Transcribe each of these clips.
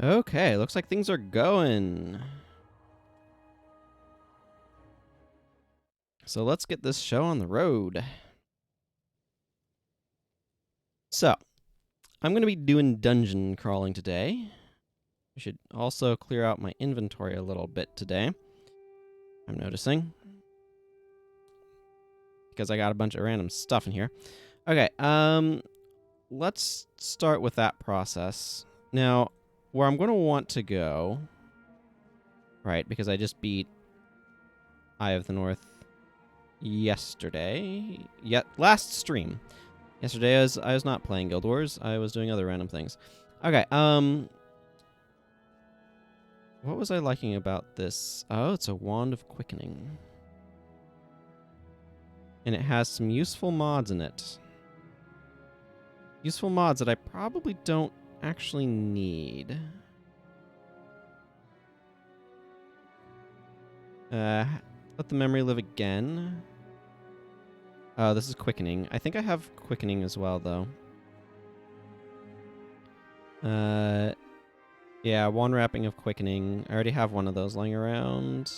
Okay, looks like things are going. So let's get this show on the road. So, I'm going to be doing dungeon crawling today. I should also clear out my inventory a little bit today, I'm noticing. Because I got a bunch of random stuff in here. Okay, let's start with that process. Now, where I'm going to want to go, right, because I just beat Eye of the North yesterday. Last stream. Yesterday I was not playing Guild Wars. I was doing other random things. Okay, what was I liking about this? Oh, it's a Wand of Quickening. And it has some useful mods in it. Useful mods that I probably don't actually need. Let the memory live again. Oh, this is Quickening. I think I have Quickening as well, though. Yeah, Wand Wrapping of Quickening. I already have one of those lying around.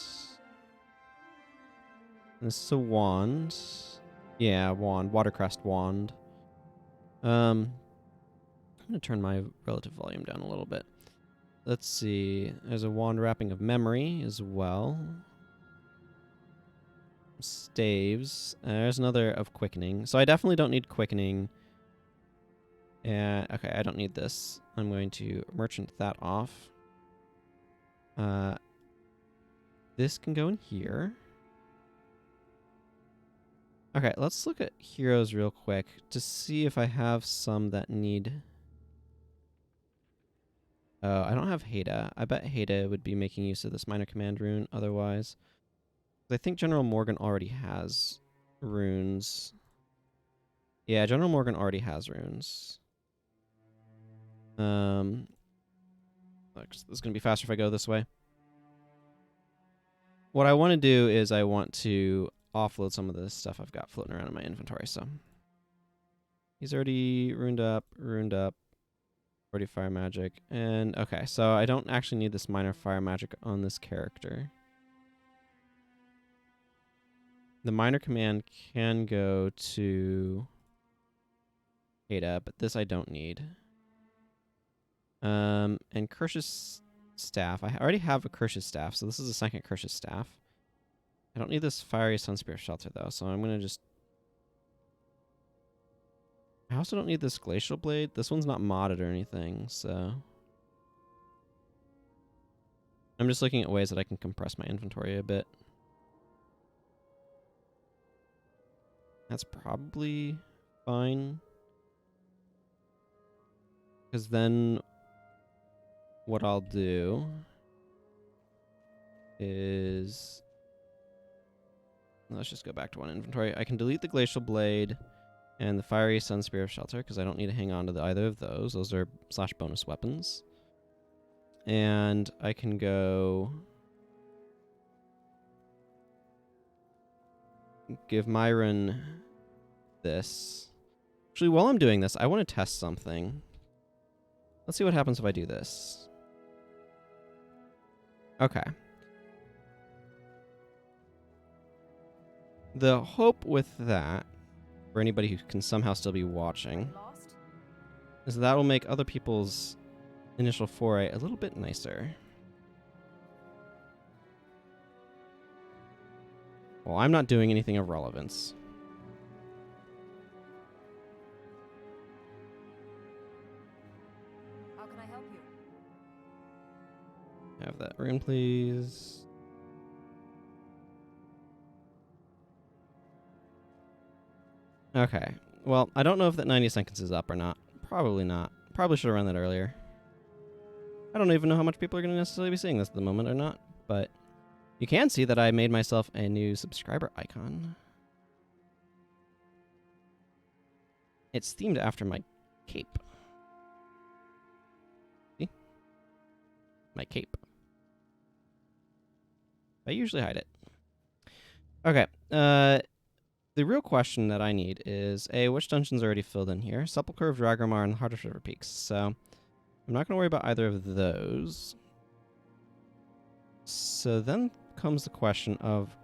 This is a wand. Yeah, wand. Watercrest wand. I'm going to turn my relative volume down a little bit. Let's see. There's a Wand Wrapping of Memory as well. Staves. There's another of Quickening. So I definitely don't need Quickening. Okay, I don't need this. I'm going to merchant that off. This can go in here. Okay, let's look at heroes real quick to see if I have some that need... Oh, I don't have Heta. I bet Heta would be making use of this minor command rune otherwise. I think General Morgan already has runes. Yeah, General Morgan already has runes. Look, this is going to be faster if I go this way. What I want to do is I want to offload some of the stuff I've got floating around in my inventory, so. He's already runed up. Already fire magic. And, okay, so I don't actually need this minor fire magic on this character. The minor command can go to Ada, but this I don't need. And Kirsch's staff. I already have a Kirsch's staff, so this is a second Kirsch's staff. I don't need this fiery Sunspear shelter, though, so I'm going to just... I also don't need this glacial blade. This one's not modded or anything, so... I'm just looking at ways that I can compress my inventory a bit. That's probably fine. Because then what I'll do is... Let's just go back to one inventory. I can delete the glacial blade and the fiery Sunspear shelter because I don't need to hang on to either of those. Those are / bonus weapons. And I can go... give Myron this. Actually, while I'm doing this, I want to test something. Let's see what happens if I do this. Okay. The hope with that, for anybody who can somehow still be watching, is that will make other people's initial foray a little bit nicer. Well, I'm not doing anything of relevance. How can I help you? Have that rune, please. Okay. Well, I don't know if that 90 seconds is up or not. Probably not. Probably should have run that earlier. I don't even know how much people are going to necessarily be seeing this at the moment or not, but you can see that I made myself a new subscriber icon. It's themed after my cape. See? My cape. I usually hide it. Okay. The real question that I need is, which dungeon's already filled in here? Sepulchre of Dragomar and Heart of River Peaks. So I'm I'm not going to worry about either of those. So then comes the question of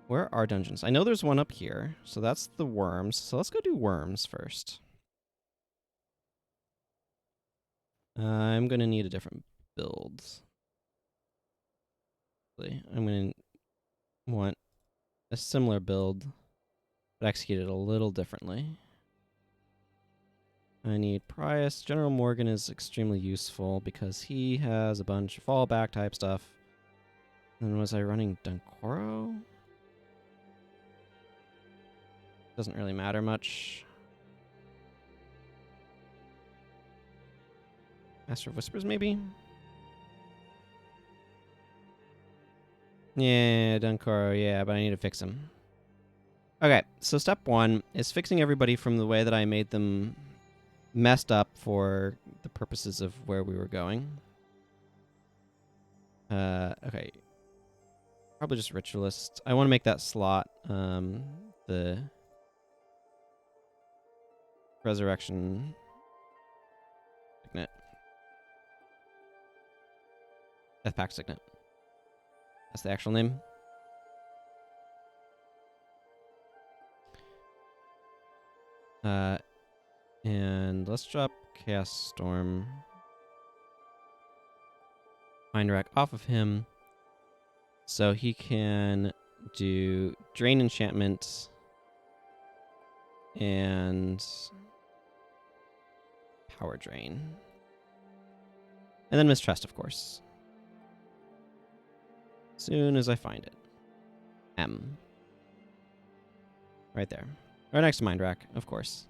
where are dungeons? I know there's one up here, so that's the wurms. So let's go do wurms first. I'm going to need a different build. I'm going to want a similar build, but executed a little differently. I need Prius. General Morgan is extremely useful because he has a bunch of fallback type stuff. And was I running Dunkoro? Doesn't really matter much. Master of Whispers, maybe? Yeah, Dunkoro, yeah, but I need to fix him. Okay, so step one is fixing everybody from the way that I made them messed up for the purposes of where we were going. Okay. Probably just Ritualist. I want to make that slot the Resurrection Signet. Death Pact Signet. That's the actual name. And let's drop Chaos Storm. Mind Rack off of him. So he can do Drain Enchantment and Power Drain. And then Mistrust, of course. Soon as I find it. M. Right there. Right next to Mind Rack, of course.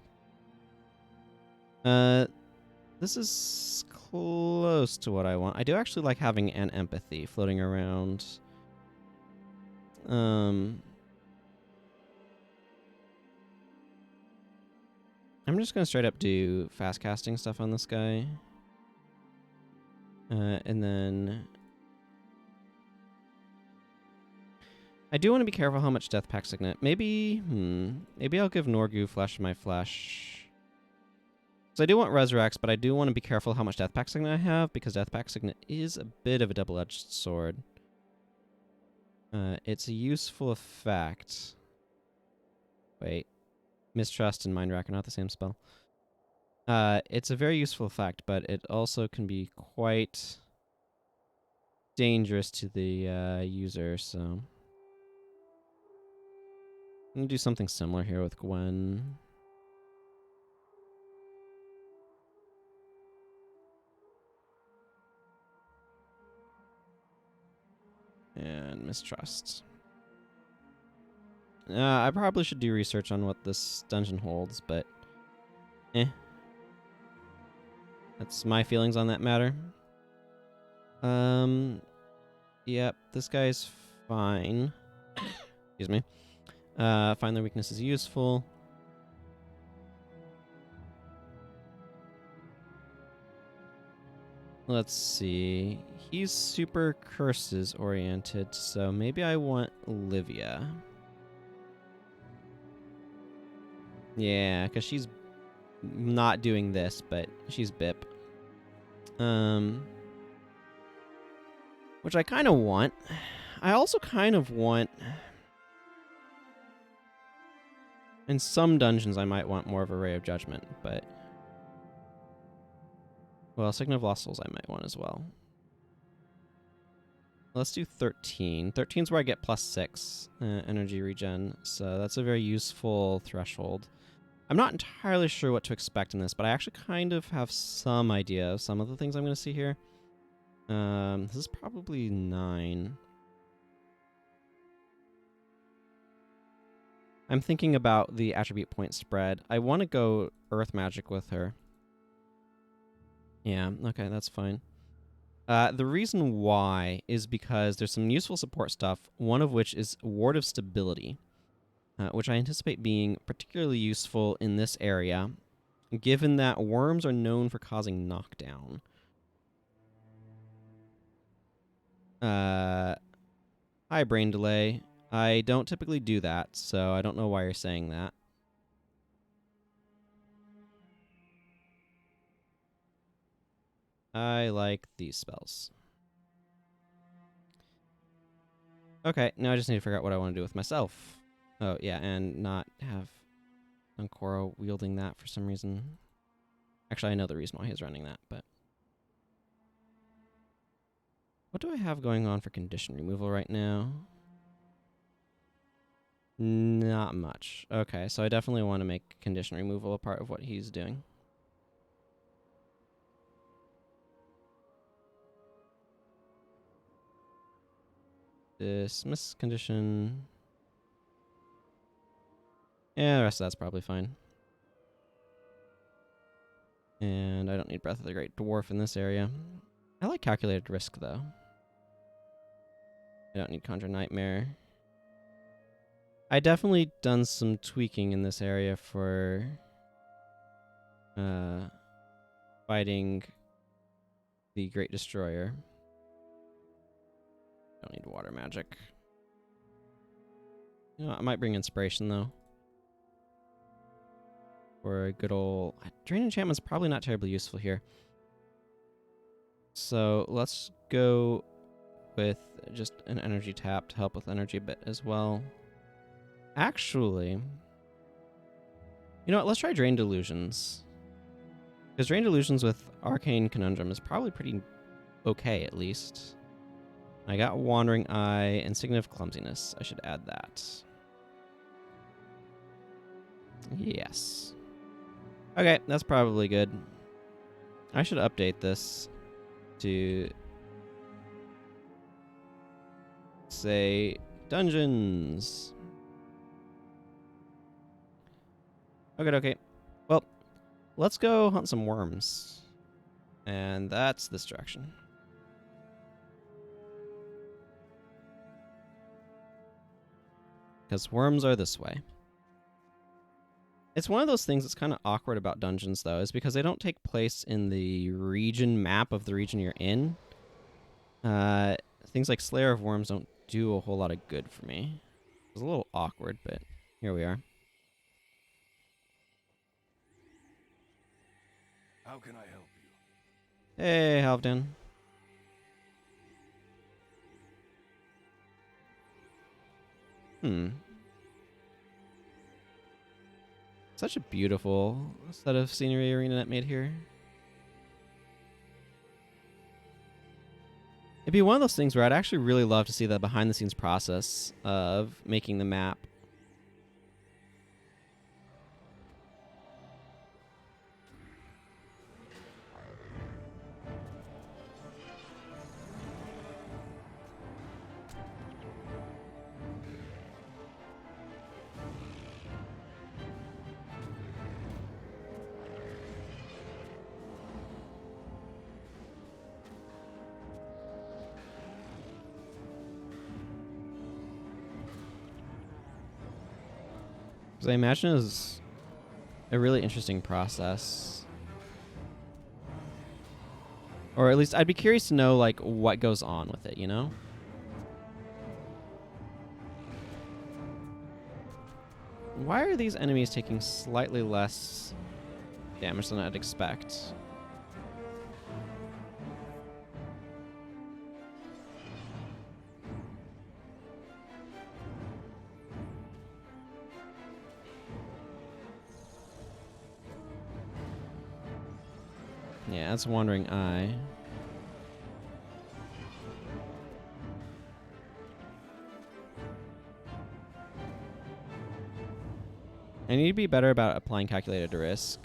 This is close to what I want. I do actually like having an Empathy floating around. I'm just gonna straight up do fast casting stuff on this guy. And then I do want to be careful how much Death Pact Signet. Maybe I'll give Norgu Flesh my Flesh. So I do want Resurrects, but I do want to be careful how much Death Pact Signet I have, because Death Pact Signet is a bit of a double-edged sword. It's a useful effect. Wait. Mistrust and Mind Rack are not the same spell. It's a very useful effect, but it also can be quite dangerous to the user, so I'm going to do something similar here with Gwen. And Mistrust. I probably should do research on what this dungeon holds, but that's my feelings on that matter. Yep, this guy's fine. Excuse me. Find their weakness is useful. Let's see. He's super curses oriented, so maybe I want Olivia. Yeah, because she's not doing this, but she's BIP. Which I kind of want. I also kind of want... In some dungeons, I might want more of a Ray of Judgment, but... Well, Signet of Lost Souls I might want as well. Let's do 13. 13's where I get +6 energy regen, so that's a very useful threshold. I'm not entirely sure what to expect in this, but I actually kind of have some idea of some of the things I'm going to see here. This is probably 9. I'm thinking about the attribute point spread. I want to go Earth Magic with her. Yeah, okay, that's fine. The reason why is because there's some useful support stuff, one of which is Ward of Stability, which I anticipate being particularly useful in this area, given that worms are known for causing knockdown. Hi, Brain Delay. I don't typically do that, so I don't know why you're saying that. I like these spells. Okay, now I just need to figure out what I want to do with myself. Oh, yeah, and not have Ankoro wielding that for some reason. Actually, I know the reason why he's running that, but... What do I have going on for condition removal right now? Not much. Okay, so I definitely want to make condition removal a part of what he's doing. Dismiss condition. Yeah, the rest of that's probably fine. And I don't need Breath of the Great Dwarf in this area. I like Calculated Risk, though. I don't need Conjure Nightmare. I definitely done some tweaking in this area for fighting the Great Destroyer. Don't need water magic. You know, I might bring Inspiration, though. For a good old... Drain Enchantment's probably not terribly useful here. So let's go with just an energy tap to help with energy a bit as well. Actually, you know what? Let's try Drain Delusions. Because Drain Delusions with Arcane Conundrum is probably pretty okay, at least. I got Wandering Eye and Signet of Clumsiness. I should add that. Yes. Okay, that's probably good. I should update this to say dungeons. Okay. Well, let's go hunt some worms. And that's this direction. Because worms are this way. It's one of those things that's kind of awkward about dungeons, though, is because they don't take place in the region map of the region you're in. Things like Slayer of Worms don't do a whole lot of good for me. It's a little awkward, but here we are. How can I help you? Hey, Halfdan. Such a beautiful set of scenery ArenaNet made here. It'd be one of those things where I'd actually really love to see the behind-the-scenes process of making the map. Because I imagine it was a really interesting process. Or at least I'd be curious to know, like, what goes on with it, you know? Why are these enemies taking slightly less damage than I'd expect? Yeah, that's Wandering Eye. I need to be better about applying calculated risk.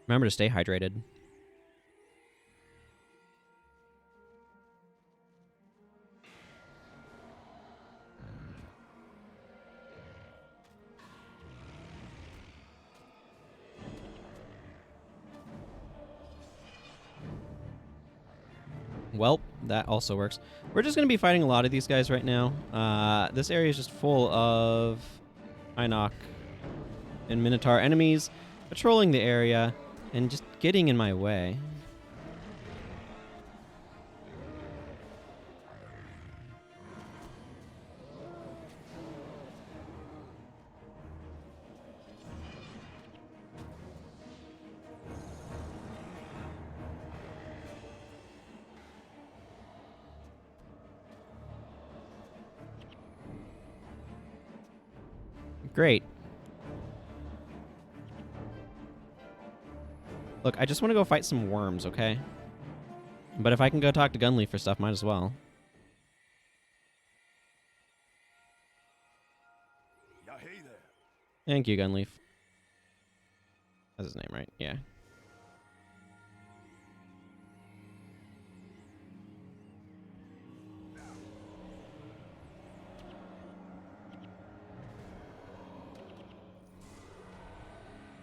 Remember to stay hydrated. Well, that also works. We're just going to be fighting a lot of these guys right now. This area is just full of Einok and Minotaur enemies patrolling the area and just getting in my way. Great. Look, I just want to go fight some worms, okay? But if I can go talk to Gunleaf for stuff, might as well. Yeah, hey there. Thank you, Gunleaf. That's his name, right? Yeah.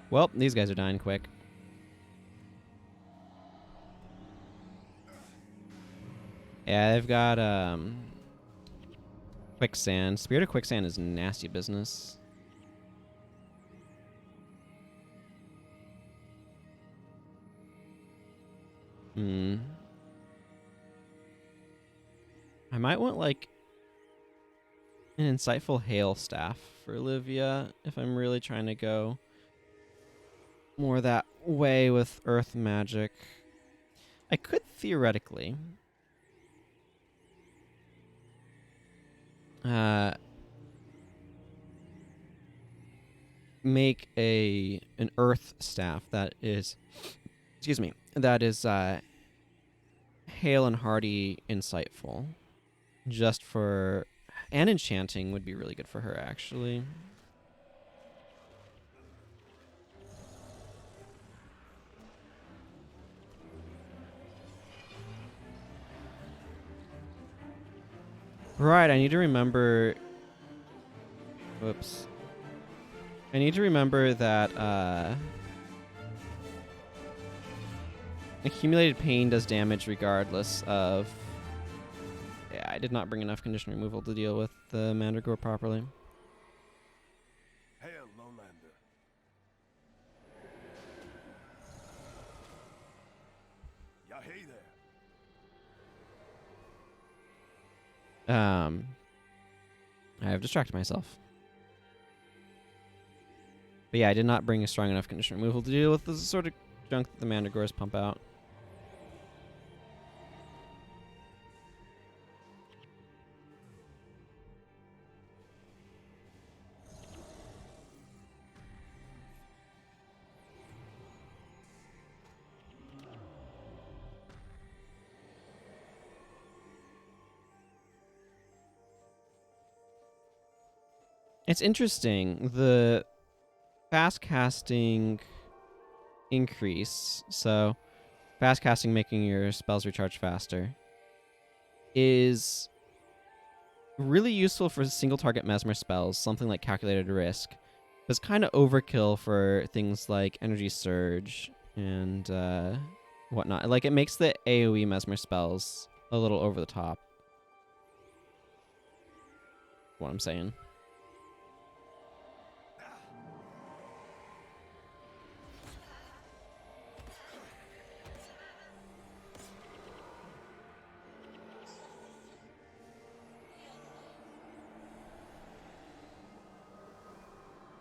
Well, these guys are dying quick. Yeah, they've got quicksand. Spirit of quicksand is nasty business. Hmm. I might want like an insightful hail staff for Olivia if I'm really trying to go more that way with earth magic. I could theoretically make an earth staff that is, excuse me, that is hail and hardy insightful, just for, and enchanting would be really good for her actually. Right, I need to remember. Whoops. I need to remember that accumulated pain does damage regardless of. Yeah, I did not bring enough condition removal to deal with the Mandragore properly. Hail, Lowlander. Yeah, hey there. I have distracted myself. But yeah, I did not bring a strong enough condition removal to deal with the sort of junk that the Mandragores pump out. It's interesting. The fast casting increase, so fast casting making your spells recharge faster, is really useful for single target mesmer spells, something like calculated risk. But it's kind of overkill for things like energy surge and whatnot. Like, it makes the AoE mesmer spells a little over the top. What I'm saying.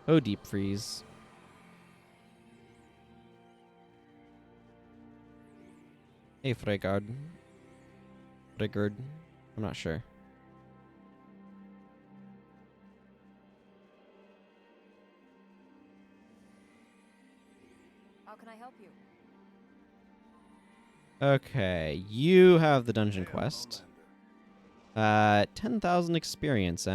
Oh, deep freeze. Hey, Frigard. Frigard. I'm not sure. How can I help you? Okay, you have the dungeon Hail, quest. Lowlander. 10,000 experience,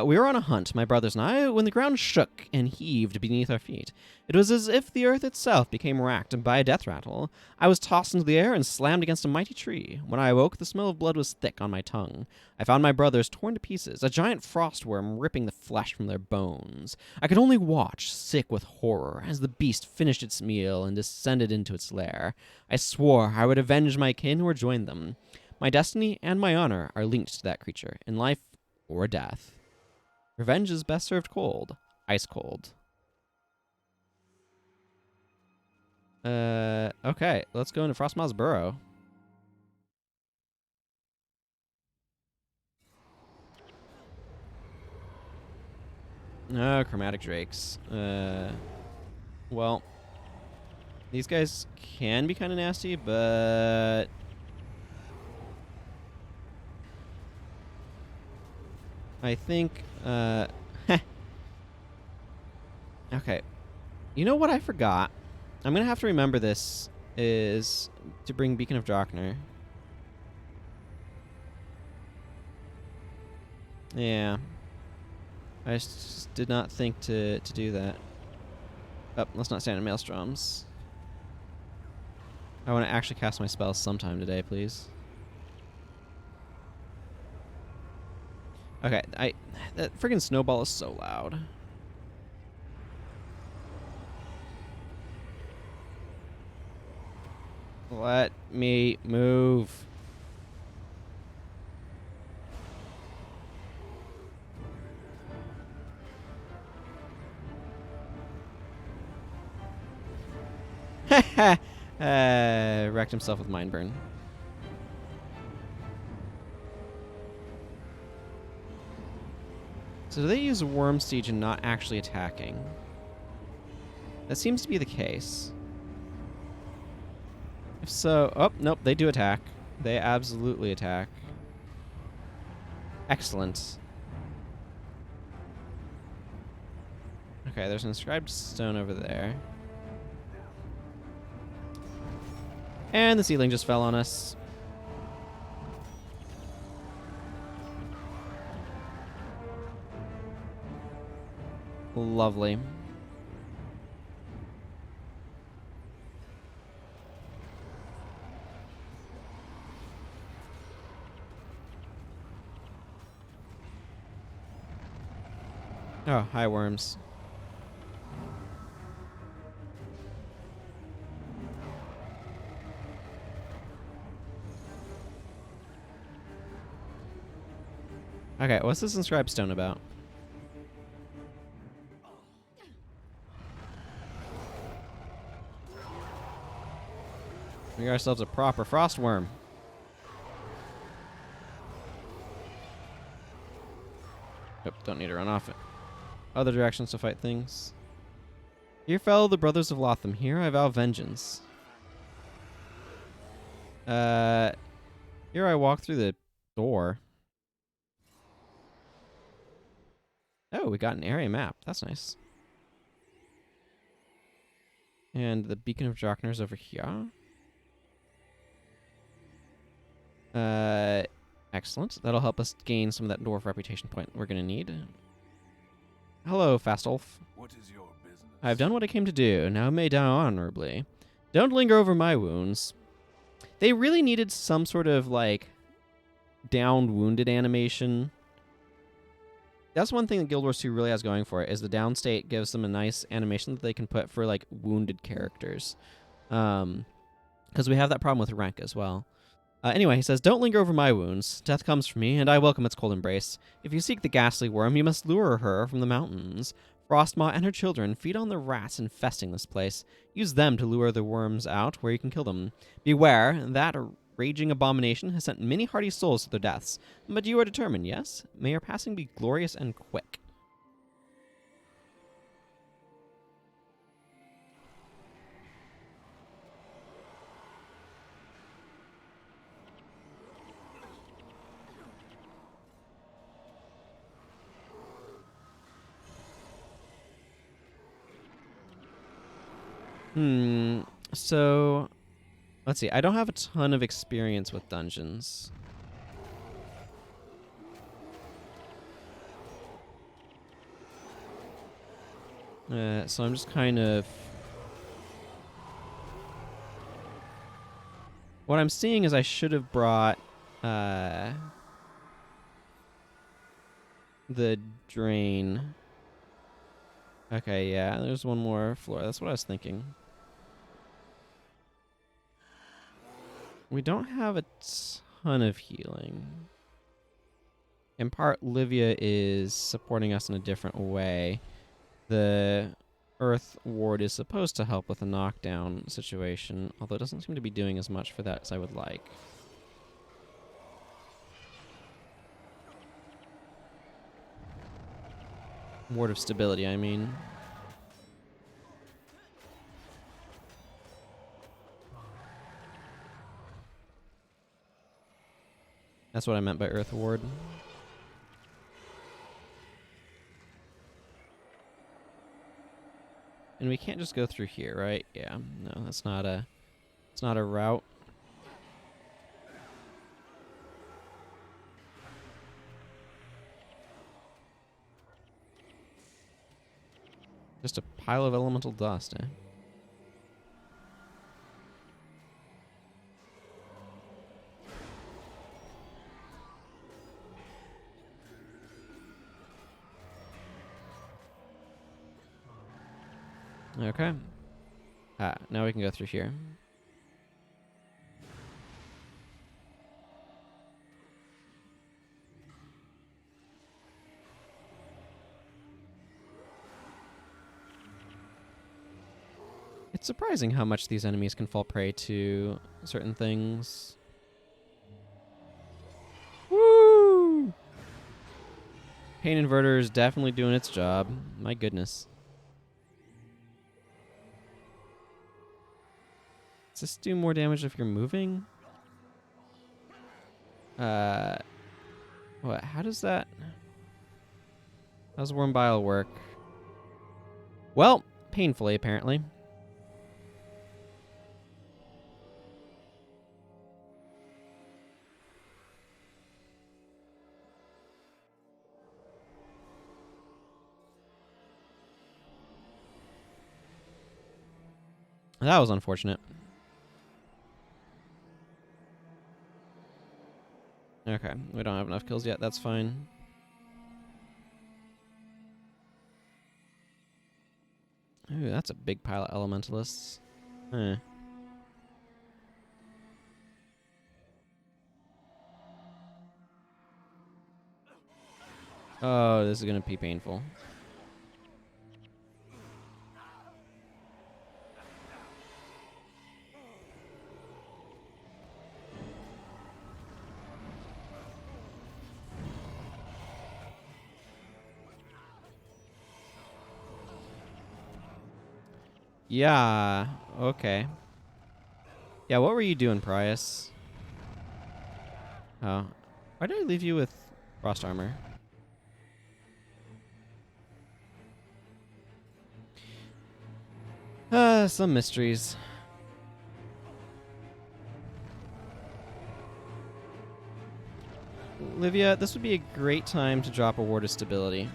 we were on a hunt, my brothers and I, when the ground shook and heaved beneath our feet. It was as if the earth itself became racked by a death rattle. I was tossed into the air and slammed against a mighty tree. When I awoke, the smell of blood was thick on my tongue. I found my brothers torn to pieces, a giant frost worm ripping the flesh from their bones. I could only watch, sick with horror, as the beast finished its meal and descended into its lair. I swore I would avenge my kin or join them. My destiny and my honor are linked to that creature, in life or death. Revenge is best served cold. Ice cold. Okay, let's go into Frostmaw's Burrow. Oh, Chromatic Drakes. Well, these guys can be kind of nasty, but I think, okay. You know what I forgot? I'm gonna have to remember this, is to bring Beacon of Drakner. Yeah. I just did not think to do that. Oh, let's not stand in Maelstroms. I want to actually cast my spells sometime today, please. Okay, that friggin' snowball is so loud. Let me move. Wrecked himself with Mindburn. So do they use Worm Siege and not actually attacking? That seems to be the case. If so... Oh, nope, they do attack. They absolutely attack. Excellent. Okay, there's an inscribed stone over there. And the ceiling just fell on us. Lovely. Oh, hi, worms. Okay, what's this inscribed stone about? We got ourselves a proper frost worm. Nope, don't need to run off it. Other directions to fight things. Here fell the brothers of Lotham. Here I vow vengeance. Here I walk through the door. Oh, we got an area map. That's nice. And the Beacon of Drakner's over here. Excellent. That'll help us gain some of that dwarf reputation point we're gonna need. Hello, Fastolf. What is your business? I've done what I came to do. Now may die honorably. Don't linger over my wounds. They really needed some sort of, like, downed wounded animation. That's one thing that Guild Wars 2 really has going for it, is the down state gives them a nice animation that they can put for, like, wounded characters. Because we have that problem with rank as well. Anyway, he says, don't linger over my wounds. Death comes for me, and I welcome its cold embrace. If you seek the ghastly worm, you must lure her from the mountains. Frostmaw and her children feed on the rats infesting this place. Use them to lure the worms out where you can kill them. Beware, that raging abomination has sent many hardy souls to their deaths. But you are determined, yes? May your passing be glorious and quick. So, let's see. I don't have a ton of experience with dungeons. So I'm just kind of... What I'm seeing is I should have brought the drain. Okay, yeah, there's one more floor. That's what I was thinking. We don't have a ton of healing. In part, Livia is supporting us in a different way. The Earth Ward is supposed to help with a knockdown situation, although it doesn't seem to be doing as much for that as I would like. Ward of Stability, I mean. That's what I meant by Earth Ward. And we can't just go through here, right? Yeah, no, that's not a... It's not a route. Just a pile of elemental dust, eh? Okay. Ah, now we can go through here. It's surprising how much these enemies can fall prey to certain things. Woo! Pain Inverter is definitely doing its job. My goodness. Does this do more damage if you're moving? What? How does that... How's Worm Bile work? Well, painfully, apparently. That was unfortunate. Okay, we don't have enough kills yet. That's fine. Ooh, that's a big pile of elementalists. Huh. Oh, this is gonna be painful. Yeah, okay. Yeah, what were you doing, Prius? Oh. Why did I leave you with frost armor? Some mysteries. Livia, this would be a great time to drop a Ward of Stability.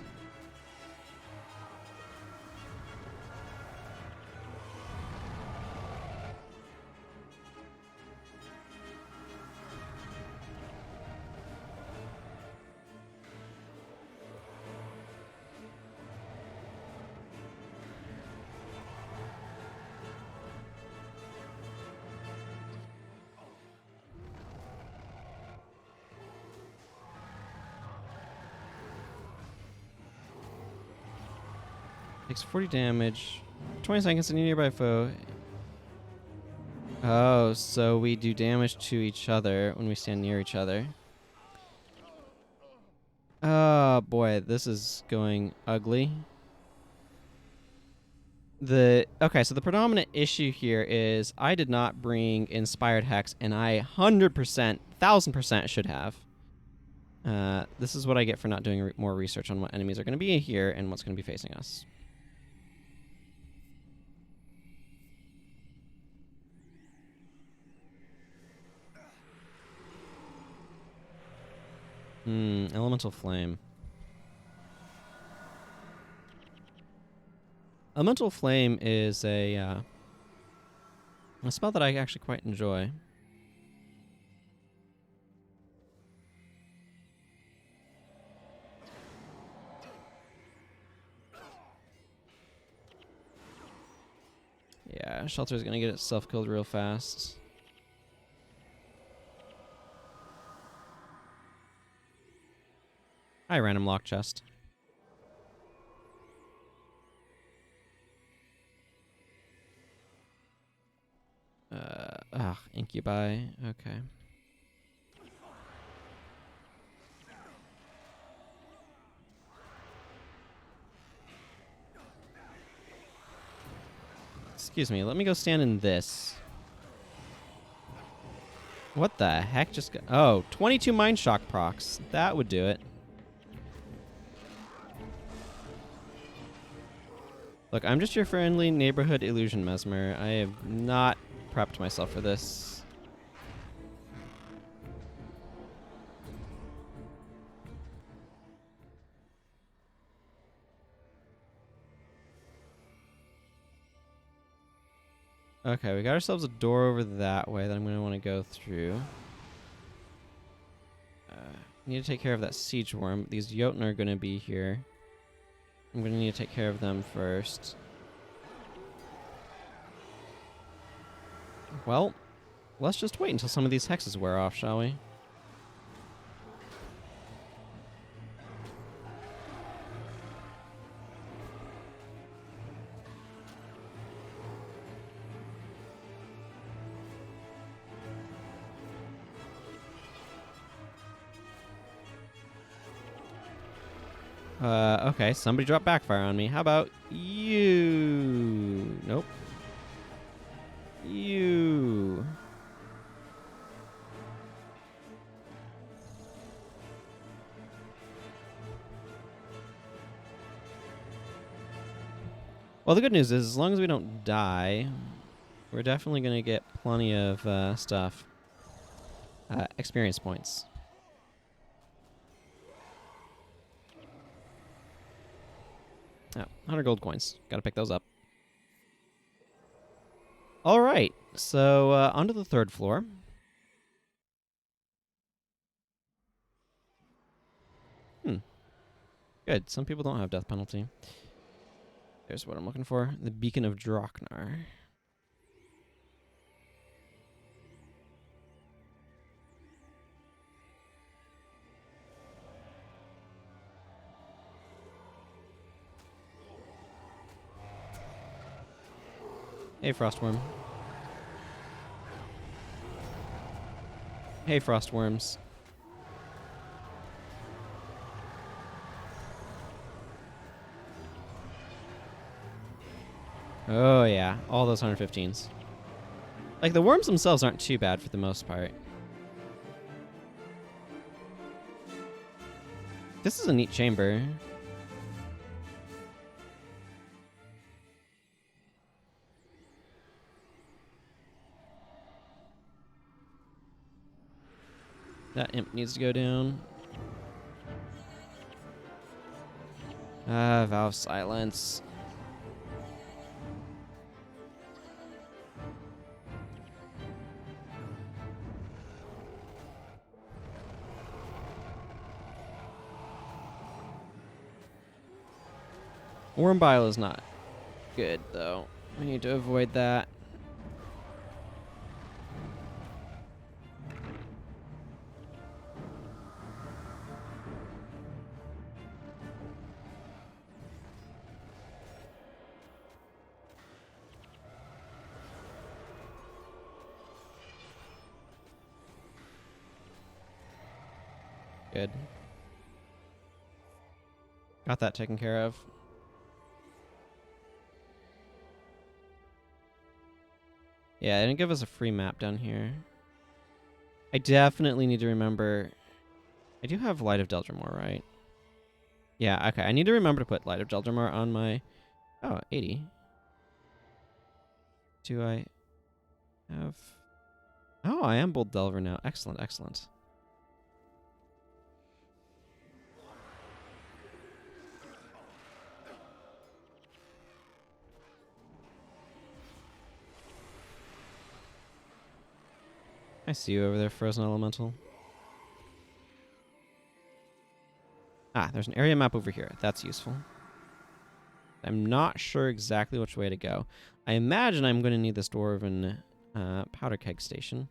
Takes 40 damage. 20 seconds to a nearby foe. Oh, so we do damage to each other when we stand near each other. Oh boy, this is going ugly. Okay, so the predominant issue here is I did not bring Inspired Hex, and I 100%, 1000% should have. This is what I get for not doing more research on what enemies are going to be here and what's going to be facing us. Elemental Flame. Elemental Flame is a spell that I actually quite enjoy. Yeah, Shelter's gonna get itself killed real fast. Hi, random lock chest. Incubi. Okay. Excuse me, let me go stand in this. What the heck just got... Oh, 22 Mind Shock procs. That would do it. Look, I'm just your friendly neighborhood illusion mesmer. I have not prepped myself for this. Okay, we got ourselves a door over that way that I'm going to want to go through. Need to take care of that siege worm. These Jotun are going to be here. I'm going to need to take care of them first. Well, let's just wait until some of these hexes wear off, shall we? Okay, somebody dropped backfire on me. How about you? Nope. You. Well, the good news is, as long as we don't die, we're definitely going to get plenty of stuff. Experience points. Oh, 100 gold coins. Got to pick those up. All right, so onto the third floor. Good. Some people don't have death penalty. There's what I'm looking for. The Beacon of Draknar. Hey, Frostworm. Hey, Frostworms. Oh, yeah. All those 115s. Like, the worms themselves aren't too bad for the most part. This is a neat chamber. That imp needs to go down. Vow of Silence. Worm Bile is not good, though. We need to avoid that. Good. Got that taken care of. Yeah, it didn't give us a free map down here. I definitely need to remember... I do have Light of Deldrimor, right? Yeah, okay. I need to remember to put Light of Deldrimor on my... Oh, 80. Do I have... Oh, I am Bold Delver now. Excellent, excellent. I see you over there, Frozen Elemental. Ah, there's an area map over here. That's useful. I'm not sure exactly which way to go. I imagine I'm going to need this Dwarven powder keg station.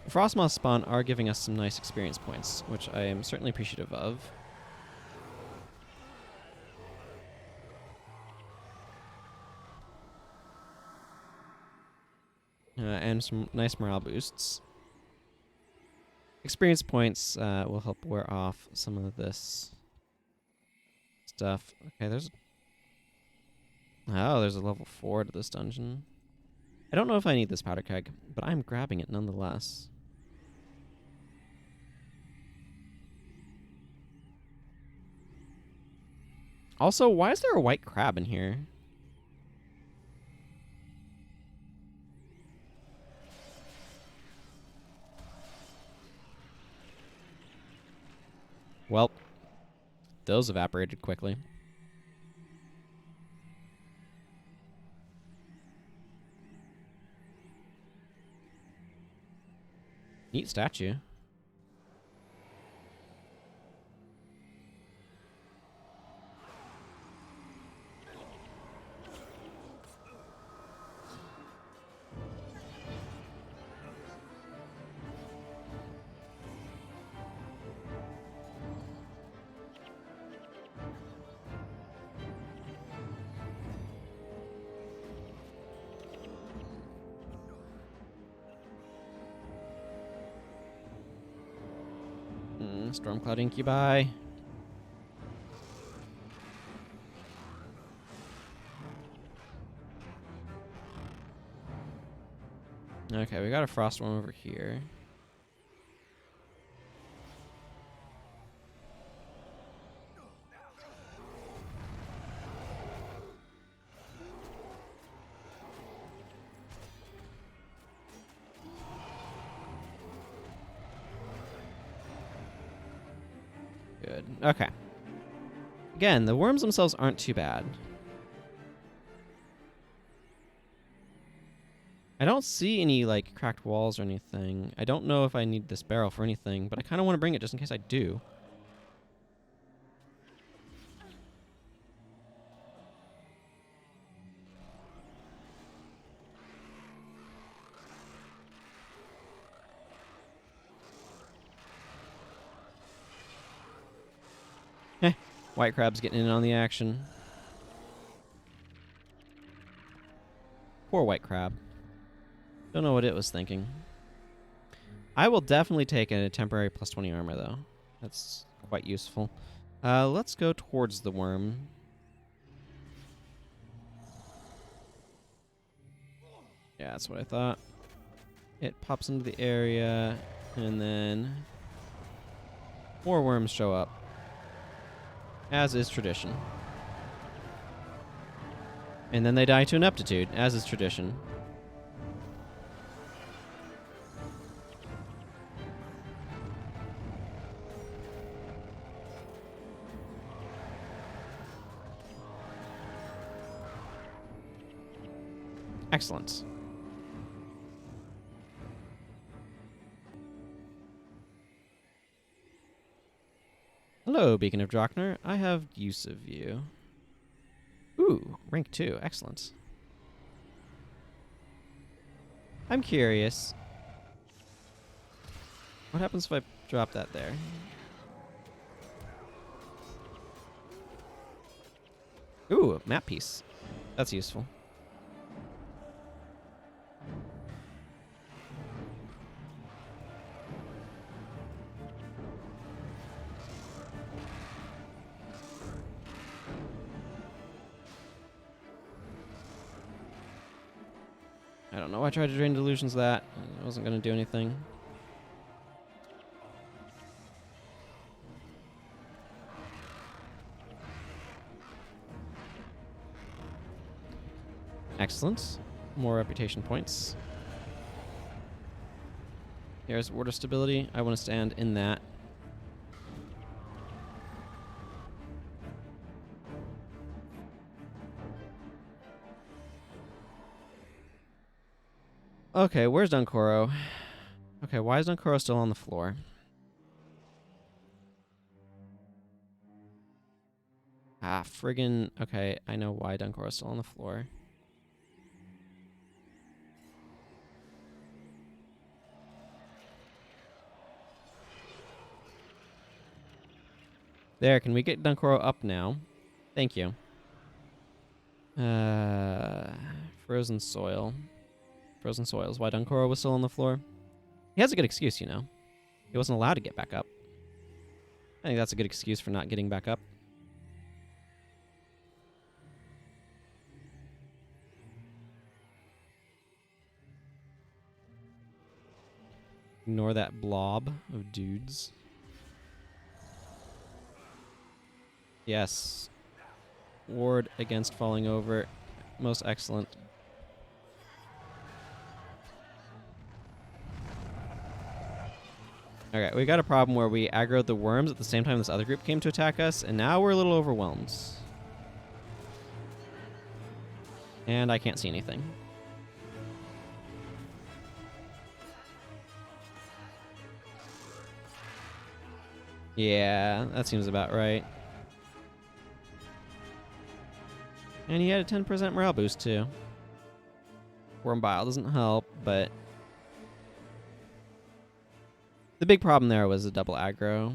Frostmoth spawn are giving us some nice experience points, which I am certainly appreciative of. And some nice morale boosts. Experience points will help wear off some of this stuff. Okay, there's a level 4 to this dungeon. I don't know if I need this powder keg, but I'm grabbing it nonetheless. Also, why is there a white crab in here? Well, those evaporated quickly. Neat statue. Stormcloud Incubi. Okay, we got a frost one over here. Good. Okay. Again, the worms themselves aren't too bad. I don't see any, like, cracked walls or anything. I don't know if I need this barrel for anything, but I kind of want to bring it just in case I do. Eh, white crab's getting in on the action. Poor white crab. Don't know what it was thinking. I will definitely take a temporary plus 20 armor, though. That's quite useful. Let's go towards the worm. Yeah, that's what I thought. It pops into the area, and then more worms show up, as is tradition. And then they die to ineptitude, as is tradition. Excellent. Hello, Beacon of Draknar. I have use of you. Ooh, rank 2. Excellent. I'm curious. What happens if I drop that there? Ooh, a map piece. That's useful. I don't know why I tried to drain delusions that. It wasn't going to do anything. Excellent. More reputation points. Here's order stability. I want to stand in that. Okay, where's Dunkoro? Okay, why is Dunkoro still on the floor? Ah, friggin'... Okay, I know why Dunkoro's still on the floor. There, can we get Dunkoro up now? Thank you. Frozen soil. Frozen soil is why Dunkoro was still on the floor. He has a good excuse, you know. He wasn't allowed to get back up. I think that's a good excuse for not getting back up. Ignore that blob of dudes. Yes. Ward against falling over. Most excellent. Okay, we got a problem where we aggroed the worms at the same time this other group came to attack us, and now we're a little overwhelmed. And I can't see anything. Yeah, that seems about right. And he had a 10% morale boost, too. Worm Bile doesn't help, but... the big problem there was the double aggro.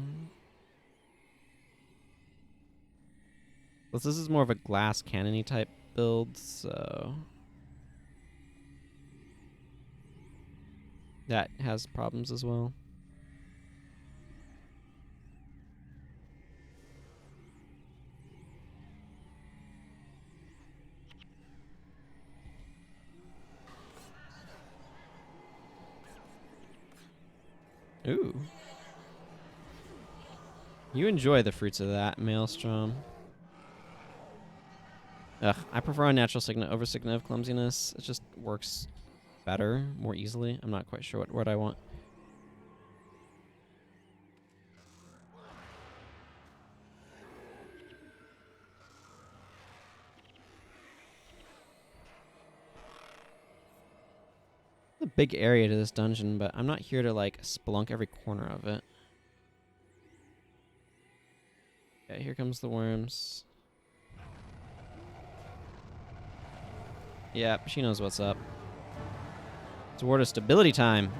Plus, this is more of a glass cannon-y type build, so... that has problems as well. Ooh. You enjoy the fruits of that, Maelstrom. Ugh, I prefer unnatural signet over signet of clumsiness. It just works better, more easily. I'm not quite sure what word I want. A big area to this dungeon, but I'm not here to like spelunk every corner of it. Okay, here comes the worms. Yep, she knows what's up. It's a word of stability time.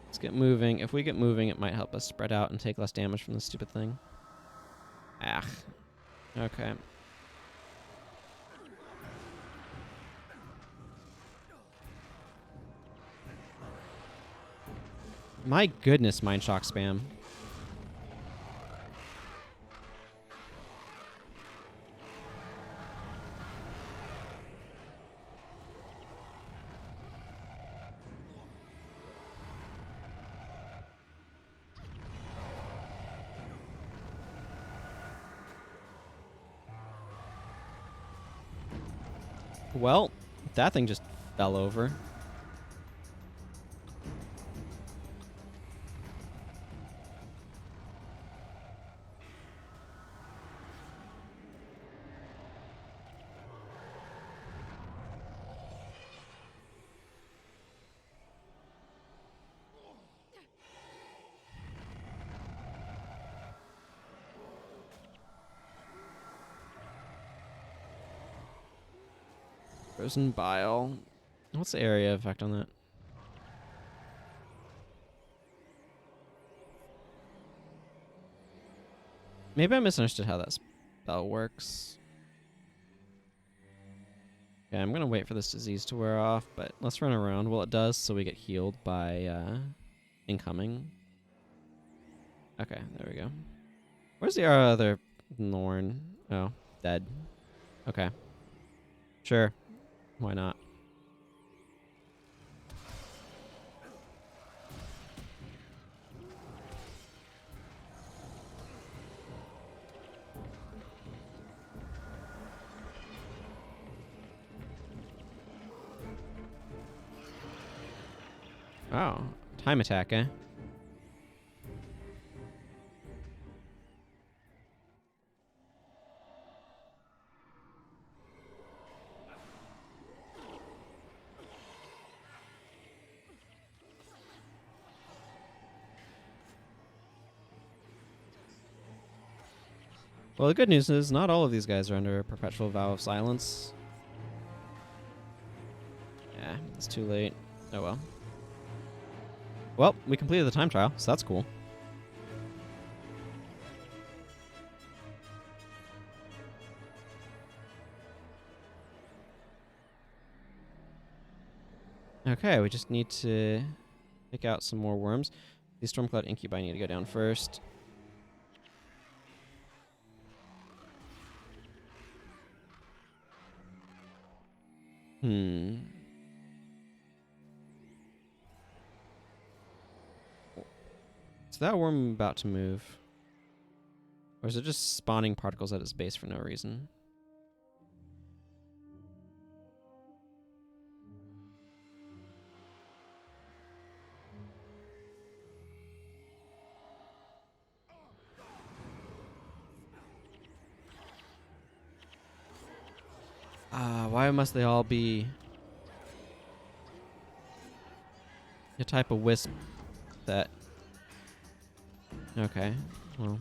Let's get moving. If we get moving, it might help us spread out and take less damage from this stupid thing. Ah. Okay. My goodness, Mind Shock spam. Well, that thing just fell over. Frozen bile. What's the area effect on that? Maybe I misunderstood how that spell works. Yeah, I'm gonna wait for this disease to wear off, but let's run around while it does so we get healed by incoming. Okay, there we go. Where's the other Norn? Oh, dead. Okay. Sure. Why not? Oh, time attack, eh? Well, the good news is not all of these guys are under a perpetual vow of silence. Yeah, it's too late. Oh well. Well, we completed the time trial, so that's cool. Okay, we just need to pick out some more worms. These Stormcloud Incubi need to go down first. Is that worm about to move? Or is it just spawning particles at its base for no reason? Why must they all be a type of wisp that... Okay, well...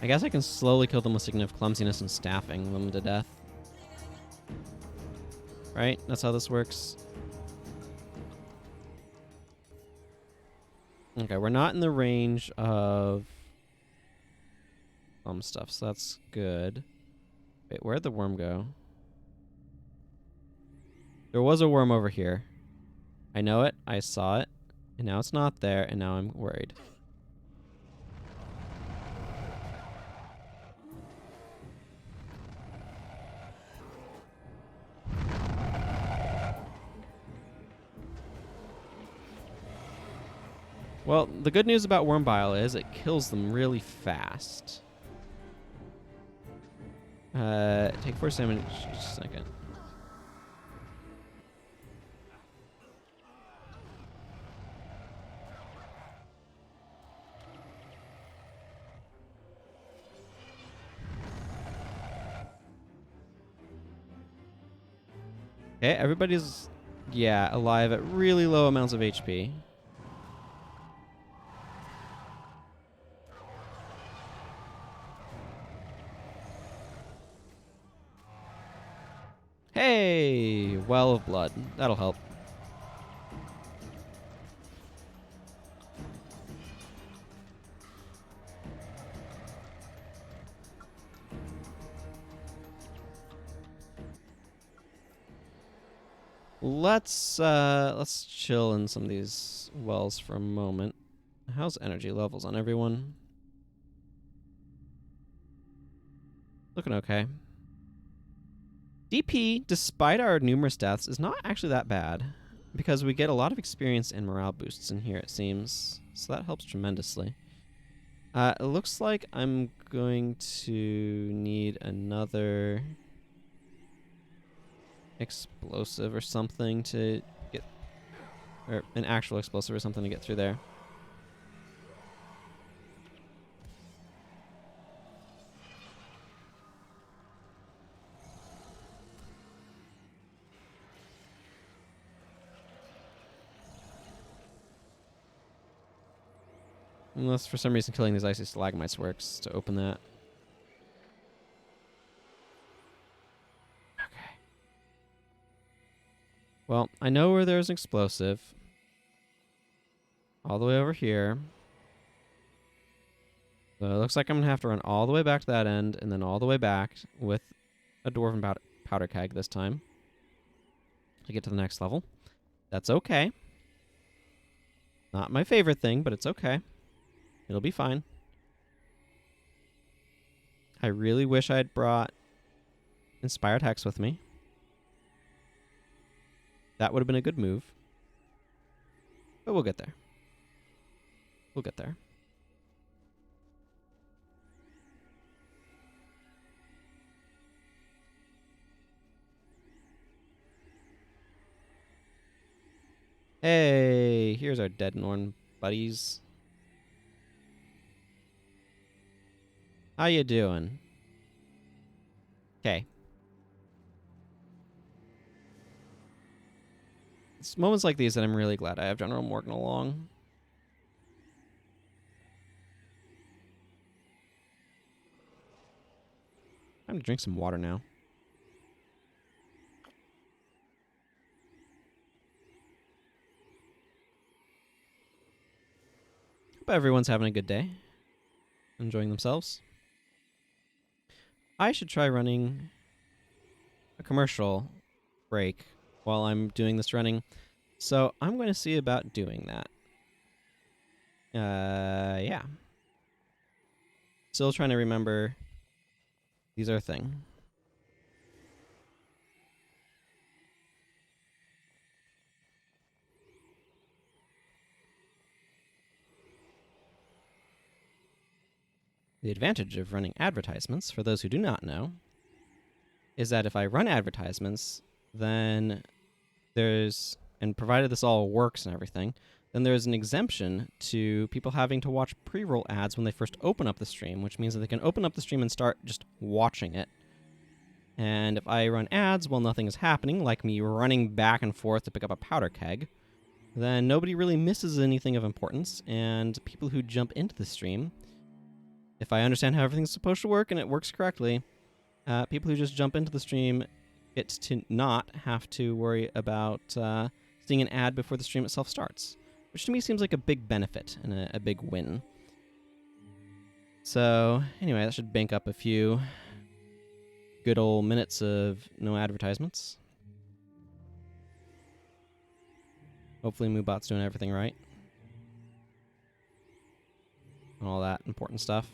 I guess I can slowly kill them with significant clumsiness and staffing them to death. Right? That's how this works. Okay, we're not in the range of stuff, so that's good. Wait, where'd the worm go? There was a worm over here. I know it, I saw it, and now it's not there, and now I'm worried. Well, the good news about worm bile is it kills them really fast. Take 4 damage each second. Okay, everybody's, yeah, alive at really low amounts of HP. Hey, well of blood. That'll help. Let's chill in some of these wells for a moment. How's energy levels on everyone? Looking okay. DP, despite our numerous deaths, is not actually that bad, because we get a lot of experience and morale boosts in here, it seems. So that helps tremendously. It looks like I'm going to need another explosive or something to get... Or an actual explosive or something to get through there. Unless for some reason killing these icy stalagmites works to open that. Okay. Well, I know where there's an explosive. All the way over here. So it looks like I'm going to have to run all the way back to that end and then all the way back with a dwarven powder keg this time to get to the next level. That's okay. Not my favorite thing, but it's okay. It'll be fine. I really wish I had brought Inspired Hex with me. That would have been a good move. But we'll get there. We'll get there. Hey, here's our Daedolon buddies. How you doing? Okay. It's moments like these that I'm really glad I have General Morgan along. Time to drink some water now. Hope everyone's having a good day. Enjoying themselves. I should try running a commercial break while I'm doing this running. So I'm going to see about doing that. Yeah. Still trying to remember these are a thing. The advantage of running advertisements, for those who do not know, is that if I run advertisements, then there's, and provided this all works and everything, then there's an exemption to people having to watch pre-roll ads when they first open up the stream, which means that they can open up the stream and start just watching it. And if I run ads while nothing is happening, like me running back and forth to pick up a powder keg, then nobody really misses anything of importance, and people who jump into the stream, if I understand how everything's supposed to work and it works correctly, people who just jump into the stream get to not have to worry about seeing an ad before the stream itself starts, which to me seems like a big benefit and a big win. So anyway, that should bank up a few good old minutes of no advertisements. Hopefully Moobot's doing everything right. And all that important stuff.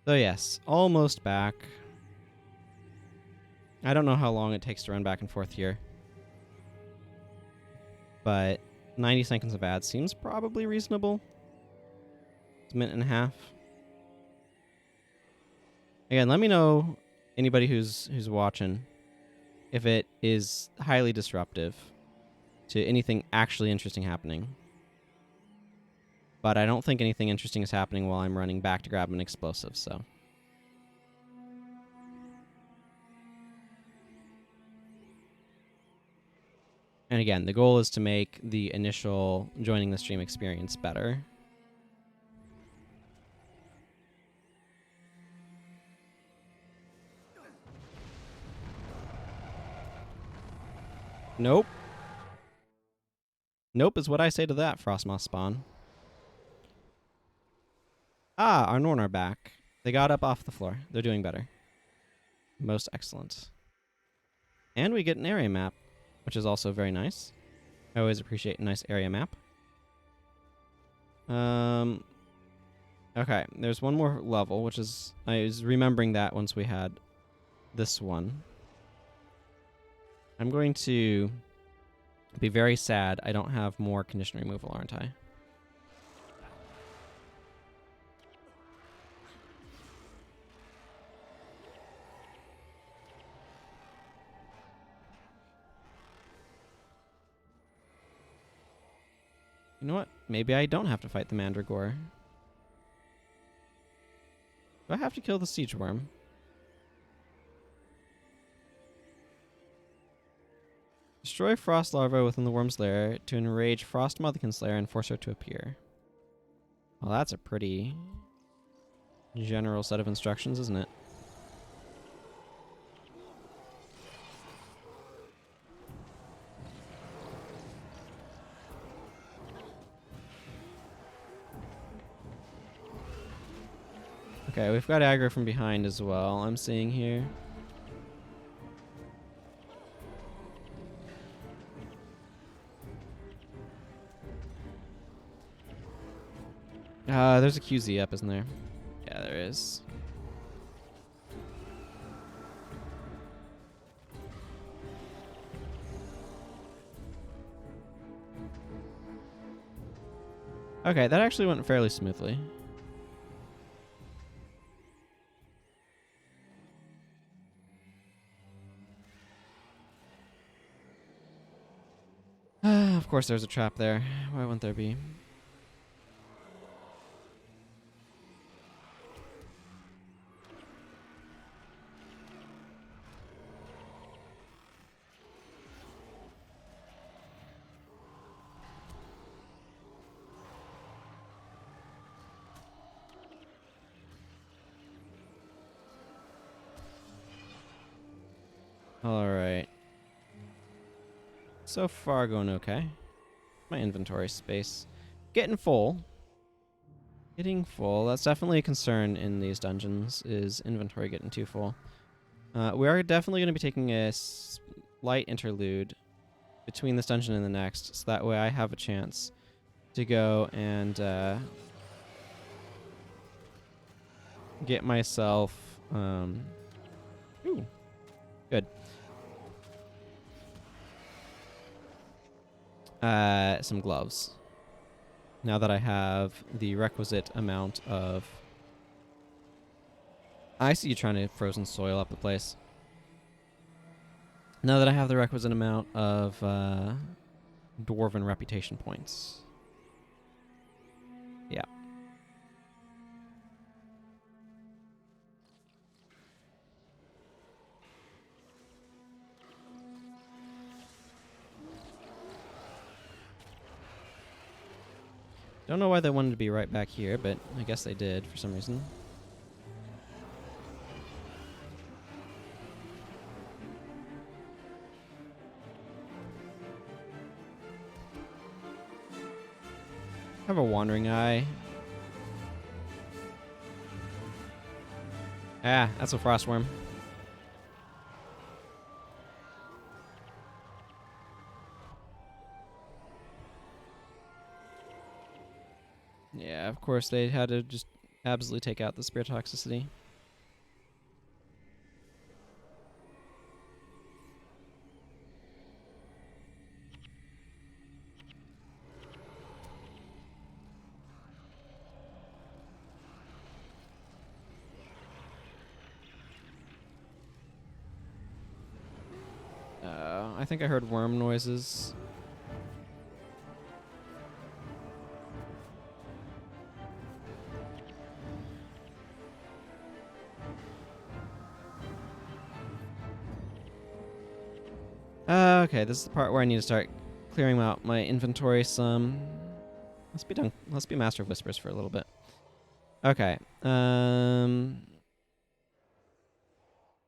So yes, almost back. I don't know how long it takes to run back and forth here. But 90 seconds of ads seems probably reasonable. It's a minute and a half. Again, let me know, anybody who's watching, if it is highly disruptive to anything actually interesting happening. But I don't think anything interesting is happening while I'm running back to grab an explosive, so. And again, the goal is to make the initial joining the stream experience better. Nope. Nope is what I say to that, Frostmoth spawn. Ah, our Norn are back. They got up off the floor. They're doing better. Most excellent. And we get an area map, which is also very nice. I always appreciate a nice area map. Okay, there's one more level, which is... I was remembering that once we had this one. I'm going to be very sad I don't have more condition removal, aren't I? You know what? Maybe I don't have to fight the Mandragore. Do I have to kill the Siege Worm? Destroy Frost Larva within the worm's lair to enrage Frost Motherkin's lair and force her to appear. Well, that's a pretty general set of instructions, isn't it? Okay, we've got aggro from behind as well, I'm seeing here. There's a QZ up, isn't there? Yeah, there is. Okay, that actually went fairly smoothly. Of course there's a trap there. Why wouldn't there be? Alright. So far going okay. My inventory space. Getting full. Getting full. That's definitely a concern in these dungeons, is inventory getting too full. We are definitely going to be taking a slight interlude between this dungeon and the next, so that way I have a chance to go and get myself... ooh, good. Some gloves. Now that I have the requisite amount of... I see you trying to frozen soil up the place. Now that I have the requisite amount of dwarven reputation points. Yeah. Don't know why they wanted to be right back here, but I guess they did for some reason. I have a wandering eye. Ah, that's a frostworm. Yeah, of course they had to just absolutely take out the spear toxicity. I think I heard worm noises. Okay, this is the part where I need to start clearing out my inventory some. Let's be done. Let's be Master of Whispers for a little bit. Okay.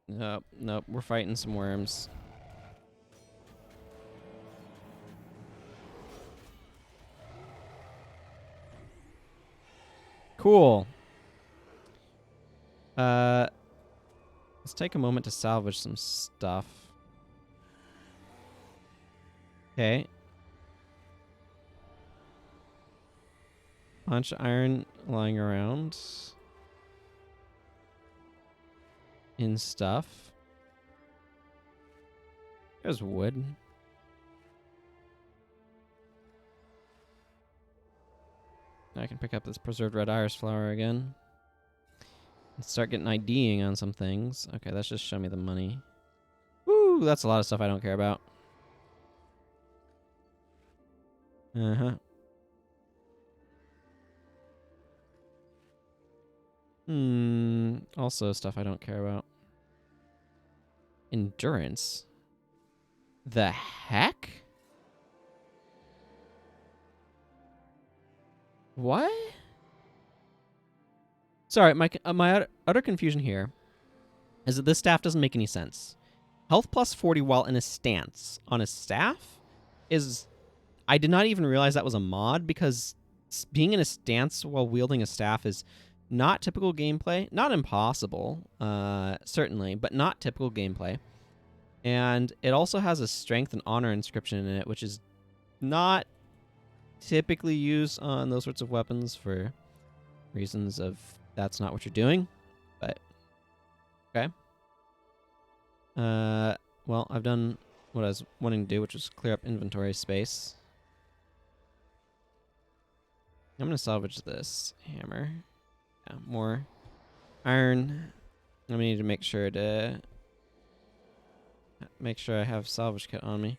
Nope, nope. We're fighting some worms. Cool. Let's take a moment to salvage some stuff. Okay. Bunch of iron lying around. In stuff. There's wood. I can pick up this preserved red iris flower again. And start getting IDing on some things. Okay, let's just show me the money. Woo, that's a lot of stuff I don't care about. Uh-huh. Also stuff I don't care about. Endurance? The heck? What? Sorry, my utter confusion here is that this staff doesn't make any sense. Health plus 40 while in a stance on a staff is... I did not even realize that was a mod, because being in a stance while wielding a staff is not typical gameplay. Not impossible, certainly, but not typical gameplay. And it also has a strength and honor inscription in it, which is not typically used on those sorts of weapons for reasons of that's not what you're doing. But, okay. Well, I've done what I was wanting to do, which was clear up inventory space. I'm going to salvage this hammer. Yeah, more iron. I'm going to need to make sure I have salvage kit on me.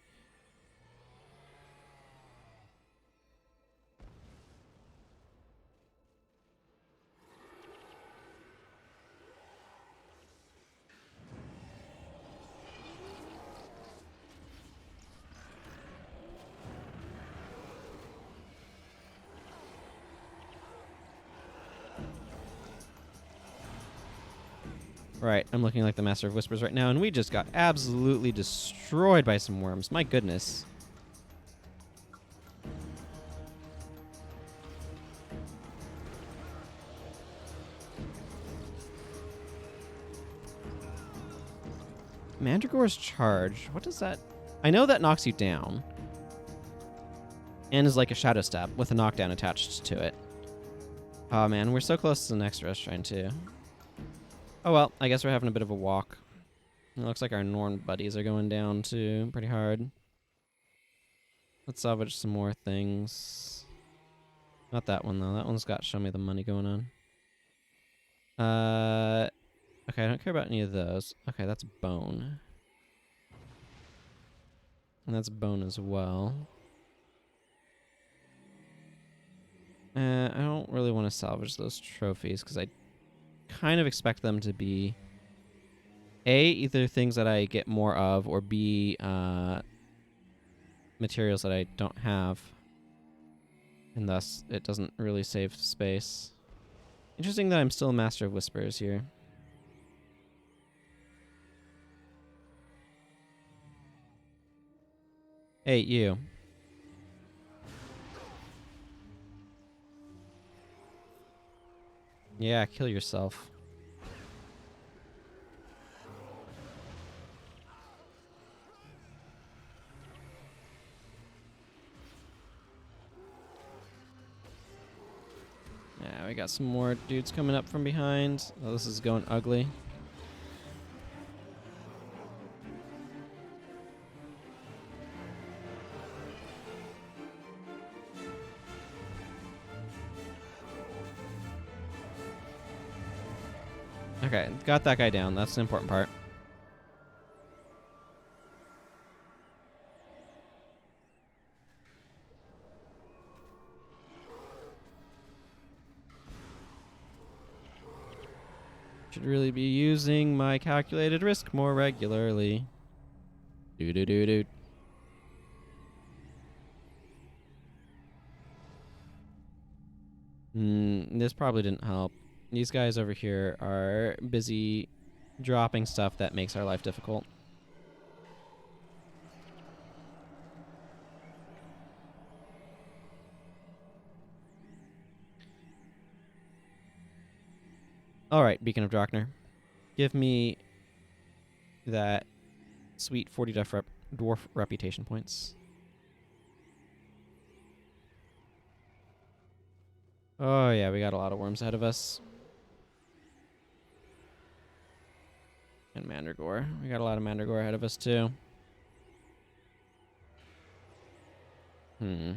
Right, I'm looking like the Master of Whispers right now, and we just got absolutely destroyed by some worms. My goodness. Mandragore's Charge. What does that... I know that knocks you down. And is like a Shadow Step with a knockdown attached to it. Oh man, we're so close to the next restaurant too. Oh well, I guess we're having a bit of a walk. It looks like our Norn buddies are going down too, pretty hard. Let's salvage some more things. Not that one though. That one's got show me the money going on. Okay, I don't care about any of those. Okay, that's bone. And that's bone as well. I don't really want to salvage those trophies because I kind of expect them to be A, either things that I get more of, or B, materials that I don't have. And thus, it doesn't really save space. Interesting that I'm still a Master of Whispers here. Hey, you. Yeah, kill yourself. Yeah, we got some more dudes coming up from behind. Oh, this is going ugly. Okay, got that guy down. That's the important part. Should really be using my calculated risk more regularly. Do. This probably didn't help. These guys over here are busy dropping stuff that makes our life difficult. Alright, Beacon of Draknir. Give me that sweet 40 dwarf reputation points. Oh yeah, we got a lot of worms ahead of us. And Mandragore. We got a lot of Mandragore ahead of us too. What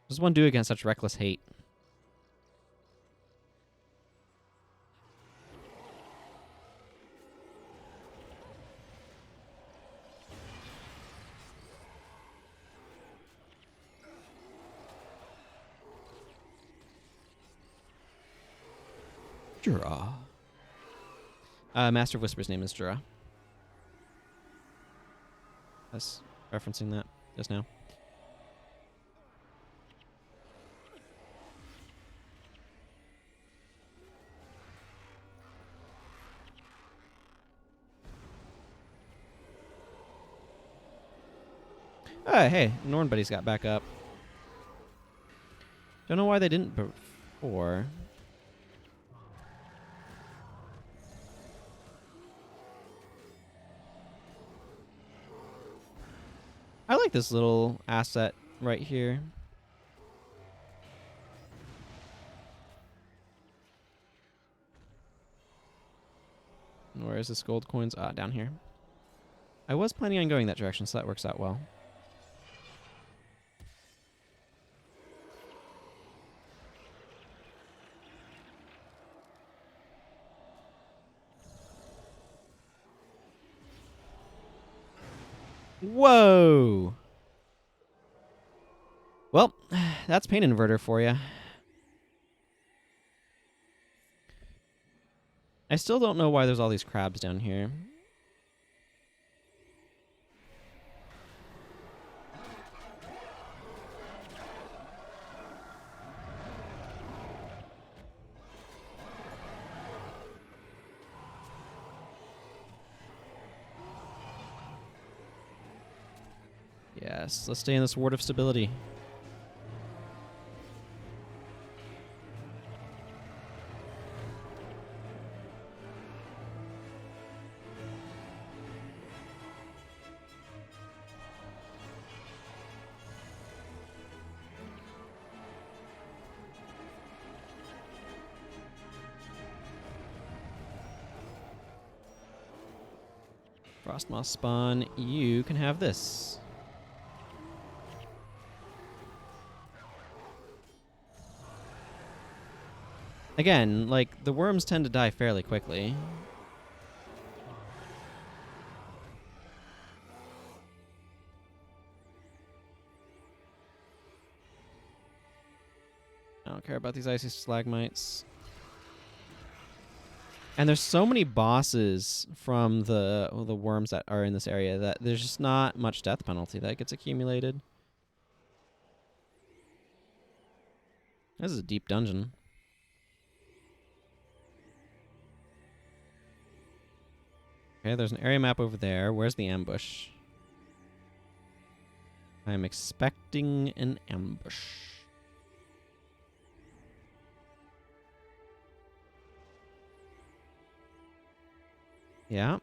does one do against such reckless hate? Jura. Master of Whisper's name is Jura. That's referencing that just now. Hey, Norn buddies got back up. Don't know why they didn't before. I like this little asset right here. Where is this gold coins? Ah, down here. I was planning on going that direction, so that works out well. Whoa! Well, that's Pain Inverter for you. I still don't know why there's all these crabs down here. Yes, let's stay in this ward of stability. Frostmoth spawn, you can have this. Again, like, the worms tend to die fairly quickly. I don't care about these icy stalagmites. And there's so many bosses from the worms that are in this area that there's just not much death penalty that gets accumulated. This is a deep dungeon. Okay, there's an area map over there. Where's the ambush? I'm expecting an ambush. Yeah.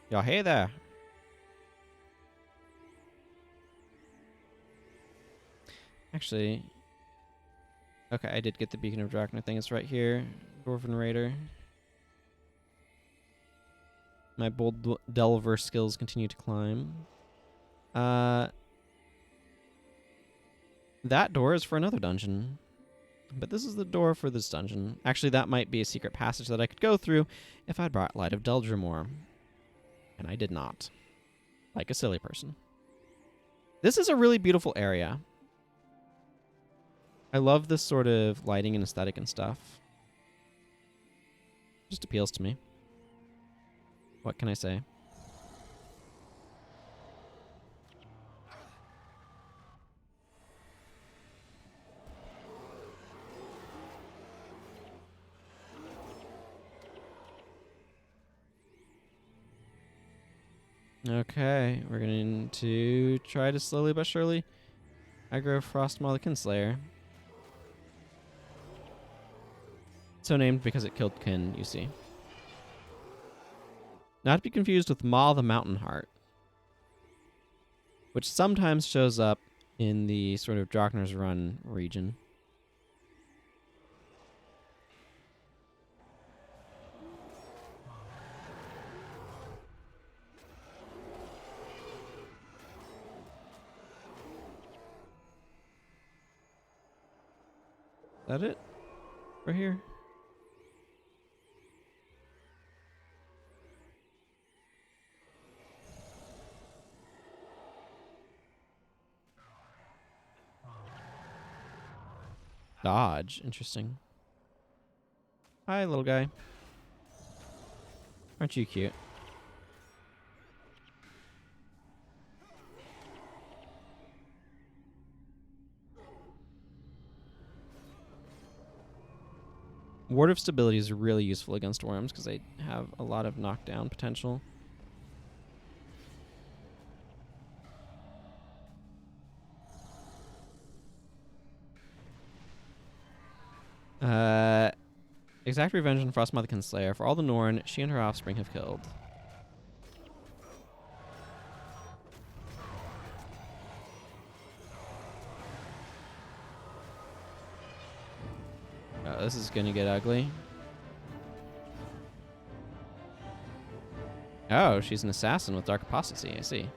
Yo, hey there. Actually, okay, I did get the Beacon of Draknar thing. It's right here. Dwarven Raider. My bold delver skills continue to climb. That door is for another dungeon. But this is the door for this dungeon. Actually, that might be a secret passage that I could go through if I'd brought Light of Deldrimor. And I did not. Like a silly person. This is a really beautiful area. I love this sort of lighting and aesthetic and stuff. Just appeals to me. What can I say? Okay, we're going to try to slowly but surely aggro Frostmoth the Kinslayer. So named because it killed Kin, you see. Not to be confused with Maw the Mountain Heart, which sometimes shows up in the sort of Draknar's Run region. Is that it? Right here? Dodge. Interesting. Hi, little guy. Aren't you cute? Ward of Stability is really useful against worms because they have a lot of knockdown potential. Exact revenge on Frostmoth the Kinslayer for all the Norn she and her offspring have killed. Oh, this is gonna get ugly. Oh, she's an assassin with Dark Apostasy, I see.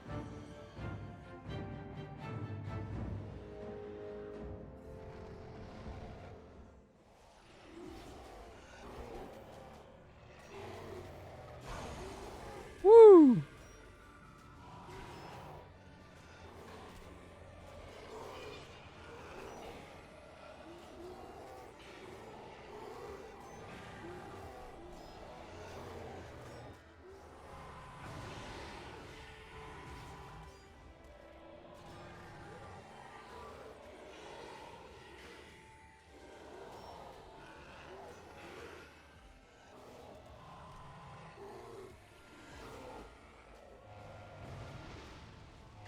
Woo!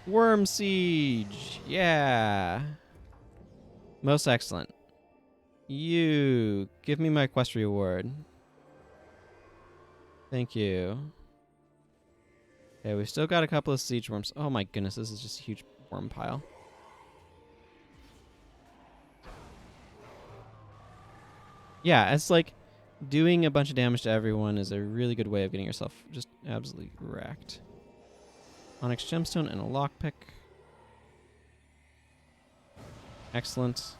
Worm siege. Yeah. Most excellent. You give me my quest reward. Thank you. Okay, we've still got a couple of siege worms. Oh my goodness, this is just a huge worm pile. Yeah, it's like doing a bunch of damage to everyone is a really good way of getting yourself just absolutely wrecked. Onyx gemstone and a lockpick. Excellent.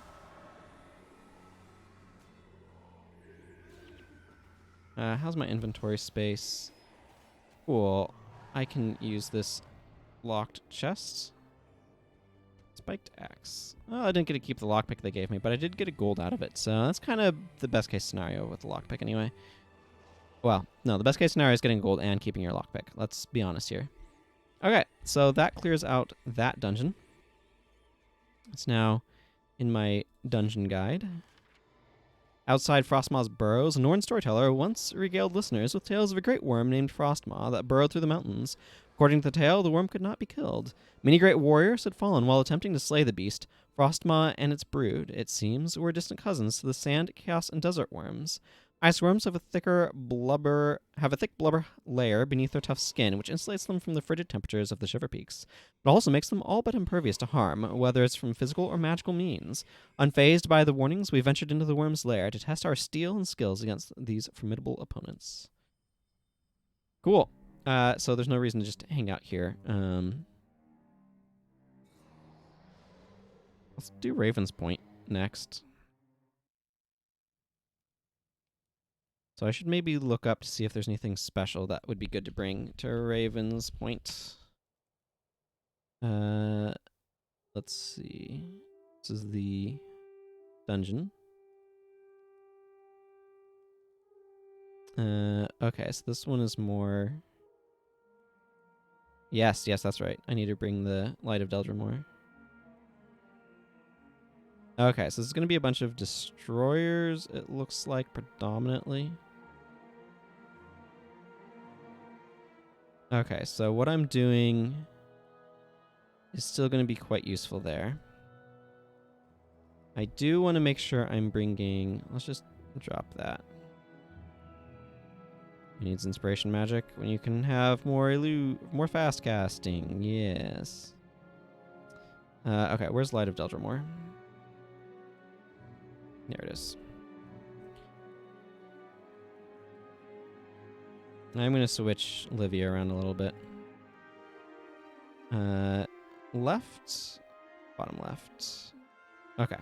How's my inventory space? Cool. I can use this locked chest. Spiked axe. Oh, I didn't get to keep the lockpick they gave me, but I did get a gold out of it. So that's kind of the best case scenario with the lockpick anyway. Well, no, the best case scenario is getting gold and keeping your lockpick. Let's be honest here. Okay, so that clears out that dungeon. It's now in my dungeon guide. Outside Frostmaw's burrows, a Norn storyteller once regaled listeners with tales of a great worm named Frostmaw that burrowed through the mountains. According to the tale, the worm could not be killed. Many great warriors had fallen while attempting to slay the beast. Frostmaw and its brood, it seems, were distant cousins to the sand, chaos, and desert worms. Ice worms have a thick blubber layer beneath their tough skin, which insulates them from the frigid temperatures of the Shiver Peaks. It also makes them all but impervious to harm, whether it's from physical or magical means. Unfazed by the warnings, we ventured into the worm's lair to test our steel and skills against these formidable opponents. Cool. So there's no reason to just hang out here. Let's do Raven's Point next. So I should maybe look up to see if there's anything special that would be good to bring to Raven's Point. Let's see. This is the dungeon. Okay, so this one is more... Yes, that's right. I need to bring the Light of Deldrimor. Okay, so this is going to be a bunch of destroyers, it looks like, predominantly. Okay, so what I'm doing is still going to be quite useful there. I do want to make sure I'm bringing... Let's just drop that. It needs inspiration magic when you can have more fast casting. Yes. Okay, where's Light of Deldrimor? There it is. I'm going to switch Livia around a little bit. Left. Bottom left. Okay.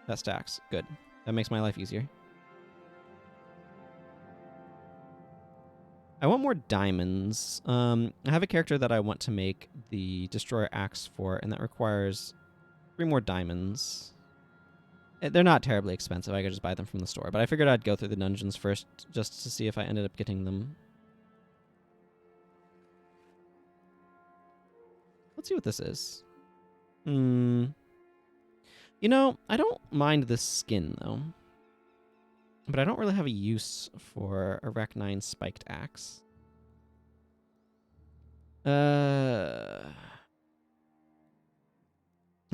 That stacks. Good. That makes my life easier. I want more diamonds. I have a character that I want to make the Destroyer Axe for, and that requires 3 more diamonds. They're not terribly expensive. I could just buy them from the store. But I figured I'd go through the dungeons first just to see if I ended up getting them. Let's see what this is. You know, I don't mind this skin, though. But I don't really have a use for a Rec 9 spiked axe.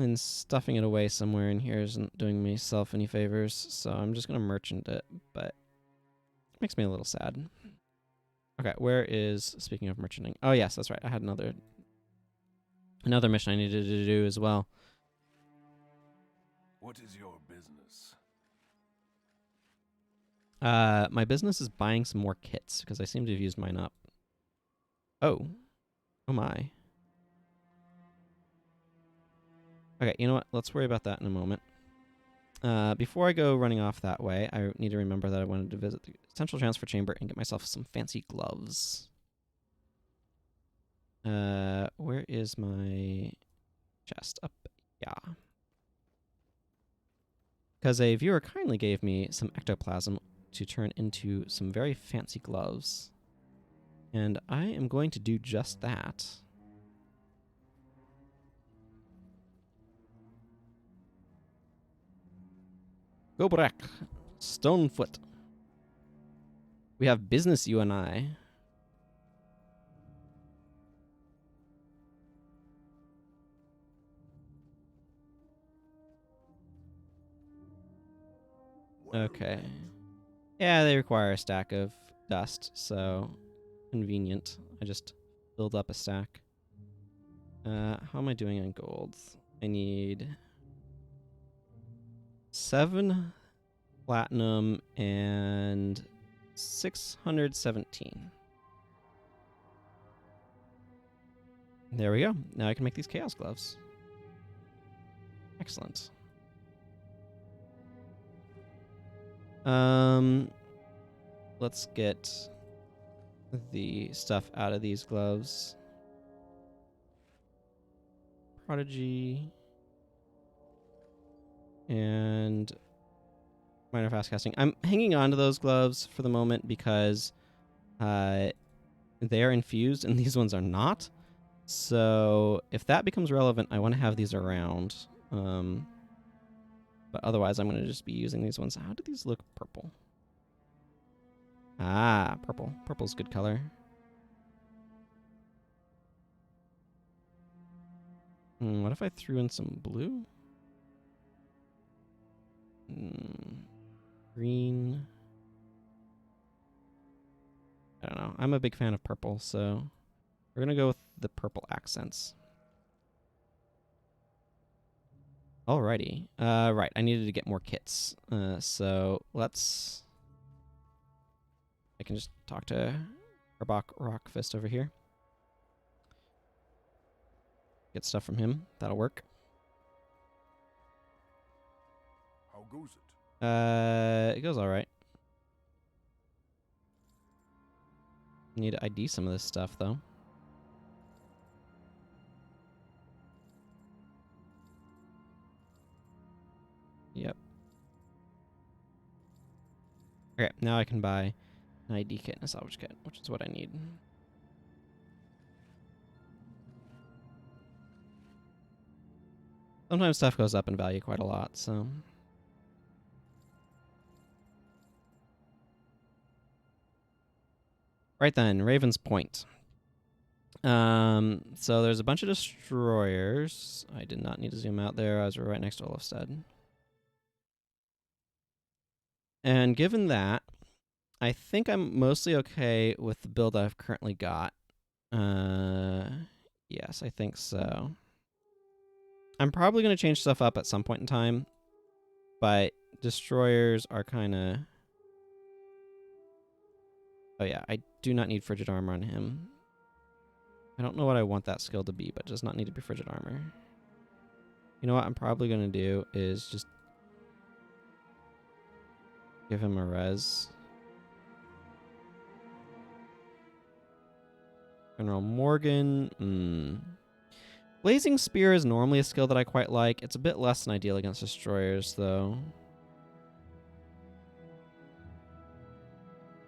And stuffing it away somewhere in here isn't doing myself any favors, so I'm just going to merchant it, but it makes me a little sad. Okay, where is, speaking of merchanting, oh yes, that's right, I had another mission I needed to do as well. What is your business? My business is buying some more kits, because I seem to have used mine up. Oh my. Okay, you know what? Let's worry about that in a moment. Before I go running off that way, I need to remember that I wanted to visit the Central Transfer Chamber and get myself some fancy gloves. Where is my chest? Up. Yeah. Because a viewer kindly gave me some ectoplasm to turn into some very fancy gloves. And I am going to do just that. Gobrek, Stonefoot. We have business, you and I. Okay. Yeah, they require a stack of dust, so convenient. I just build up a stack. How am I doing on gold? I need 7 platinum and 617. There we go. Now I can make these chaos gloves. Excellent. Let's get the stuff out of these gloves. Prodigy and minor fast casting. I'm hanging on to those gloves for the moment because they are infused and these ones are not. So if that becomes relevant, I want to have these around. But otherwise, I'm going to just be using these ones. How do these look purple? Ah, purple. Purple's a good color. What if I threw in some blue? Green. I don't know. I'm a big fan of purple, so we're going to go with the purple accents. Alrighty. Right, I needed to get more kits. So let's... I can just talk to Rockfist over here. Get stuff from him. That'll work. How goes it? It goes alright. Need to ID some of this stuff, though. Yep. Okay, now I can buy an ID kit and a salvage kit, which is what I need. Sometimes stuff goes up in value quite a lot, so... Right then, Raven's Point. So there's a bunch of destroyers. I did not need to zoom out there. I was right next to Olafstead. And given that, I think I'm mostly okay with the build I've currently got. Yes, I think so. I'm probably going to change stuff up at some point in time, but destroyers are kind of... Oh yeah, I do not need frigid armor on him. I don't know what I want that skill to be, but it does not need to be frigid armor. You know what I'm probably going to do is just give him a res. General Morgan. Blazing Spear is normally a skill that I quite like. It's a bit less than ideal against destroyers, though.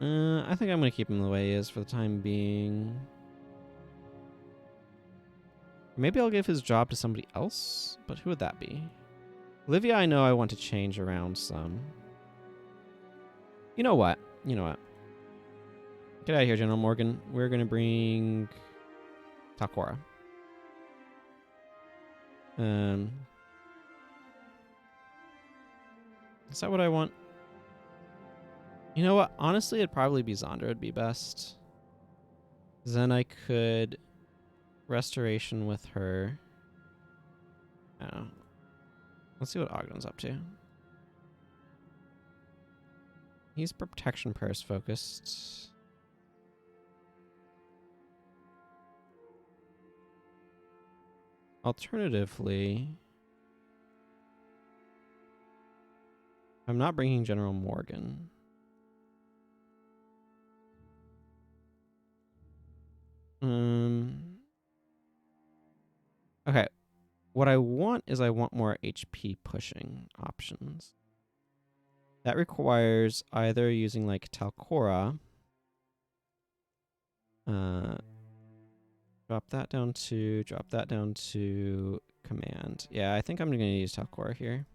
I think I'm going to keep him the way he is for the time being. Maybe I'll give his job to somebody else, but who would that be? Olivia, I know I want to change around some. You know what? You know what? Get out of here, General Morgan. We're going to bring Takora. Is that what I want? You know what? Honestly, it'd probably be Zandra would be best. Then I could restoration with her. I don't know. Let's see what Ogden's up to. He's protection purse focused. Alternatively, I'm not bringing General Morgan. Okay. What I want is I want more HP pushing options. That requires either using like Talcora. Drop that down to command. Yeah, I think I'm going to use Talcora here.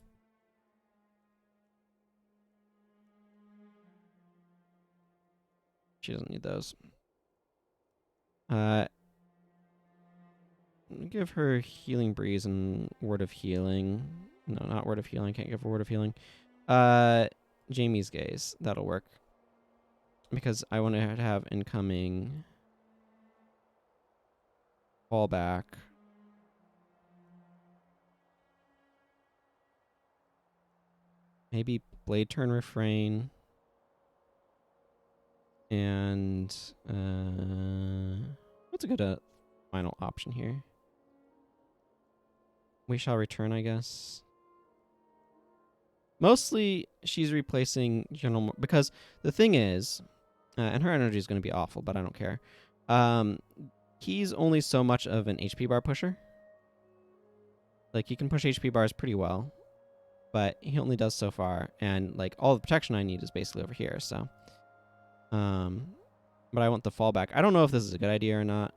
She doesn't need those. Give her Healing Breeze and Word of Healing. No, not Word of Healing. Can't give her Word of Healing. Jamie's gaze. That'll work. Because I want to have incoming fallback. Maybe blade turn refrain. And what's a good final option here? We shall return, I guess. Mostly, she's replacing General... Because the thing is, and her energy is going to be awful, but I don't care. He's only so much of an HP bar pusher. Like, he can push HP bars pretty well, but he only does so far. And, like, all the protection I need is basically over here, so... but I want the fallback. I don't know if this is a good idea or not.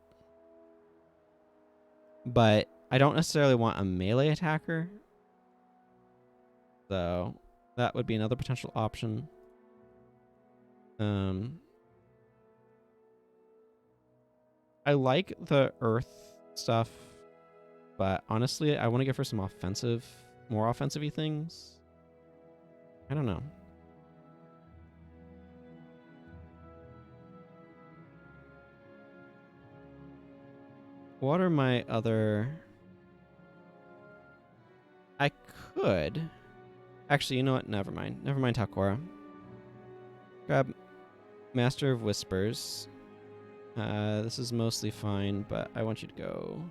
But I don't necessarily want a melee attacker. So that would be another potential option. I like the earth stuff, but honestly, I want to give her some offensive, more offensive-y things. I don't know. What are my other... I could... Actually, you know what? Never mind. Never mind Takora. Grab Master of Whispers. This is mostly fine, but I want you to go...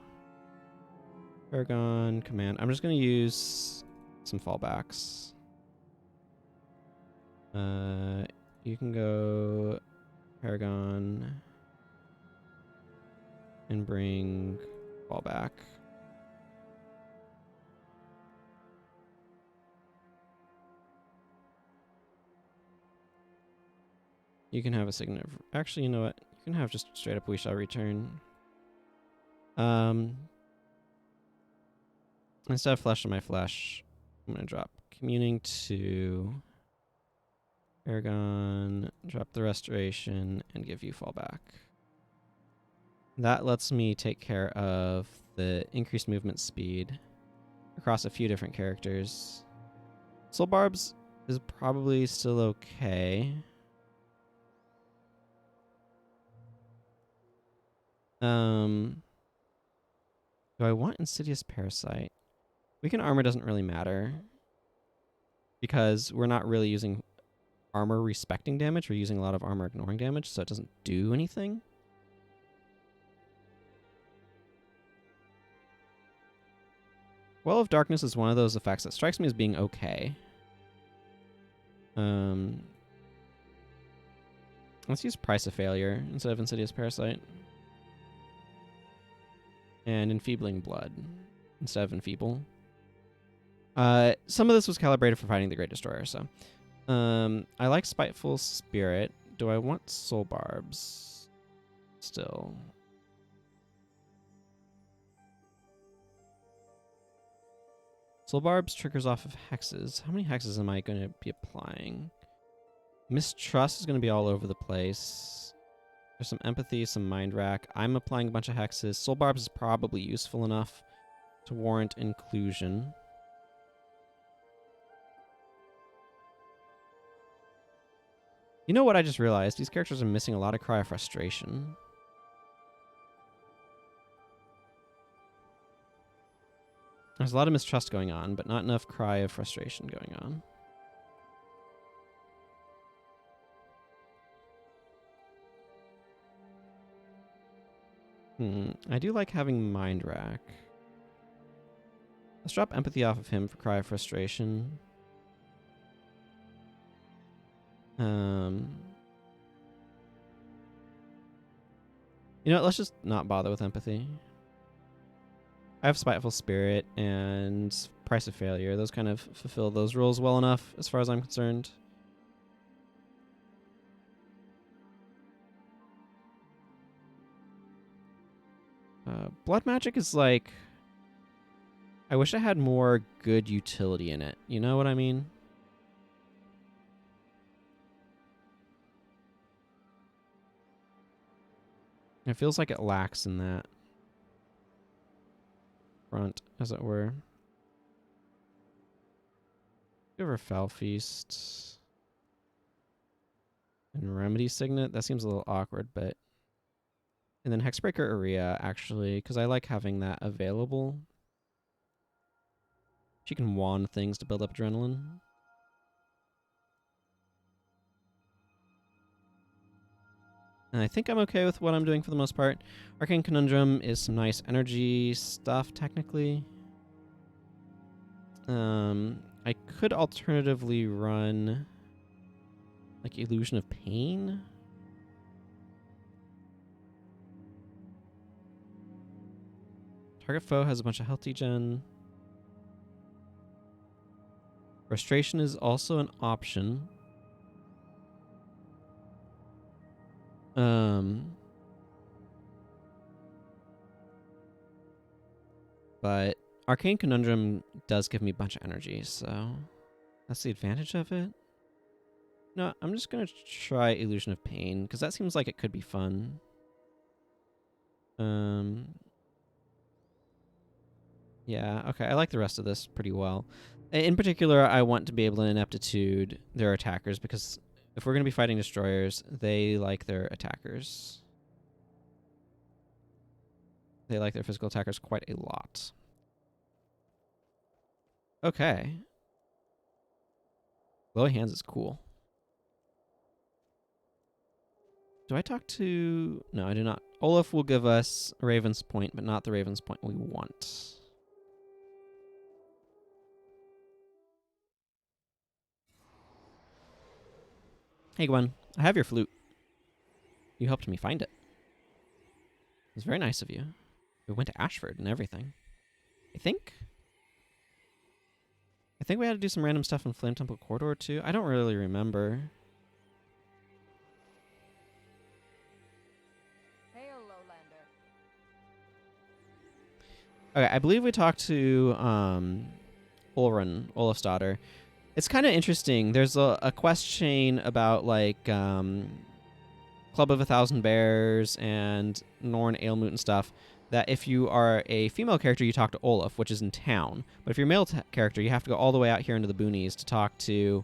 Paragon, Command. I'm just going to use some fallbacks. You can go Paragon and bring fallback. You can have a signet. Actually, you know what? You can have just straight up We Shall Return. Instead of Flesh on my Flesh, I'm going to drop Communing to Paragon, drop the Restoration, and give you fallback. That lets me take care of the increased movement speed across a few different characters. Soul Barbs is probably still okay. Do I want Insidious Parasite? Weakened Armor doesn't really matter because we're not really using armor respecting damage. We're using a lot of armor ignoring damage, so it doesn't do anything. Well of Darkness is one of those effects that strikes me as being okay. Let's use Price of Failure instead of Insidious Parasite. And Enfeebling Blood instead of Enfeeble. Some of this was calibrated for fighting the Great Destroyer, so... I like Spiteful Spirit. Do I want Soul Barbs still? Soul Barbs triggers off of hexes. How many hexes am I going to be applying? Mistrust is going to be all over the place. There's some Empathy, some Mind Rack. I'm applying a bunch of hexes. Soul Barbs is probably useful enough to warrant inclusion. You know what I just realized? These characters are missing a lot of Cry of Frustration. There's a lot of Mistrust going on, but not enough Cry of Frustration going on. I do like having Mind Rack. Let's drop Empathy off of him for Cry of Frustration. You know what, let's just not bother with Empathy. I have Spiteful Spirit and Price of Failure. Those kind of fulfill those roles well enough as far as I'm concerned. Blood Magic is like... I wish I had more good utility in it. You know what I mean? It feels like it lacks in that front, as it were. Give her Foul Feast. And Remedy Signet, that seems a little awkward, but... And then Hexbreaker Urea, actually, because I like having that available. She can wand things to build up adrenaline. And I think I'm okay with what I'm doing for the most part. Arcane Conundrum is some nice energy stuff, technically. I could alternatively run... like Illusion of Pain? Target foe has a bunch of health degen. Frustration is also an option. But Arcane Conundrum does give me a bunch of energy, so that's the advantage of it. No, I'm just going to try Illusion of Pain, because that seems like it could be fun. Yeah, okay, I like the rest of this pretty well. In particular, I want to be able to ineptitude their attackers, because if we're going to be fighting destroyers, they like their attackers. They like their physical attackers quite a lot. Okay. Glowing Hands is cool. Do I talk to... No, I do not. Olaf will give us Raven's Point, but not the Raven's Point we want. Hey, Gwen. I have your flute. You helped me find it. It was very nice of you. We went to Ashford and everything. I think we had to do some random stuff in Flame Temple Corridor, too. I don't really remember. Okay, I believe we talked to Ulrun, Olaf's daughter. It's kind of interesting. There's a quest chain about, like, Club of 1,000 Bears and Norn Aelmut and stuff, that if you are a female character, you talk to Olaf, which is in town. But if you're a male character, you have to go all the way out here into the boonies to talk to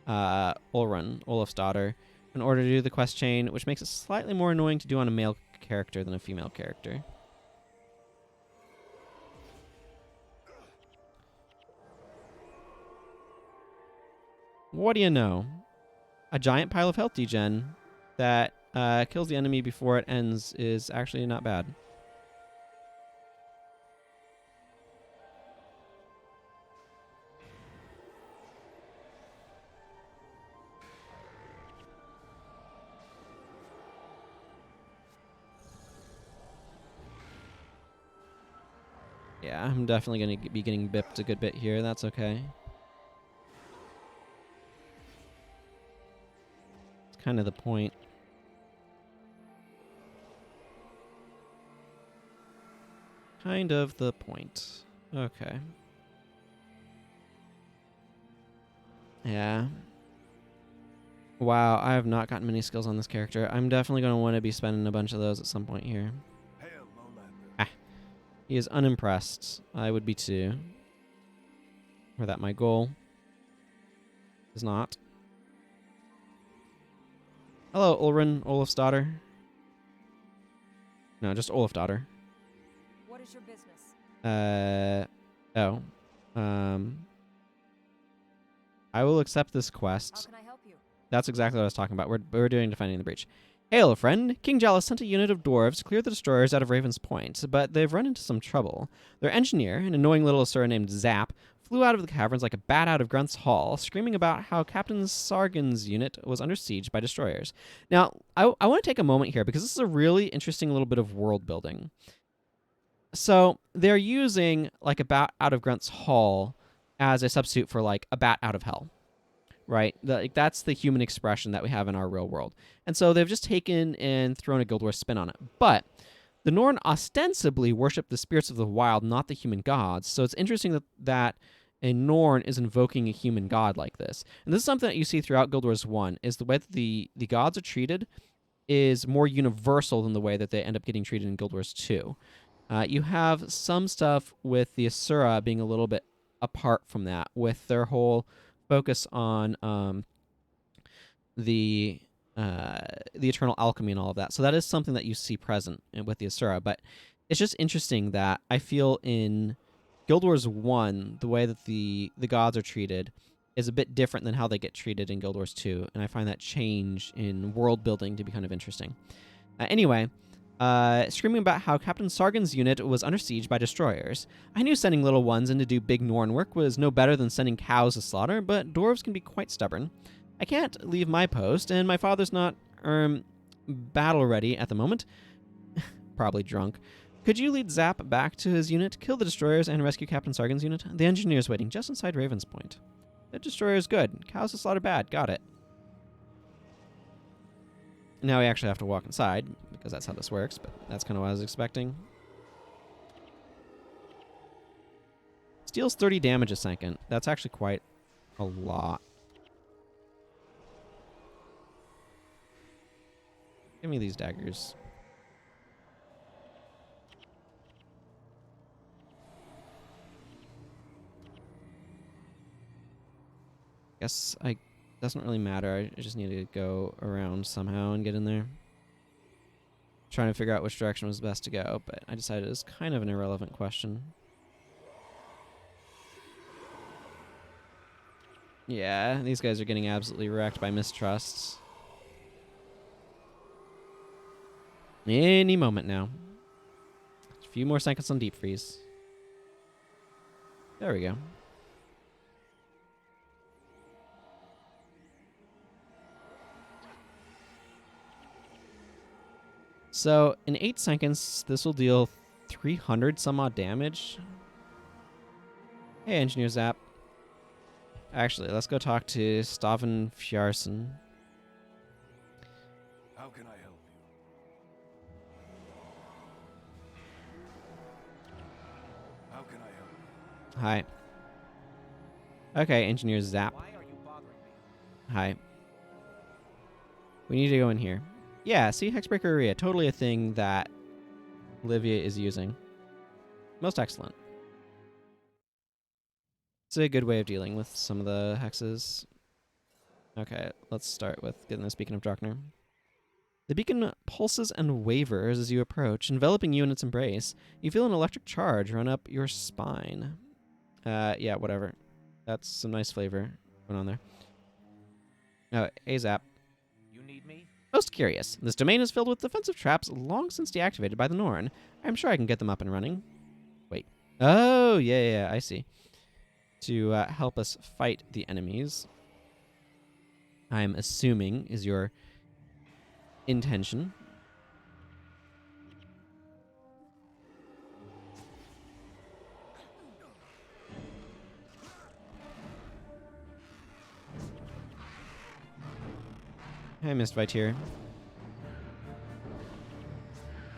Ulrun, Olaf's daughter, in order to do the quest chain, which makes it slightly more annoying to do on a male character than a female character. What do you know? A giant pile of health degen that kills the enemy before it ends is actually not bad. Yeah, I'm definitely going to be getting bipped a good bit here. That's okay. It's kind of the point. Kind of the point. Okay. Yeah. Wow, I have not gotten many skills on this character. I'm definitely going to want to be spending a bunch of those at some point here. He is unimpressed. I would be too. Or that my goal is not. Hello, Ulrun, Olaf's daughter. No, just Olaf's daughter. What is your business? I will accept this quest. How can I help you? That's exactly what I was talking about. We're doing Defending the Breach. Hail, friend. King Jalus sent a unit of dwarves to clear the destroyers out of Raven's Point, but they've run into some trouble. Their engineer, an annoying little Asura named Zap, flew out of the caverns like a bat out of Grunt's Hall, screaming about how Captain Sargon's unit was under siege by destroyers. Now, I want to take a moment here, because this is a really interesting little bit of world building. So, they're using, like, a bat out of Grunt's Hall as a substitute for, like, a bat out of hell. Right? That's the human expression that we have in our real world. And so they've just taken and thrown a Guild Wars spin on it. But the Norn ostensibly worship the spirits of the wild, not the human gods. So it's interesting that a Norn is invoking a human god like this. And this is something that you see throughout Guild Wars 1, is the way that the gods are treated is more universal than the way that they end up getting treated in Guild Wars 2. You have some stuff with the Asura being a little bit apart from that, with their whole focus on the the eternal alchemy and all of that. So that is something that you see present with the Asura. But it's just interesting that I feel in Guild Wars 1, the way that the gods are treated is a bit different than how they get treated in Guild Wars 2. And I find that change in world building to be kind of interesting. Anyway, screaming about how Captain Sargon's unit was under siege by destroyers. I knew sending little ones in to do big Norn work was no better than sending cows to slaughter, but dwarves can be quite stubborn. I can't leave my post, and my father's not, battle ready at the moment. Probably drunk. Could you lead Zap back to his unit, kill the destroyers, and rescue Captain Sargon's unit? The engineer's waiting just inside Raven's Point. The destroyer's good. Cows to slaughter bad. Got it. Now we actually have to walk inside, because that's how this works, but that's kind of what I was expecting. Steals 30 damage a second. That's actually quite a lot. Give me these daggers. Guess doesn't really matter. I just need to go around somehow and get in there. Trying to figure out which direction was best to go, but I decided it was kind of an irrelevant question. Yeah, these guys are getting absolutely wrecked by mistrusts. Any moment now. A few more seconds on deep freeze. There we go. So in 8 seconds, this will deal 300 some odd damage. Hey, Engineer Zap. Actually, let's go talk to Staven Fjarsen. How can I help you? How can I help you? Hi. Okay, Engineer Zap. Why are you bothering me? Hi. We need to go in here. Yeah, see, Hexbreaker Area, totally a thing that Livia is using. Most excellent. It's a good way of dealing with some of the hexes. Okay, let's start with getting this Beacon of Draknir. The beacon pulses and wavers as you approach, enveloping you in its embrace. You feel an electric charge run up your spine. Yeah, whatever. That's some nice flavor going on there. Oh, hey, Zap. You need me? Most curious. This domain is filled with defensive traps long since deactivated by the Norn. I'm sure I can get them up and running. Wait. Oh, yeah, I see. To help us fight the enemies, I'm assuming is your intention. I missed Vitir.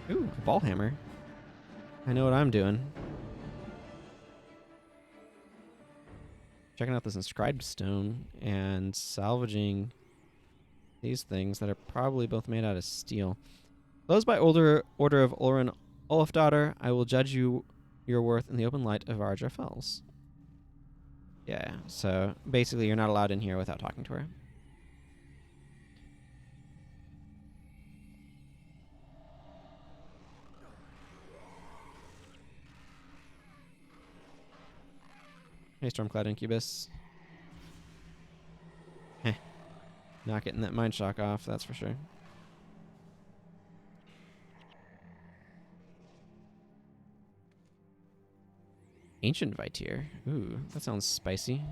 Ooh, a ball hammer. I know what I'm doing. Checking out this inscribed stone and salvaging these things that are probably both made out of steel. Closed by order of Olrin Olafdaughter, I will judge your worth in the open light of Ardra Fells. Yeah, so basically you're not allowed in here without talking to her. Hey, Stormcloud Incubus. Heh. Not getting that Mind Shock off, that's for sure. Ancient Vitir. Ooh, that sounds spicy.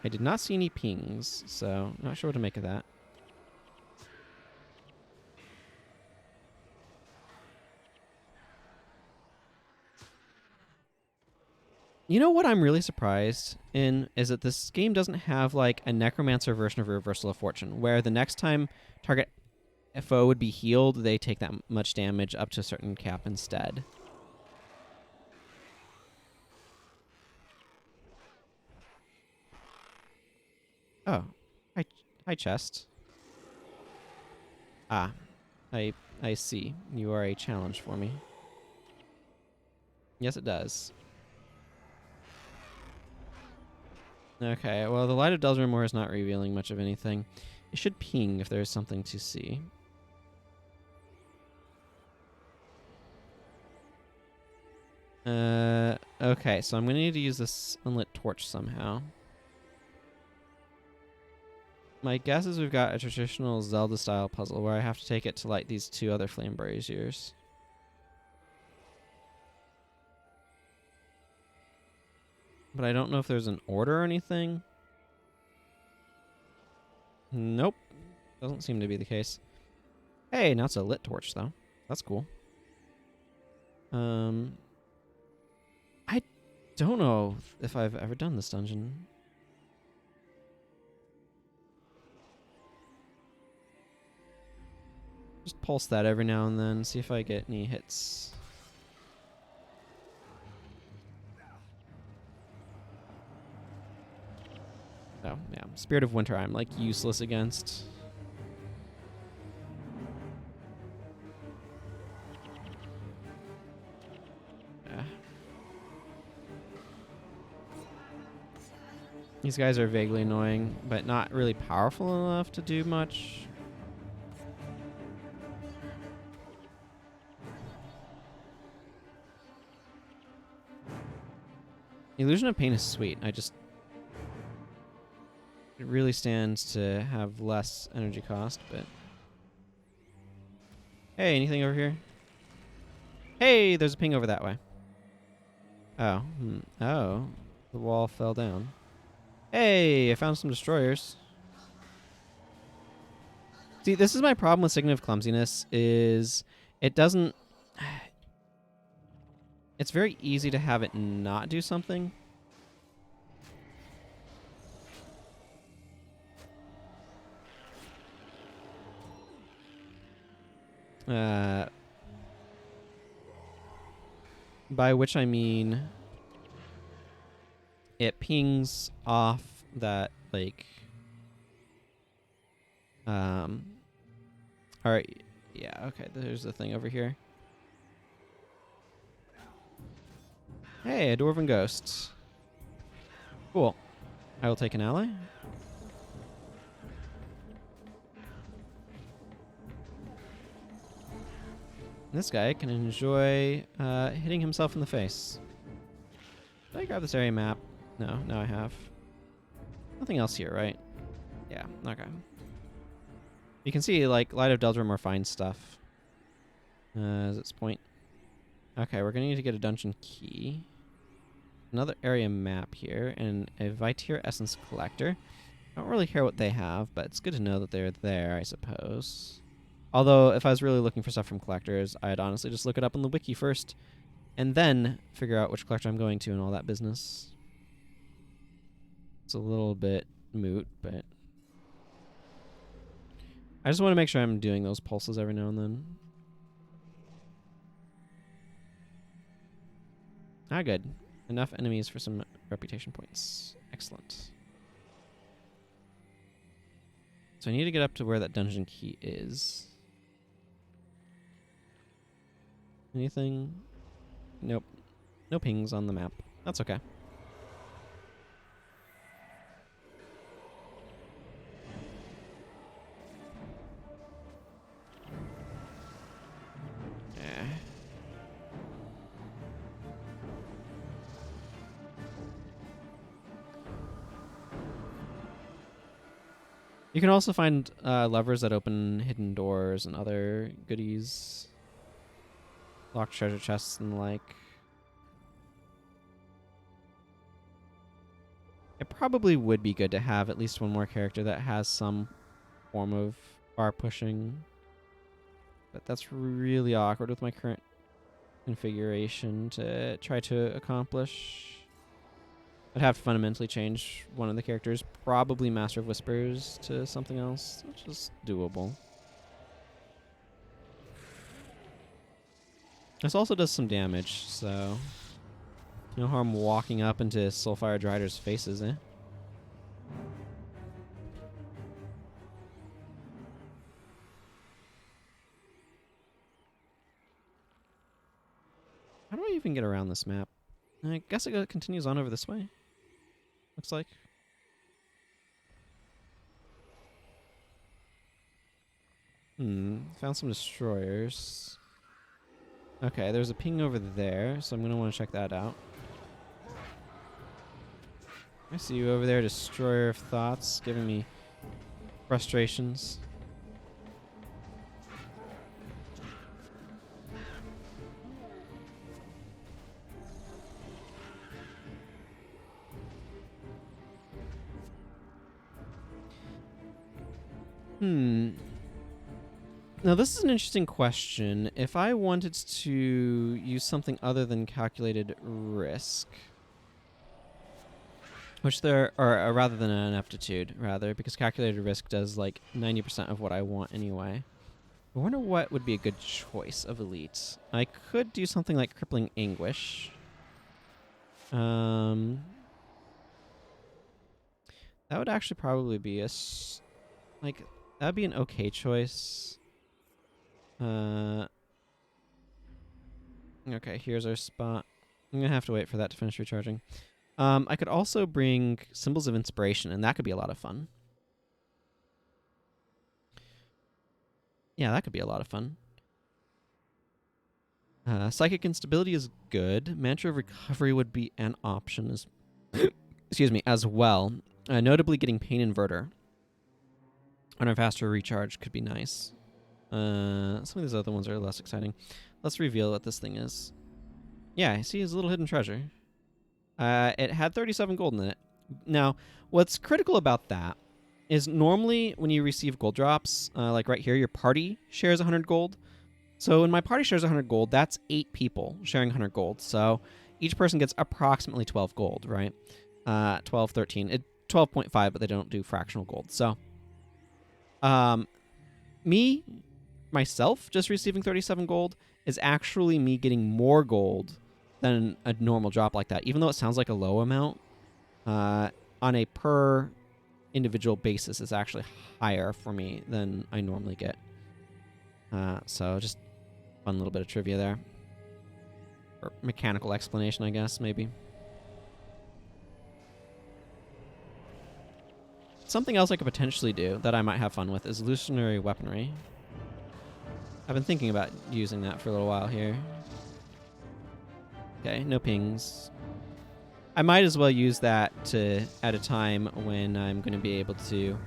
I did not see any pings, so not sure what to make of that. You know what I'm really surprised in is that this game doesn't have like a Necromancer version of Reversal of Fortune, where the next time target foe would be healed, they take that much damage up to a certain cap instead. Oh, hi chest. Ah, I see. You are a challenge for me. Yes, it does. Okay, well, the Light of Deldramoor is not revealing much of anything. It should ping if there's something to see. Okay, so I'm going to need to use this unlit torch somehow. My guess is we've got a traditional Zelda-style puzzle where I have to take it to light these 2 other flame braziers. But I don't know if there's an order or anything. Nope. Doesn't seem to be the case. Hey, now it's a lit torch, though. That's cool. I don't know if I've ever done this dungeon. Just pulse that every now and then, see if I get any hits. Oh, yeah. Spirit of Winter I'm, like, useless against. Yeah. These guys are vaguely annoying, but not really powerful enough to do much. Illusion of Pain is sweet. It really stands to have less energy cost, but... Hey, anything over here? Hey, there's a ping over that way. Oh. Oh. The wall fell down. Hey, I found some destroyers. See, this is my problem with Signet of Clumsiness, is it doesn't... It's very easy to have it not do something. By which I mean it pings off that, like, alright, yeah, okay, there's the thing over here. Hey, a Dwarven Ghost. Cool. I will take an ally. This guy can enjoy hitting himself in the face. Did I grab this area map? No, now I have. Nothing else here, right? Yeah, okay. You can see, like, Light of Deldramoor finds stuff. As its point. Okay, we're going to need to get a dungeon key. Another area map here, and a Vitir Essence Collector. I don't really care what they have, but it's good to know that they're there, I suppose. Although, if I was really looking for stuff from collectors, I'd honestly just look it up on the wiki first, and then figure out which collector I'm going to and all that business. It's a little bit moot, but... I just want to make sure I'm doing those pulses every now and then. Ah, good. Enough enemies for some reputation points. Excellent. So I need to get up to where that dungeon key is. Anything? Nope. No pings on the map. That's okay. You can also find levers that open hidden doors and other goodies. Locked treasure chests and the like. It probably would be good to have at least one more character that has some form of bar pushing. But that's really awkward with my current configuration to try to accomplish. I'd have to fundamentally change one of the characters, probably Master of Whispers, to something else, which is doable. This also does some damage, so no harm walking up into Soulfire Drider's faces, eh? How do I even get around this map? I guess it continues on over this way. Looks like. Found some destroyers. Okay, there's a ping over there, so I'm going to want to check that out. I see you over there, destroyer of thoughts, giving me frustrations. Now, this is an interesting question. If I wanted to use something other than calculated risk, which there, or rather than an aptitude, rather, because calculated risk does like 90% of what I want anyway. I wonder what would be a good choice of elite. I could do something like crippling anguish. That would actually probably be like, that'd be an okay choice. Okay, here's our spot. I'm gonna have to wait for that to finish recharging. I could also bring Symbols of Inspiration, and that could be a lot of fun. Yeah, that could be a lot of fun. Psychic Instability is good. Mantra of Recovery would be an option as excuse me, as well. Notably getting Pain Inverter on our faster recharge could be nice. Some of these other ones are less exciting. Let's reveal what this thing is. Yeah, I see his little hidden treasure. It had 37 gold in it. Now, what's critical about that is normally when you receive gold drops, like right here, your party shares 100 gold. So when my party shares 100 gold, that's 8 people sharing 100 gold. So each person gets approximately 12 gold, right? 12, 13. 12.5, but they don't do fractional gold. So myself, just receiving 37 gold is actually me getting more gold than a normal drop like that. Even though it sounds like a low amount, on a per individual basis, it's actually higher for me than I normally get. So just fun little bit of trivia there. Or mechanical explanation, I guess, maybe. Something else I could potentially do that I might have fun with is illusionary weaponry. I've been thinking about using that for a little while here. Okay, no pings. I might as well use that at a time when I'm going to be able to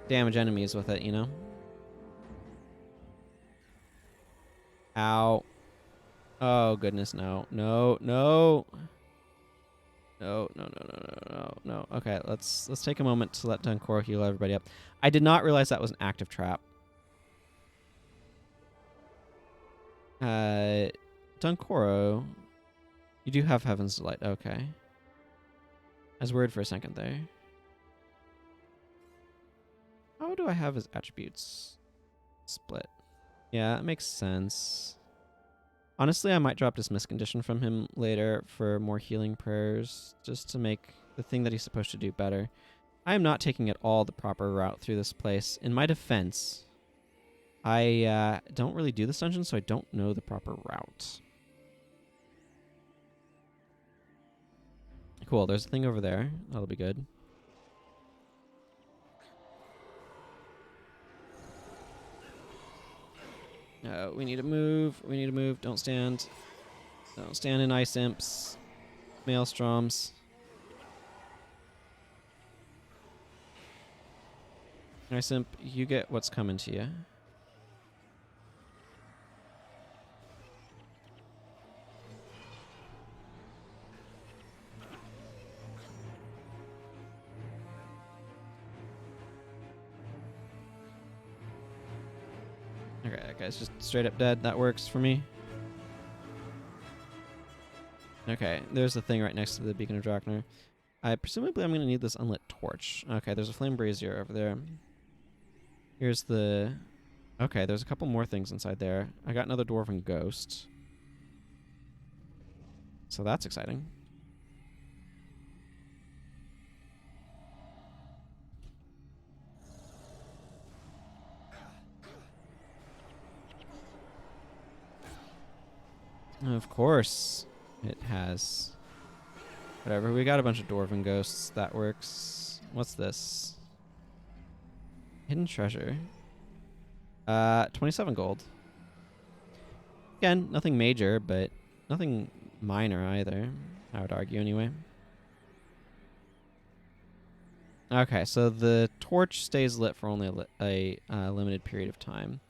damage enemies with it, you know? Ow. Oh, goodness, no. No, no. No, no, no, no, no, no, no. Okay, let's take a moment to let Dunkoro heal everybody up. I did not realize that was an active trap. Dunkoro, you do have Heaven's Delight. Okay. I was worried for a second there. How do I have his attributes split? Yeah, that makes sense. Honestly, I might drop Dismiss Condition from him later for more healing prayers, just to make the thing that he's supposed to do better. I am not taking it all the proper route through this place. In my defense, I don't really do this dungeon, so I don't know the proper route. Cool, there's a thing over there. That'll be good. We need to move. We need to move. Don't stand. Don't stand in ice imps. Maelstroms. Ice imp, you get what's coming to you. Okay, that guy's just straight up dead. That works for me. Okay, there's the thing right next to the Beacon of Draknar. Presumably I'm going to need this unlit torch. Okay, there's a flame brazier over there. Here's the... Okay, there's a couple more things inside there. I got another Dwarven Ghost. So that's exciting. Of course it has. Whatever, we got a bunch of Dwarven Ghosts. That works. What's this? Hidden treasure. 27 gold. Again, nothing major, but nothing minor either, I would argue anyway. Okay, so the torch stays lit for only a limited period of time.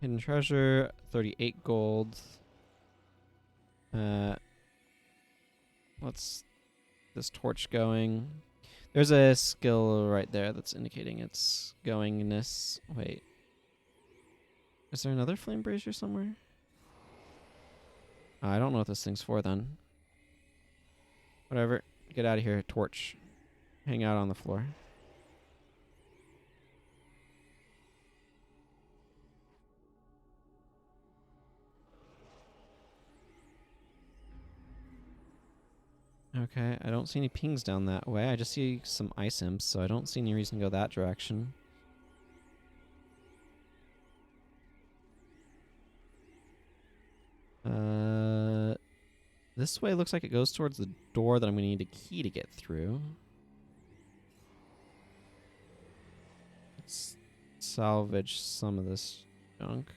Hidden treasure, 38 gold. What's this torch going? There's a skill right there that's indicating its goingness. Wait. Is there another flame brazier somewhere? I don't know what this thing's for then. Whatever. Get out of here, torch. Hang out on the floor. Okay, I don't see any pings down that way. I just see some ice imps, so I don't see any reason to go that direction. This way looks like it goes towards the door that I'm going to need a key to get through. Let's salvage some of this junk.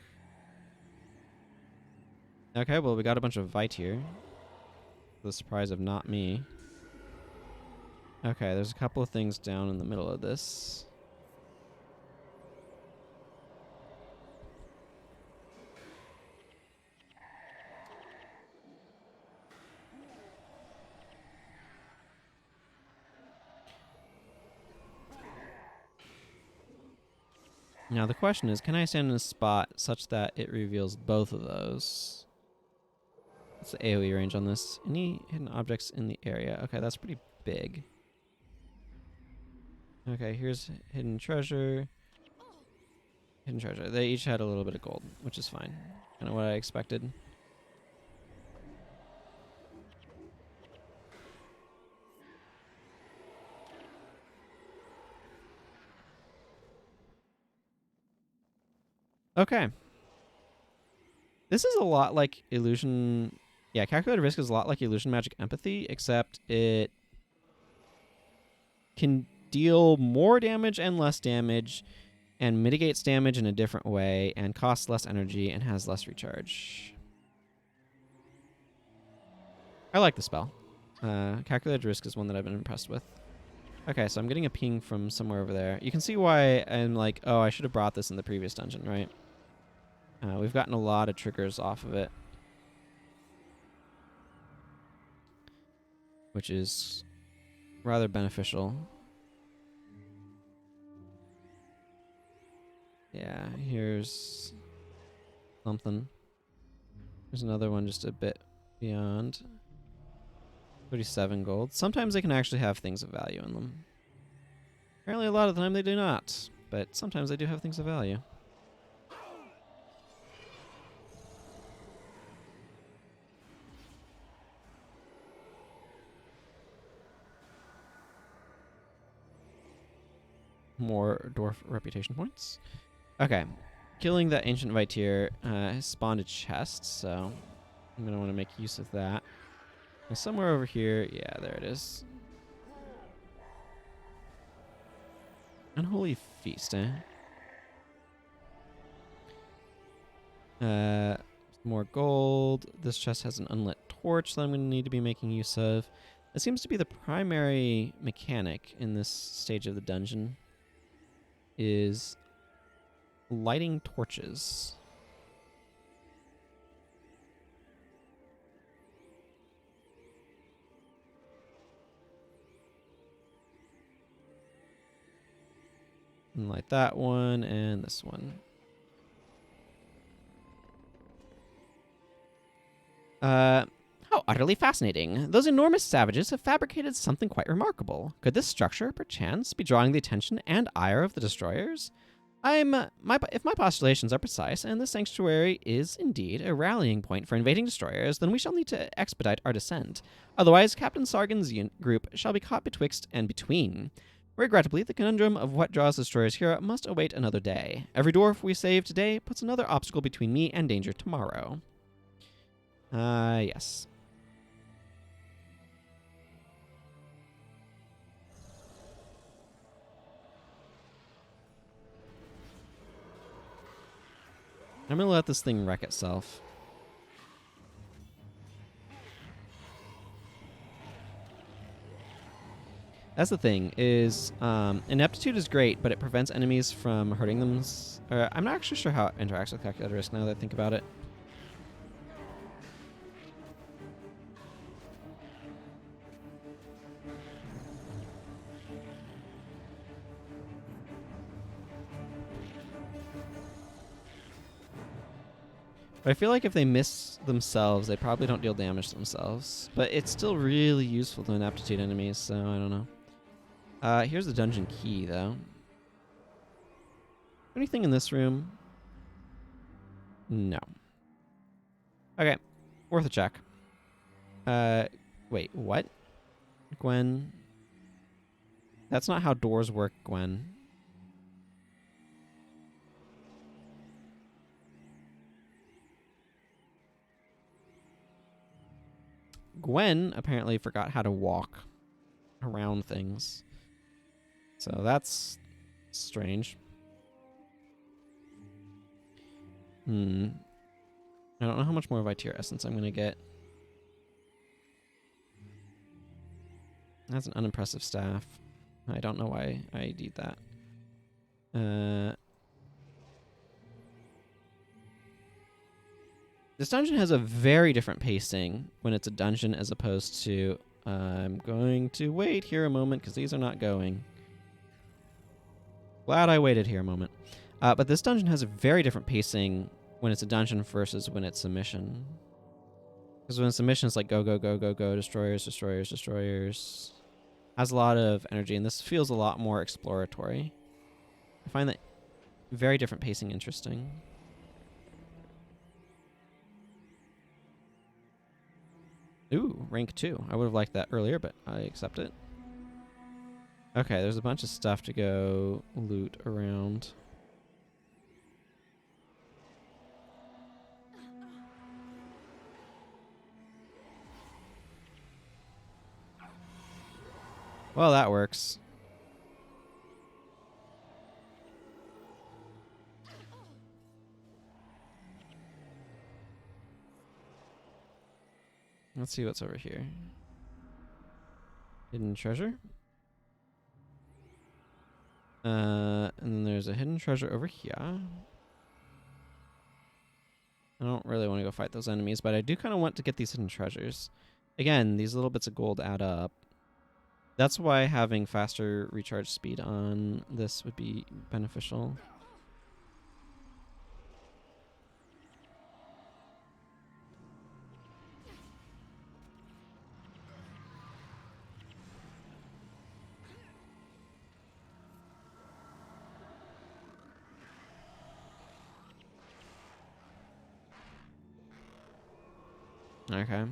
Okay, well, we got a bunch of Vite here. To the surprise of not me. Okay, there's a couple of things down in the middle of this. Now the question is, can I stand in a spot such that it reveals both of those? What's the AoE range on this? Any hidden objects in the area? Okay, that's pretty big. Okay, here's hidden treasure. Hidden treasure. They each had a little bit of gold, which is fine. Kind of what I expected. Okay. This is a lot like Illusion... Yeah, Calculated Risk is a lot like Illusion Magic Empathy, except it can deal more damage and less damage, and mitigates damage in a different way, and costs less energy, and has less recharge. I like the spell. Calculated Risk is one that I've been impressed with. Okay, so I'm getting a ping from somewhere over there. You can see why I'm like, oh, I should have brought this in the previous dungeon, right? We've gotten a lot of triggers off of it, which is rather beneficial. Yeah, here's something. There's another one just a bit beyond. 37 gold. Sometimes they can actually have things of value in them. Apparently a lot of the time they do not, but sometimes they do have things of value. More dwarf reputation points. Okay. Killing that ancient Vitier has spawned a chest, so I'm going to want to make use of that. And somewhere over here, yeah, there it is. Unholy Feast, eh? More gold. This chest has an unlit torch that I'm going to need to be making use of. It seems to be the primary mechanic in this stage of the dungeon, is lighting torches. And light that one and this one. How utterly fascinating. Those enormous savages have fabricated something quite remarkable. Could this structure, perchance, be drawing the attention and ire of the destroyers? If my postulations are precise, and the sanctuary is indeed a rallying point for invading destroyers, then we shall need to expedite our descent. Otherwise, Captain Sargon's group shall be caught betwixt and between. Regrettably, the conundrum of what draws destroyers here must await another day. Every dwarf we save today puts another obstacle between me and danger tomorrow. Yes. I'm gonna let this thing wreck itself. That's the thing, is ineptitude is great, but it prevents enemies from hurting them. I'm not actually sure how it interacts with calculated risk now that I think about it. But I feel like if they miss themselves, they probably don't deal damage to themselves. But it's still really useful to inaptitude enemies, so I don't know. Here's the dungeon key, though. Anything in this room? No. Okay. Worth a check. Wait, what? Gwen? That's not how doors work, Gwen. Gwen apparently forgot how to walk around things. So that's strange. I don't know how much more Vitier Essence I'm going to get. That's an unimpressive staff. I don't know why I need that. This dungeon has a very different pacing when it's a dungeon as opposed to... I'm going to wait here a moment because these are not going. Glad I waited here a moment. But this dungeon has a very different pacing when it's a dungeon versus when it's a mission. Because when it's a mission, it's like go, go, go, go, go, destroyers, destroyers, destroyers. Has a lot of energy, and this feels a lot more exploratory. I find that very different pacing interesting. Ooh, rank 2. I would have liked that earlier, but I accept it. Okay, there's a bunch of stuff to go loot around. Well, that works. Let's see what's over here. Hidden treasure. And then there's a hidden treasure over here. I don't really want to go fight those enemies, but I do kind of want to get these hidden treasures. Again, these little bits of gold add up. That's why having faster recharge speed on this would be beneficial. Okay.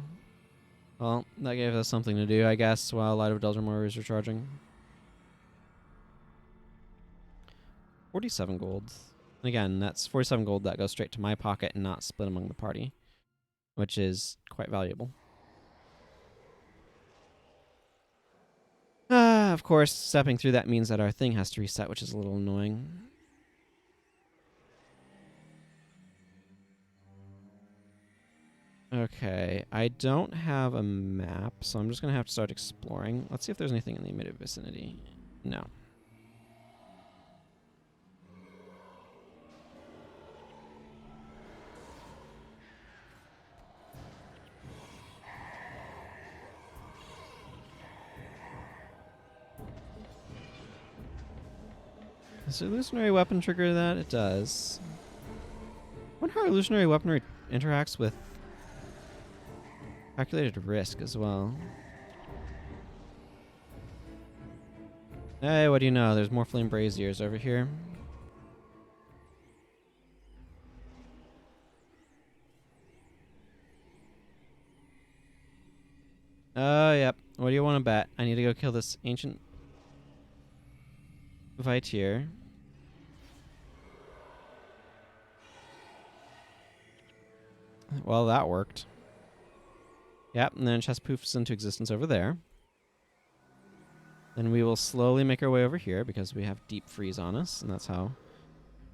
Well, that gave us something to do, I guess, while Light of Deldrimor is recharging. 47 gold. Again, that's 47 gold that goes straight to my pocket and not split among the party, which is quite valuable. Of course, stepping through that means that our thing has to reset, which is a little annoying. Okay, I don't have a map, so I'm just going to have to start exploring. Let's see if there's anything in the immediate vicinity. No. Does illusionary weapon trigger that? It does. I wonder how illusionary weaponry interacts with calculated risk as well. Hey, what do you know? There's more flame braziers over here. Oh, yep. What do you want to bet? I need to go kill this ancient Vitier. Well, that worked. Yep, and then chest poofs into existence over there. Then we will slowly make our way over here because we have deep freeze on us, and that's how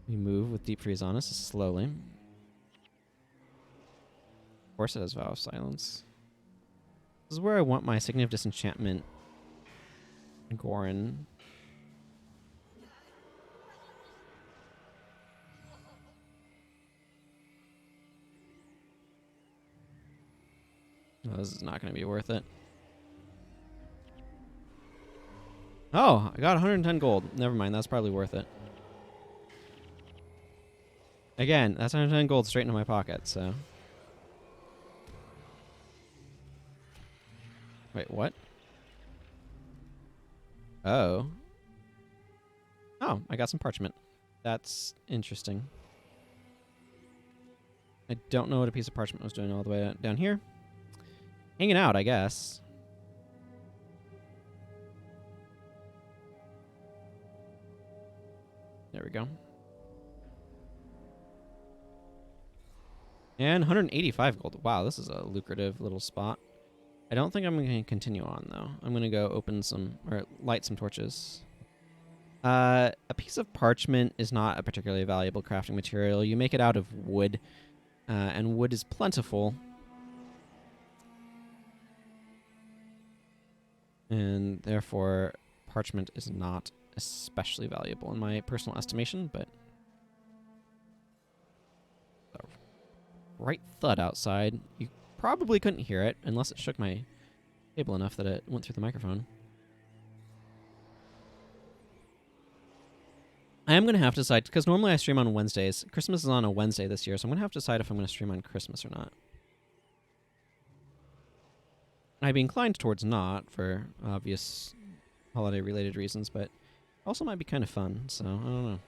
we move with deep freeze on us, is slowly. Of course it has Vow of Silence. This is where I want my Signet of Disenchantment. Gorin. Oh, this is not going to be worth it. Oh, I got 110 gold. Never mind, that's probably worth it. Again, that's 110 gold straight into my pocket, so... Wait, what? Oh. Oh, I got some parchment. That's interesting. I don't know what a piece of parchment was doing all the way down here. Hanging out, I guess. There we go. And 185 gold. Wow, this is a lucrative little spot. I don't think I'm going to continue on, though. I'm going to go open some, or light some torches. A piece of parchment is not a particularly valuable crafting material. You make it out of wood, and wood is plentiful. And therefore, parchment is not especially valuable in my personal estimation, but... Right thud outside. You probably couldn't hear it, unless it shook my table enough that it went through the microphone. I am going to have to decide, because normally I stream on Wednesdays. Christmas is on a Wednesday this year, so I'm going to have to decide if I'm going to stream on Christmas or not. I'd be inclined towards not, for obvious holiday-related reasons, but also might be kind of fun, so I don't know.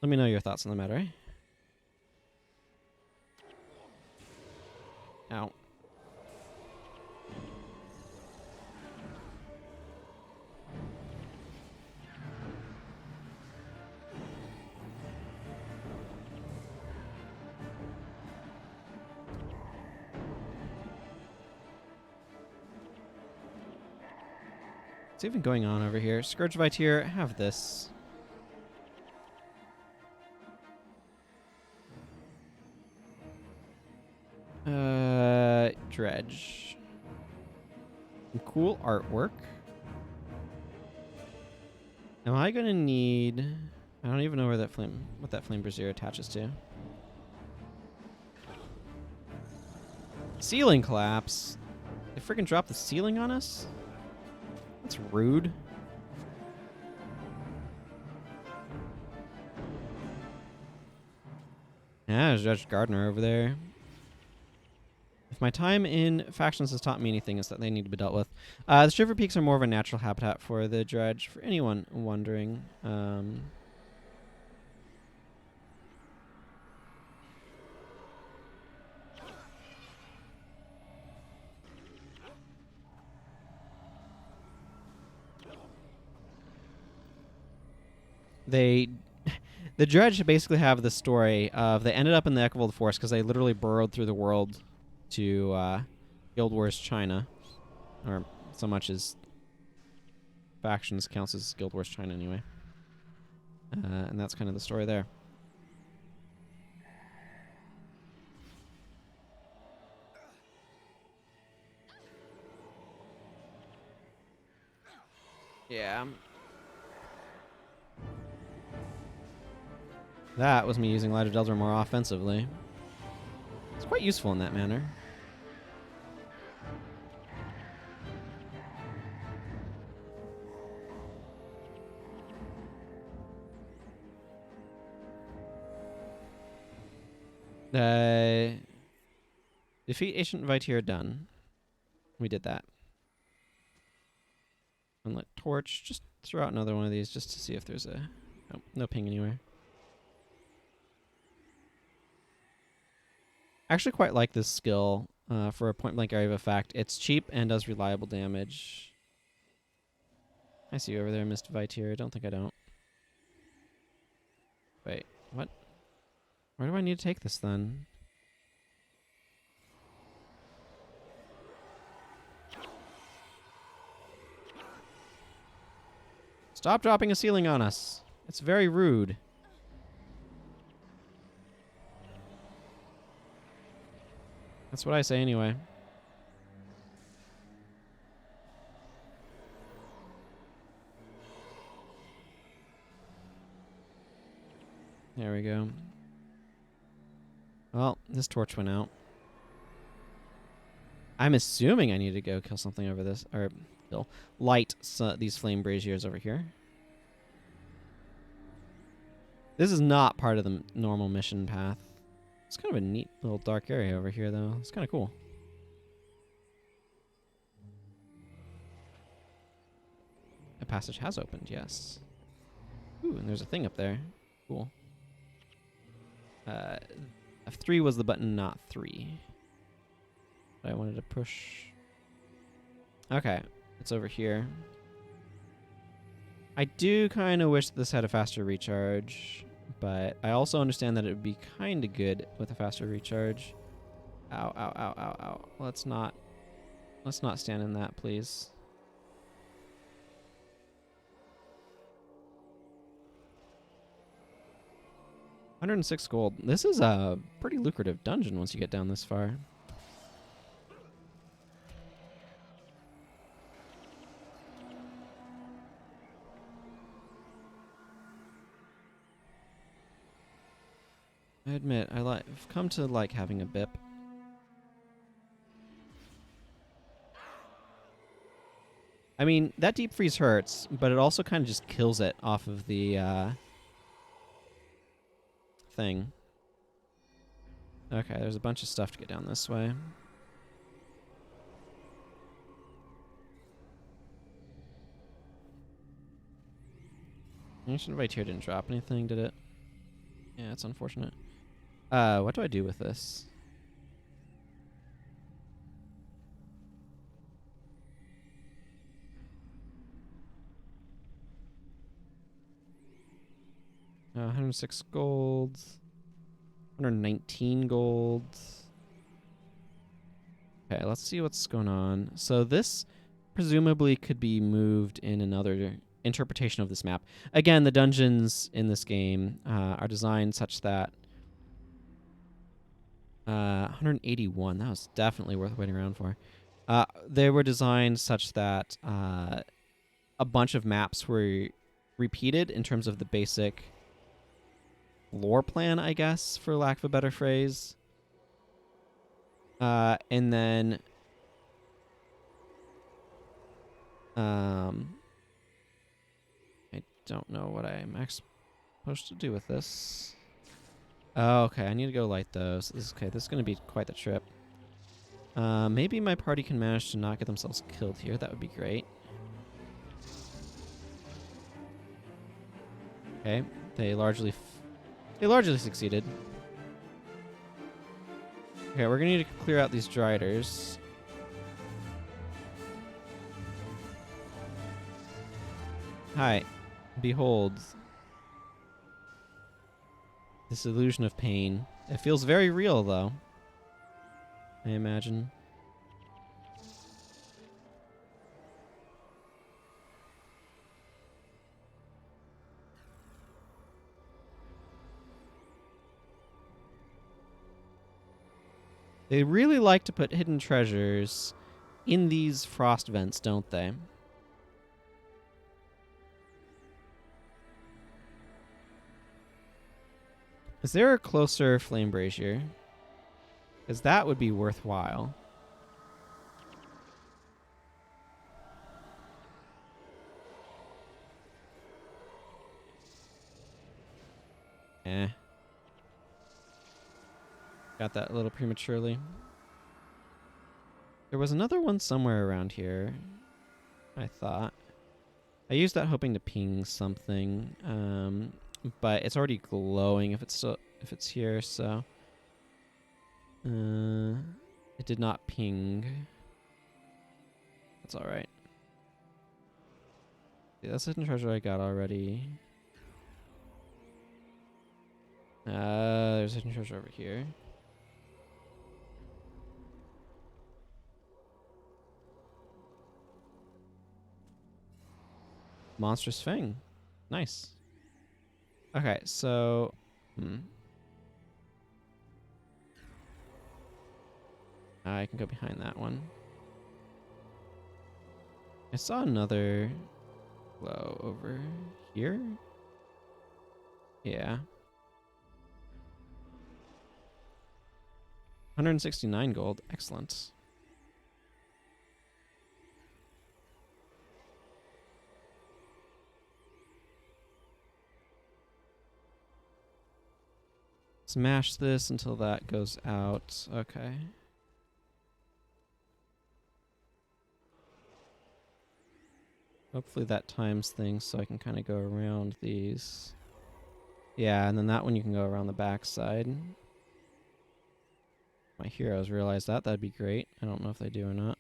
Let me know your thoughts on the matter, eh? Ow. What's even going on over here? Scourge Vitier, have this. Dredge. Some cool artwork. Am I gonna need... I don't even know where that what that flame brazier attaches to. Ceiling collapse. They freaking dropped the ceiling on us? That's rude. Yeah, there's Judge Gardner over there. If my time in factions has taught me anything, it's that they need to be dealt with. The Shiver Peaks are more of a natural habitat for the dredge, for anyone wondering. The dredge basically have the story of they ended up in the Echovold Forest because they literally burrowed through the world to Guild Wars China, or so much as factions counts as Guild Wars China anyway. And that's kind of the story there. Yeah. That was me using Light of Delver more offensively. It's quite useful in that manner. Defeat Ancient Vitier done. We did that. Unlit torch. Just throw out another one of these just to see if there's a... Oh, no ping anywhere. I actually quite like this skill for a point-blank area of effect. It's cheap and does reliable damage. I see you over there, Mr. Vitier. I don't think I don't. Wait, what? Where do I need to take this then? Stop dropping a ceiling on us. It's very rude. That's what I say anyway. There we go. Well, this torch went out. I'm assuming I need to go kill something over this, or light these flame braziers over here. This is not part of the normal mission path. It's kind of a neat little dark area over here, though. It's kind of cool. A passage has opened, yes. Ooh, and there's a thing up there. Cool. F3 was the button, not 3. But I wanted to push. Okay, it's over here. I do kind of wish this had a faster recharge, but I also understand that it would be kind of good with a faster recharge. Ow, ow, ow, ow, ow. Let's not stand in that, please. $106 gold. This is a pretty lucrative dungeon once you get down this far. I admit, I've come to like having a bip. I mean, that deep freeze hurts, but it also kind of just kills it off of the thing. Okay, there's a bunch of stuff to get down this way. Ancient Invite here didn't drop anything, did it? Yeah, it's unfortunate. What do I do with this? $106 gold. 119 gold. Okay, let's see what's going on. So this presumably could be moved in another interpretation of this map. Again, the dungeons in this game are designed such that 181, that was definitely worth waiting around for. They were designed such that a bunch of maps were repeated in terms of the basic lore plan, I guess, for lack of a better phrase. And then I don't know what I'm supposed to do with this. Oh, okay, I need to go light those. This is going to be quite the trip. Maybe my party can manage to not get themselves killed here. That would be great. Okay, they largely succeeded. Okay, we're going to need to clear out these driders. Hi. Behold. This illusion of pain. It feels very real, though. I imagine. They really like to put hidden treasures in these frost vents, don't they? Is there a closer flame brazier? Because that would be worthwhile. Eh. Got that a little prematurely. There was another one somewhere around here, I thought. I used that hoping to ping something, but it's already glowing if it's here, so it did not ping. That's all right. Yeah, that's hidden treasure I got already. There's hidden treasure over here. Monstrous Fang. Nice. Okay, so... I can go behind that one. I saw another glow over here. Yeah. 169 gold. Excellent. Smash this until that goes out. Okay. Hopefully that times things so I can kind of go around these. Yeah, and then that one you can go around the backside. My heroes realize that. That'd be great. I don't know if they do or not.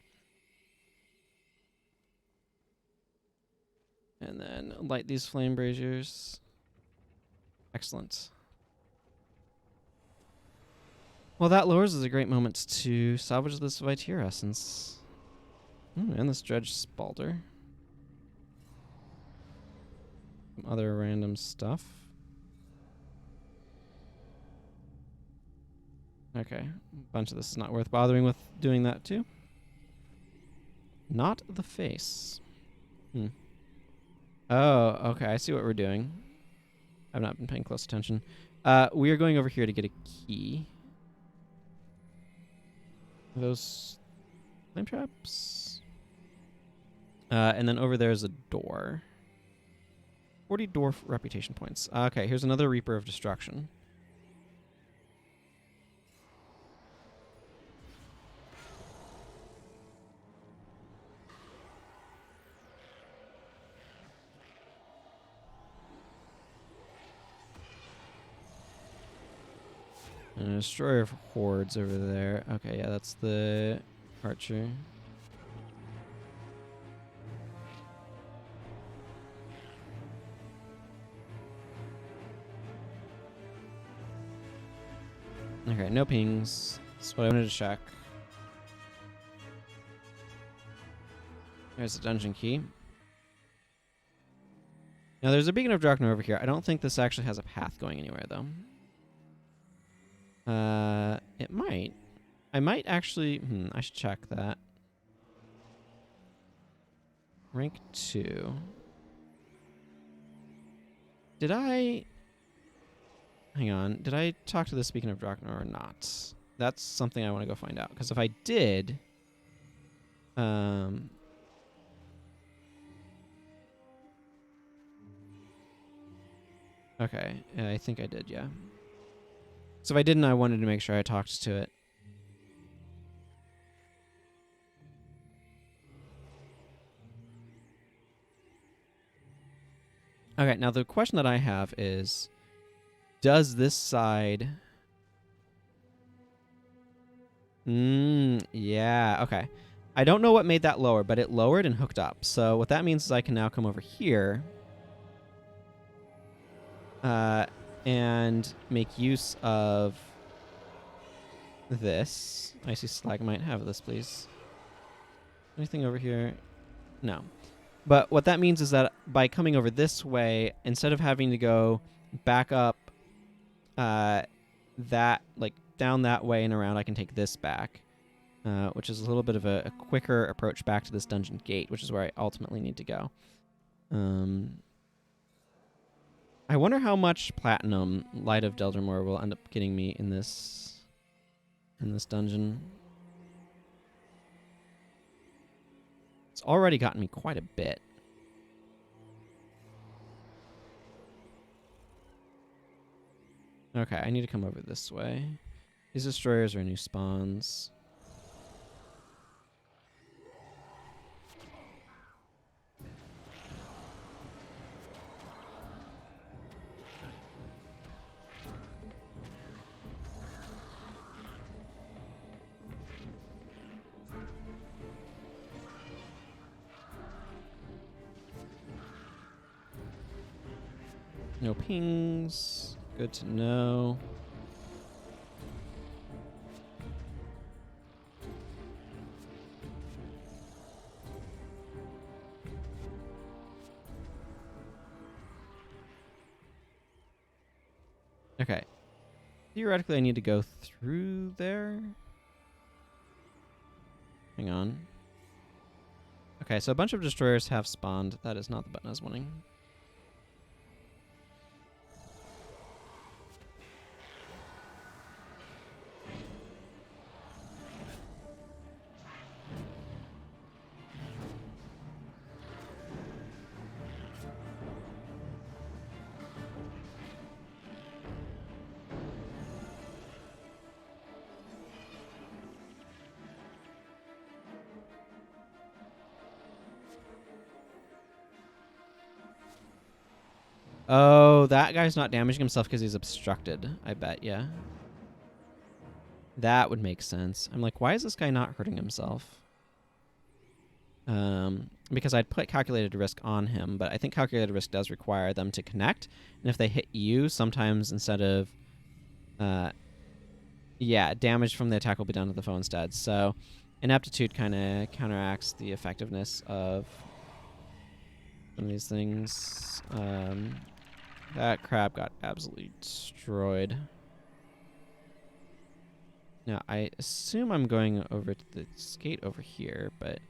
And then light these flame braziers. Excellent. Well, that lures is a great moment to salvage this Vitir essence. And this dredge spalder. Some other random stuff. Okay, a bunch of this is not worth bothering with doing that too. Not the face. Oh, okay, I see what we're doing. I've not been paying close attention. We are going over here to get a key. Are those flame traps? And then over there is a door. 40 dwarf reputation points. Okay, here's another Reaper of Destruction. And a Destroyer of Hordes over there. Okay, yeah, that's the Archer. Okay, no pings. That's what I wanted to check. There's the dungeon key. Now, there's a Beacon of Draknar over here. I don't think this actually has a path going anywhere, though. It might. I might actually... I should check that. Rank 2. Did I... Hang on. Did I talk to the Beacon of Draknar or not? That's something I want to go find out. Because if I did... Okay. I think I did, yeah. So if I didn't, I wanted to make sure I talked to it. Okay, now the question that I have is, does this side... yeah, okay. I don't know what made that lower, but it lowered and hooked up. So what that means is I can now come over here and make use of this. Icy Slag might have this, please. Anything over here? No. But what that means is that by coming over this way, instead of having to go back up that, like, down that way and around, I can take this back, which is a little bit of a quicker approach back to this dungeon gate, which is where I ultimately need to go. I wonder how much platinum Light of Deldrimor will end up getting me in this dungeon. It's already gotten me quite a bit. Okay, I need to come over this way. These destroyers are new spawns. No pings. Good to know. Okay. Theoretically, I need to go through there. Hang on. Okay, so a bunch of destroyers have spawned. That is not the button I was wanting. Oh, that guy's not damaging himself because he's obstructed, I bet, yeah. That would make sense. I'm like, why is this guy not hurting himself? Because I'd put calculated risk on him, but I think calculated risk does require them to connect. And if they hit you, sometimes instead of... yeah, damage from the attack will be done to the foe instead. So ineptitude kind of counteracts the effectiveness of some of these things. That crab got absolutely destroyed. Now, I assume I'm going over to the skate over here, but...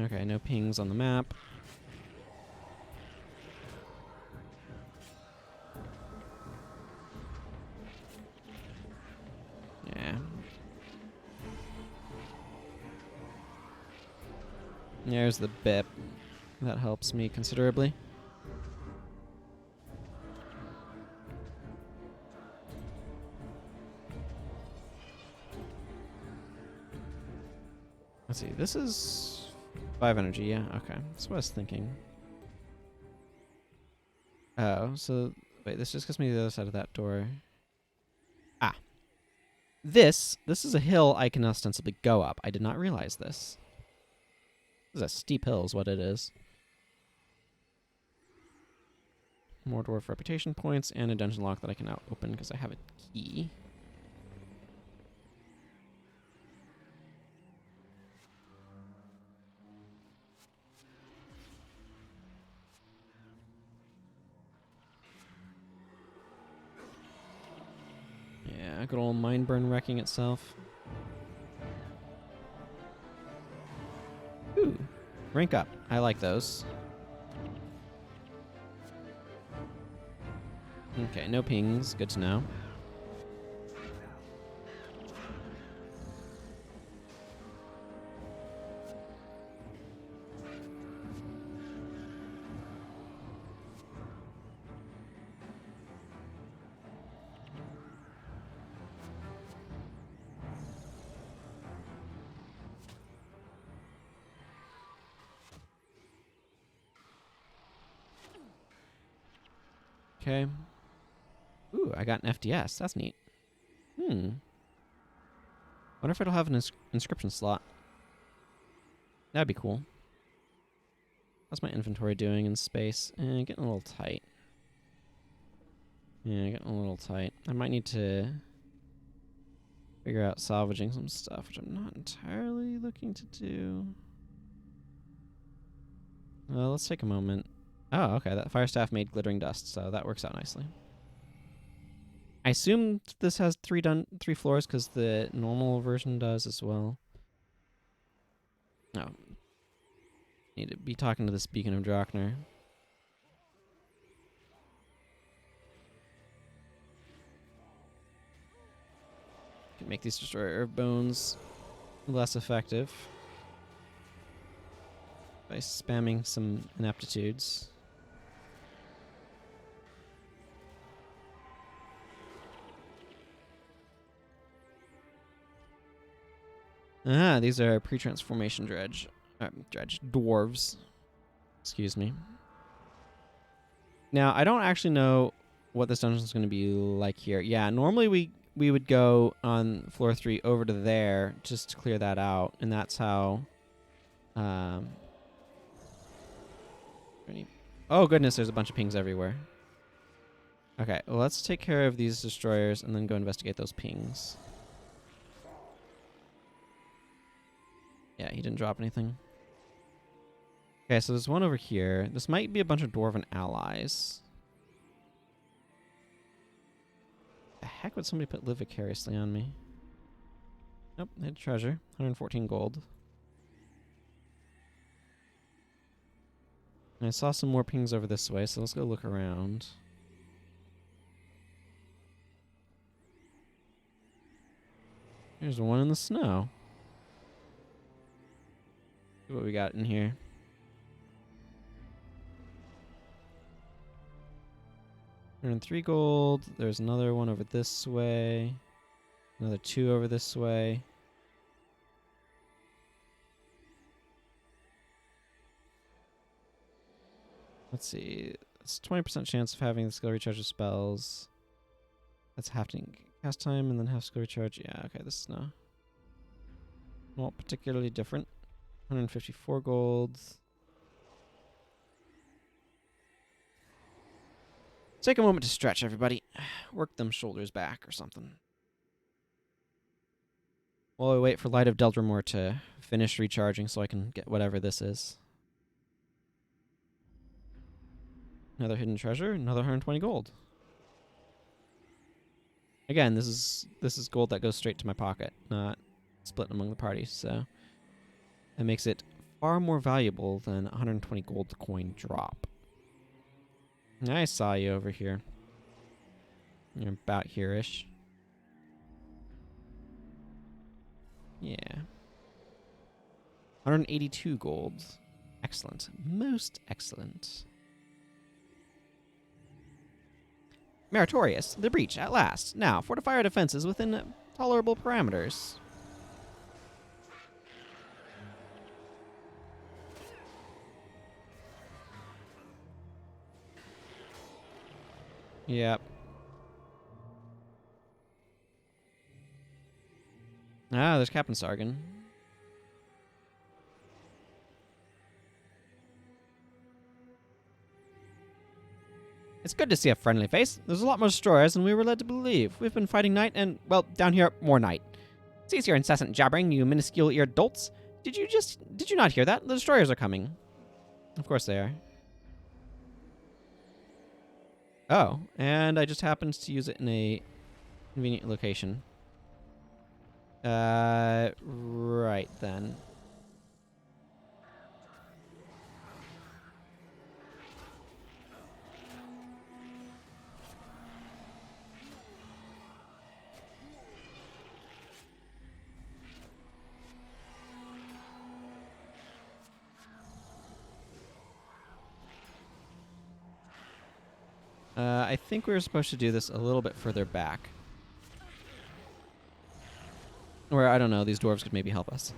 okay, no pings on the map. Yeah. There's the bip. That helps me considerably. Let's see, this is 5 energy, yeah, okay. That's what I was thinking. Oh, so, wait, this just gets me to the other side of that door. Ah. This is a hill I can ostensibly go up. I did not realize this. This is a steep hill is what it is. More dwarf reputation points and a dungeon lock that I can now open because I have a key. Yeah, good old mine burn wrecking itself. Ooh, rank up. I like those. Okay, no pings. Good to know. Okay. Ooh, I got an FDS. That's neat. Wonder if it'll have an inscription slot. That'd be cool. How's my inventory doing in space? Getting a little tight. Yeah, getting a little tight. I might need to figure out salvaging some stuff, which I'm not entirely looking to do. Well, let's take a moment. Oh, okay. That fire staff made glittering dust, so that works out nicely. I assume this has three floors because the normal version does as well. Oh. Need to be talking to this Beacon of Drakner. Can make these destroyer bones less effective by spamming some ineptitudes. Ah, these are pre-transformation dwarves. Excuse me. Now, I don't actually know what this dungeon is going to be like here. Yeah, normally we would go on floor 3 over to there just to clear that out, and that's how... oh, goodness, there's a bunch of pings everywhere. Okay, well, let's take care of these destroyers and then go investigate those pings. Yeah, he didn't drop anything. Okay, so there's one over here. This might be a bunch of dwarven allies. The heck would somebody put live vicariously on me? Nope, they had treasure. 114 gold. And I saw some more pings over this way, so let's go look around. There's one in the snow. See what we got in here. Earn 3 gold. There's another one over this way. Another 2 over this way. Let's see. It's 20% chance of having the skill recharge of spells. That's half cast time and then half skill recharge. Yeah, okay, this is not particularly different. 154 gold. Take a moment to stretch, everybody. Work them shoulders back or something. While I wait for Light of Deldrimor to finish recharging so I can get whatever this is. Another hidden treasure, another 120 gold. Again, this is gold that goes straight to my pocket, not split among the parties, so that makes it far more valuable than 120 gold coin drop. I saw you over here. You're about here-ish. Yeah. 182 gold. Excellent. Most excellent. Meritorious. The breach, at last. Now, fortify our defenses within tolerable parameters. Yep. Ah, there's Captain Sargon. It's good to see a friendly face. There's a lot more destroyers than we were led to believe. We've been fighting night and, well, down here, more night. Cease your incessant jabbering, you minuscule-eared dolts. Did you not hear that? The destroyers are coming. Of course they are. Oh, and I just happened to use it in a convenient location. Right then. I think we were supposed to do this a little bit further back. Or, I don't know, these dwarves could maybe help us.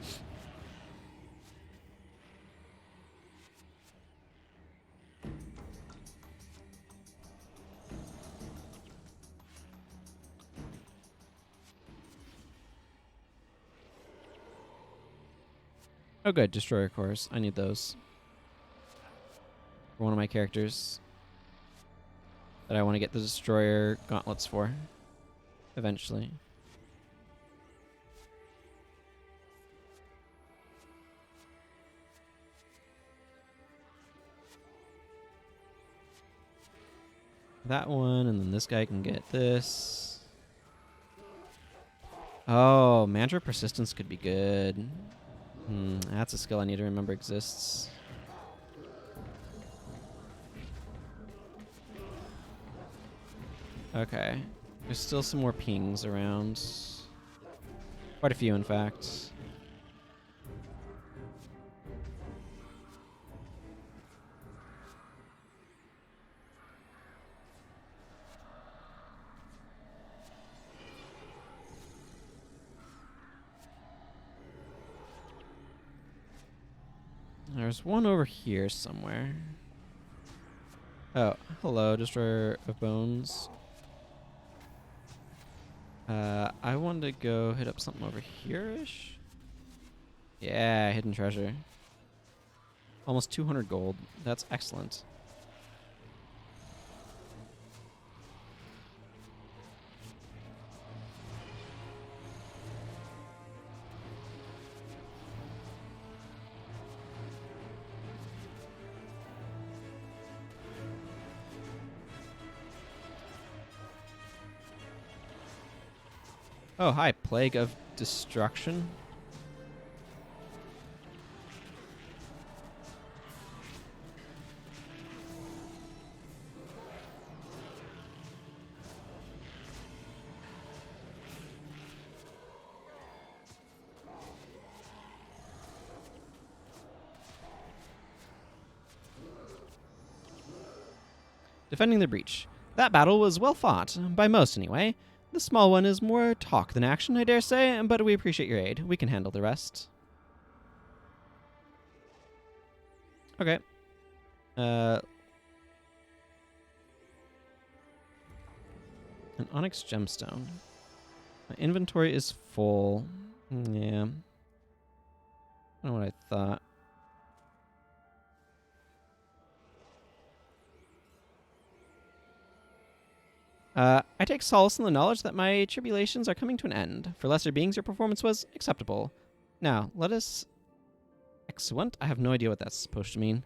Oh good, destroyer cores. I need those. For one of my characters that I want to get the destroyer gauntlets for. Eventually. That one, and then this guy can get this. Oh, Mantra Persistence could be good. That's a skill I need to remember exists. Okay. There's still some more pings around. Quite a few, in fact. There's one over here somewhere. Oh, hello, Destroyer of Bones. I wanted to go hit up something over here-ish. Yeah, hidden treasure. Almost 200 gold. That's excellent. Oh, hi. Plague of Destruction. Defending the breach. That battle was well fought, by most anyway. The small one is more talk than action, I dare say, but we appreciate your aid. We can handle the rest. Okay. An onyx gemstone. My inventory is full. Yeah. I don't know what I thought. I take solace in the knowledge that my tribulations are coming to an end. For lesser beings, your performance was acceptable. Now, let us... Excellent? I have no idea what that's supposed to mean.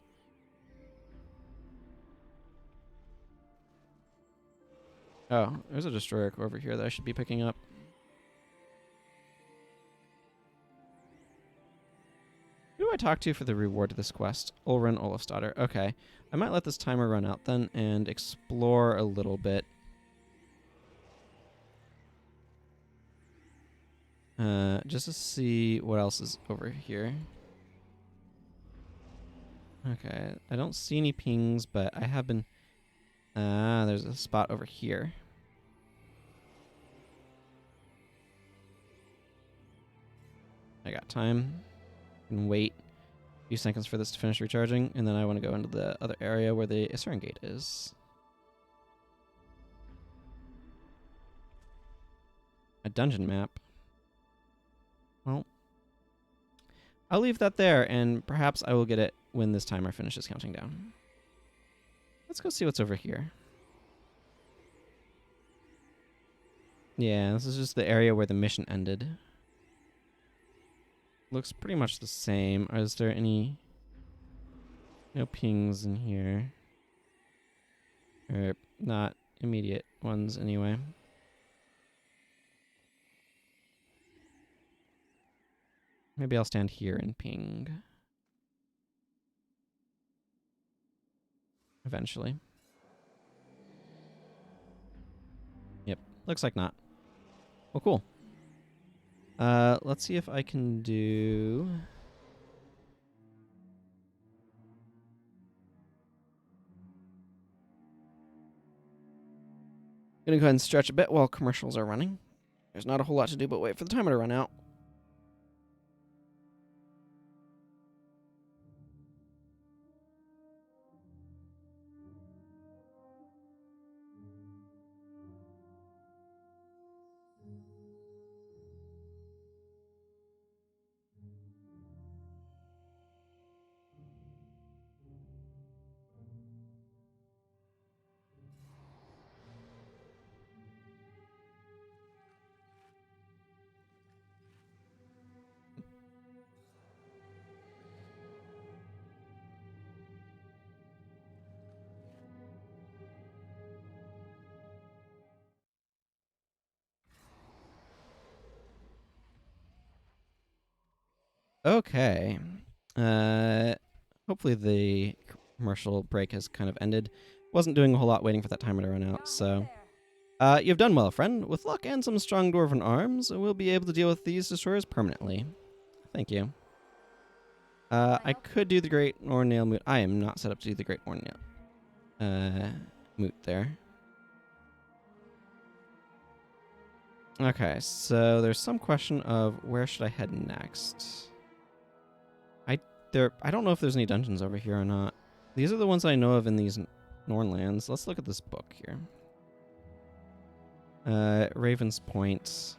Oh, there's a destroyer over here that I should be picking up. Who do I talk to for the reward of this quest? Ulrun Olafsdottir. Okay. I might let this timer run out then and explore a little bit. Just to see what else is over here. Okay, I don't see any pings, but I have been... there's a spot over here. I got time. I can wait a few seconds for this to finish recharging, and then I want to go into the other area where the Isern Gate is. A dungeon map. Well, I'll leave that there, and perhaps I will get it when this timer finishes counting down. Let's go see what's over here. Yeah, this is just the area where the mission ended. Looks pretty much the same. Is there any... No pings in here. Or not immediate ones, anyway. Maybe I'll stand here and ping. Eventually. Yep, looks like not. Well, cool. Let's see if I can do... Gonna go ahead and stretch a bit while commercials are running. There's not a whole lot to do but wait for the timer to run out. Okay. Hopefully the commercial break has kind of ended. Wasn't doing a whole lot waiting for that timer to run out, so... You've done well, friend. With luck and some strong dwarven arms, we'll be able to deal with these destroyers permanently. Thank you. I could do the Great Ornail Moot. I am not set up to do the Great Ornail Moot there. Okay, so there's some question of where should I head next? I don't know if there's any dungeons over here or not. These are the ones I know of in these Nornlands. Let's look at this book here. Raven's Point.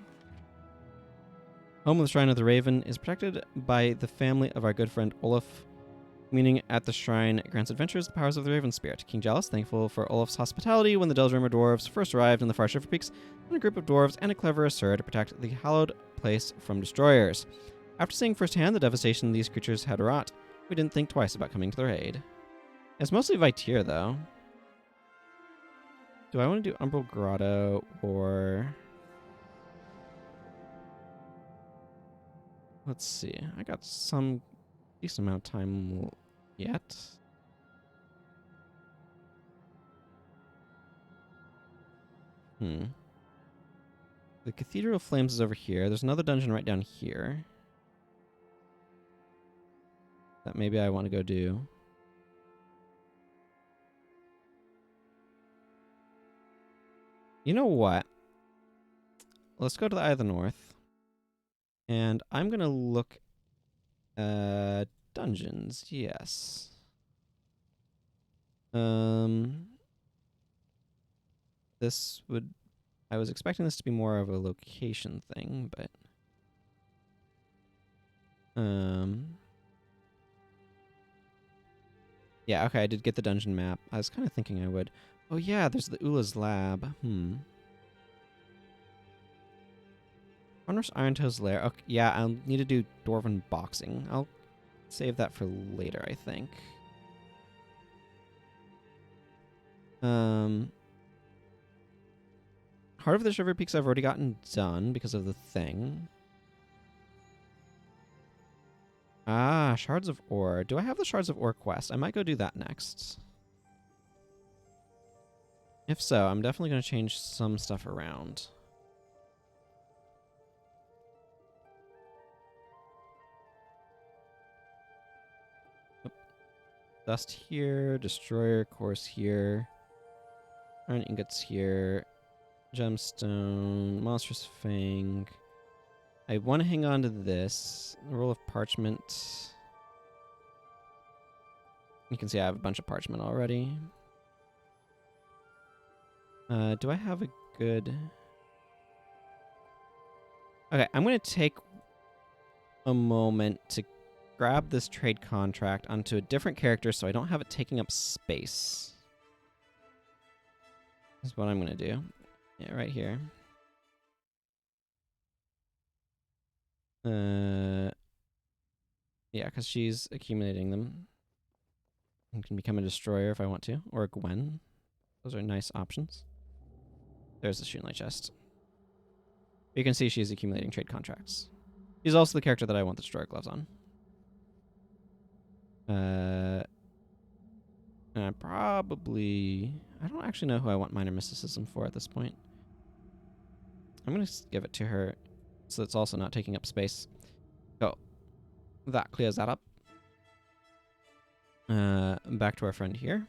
Home of the Shrine of the Raven is protected by the family of our good friend Olaf. Meaning at the shrine grants adventurers the powers of the Raven Spirit. King Jealous, thankful for Olaf's hospitality when the Delrimer dwarves first arrived in the far Shiver Peaks, and a group of dwarves and a clever Asur to protect the hallowed place from destroyers. After seeing firsthand the devastation these creatures had wrought, we didn't think twice about coming to their aid. It's mostly Vityr, though. Do I want to do Umbral Grotto or... Let's see. I got some decent amount of time yet. The Cathedral of Flames is over here. There's another dungeon right down here that maybe I want to go do. You know what? Let's go to the Eye of the North. And I'm going to look at dungeons. Yes. This would... I was expecting this to be more of a location thing, but... Yeah, okay, I did get the dungeon map. I was kind of thinking I would. Oh yeah, there's the Ula's lab. Honor's Irontoe's lair. Okay, yeah, I'll need to do Dwarven boxing. I'll save that for later, I think. Heart of the Shiver Peaks I've already gotten done because of the thing. Ah, Shards of Ore. Do I have the Shards of Ore quest? I might go do that next. If so, I'm definitely going to change some stuff around. Dust here, Destroyer Course here, Iron Ingots here, Gemstone, Monstrous Fang. I want to hang on to this. Roll of Parchment. You can see I have a bunch of parchment already. Do I have a good... Okay, I'm going to take a moment to grab this trade contract onto a different character so I don't have it taking up space. That's what I'm going to do. Yeah, right here. Yeah, because she's accumulating them. I can become a destroyer if I want to, or a Gwen. Those are nice options. There's the Shunlight chest. You can see she's accumulating trade contracts. She's also the character that I want the destroyer gloves on. Probably... I don't actually know who I want minor mysticism for at this point. I'm going to give it to her so it's also not taking up space. Oh, that clears that up. Back to our friend here.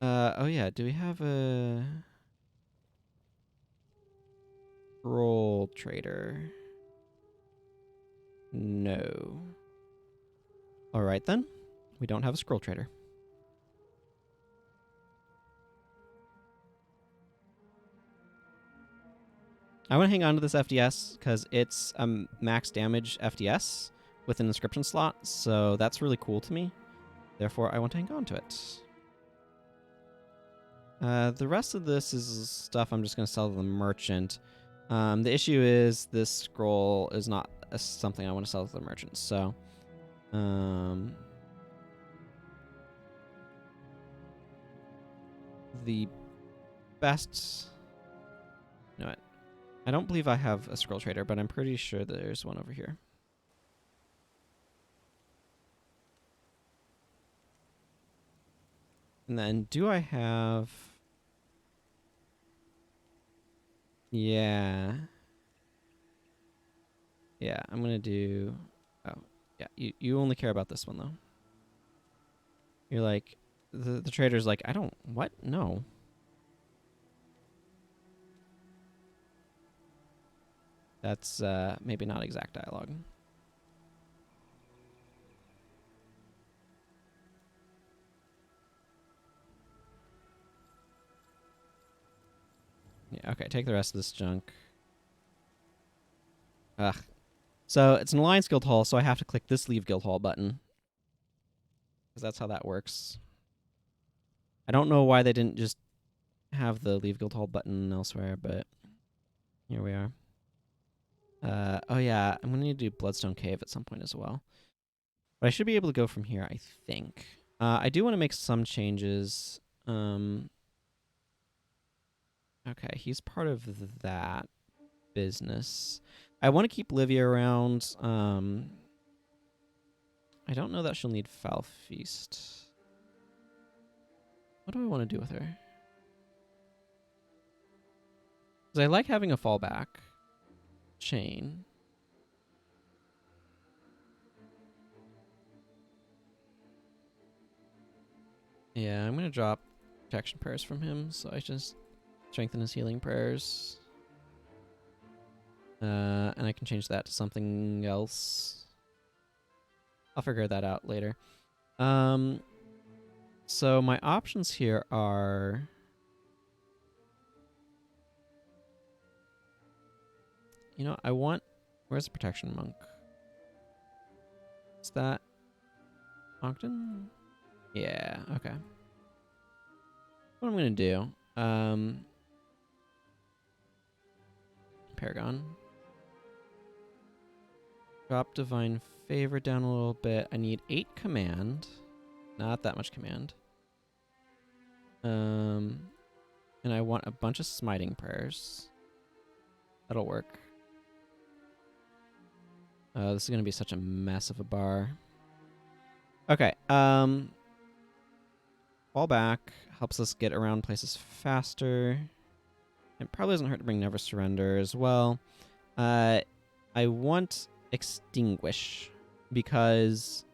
Oh yeah, do we have a... Scroll trader? No. Alright then. We don't have a scroll trader. I want to hang on to this FDS because it's a max damage FDS with an inscription slot, so that's really cool to me. Therefore, I want to hang on to it. The rest of this is stuff I'm just going to sell to the merchant. The issue is this scroll is not something I want to sell to the merchant, so... the best... No, I don't believe I have a scroll trader, but I'm pretty sure there's one over here. And then, do I have... Yeah. Yeah, I'm going to do... Oh, yeah, you only care about this one, though. You're like... The trader's like, I don't... What? No. That's maybe not exact dialogue. Yeah, okay, take the rest of this junk. Ugh. So it's an Alliance Guild Hall, so I have to click this Leave Guild Hall button. Because that's how that works. I don't know why they didn't just have the Leave Guild Hall button elsewhere, but here we are. Oh yeah, I'm going to need to do Bloodstone Cave at some point as well. But I should be able to go from here, I think. I do want to make some changes. Okay, he's part of that business. I want to keep Livia around. I don't know that she'll need Foul Feast. What do I want to do with her? Because I like having a fallback chain. Yeah, I'm going to drop protection prayers from him, so I just strengthen his healing prayers. And I can change that to something else. I'll figure that out later. So my options here are... You know, I want... Where's the protection monk? Is that Ogden? Yeah, okay. What I'm gonna do, Paragon. Drop Divine Favor down a little bit. I need 8 command. Not that much command. And I want a bunch of smiting prayers. That'll work. This is gonna be such a mess of a bar. Okay, fall back helps us get around places faster. It probably doesn't hurt to bring Never Surrender as well. I want Extinguish because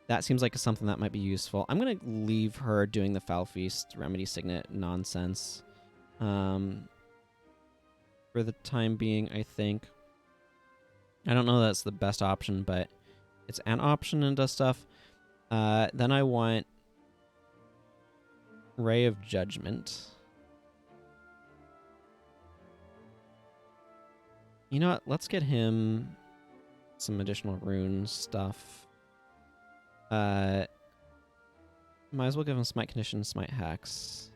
that seems like something that might be useful. I'm going to leave her doing the Foul Feast Remedy Signet nonsense for the time being, I think. I don't know that's the best option, but it's an option and does stuff. Then I want Ray of Judgment. You know what? Let's get him some additional rune stuff. Might as well give him Smite Condition, Smite Hex.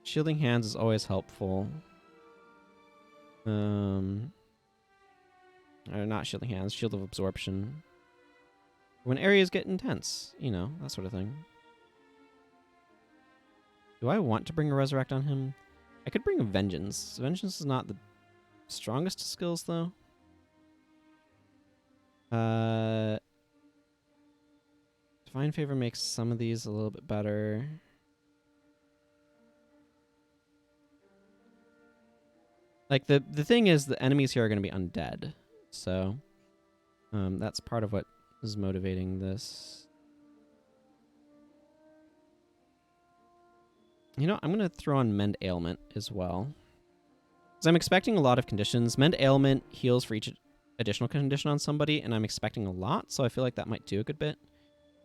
Shielding Hands is always helpful. Or not Shielding Hands, Shield of Absorption. When areas get intense, you know, that sort of thing. Do I want to bring a Resurrect on him? I could bring a Vengeance. Vengeance is not the strongest of skills, though. Divine Favor makes some of these a little bit better. Like, the thing is, the enemies here are going to be undead. So, that's part of what is motivating this. You know, I'm going to throw on Mend Ailment as well. Because I'm expecting a lot of conditions. Mend Ailment heals for each additional condition on somebody, and I'm expecting a lot, so I feel like that might do a good bit.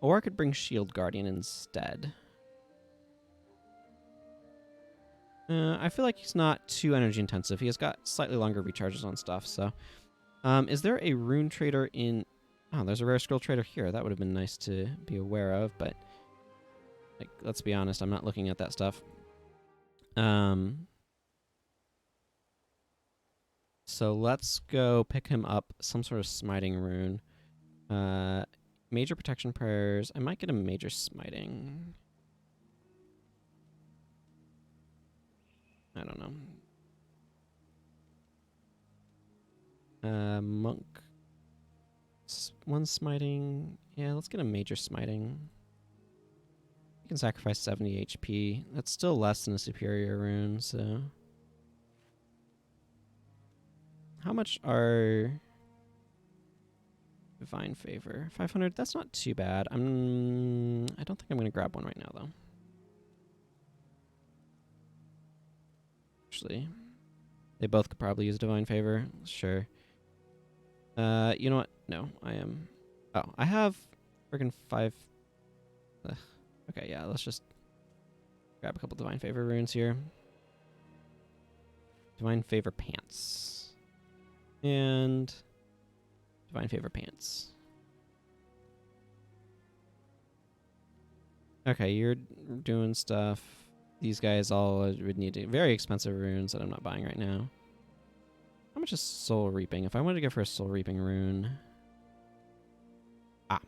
Or I could bring Shield Guardian instead. I feel like he's not too energy intensive. He has got slightly longer recharges on stuff, so... is there a rune trader in... Oh, there's a rare scroll trader here. That would have been nice to be aware of, but... Like, let's be honest, I'm not looking at that stuff. So let's go pick him up some sort of smiting rune. Major protection prayers. I might get a major smiting. I don't know. Monk. One smiting. Yeah, let's get a major smiting. You can sacrifice 70 HP. That's still less than a superior rune, so... How much are... Divine Favor? 500? That's not too bad. I don't think I'm going to grab one right now, though. Actually, they both could probably use Divine Favor. Sure. You know what? No, I am... Oh, I have friggin' 5... Ugh. Okay, yeah, let's just grab a couple Divine Favor runes here. Divine Favor Pants. And Divine Favor Pants. Okay, you're doing stuff. These guys all would need very expensive runes that I'm not buying right now. How much is Soul Reaping? If I wanted to give her a Soul Reaping rune... Ah.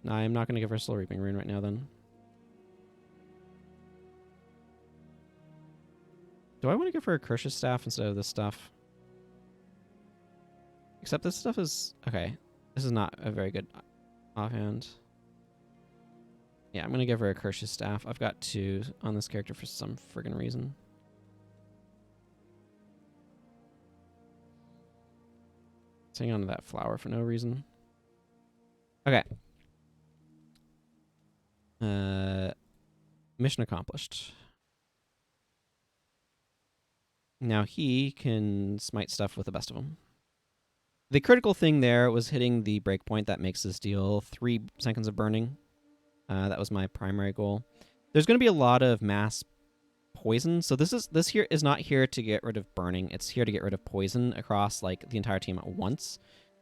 I'm not going to give her a Soul Reaping rune right now, then. Do I want to go for a Curse's Staff instead of this stuff? Except this stuff is... Okay. This is not a very good offhand. Yeah, I'm going to give her a Curse's Staff. I've got 2 on this character for some friggin' reason. Hang on to that flower for no reason. Okay. Mission accomplished. Now he can smite stuff with the best of them. The critical thing there was hitting the breakpoint that makes this deal 3 seconds of burning. That was my primary goal. There's going to be a lot of mass poison. So this here is not here to get rid of burning. It's here to get rid of poison across like the entire team at once.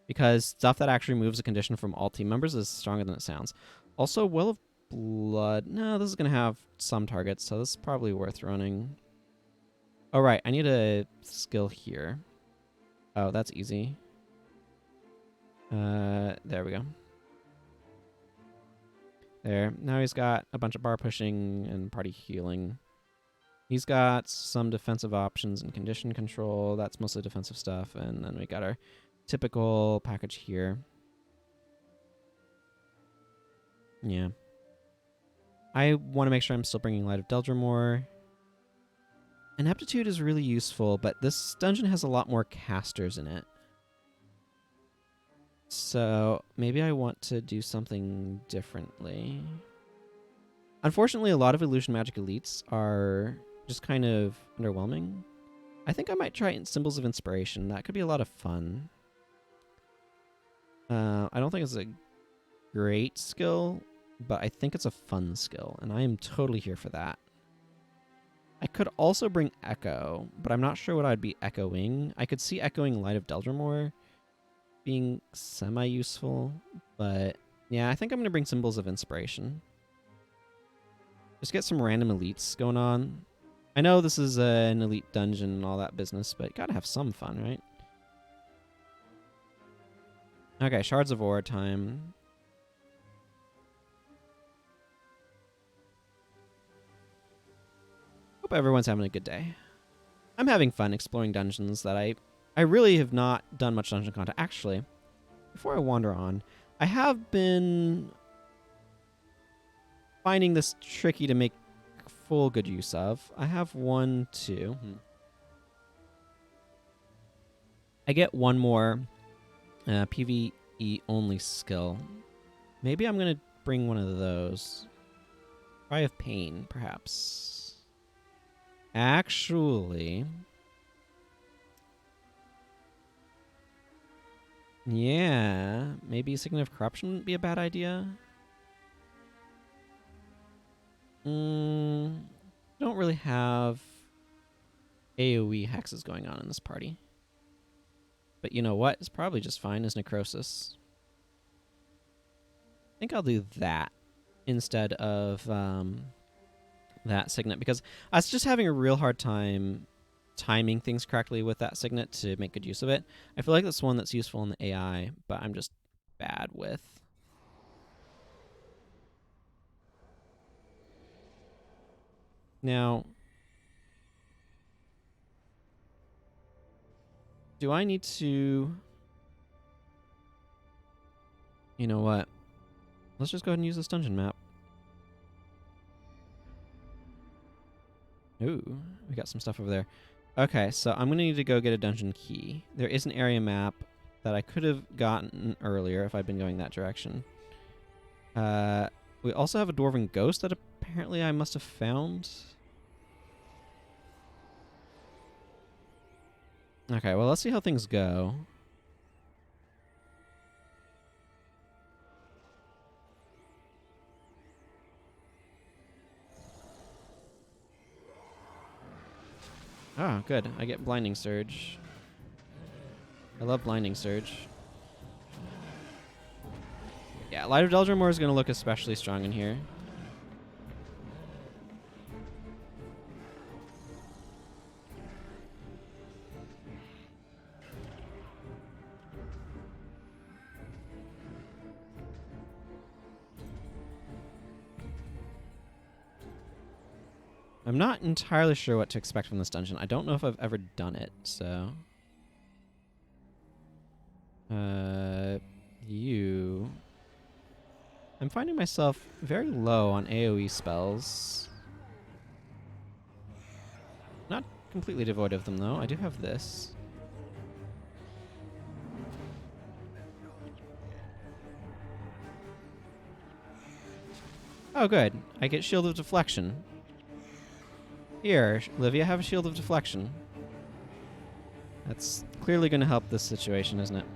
Because stuff that actually moves a condition from all team members is stronger than it sounds. Also, Well of Blood. No, this is going to have some targets, so this is probably worth running. Oh, right. I need a skill here. Oh, that's easy. There we go. There. Now he's got a bunch of bar pushing and party healing. He's got some defensive options and condition control. That's mostly defensive stuff. And then we got our typical package here. Yeah. I want to make sure I'm still bringing Light of Deldrimor. Ineptitude is really useful, but this dungeon has a lot more casters in it. So maybe I want to do something differently. Unfortunately, a lot of illusion magic elites are just kind of underwhelming. I think I might try Symbols of Inspiration. That could be a lot of fun. I don't think it's a great skill, but I think it's a fun skill, and I am totally here for that. I could also bring Echo, but I'm not sure what I'd be echoing. I could see echoing Light of Deldrimor being semi-useful, but yeah, I think I'm going to bring Symbols of Inspiration. Just get some random elites going on. I know this is an elite dungeon and all that business, but gotta have some fun, right? Okay, Shards of Ore time. Hope everyone's having a good day. I'm having fun exploring dungeons that I really have not done much dungeon content. Actually, before I wander on, I have been finding this tricky to make full good use of. I have 1, 2. I get 1 more PvE only skill. Maybe I'm going to bring one of those. Cry of Pain, perhaps. Actually, yeah, maybe Signet of Corruption wouldn't be a bad idea. Don't really have AoE hexes going on in this party. But you know what? It's probably just fine as Necrosis. I think I'll do that instead of that Signet, because I was just having a real hard time timing things correctly with that Signet to make good use of it. I feel like that's one that's useful in the AI, but I'm just bad with. Now, do I need to... You know what? Let's just go ahead and use this dungeon map. Ooh, we got some stuff over there. Okay, so I'm going to need to go get a dungeon key. There is an area map that I could have gotten earlier if I'd been going that direction. We also have a Dwarven Ghost that apparently I must have found. Okay, well, let's see how things go. Oh, good. I get Blinding Surge. I love Blinding Surge. Yeah, Light of Deldrimor is going to look especially strong in here. I'm not entirely sure what to expect from this dungeon. I don't know if I've ever done it, so... you... I'm finding myself very low on AoE spells. Not completely devoid of them, though. I do have this. Oh, good. I get Shield of Deflection. Here, Livia, have a Shield of Deflection. That's clearly going to help this situation, isn't it?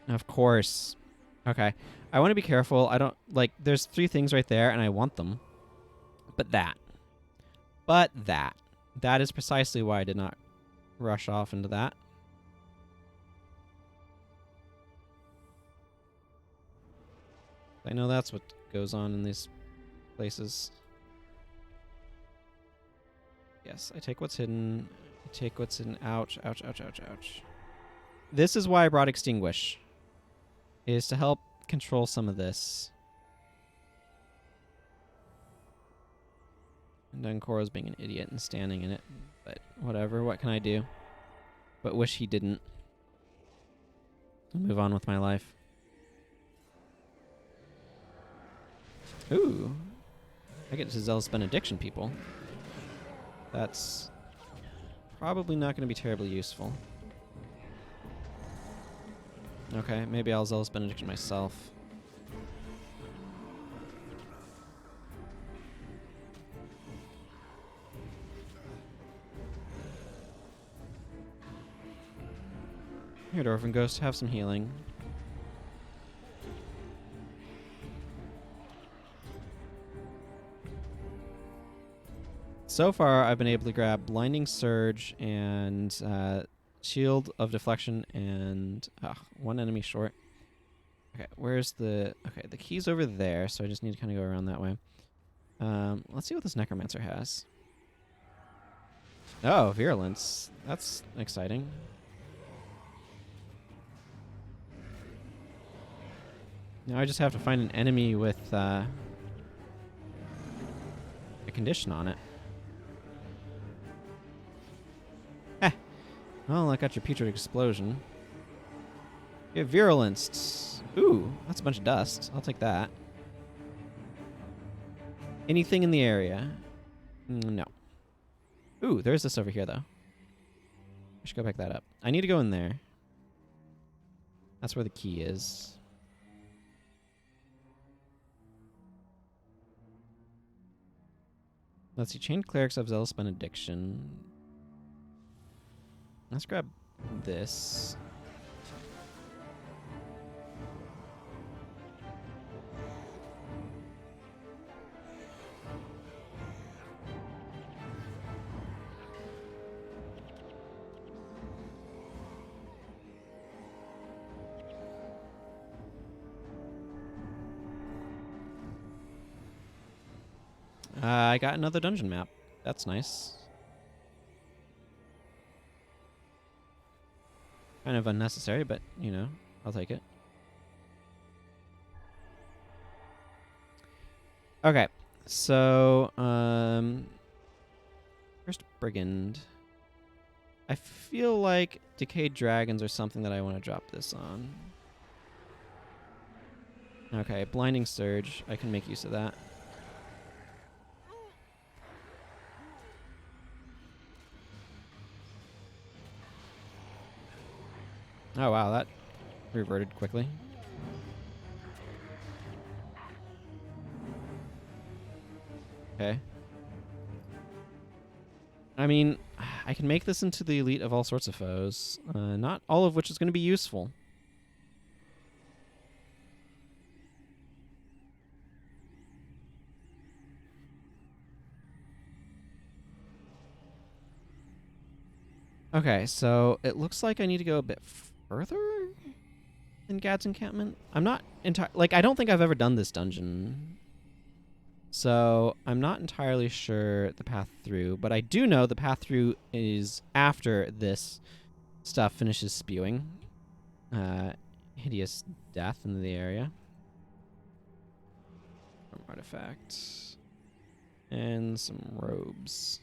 Of course. Okay. I want to be careful. I don't... Like, there's 3 things right there, and I want them. But that. That is precisely why I did not rush off into that. I know that's what goes on in these places. Yes, I take what's hidden. I take what's hidden. Ouch, ouch, ouch, ouch, ouch. This is why I brought Extinguish. Is to help control some of this. And Dunkoro's being an idiot and standing in it. But whatever, what can I do? But wish he didn't. I'll move on with my life. Ooh. I get to Zealous Benediction, people. That's probably not going to be terribly useful. Okay, maybe I'll Zealous Benediction myself. Here, Dwarven Ghost, have some healing. So far, I've been able to grab Blinding Surge and Shield of Deflection and 1 enemy short. Okay, where's the... Okay, the key's over there, so I just need to kind of go around that way. Let's see what this Necromancer has. Oh, Virulence. That's exciting. Now I just have to find an enemy with a condition on it. Well, I got your Putrid Explosion. You have Virulence. Ooh, that's a bunch of dust. I'll take that. Anything in the area? No. Ooh, there's this over here, though. I should go pick that up. I need to go in there. That's where the key is. Let's see. Chained Clerics of Zealous Benediction. Let's grab this. I got another dungeon map. That's nice. Kind of unnecessary, but, you know, I'll take it. Okay, so, first Brigand. I feel like Decayed Dragons are something that I want to drop this on. Okay, Blinding Surge. I can make use of that. Oh, wow, that reverted quickly. Okay. I mean, I can make this into the elite of all sorts of foes, not all of which is going to be useful. Okay, so it looks like I need to go a bit further than Gad's encampment. I'm not I don't think I've ever done this dungeon. So I'm not entirely sure the path through, but I do know the path through is after this stuff finishes spewing hideous death into the area. from artifact. And some robes.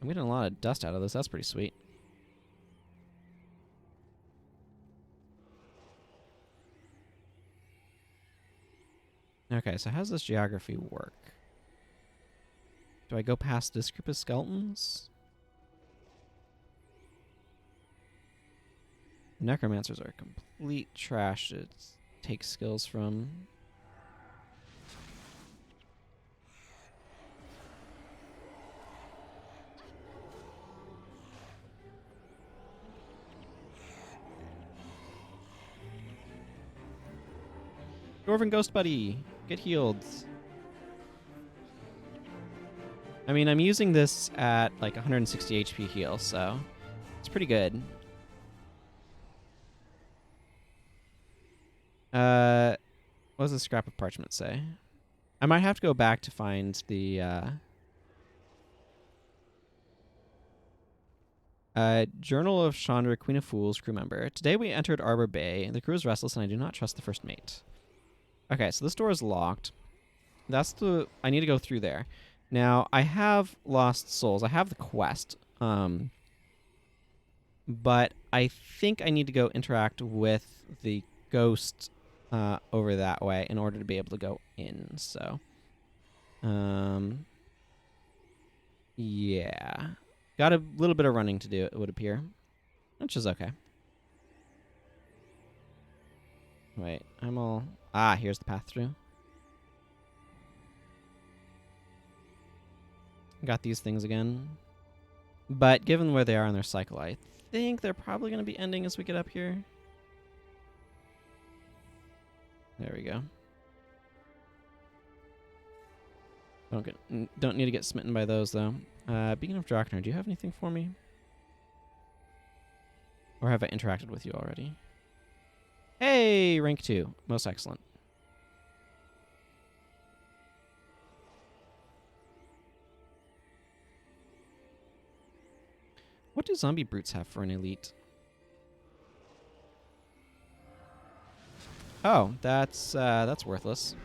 I'm getting a lot of dust out of this. That's pretty sweet. Okay, so how does this geography work? Do I go past this group of skeletons? The necromancers are complete trash to take skills from. Dwarven Ghost Buddy, get healed. I mean, I'm using this at like 160 HP heal, so it's pretty good. What does the scrap of parchment say? I might have to go back to find the Journal of Chandra, Queen of Fools, crew member. Today we entered Arbor Bay. The crew is restless and I do not trust the first mate. Okay, so this door is locked. I need to go through there. Now, I have lost souls. I have the quest. But I think I need to go interact with the ghost over that way in order to be able to go in. So, yeah. Got a little bit of running to do, it would appear. Which is okay. Wait, I'm all... Ah, here's the path through. Got these things again. But given where they are in their cycle, I think they're probably going to be ending as we get up here. There we go. Don't need to get smitten by those, though. Beacon of Draknar, do you have anything for me? Or have I interacted with you already? Hey, rank 2. Most excellent. What do zombie brutes have for an elite? Oh, that's worthless.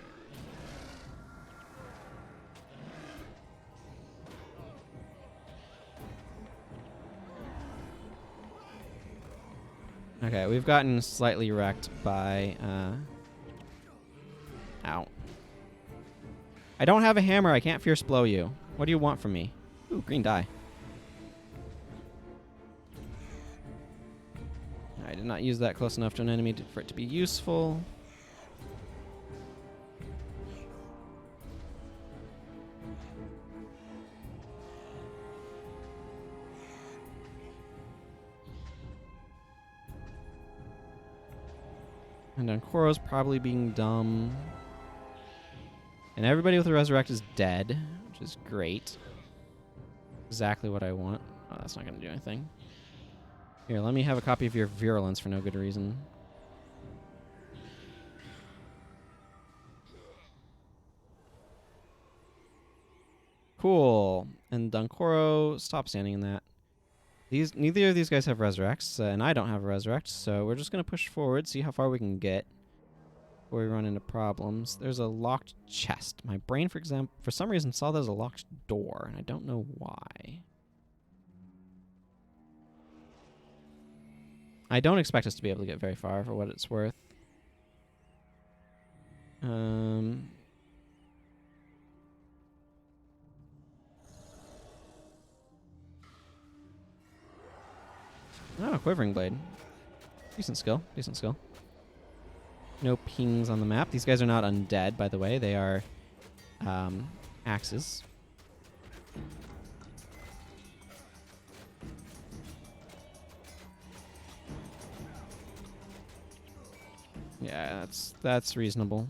Okay, we've gotten slightly wrecked by ow. I don't have a hammer, I can't fierce blow you. What do you want from me? Ooh, green dye. I did not use that close enough to an enemy for it to be useful. And Ankoro's probably being dumb. And everybody with the Resurrect is dead, which is great. Exactly what I want. Oh, that's not going to do anything. Here, let me have a copy of your Virulence for no good reason. Cool. And Dunkoro, stop standing in that. Neither of these guys have Resurrects, and I don't have a Resurrect, so we're just going to push forward, see how far we can get before we run into problems. There's a locked chest. My brain, for some reason, saw that as a locked door, and I don't know why. I don't expect us to be able to get very far for what it's worth. Oh, Quivering Blade. Decent skill. Decent skill. No pings on the map. These guys are not undead, by the way. They are axes. Yeah, that's reasonable.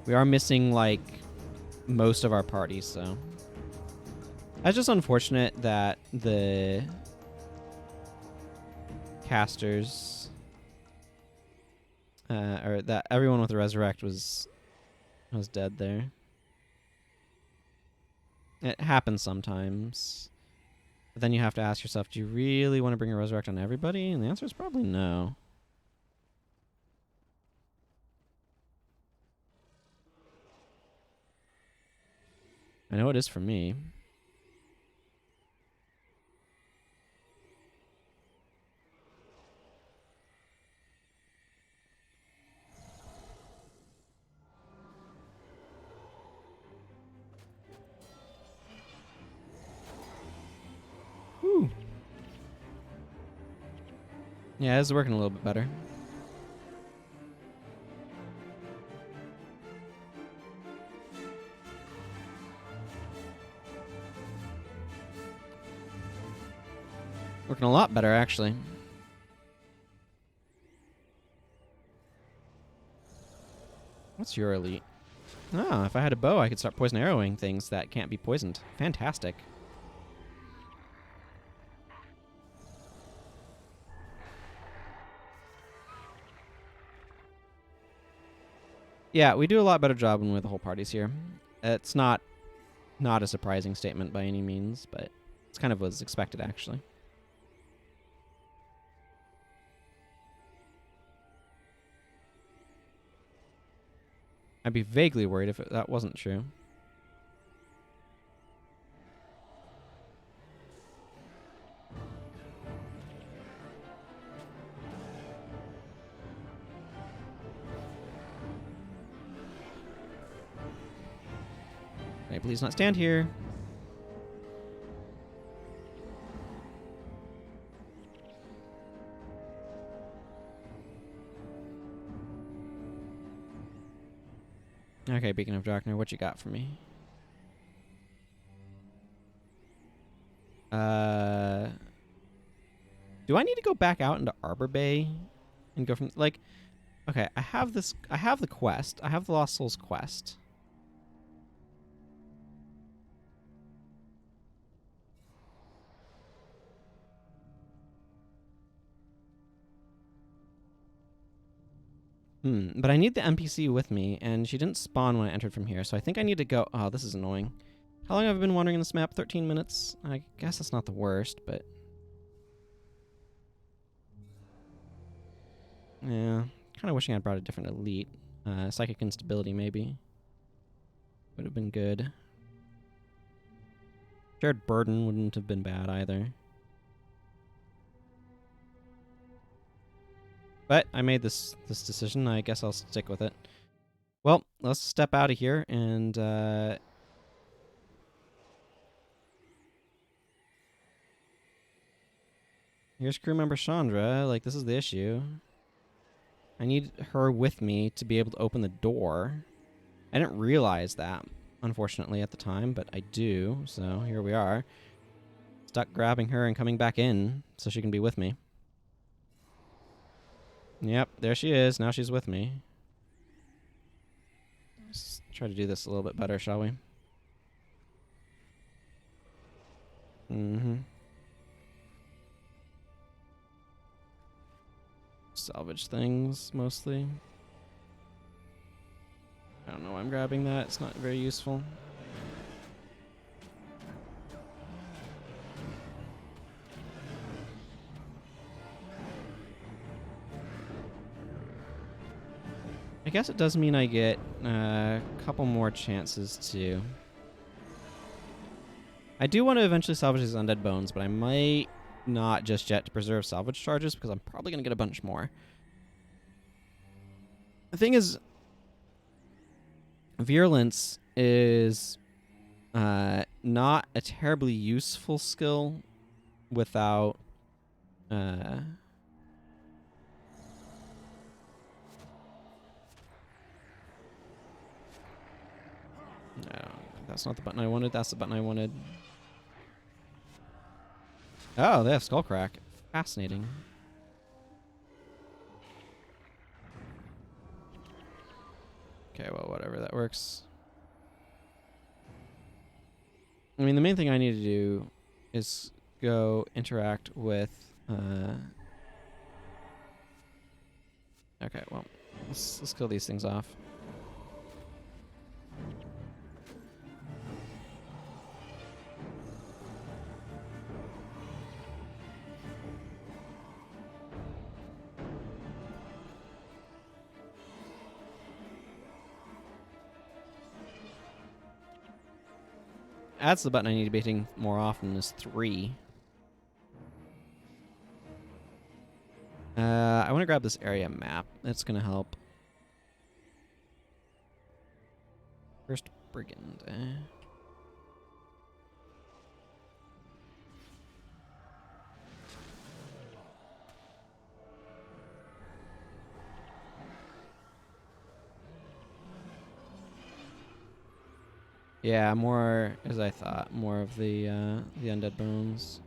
We are missing, like, most of our party, so... That's just unfortunate that the casters, or that everyone with the Resurrect was dead there. It happens sometimes. But then you have to ask yourself, do you really want to bring a Resurrect on everybody? And the answer is probably no. I know it is for me. Whew. Yeah, this is working a little bit better. Working a lot better, actually. What's your elite? Ah, if I had a bow, I could start poison arrowing things that can't be poisoned. Fantastic. Yeah, we do a lot better job when we're the whole parties here. It's not a surprising statement by any means, but it's kind of was expected, actually. I'd be vaguely worried if that wasn't true. Can I please not stand here? Okay, Beacon of Darkness, what you got for me? Do I need to go back out into Arbor Bay and go from like? Okay, I have this. I have the quest. I have the Lost Souls quest. But I need the NPC with me, and she didn't spawn when I entered from here, so I think I need to go. Oh, this is annoying. How long have I been wandering this map? 13 minutes. I guess that's not the worst, but yeah, kind of wishing I'd brought a different elite. Psychic instability maybe would have been good. Shared burden wouldn't have been bad either. But I made this decision. I guess I'll stick with it. Well, let's step out of here and here's crew member Chandra. Like, this is the issue. I need her with me to be able to open the door. I didn't realize that, unfortunately, at the time, but I do. So here we are. Stuck grabbing her and coming back in so she can be with me. Yep, there she is. Now she's with me. Let's try to do this a little bit better, shall we? Salvage things, mostly. I don't know why I'm grabbing that. It's not very useful. I guess it does mean I get a couple more chances to... I do want to eventually salvage these undead bones, but I might not just yet to preserve salvage charges because I'm probably going to get a bunch more. The thing is, virulence is not a terribly useful skill without... No, that's not the button I wanted. That's the button I wanted. Oh, they have Skullcrack. Fascinating. Okay, well, whatever. That works. I mean, the main thing I need to do is go interact with... Okay, well, let's kill these things off. That's the button I need to be hitting more often is 3. I want to grab this area map. It's going to help. First Brigand. Yeah, more as I thought. More of the undead bones.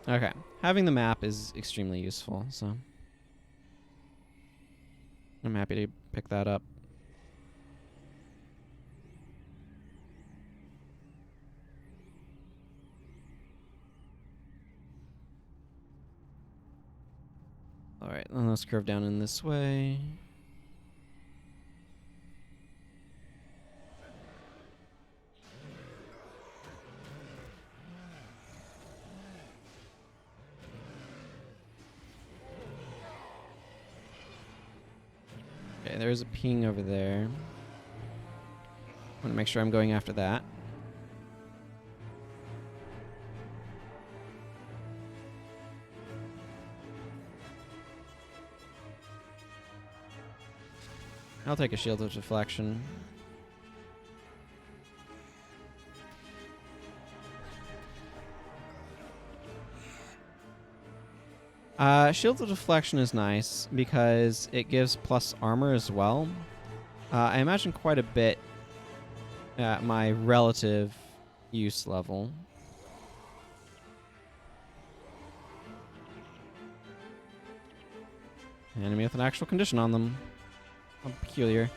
Okay, having the map is extremely useful, so I'm happy to pick that up. Alright, then let's curve down in this way. Okay, there's a ping over there. Want to make sure I'm going after that. I'll take a shield of deflection. Shield of deflection is nice because it gives plus armor as well. I imagine quite a bit at my relative use level. Enemy with an actual condition on them. How peculiar.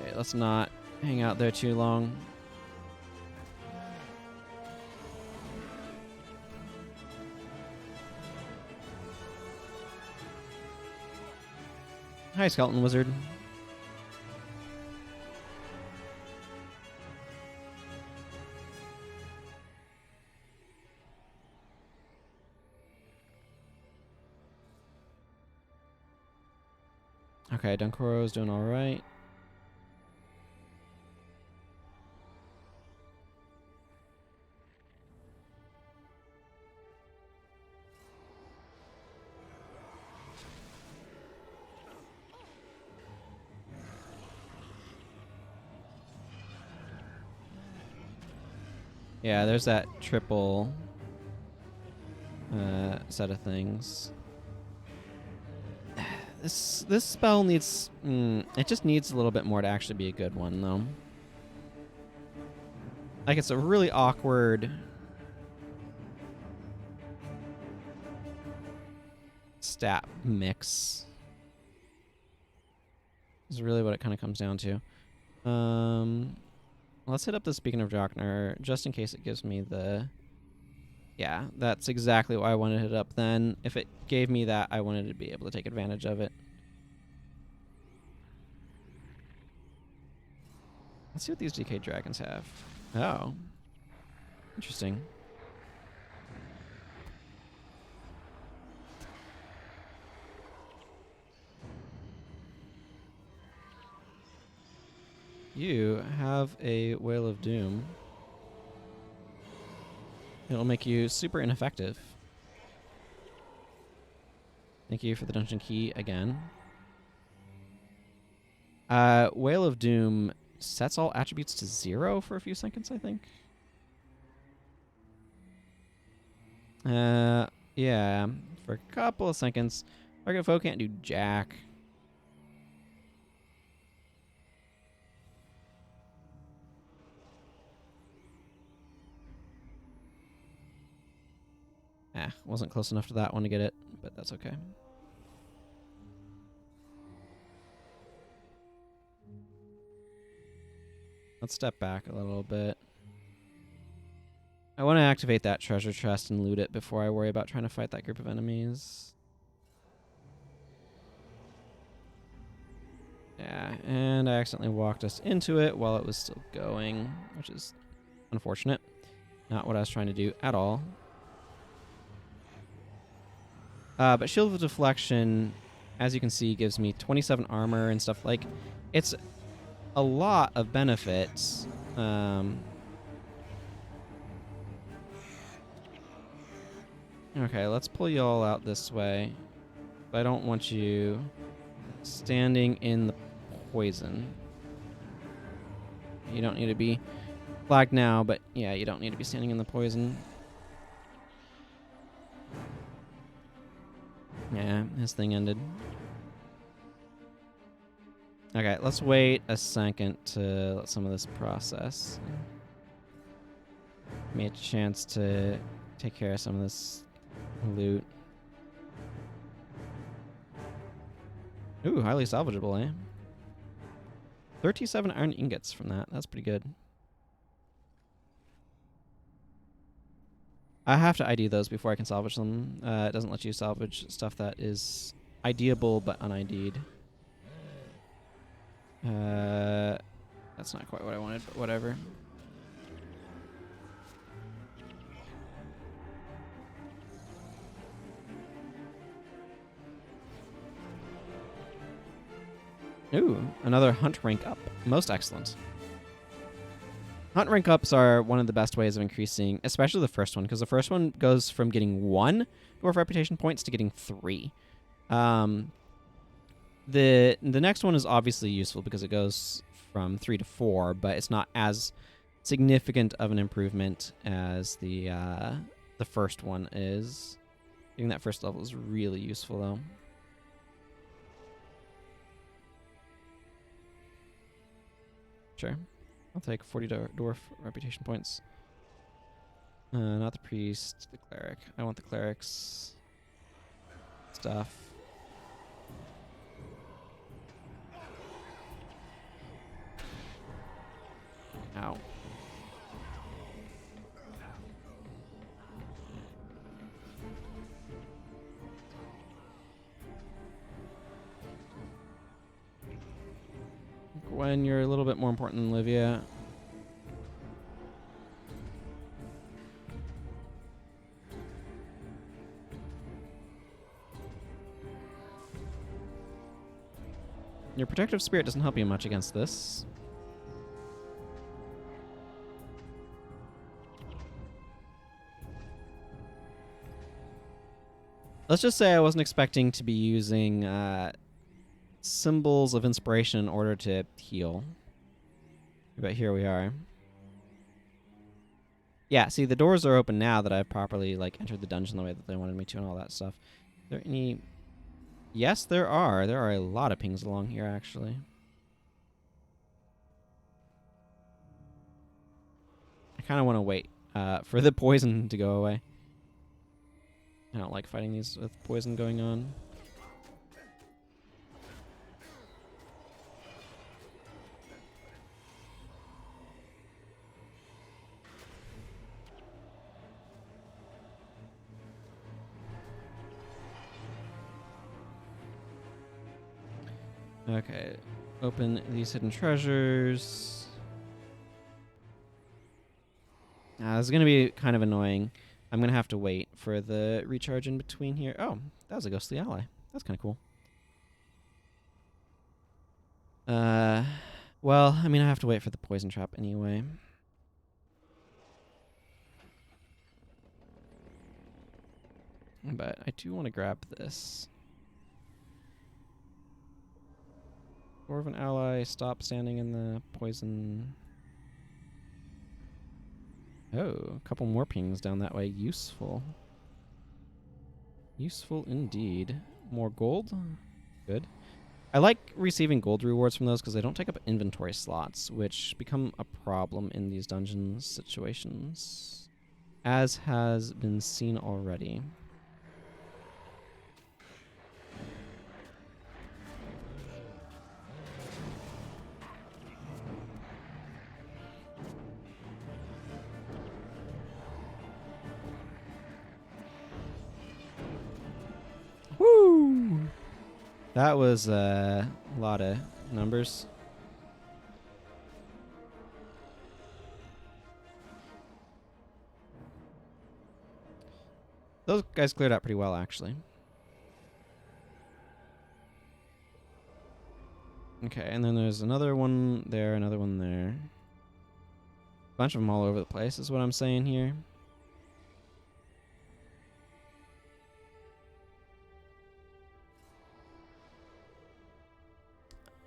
Okay, let's not hang out there too long. Hi, Skeleton Wizard. Okay, Dunkoro's doing alright. Yeah, there's that triple set of things. This spell needs... it just needs a little bit more to actually be a good one, though. Like, it's a really awkward... stat mix. Is really what it kind of comes down to. Let's hit up this Beacon of Draknar, just in case it gives me the... Yeah, that's exactly why I wanted to hit up then. If it gave me that, I wanted to be able to take advantage of it. Let's see what these DK dragons have. Oh. Interesting. You have a Whale of Doom. It'll make you super ineffective. Thank you for the dungeon key again. Whale of Doom sets all attributes to 0 for a few seconds, I think. Yeah, for a couple of seconds. Target foe can't do jack. Wasn't close enough to that one to get it, but that's okay. Let's step back a little bit. I want to activate that treasure chest and loot it before I worry about trying to fight that group of enemies. Okay, and I accidentally walked us into it while it was still going, which is unfortunate. Not what I was trying to do at all. But Shield of Deflection, as you can see, gives me 27 armor and stuff. Like, it's a lot of benefits. Okay, let's pull you all out this way. I don't want you standing in the poison. You don't need to be flagged now, but yeah, you don't need to be standing in the poison. Yeah, his thing ended. Okay, let's wait a second to let some of this process. Give me a chance to take care of some of this loot. Ooh, highly salvageable, eh? 37 iron ingots from that. That's pretty good. I have to ID those before I can salvage them. It doesn't let you salvage stuff that is IDable but un-ID'd. That's not quite what I wanted, but whatever. Ooh, another hunt rank up. Most excellent. Hunt rank ups are one of the best ways of increasing, especially the first one, because the first one goes from getting 1 dwarf reputation points to getting 3. The next one is obviously useful because it goes from 3 to 4, but it's not as significant of an improvement as the first one is. Getting that first level is really useful, though. Sure. I'll take 40 dwarf reputation points. Not the priest, the cleric. I want the cleric's stuff. Ow. Gwen, you're a little bit more important than Livia. Your protective spirit doesn't help you much against this. Let's just say I wasn't expecting to be using symbols of inspiration in order to heal. But here we are. Yeah, see, the doors are open now that I've properly entered the dungeon the way that they wanted me to and all that stuff. Are there any... Yes, there are. There are a lot of pings along here, actually. I kind of want to wait for the poison to go away. I don't like fighting these with poison going on. Okay, open these hidden treasures. This is going to be kind of annoying. I'm going to have to wait for the recharge in between here. Oh, that was a ghostly ally. That's kind of cool. Well, I mean, I have to wait for the poison trap anyway. But I do want to grab this. Dwarven ally, stop standing in the poison. Oh, a couple more pings down that way. Useful. Useful indeed. More gold? Good. I like receiving gold rewards from those because they don't take up inventory slots, which become a problem in these dungeon situations, as has been seen already. Woo! That was a lot of numbers. Those guys cleared out pretty well, actually. Okay, and then there's another one there, another one there. Bunch of them all over the place is what I'm saying here.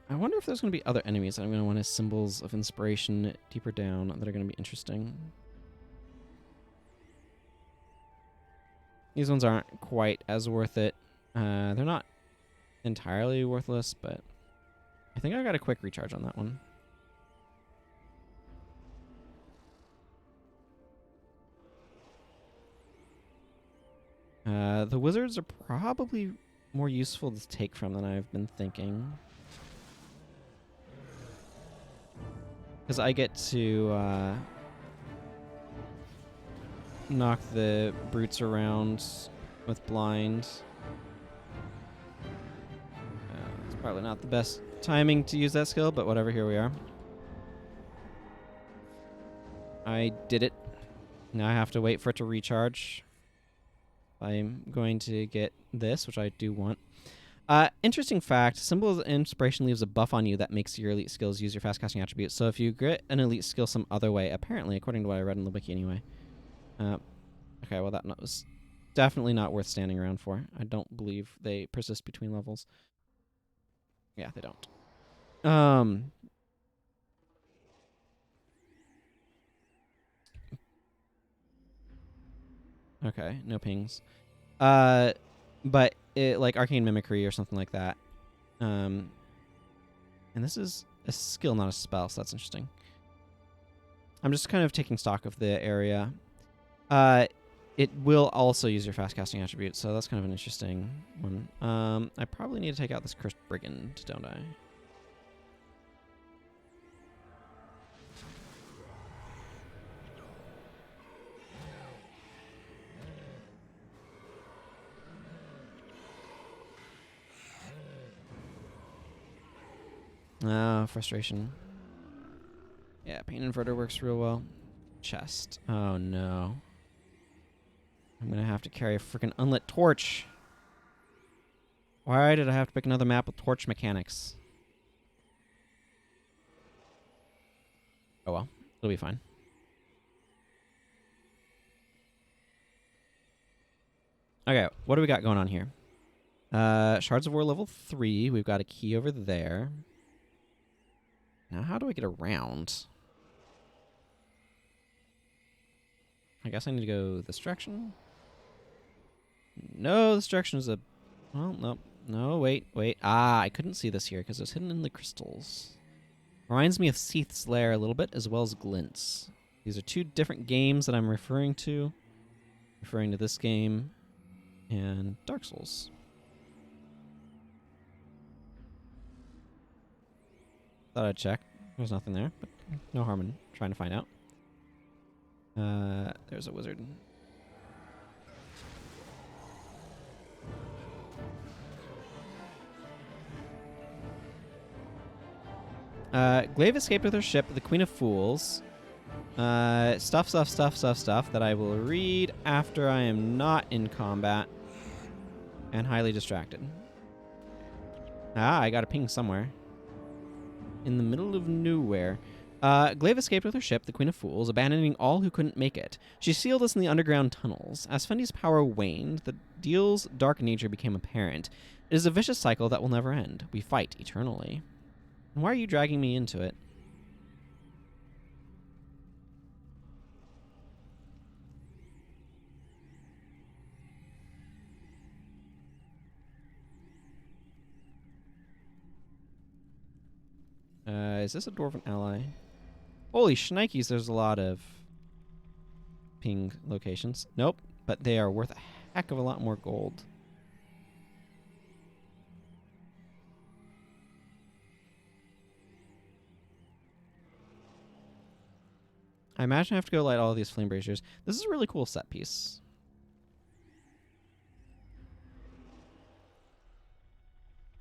I wonder if there's going to be other enemies that I'm going to want as symbols of inspiration deeper down that are going to be interesting. These ones aren't quite as worth it. They're not entirely worthless, but I think I got a quick recharge on that one. The wizards are probably more useful to take from than I've been thinking. Because I get to knock the brutes around with blind. It's probably not the best timing to use that skill, but whatever, here we are. I did it. Now I have to wait for it to recharge. I'm going to get this, which I do want. Interesting fact, Symbol of Inspiration leaves a buff on you that makes your elite skills use your fast casting attributes. So if you get an elite skill some other way, apparently, according to what I read in the wiki anyway. Okay, well that was definitely not worth standing around for. I don't believe they persist between levels. Yeah, they don't. Okay, no pings. But it, like Arcane Mimicry or something like that. And this is a skill, not a spell, so that's interesting. I'm just kind of taking stock of the area. It will also use your fast casting attribute, so that's kind of an interesting one. I probably need to take out this Cursed Brigand, don't I? Frustration. Yeah, Pain Inverter works real well. Chest. Oh no. I'm gonna have to carry a freaking unlit torch. Why did I have to pick another map with torch mechanics? Oh well, it'll be fine. Okay, what do we got going on here? Shards of War level 3. We've got a key over there. Now, how do I get around? I guess I need to go this direction. No, this direction is a... Well, no. No, wait. Ah, I couldn't see this here because it's hidden in the crystals. Reminds me of Seath's Lair a little bit, as well as Glint's. These are two different games that I'm referring to. Referring to this game and Dark Souls. Thought I'd check. There's nothing there, but no harm in trying to find out. There's a wizard. Glaive escaped with her ship, the Queen of Fools. Stuff that I will read after I am not in combat and highly distracted. Ah, I got a ping somewhere. In the middle of nowhere. Glaive escaped with her ship, the Queen of Fools, abandoning all who couldn't make it. She sealed us in the underground tunnels. As Fendi's power waned, the deal's dark nature became apparent. It is a vicious cycle that will never end. We fight eternally. And why are you dragging me into it? Is this a Dwarven ally? Holy shnikes, there's a lot of ping locations. Nope, but they are worth a heck of a lot more gold. I imagine I have to go light all of these flame braziers. This is a really cool set piece.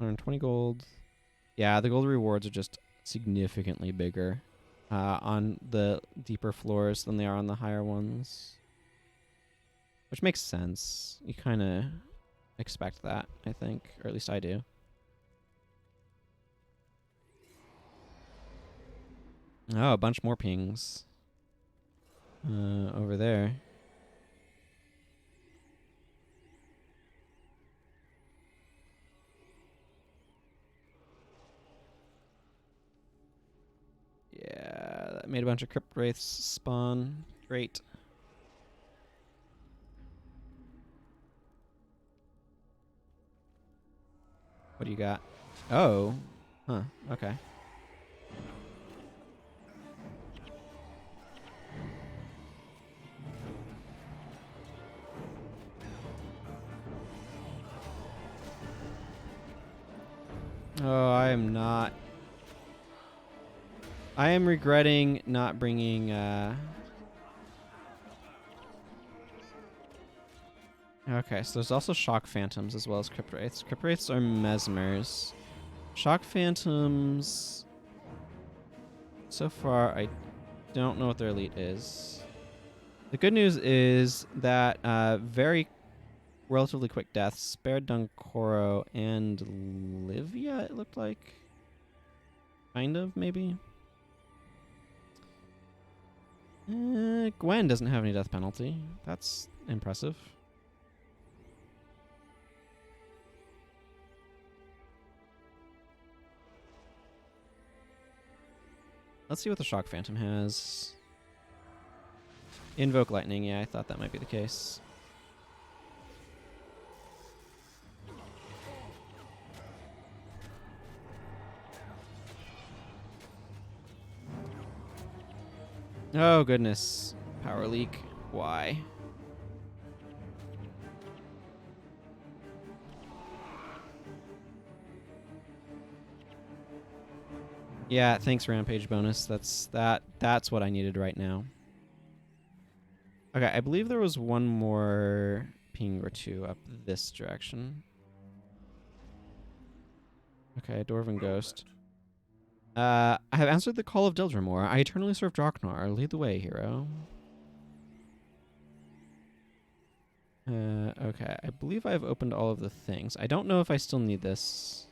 $120 gold. Yeah, the gold rewards are just significantly bigger on the deeper floors than they are on the higher ones. Which makes sense. You kind of expect that, I think. Or at least I do. Oh, a bunch more pings. Over there. Yeah, that made a bunch of crypt wraiths spawn. Great. What do you got? Oh. Huh. Okay. Oh, I am not. I am regretting not bringing, Okay, so there's also shock phantoms as well as crypt wraiths. Crypt wraiths are mesmers. Shock phantoms... So far, I don't know what their elite is. The good news is that very relatively quick deaths spared Dunkoro and Livia, it looked like. Kind of, maybe. Gwen doesn't have any death penalty. That's impressive. Let's see what the Shock Phantom has. Invoke Lightning, yeah, I thought that might be the case. Oh, goodness. Power leak. Why? Yeah, thanks Rampage bonus. That's what I needed right now. Okay, I believe there was one more ping or two up this direction. Okay, Dwarven Ghost. I have answered the call of Dildramore. I eternally serve Draknar. Lead the way, hero. Okay, I believe I've opened all of the things. I don't know if I still need this.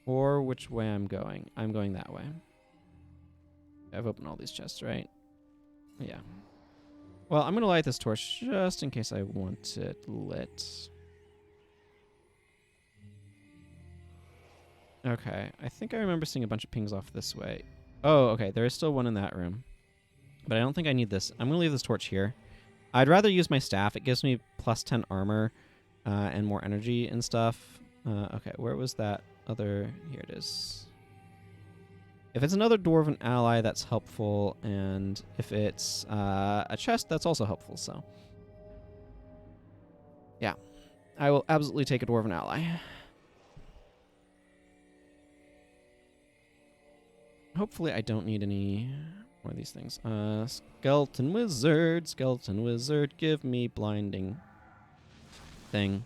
Or which way I'm going. I'm going that way. I've opened all these chests, right? Yeah. Well, I'm going to light this torch just in case I want it lit. Okay, I think I remember seeing a bunch of pings off this way. Oh, okay, there is still one in that room. But I don't think I need this. I'm going to leave this torch here. I'd rather use my staff. It gives me plus 10 armor and more energy and stuff. Okay, where was that other... Here it is. If it's another Dwarven ally, that's helpful. And if it's a chest, that's also helpful, so... Yeah, I will absolutely take a Dwarven ally. Hopefully I don't need any more of these things. Skeleton wizard, give me blinding thing.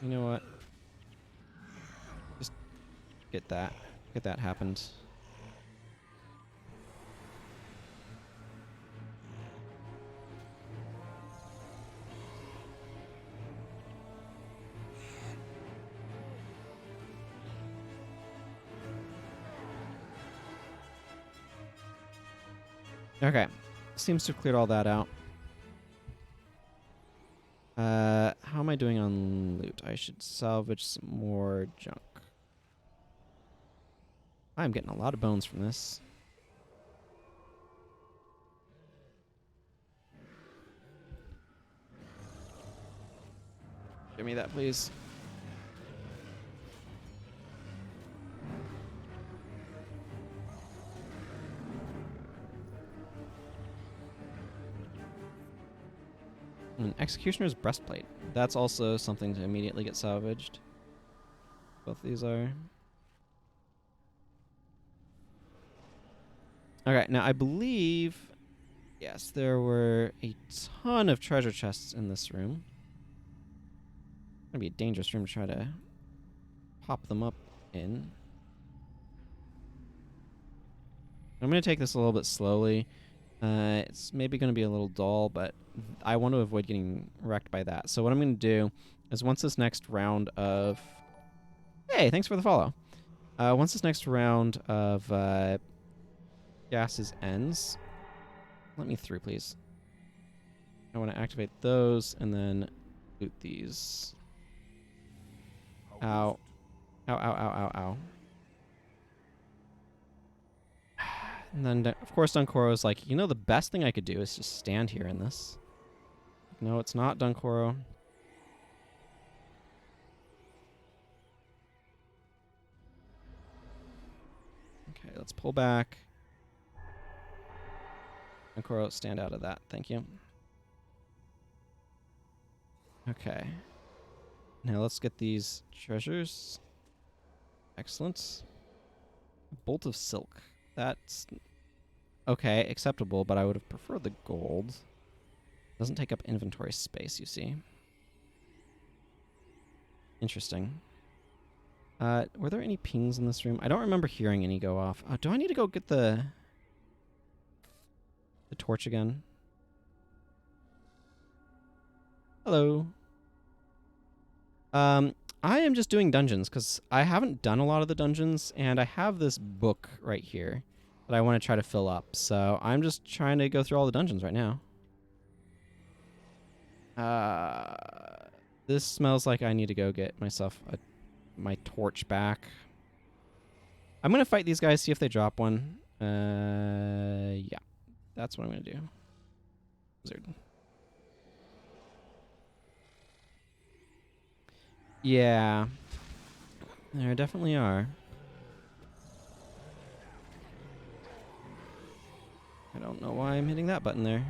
You know what? Just get that. Get that happened. Okay. Seems to have cleared all that out. How am I doing on loot? I should salvage some more junk. I'm getting a lot of bones from this. Give me that, please. An Executioner's Breastplate. That's also something to immediately get salvaged. Both these are. Okay, now I believe... Yes, there were a ton of treasure chests in this room. Gonna be a dangerous room to try to pop them up in. I'm gonna take this a little bit slowly. It's maybe gonna be a little dull, but I want to avoid getting wrecked by that. So what I'm gonna do is once this next round of... Hey, thanks for the follow. Once this next round of gases ends... Let me through, please. I want to activate those and then loot these. Ow. Ow, ow, ow, ow, ow. And then, of course, Dunkoro's like, you know, the best thing I could do is just stand here in this. No, it's not, Dunkoro. Okay, let's pull back. Dunkoro, stand out of that. Thank you. Okay. Now let's get these treasures. Excellent. Bolt of silk. That's okay, acceptable, but I would have preferred the gold. Doesn't take up inventory space, you see. Interesting. Were there any pings in this room? I don't remember hearing any go off. Do I need to go get the torch again? Hello. I am just doing dungeons because I haven't done a lot of the dungeons, and I have this book right here that I want to try to fill up. So I'm just trying to go through all the dungeons right now. This smells like I need to go get myself my torch back. I'm going to fight these guys, see if they drop one. Yeah. That's what I'm going to do. Wizard. Yeah. There definitely are. I don't know why I'm hitting that button there.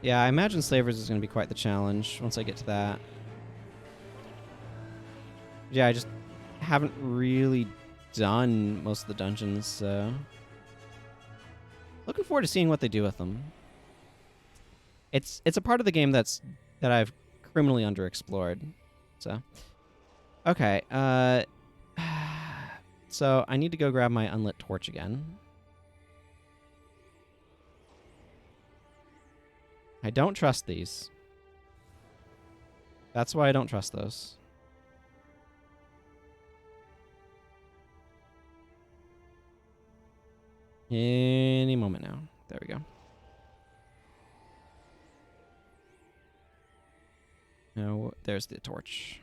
Yeah, I imagine Slavers is going to be quite the challenge once I get to that. Yeah, I just haven't really done most of the dungeons, so... Looking forward to seeing what they do with them. It's a part of the game that I've criminally underexplored. So, okay. So I need to go grab my unlit torch again. I don't trust these. That's why I don't trust those. Any moment now. There we go. Now, there's the torch.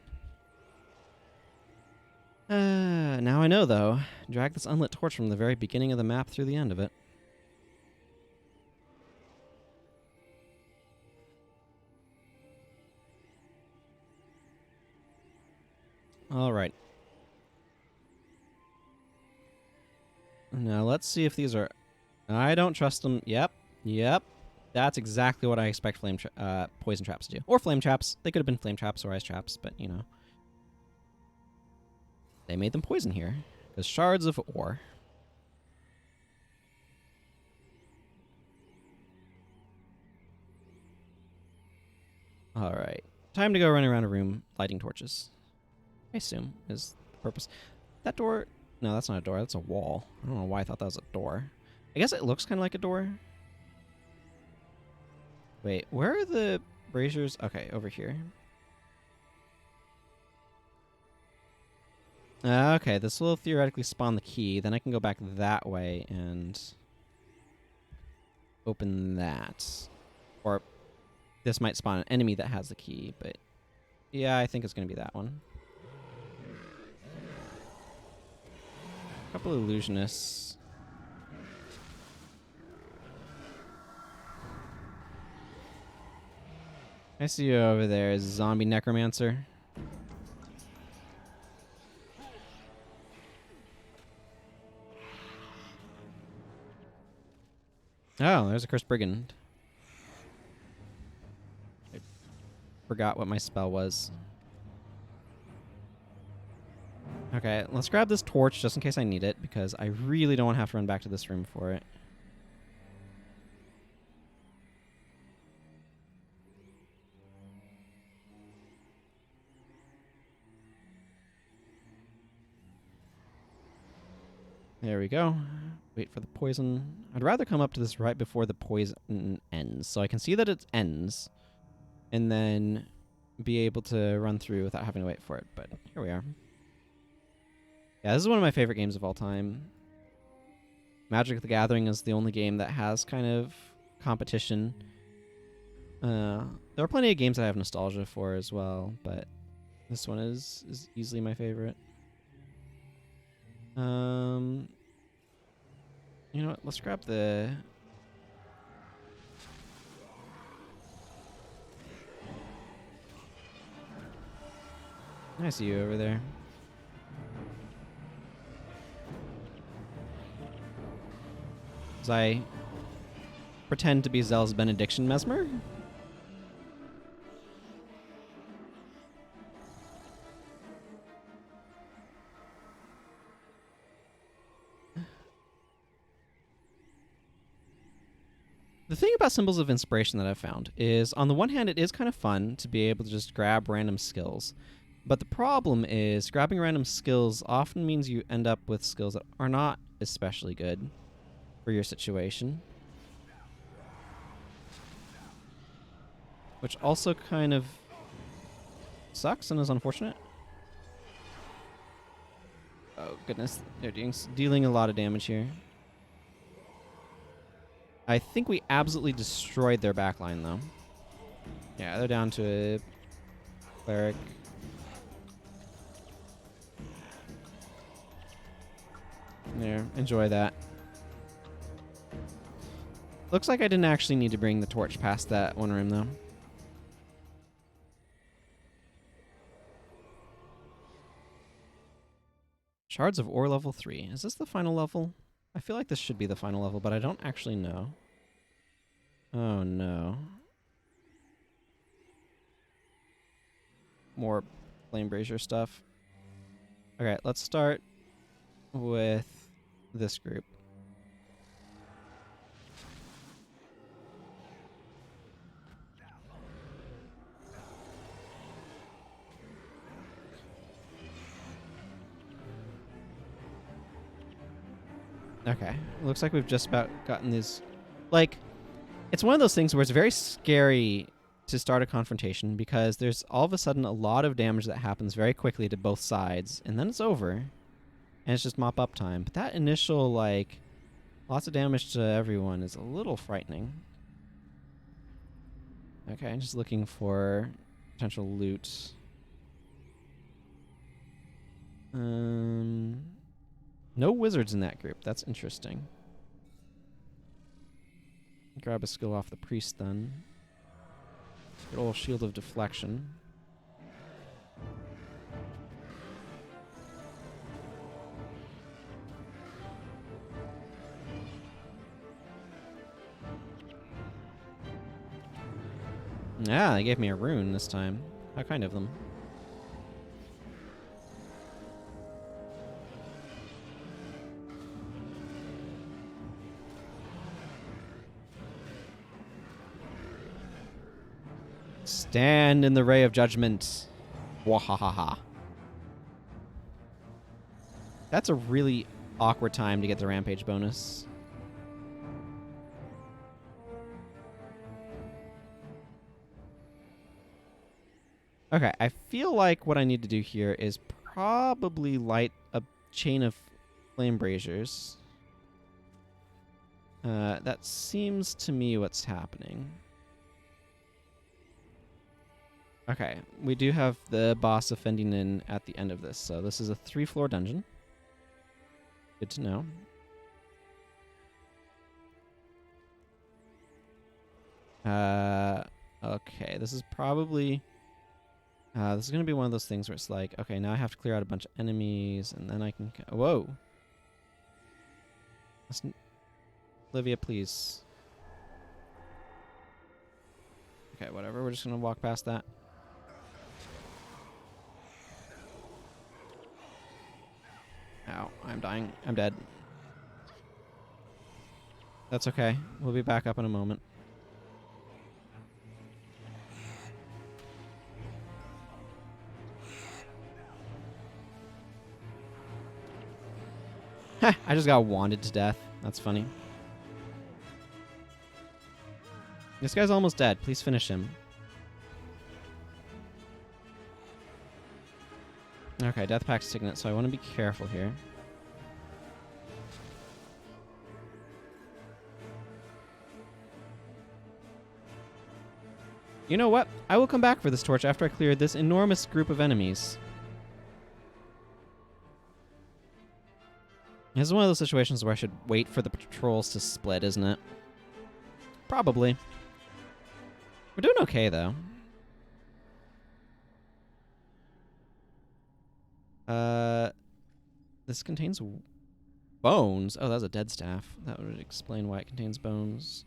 Now I know, though. Drag this unlit torch from the very beginning of the map through the end of it. All right. Now, let's see if these are... I don't trust them. Yep. Yep. That's exactly what I expect poison traps to do. Or flame traps. They could have been flame traps or ice traps, but, you know. They made them poison here. Because shards of ore. Alright. Time to go run around a room lighting torches. I assume is the purpose. That door... No, that's not a door. That's a wall. I don't know why I thought that was a door. I guess it looks kind of like a door. Wait, where are the braziers? Okay, over here. Okay, this will theoretically spawn the key. Then I can go back that way and open that. Or this might spawn an enemy that has the key, but yeah, I think it's going to be that one. A couple of illusionists. I see you over there, zombie necromancer. Oh, there's a cursed brigand. I forgot what my spell was. Okay, let's grab this torch just in case I need it, because I really don't want to have to run back to this room for it. There we go. Wait for the poison. I'd rather come up to this right before the poison ends, so I can see that it ends, and then be able to run through without having to wait for it. But here we are. Yeah, this is one of my favorite games of all time. Magic the Gathering is the only game that has kind of competition. There are plenty of games that I have nostalgia for as well, but this one is easily my favorite. You know what? Let's grab the... I see you over there. As I pretend to be Zell's benediction Mesmer? The thing about Symbols of Inspiration that I've found is, on the one hand, it is kind of fun to be able to just grab random skills. But the problem is, grabbing random skills often means you end up with skills that are not especially good for your situation. Which also kind of sucks and is unfortunate. Oh, goodness. They're dealing a lot of damage here. I think we absolutely destroyed their backline, though. Yeah, they're down to a cleric. There, enjoy that. Looks like I didn't actually need to bring the torch past that one room, though. Shards of Ore level 3. Is this the final level? I feel like this should be the final level, but I don't actually know. Oh, no. More Flame Brazier stuff. Okay, let's start with this group. Okay, looks like we've just about gotten these... Like, it's one of those things where it's very scary to start a confrontation because there's all of a sudden a lot of damage that happens very quickly to both sides, and then it's over, and it's just mop-up time. But that initial, like, lots of damage to everyone is a little frightening. Okay, I'm just looking for potential loot. No wizards in that group. That's interesting. Grab a skill off the priest then. Good old Shield of Deflection. Yeah, they gave me a rune this time. How kind of them. Stand in the ray of judgment. Wahahaha. That's a really awkward time to get the rampage bonus. Okay, I feel like what I need to do here is probably light a chain of flame braziers. That seems to me what's happening. Okay, we do have the boss offending in at the end of this, so this is a 3-floor dungeon. Good to know. Okay, this is probably... this is going to be one of those things where it's like, okay, now I have to clear out a bunch of enemies, and then I can... Whoa! Olivia, please. Okay, whatever, we're just going to walk past that. Ow, I'm dying. I'm dead. That's okay. We'll be back up in a moment. Heh, I just got wanded to death. That's funny. This guy's almost dead. Please finish him. Okay, Death Pact Signet, so I want to be careful here. You know what? I will come back for this torch after I clear this enormous group of enemies. This is one of those situations where I should wait for the patrols to split, isn't it? Probably. We're doing okay, though. This contains bones. Oh, that was a dead staff. That would explain why it contains bones.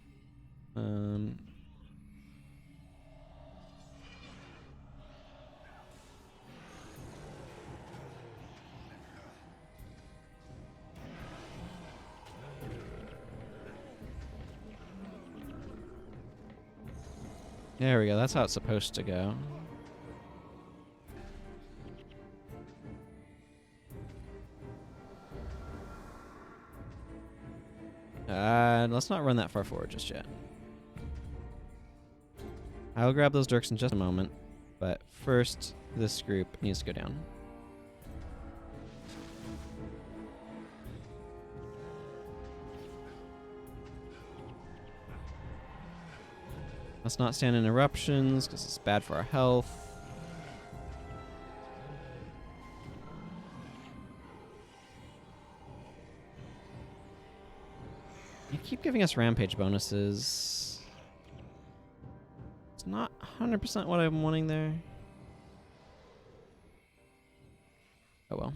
There we go. That's how it's supposed to go. Let's not run that far forward just yet. I'll grab those dirks in just a moment, but first, this group needs to go down. Let's not stand in eruptions, because it's bad for our health. You keep giving us rampage bonuses. It's not 100% what I'm wanting there. Oh well.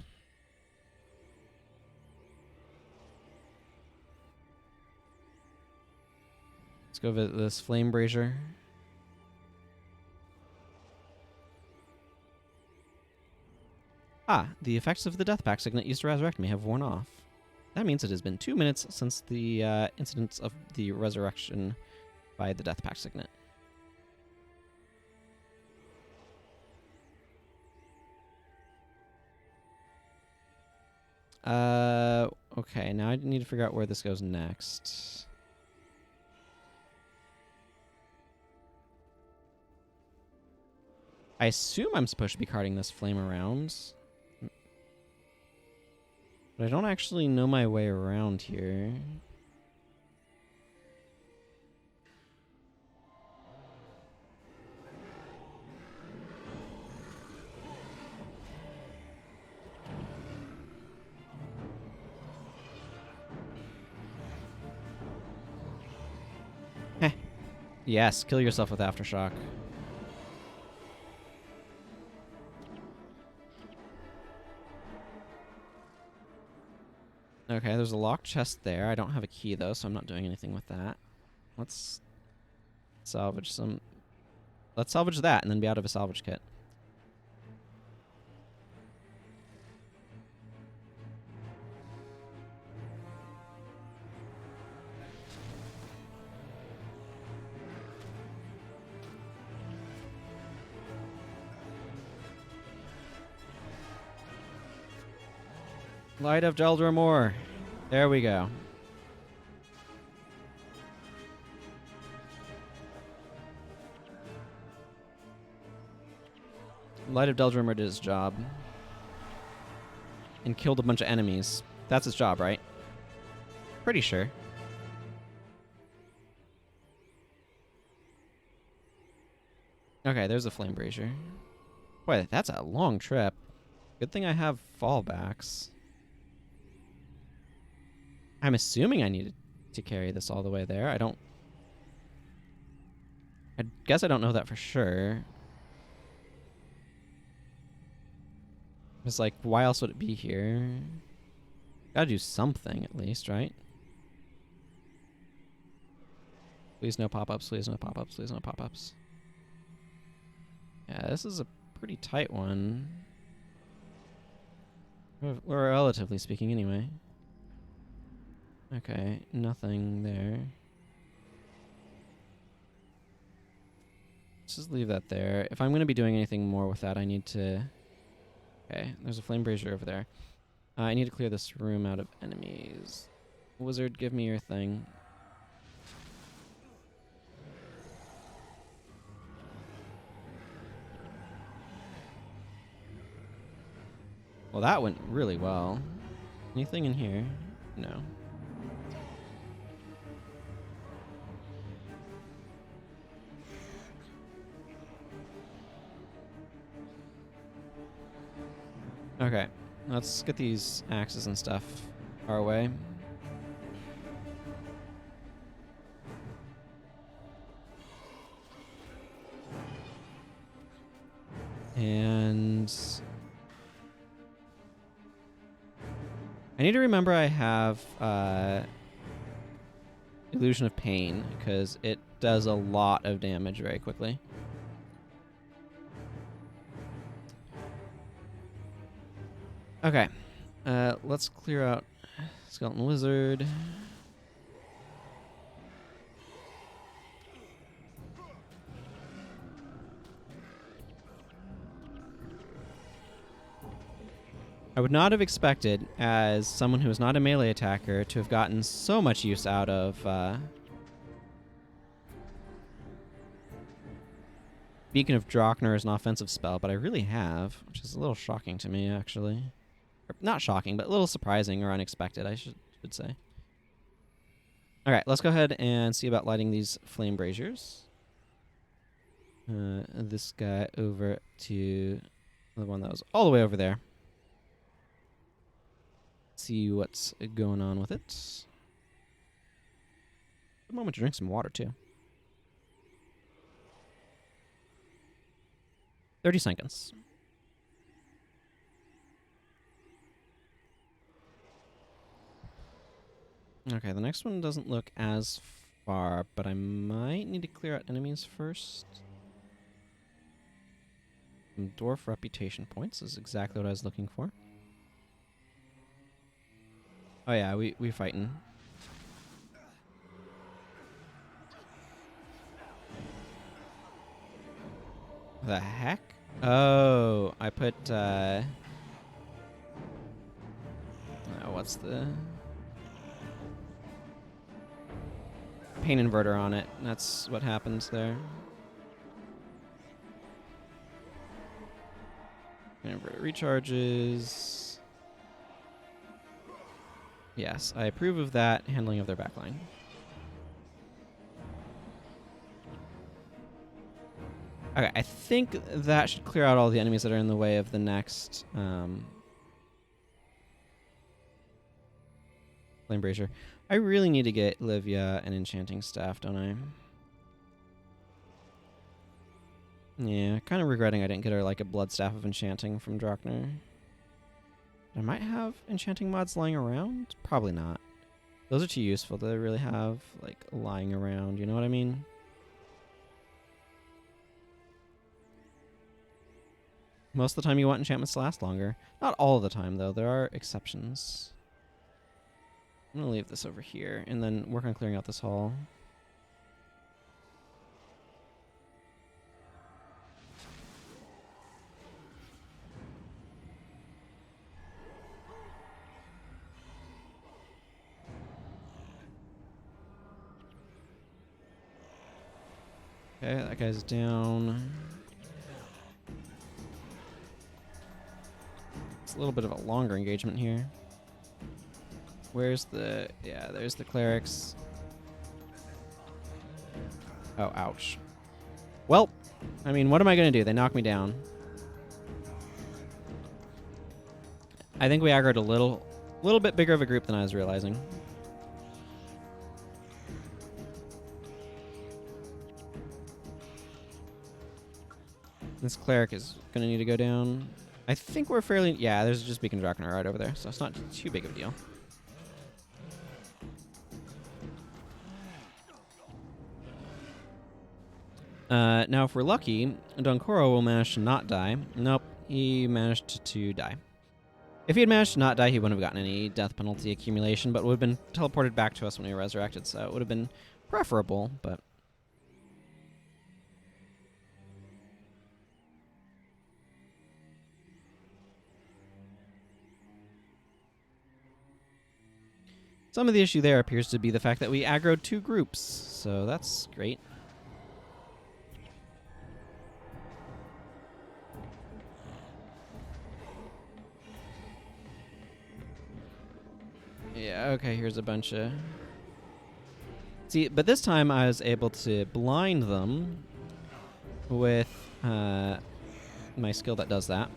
Let's go visit this flame brazier. Ah, the effects of the Death Pact Signet used to resurrect me have worn off. That means it has been 2 minutes since the incidents of the resurrection by the Death Pact Signet. Okay, now I need to figure out where this goes next. I assume I'm supposed to be carting this flame around. But I don't actually know my way around here. Heh. Yes, kill yourself with Aftershock. Okay, there's a locked chest there. I don't have a key, though, so I'm not doing anything with that. Let's salvage some... Let's salvage that and then be out of a salvage kit. Light of Deldrimor. There we go. Light of Deldrimor did its job. And killed a bunch of enemies. That's its job, right? Pretty sure. Okay, there's a flame brazier. Boy, that's a long trip. Good thing I have fallbacks. I'm assuming I needed to carry this all the way there. I guess I don't know that for sure. It's like, why else would it be here? Gotta do something at least, right? Please no pop-ups, please no pop-ups, please no pop-ups. Yeah, this is a pretty tight one. Or relatively speaking, anyway. Okay, nothing there. Let's just leave that there. If I'm going to be doing anything more with that, I need to... Okay, there's a flame brazier over there. I need to clear this room out of enemies. Wizard, give me your thing. Well, that went really well. Anything in here? No. Okay, let's get these axes and stuff our way. And I need to remember I have Illusion of Pain, because it does a lot of damage very quickly. Okay, let's clear out Skeleton Wizard. I would not have expected, as someone who is not a melee attacker, to have gotten so much use out of Beacon of Drockner as an offensive spell, but I really have, which is a little shocking to me, actually. Or not shocking, but a little surprising or unexpected, I should say. All right, let's go ahead and see about lighting these flame braziers. This guy over to the one that was all the way over there. See what's going on with it. A moment to drink some water too. 30 seconds. Okay, the next one doesn't look as far, but I might need to clear out enemies first. Some dwarf reputation points is exactly what I was looking for. Oh yeah, we fighting. The heck? Oh, I put what's the pain inverter on it. That's what happens there. Pain inverter recharges. Yes, I approve of that handling of their backline. Okay, I think that should clear out all the enemies that are in the way of the next flame brazier. I really need to get Livia an enchanting staff, don't I? Yeah, kind of regretting I didn't get her like a blood staff of enchanting from Drockner. I might have enchanting mods lying around. Probably not. Those are too useful to really have like lying around. You know what I mean? Most of the time you want enchantments to last longer. Not all of the time, though. There are exceptions. I'm going to leave this over here and then work on clearing out this hall. Okay, that guy's down. It's a little bit of a longer engagement here. Where's the... Yeah, there's the clerics. Oh, ouch. Well, I mean, what am I going to do? They knock me down. I think we aggroed a little bit bigger of a group than I was realizing. This cleric is going to need to go down. I think we're fairly... Yeah, there's just Beacon Drockner right over there, so it's not too big of a deal. Now, if we're lucky, Donkoro will manage to not die. Nope, he managed to die. If he had managed to not die, he wouldn't have gotten any death penalty accumulation, but would have been teleported back to us when he resurrected, so it would have been preferable, but... Some of the issue there appears to be the fact that we aggroed 2 groups, so that's great. Yeah, okay, here's a bunch of... See, but this time I was able to blind them with my skill that does that.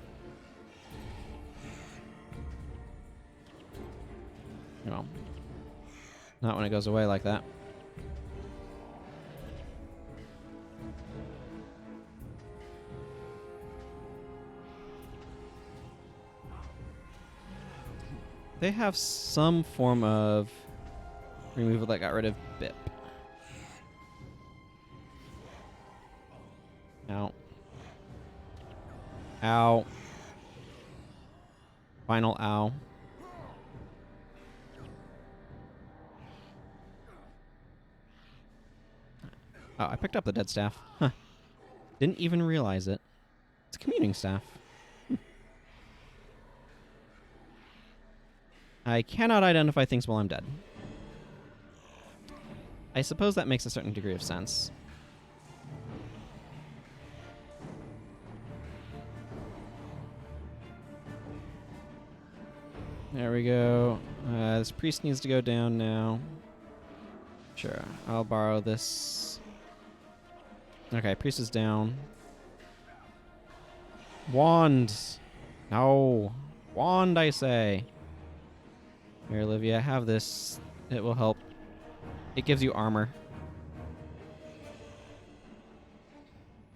Well, not when it goes away like that. They have some form of removal that got rid of BIP. Ow. Ow. Final ow. Oh, I picked up the dead staff. Huh. Didn't even realize it. It's a commuting staff. I cannot identify things while I'm dead. I suppose that makes a certain degree of sense. There we go. This priest needs to go down now. Sure, I'll borrow this. Okay, priest is down. Wand! No! Wand, I say! Here, Olivia, have this. It will help. It gives you armor.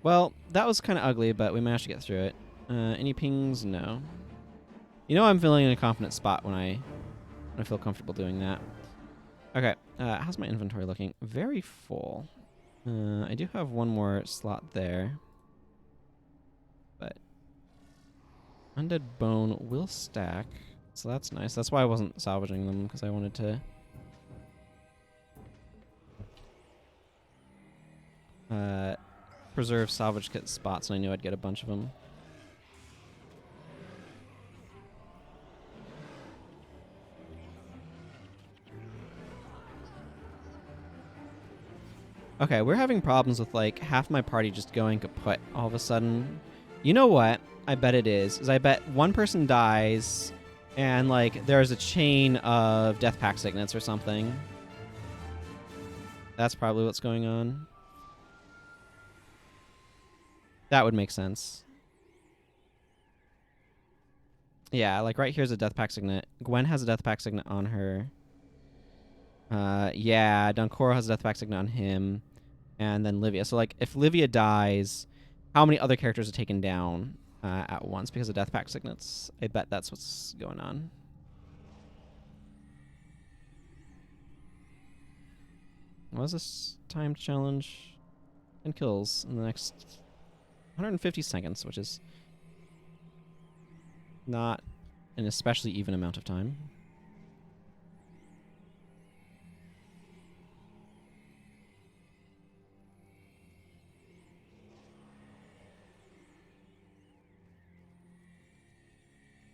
Well, that was kind of ugly, but we managed to get through it. Any pings? No. You know I'm feeling in a confident spot when I feel comfortable doing that. Okay, how's my inventory looking? Very full. I do have one more slot there. But undead bone will stack. So that's nice. That's why I wasn't salvaging them, because I wanted to preserve salvage kit spots, and I knew I'd get a bunch of them. Okay, we're having problems with like half my party just going kaput all of a sudden. You know what? I bet it is I bet one person dies and like there's a chain of death pact signets or something. That's probably what's going on. That would make sense. Yeah, like right here's a death pact signet. Gwen has a death pact signet on her. Yeah, Dunkoro has a death pact signet on him. And then Livia. So, like, if Livia dies, how many other characters are taken down at once because of death pact signets? I bet that's what's going on. What is this timed challenge? 10 kills in the next 150 seconds, which is not an especially even amount of time.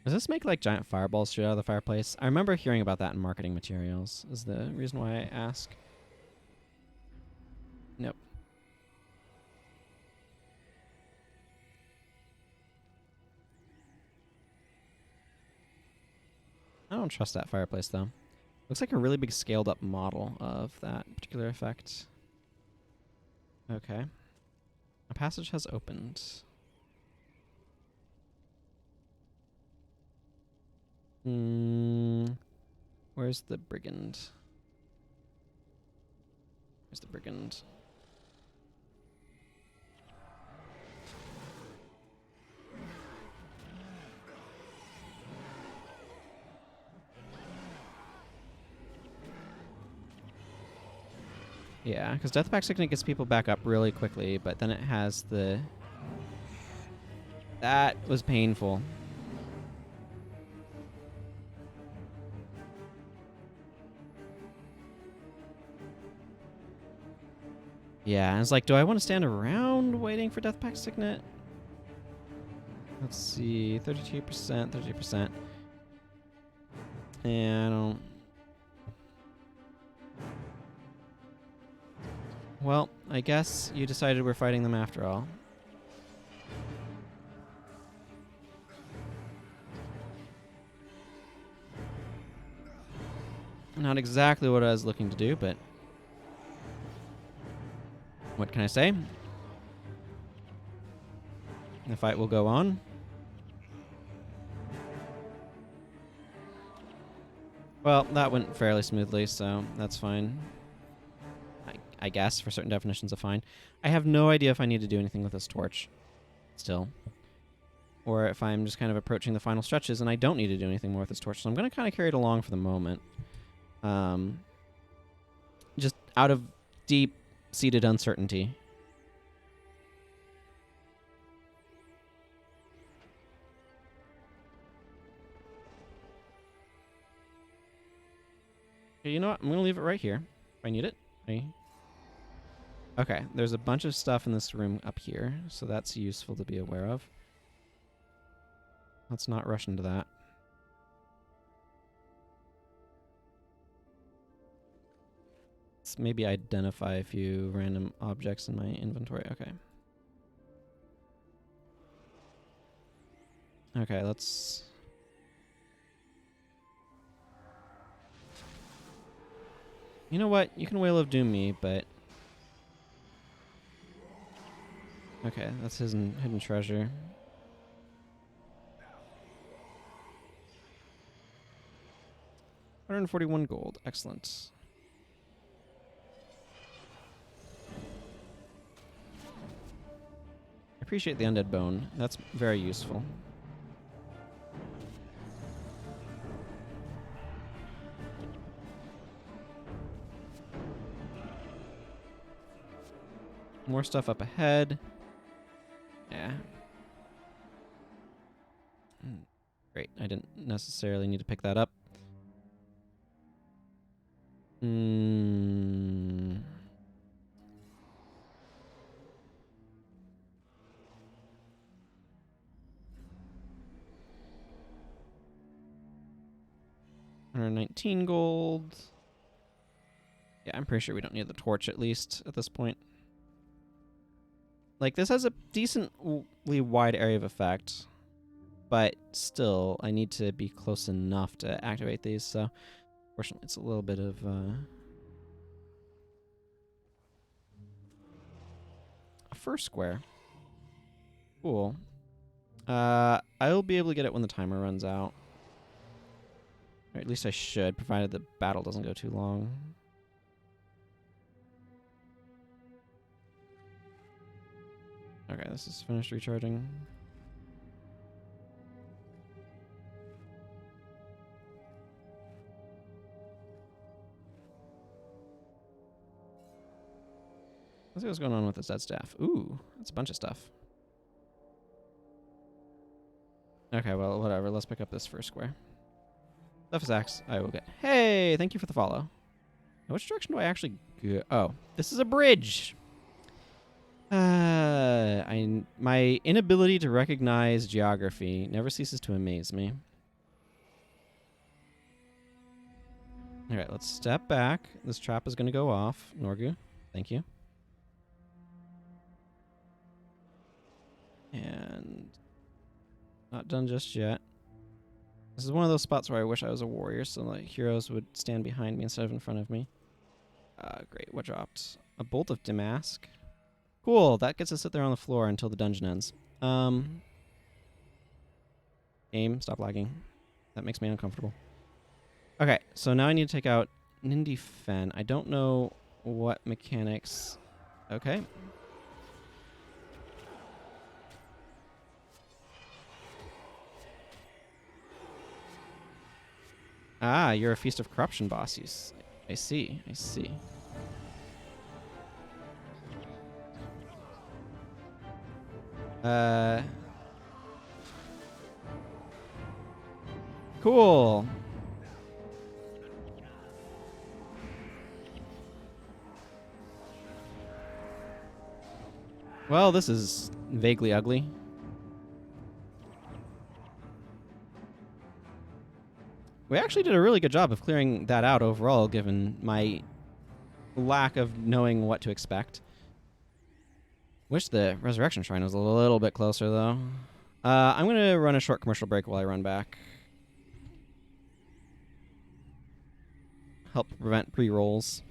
Does this make like giant fireballs shoot out of the fireplace? I remember hearing about that in marketing materials. Is the reason why I ask. Nope. I don't trust that fireplace though. Looks like a really big scaled up model of that particular effect. Okay. A passage has opened. Where's the brigand? Where's the brigand? Yeah, because Death Pact Signet gets people back up really quickly, but then it has the... That was painful. Yeah, and it's like, do I want to stand around waiting for Death Pact Signet? Let's see, 32%, 32%. And I don't... Well, I guess you decided we're fighting them after all. Not exactly what I was looking to do, but what can I say? The fight will go on. Well, that went fairly smoothly, so that's fine. I guess, for certain definitions of fine. I have no idea if I need to do anything with this torch still. Or if I'm just kind of approaching the final stretches and I don't need to do anything more with this torch. So I'm going to kind of carry it along for the moment. Just out of deep-seated uncertainty. Okay, you know what? I'm going to leave it right here. If I need it. Okay, there's a bunch of stuff in this room up here, so that's useful to be aware of. Let's not rush into that. Let's maybe identify a few random objects in my inventory. Okay. Okay, let's... You know what? You can Whale of Doom me, but... Okay, that's his hidden treasure. $141 gold. Excellent. I appreciate the undead bone. That's very useful. More stuff up ahead. Yeah. Great. I didn't necessarily need to pick that up. Hmm. $119 gold. Yeah, I'm pretty sure we don't need the torch at least at this point. Like, this has a decently wide area of effect, but still, I need to be close enough to activate these, so fortunately it's a little bit of a first square. Cool. I'll be able to get it when the timer runs out. Or at least I should, provided the battle doesn't go too long. Okay, this is finished recharging. Let's see what's going on with this dead staff. Ooh, that's a bunch of stuff. Okay, well, whatever. Let's pick up this first square. Stuff is axe. I will get... Hey, thank you for the follow. Now, which direction do I actually go? Oh, this is a bridge. My inability to recognize geography never ceases to amaze me. All right, let's step back. This trap is going to go off. Norgu, thank you. And not done just yet. This is one of those spots where I wish I was a warrior, so like heroes would stand behind me instead of in front of me. Great, what dropped? A bolt of Damask. Cool, that gets to sit there on the floor until the dungeon ends. Game, stop lagging. That makes me uncomfortable. Okay, so now I need to take out Nindi Fen. I don't know what mechanics... Okay. Ah, you're a Feast of Corruption boss. I see, I see. Cool. Well, this is vaguely ugly. We actually did a really good job of clearing that out overall, given my lack of knowing what to expect. Wish the Resurrection Shrine was a little bit closer, though. I'm going to run a short commercial break while I run back. Help prevent pre-rolls.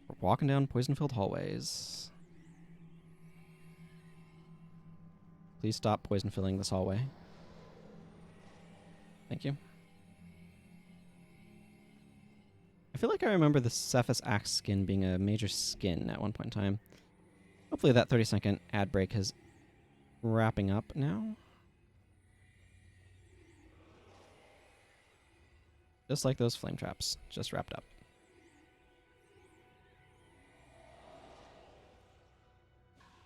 We're walking down poison-filled hallways. Please stop poison-filling this hallway. Thank you. I feel like I remember the Cephas Axe skin being a major skin at one point in time. Hopefully that 30-second ad break is wrapping up now. Just like those flame traps, just wrapped up.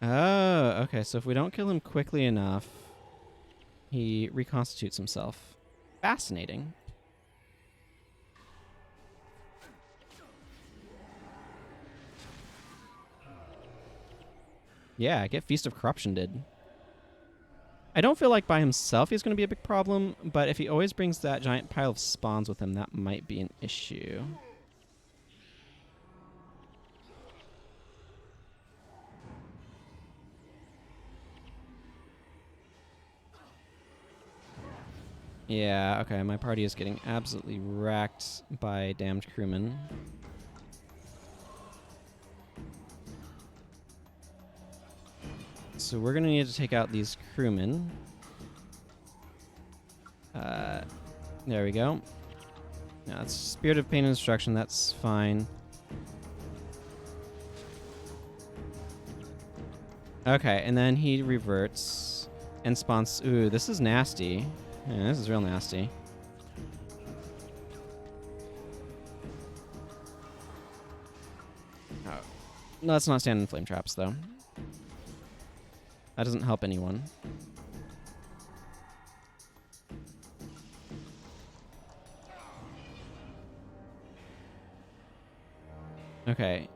Oh, okay, so if we don't kill him quickly enough, he reconstitutes himself. Fascinating. Yeah, get Feast of Corruption did. I don't feel like by himself he's going to be a big problem, but if he always brings that giant pile of spawns with him, that might be an issue. Yeah, okay, my party is getting absolutely wrecked by damned crewmen. So we're going to need to take out these crewmen. There we go. Now, it's Spirit of Pain and Destruction, that's fine. Okay, and then he reverts and spawns... Ooh, this is nasty. Yeah, this is real nasty. Oh. Let's not stand in flame traps, though. That doesn't help anyone. Okay.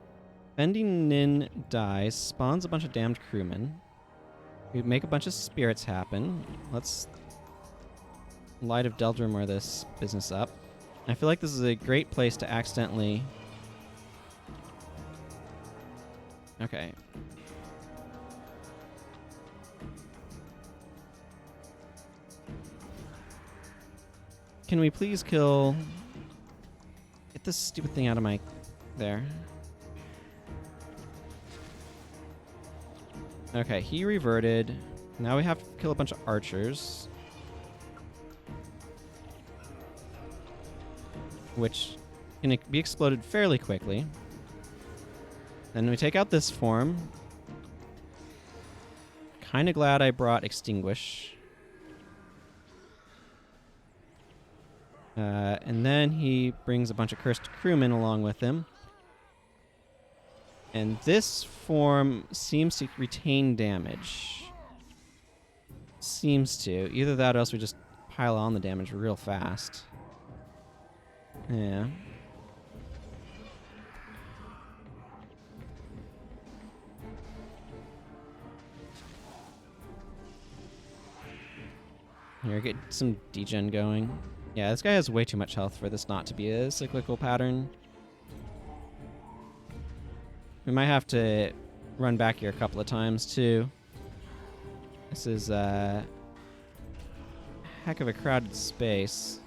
Bending Nin dies, spawns a bunch of damned crewmen. We make a bunch of spirits happen. Let's Light of Deldrimmer this business up. I feel like this is a great place to accidentally... Okay. Can we please kill... Get this stupid thing out of my... There. Okay, he reverted. Now we have to kill a bunch of archers. Which can be exploded fairly quickly. Then we take out this form. Kinda glad I brought Extinguish. And then he brings a bunch of cursed crewmen along with him. And this form seems to retain damage. Seems to. Either that or else we just pile on the damage real fast. Yeah. Here, get some degen going. Yeah, this guy has way too much health for this not to be a cyclical pattern. We might have to run back here a couple of times, too. This is a heck of a crowded space.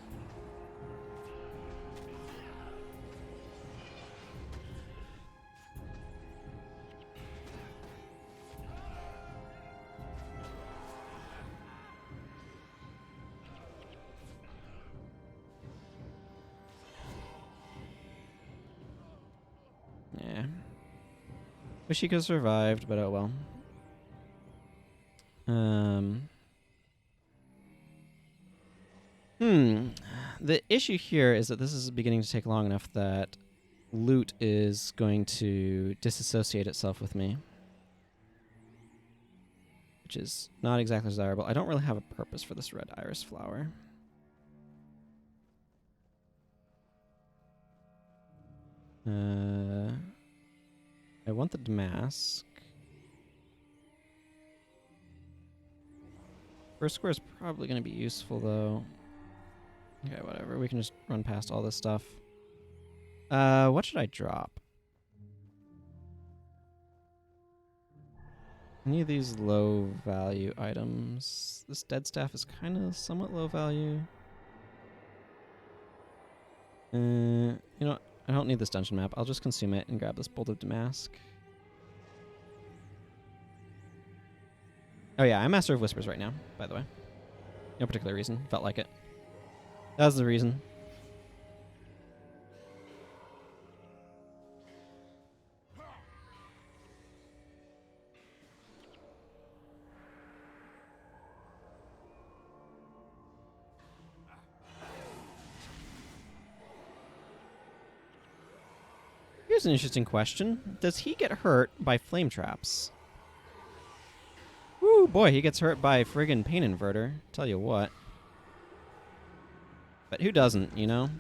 Yeah. Wish he could have survived, but oh well. The issue here is that this is beginning to take long enough that loot is going to disassociate itself with me. which is not exactly desirable. I don't really have a purpose for this red iris flower. I want the damask. First square is probably going to be useful, though. Okay, whatever. We can just run past all this stuff. What should I drop? Any of these low-value items? This dead staff is kind of somewhat low value. You know what? I don't need this dungeon map. I'll just consume it and grab this Bolt of Damask. Oh yeah, I'm Master of Whispers right now, by the way. No particular reason. Felt like it. That was the reason. Here's an interesting question. Does he get hurt by flame traps? Woo, boy, he gets hurt by friggin' pain inverter. Tell you what. But who doesn't, you know?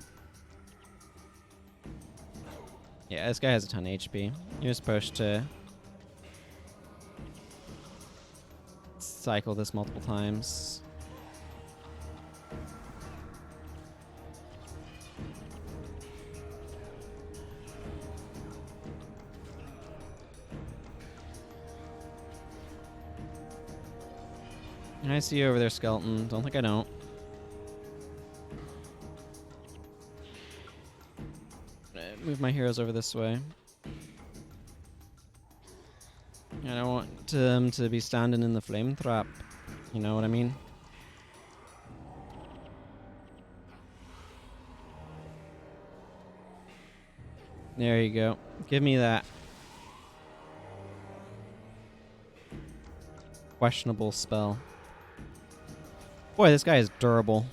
Yeah, this guy has a ton of HP. You're supposed to cycle this multiple times. I see you over there, skeleton. Don't think I don't. Move my heroes over this way. I don't want them to be standing in the flame trap. You know what I mean? There you go. Give me that. Questionable spell. Boy, this guy is durable.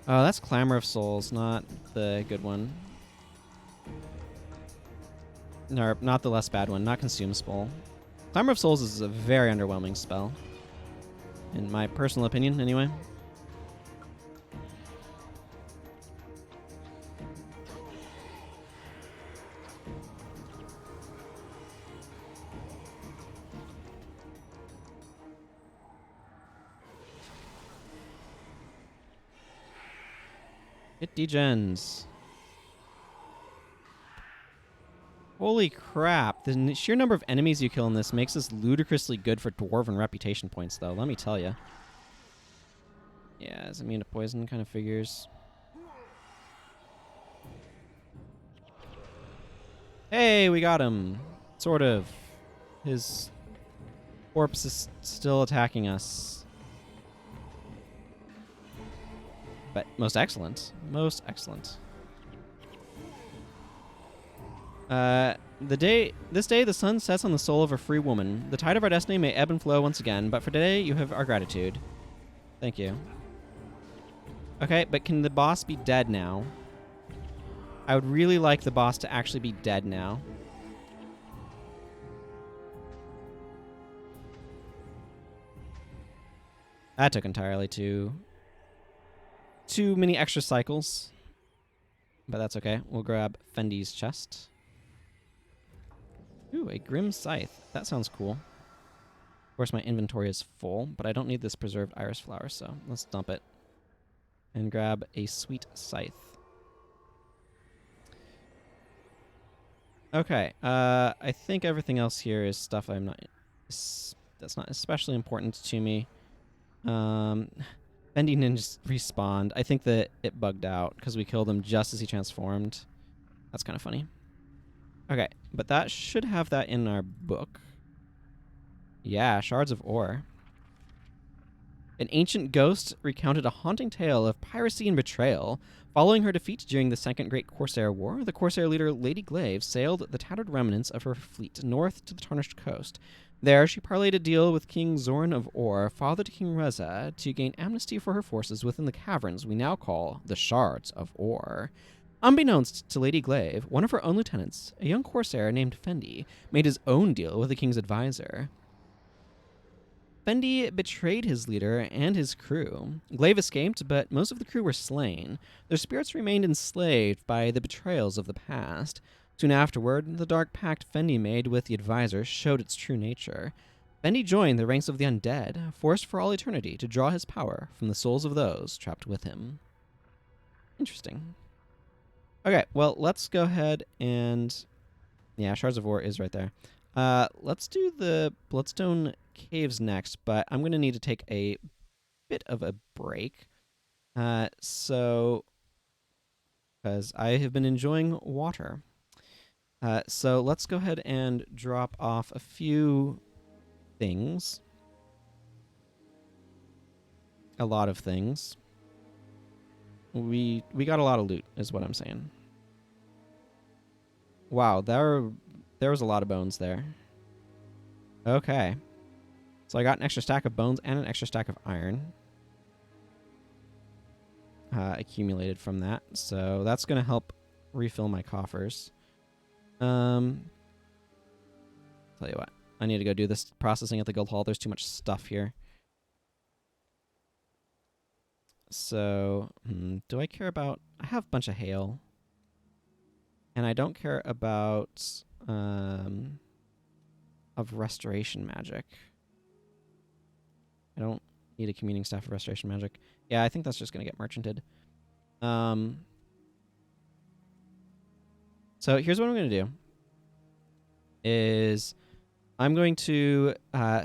Oh, that's Clamor of Souls, not the good one. No, not the less bad one, not Consume Spell. Clamor of Souls is a very underwhelming spell. In my personal opinion, anyway. It degens. Holy crap. The sheer number of enemies you kill in this makes this ludicrously good for dwarven reputation points, though. Let me tell you. Yeah, is immune to poison kind of figures. Hey, we got him. Sort of. His corpse is still attacking us. But most excellent. Most excellent. This day the sun sets on the soul of a free woman. The tide of our destiny may ebb and flow once again, but for today you have our gratitude. Thank you. Okay, but can the boss be dead now? I would really like the boss to actually be dead now. That took entirely too many extra cycles. But that's okay. We'll grab Fendi's chest. Ooh, a Grim Scythe. That sounds cool. Of course, my inventory is full, but I don't need this preserved iris flower, so let's dump it. And grab a sweet scythe. Okay, I think everything else here is stuff that's not especially important to me. Fendi Ninja respawned. I think that it bugged out because we killed him just as he transformed. That's kind of funny. Okay, but that should have that in our book. Yeah, Shards of Ore. An ancient ghost recounted a haunting tale of piracy and betrayal. Following her defeat during the Second Great Corsair War, the Corsair leader Lady Glaive sailed the tattered remnants of her fleet north to the Tarnished Coast. There, she parlayed a deal with King Zorn of Or, father to King Reza, to gain amnesty for her forces within the caverns we now call the Shards of Or. Unbeknownst to Lady Glaive, one of her own lieutenants, a young corsair named Fendi, made his own deal with the king's advisor. Fendi betrayed his leader and his crew. Glaive escaped, but most of the crew were slain. Their spirits remained enslaved by the betrayals of the past. Soon afterward, the dark pact Fendi made with the advisor showed its true nature. Fendi joined the ranks of the undead, forced for all eternity to draw his power from the souls of those trapped with him. Interesting. Okay, well, let's go ahead and... Yeah, Shards of War is right there. Let's do the Bloodstone Caves next, but I'm going to need to take a bit of a break. Because I have been enjoying water. So let's go ahead and drop off a few things. A lot of things. We got a lot of loot, is what I'm saying. Wow, there was a lot of bones there. Okay. So I got an extra stack of bones and an extra stack of iron. Accumulated from that. So that's going to help refill my coffers. Tell you what. I need to go do this processing at the guild hall. There's too much stuff here. So, do I care about... I have a bunch of hail. And I don't care about... of restoration magic. I don't need a communing staff of restoration magic. Yeah, I think that's just going to get merchanted. So here's what I'm going to do. Is I'm going to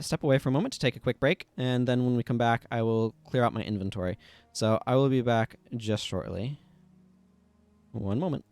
step away for a moment to take a quick break, and then when we come back, I will clear out my inventory. So I will be back just shortly. One moment.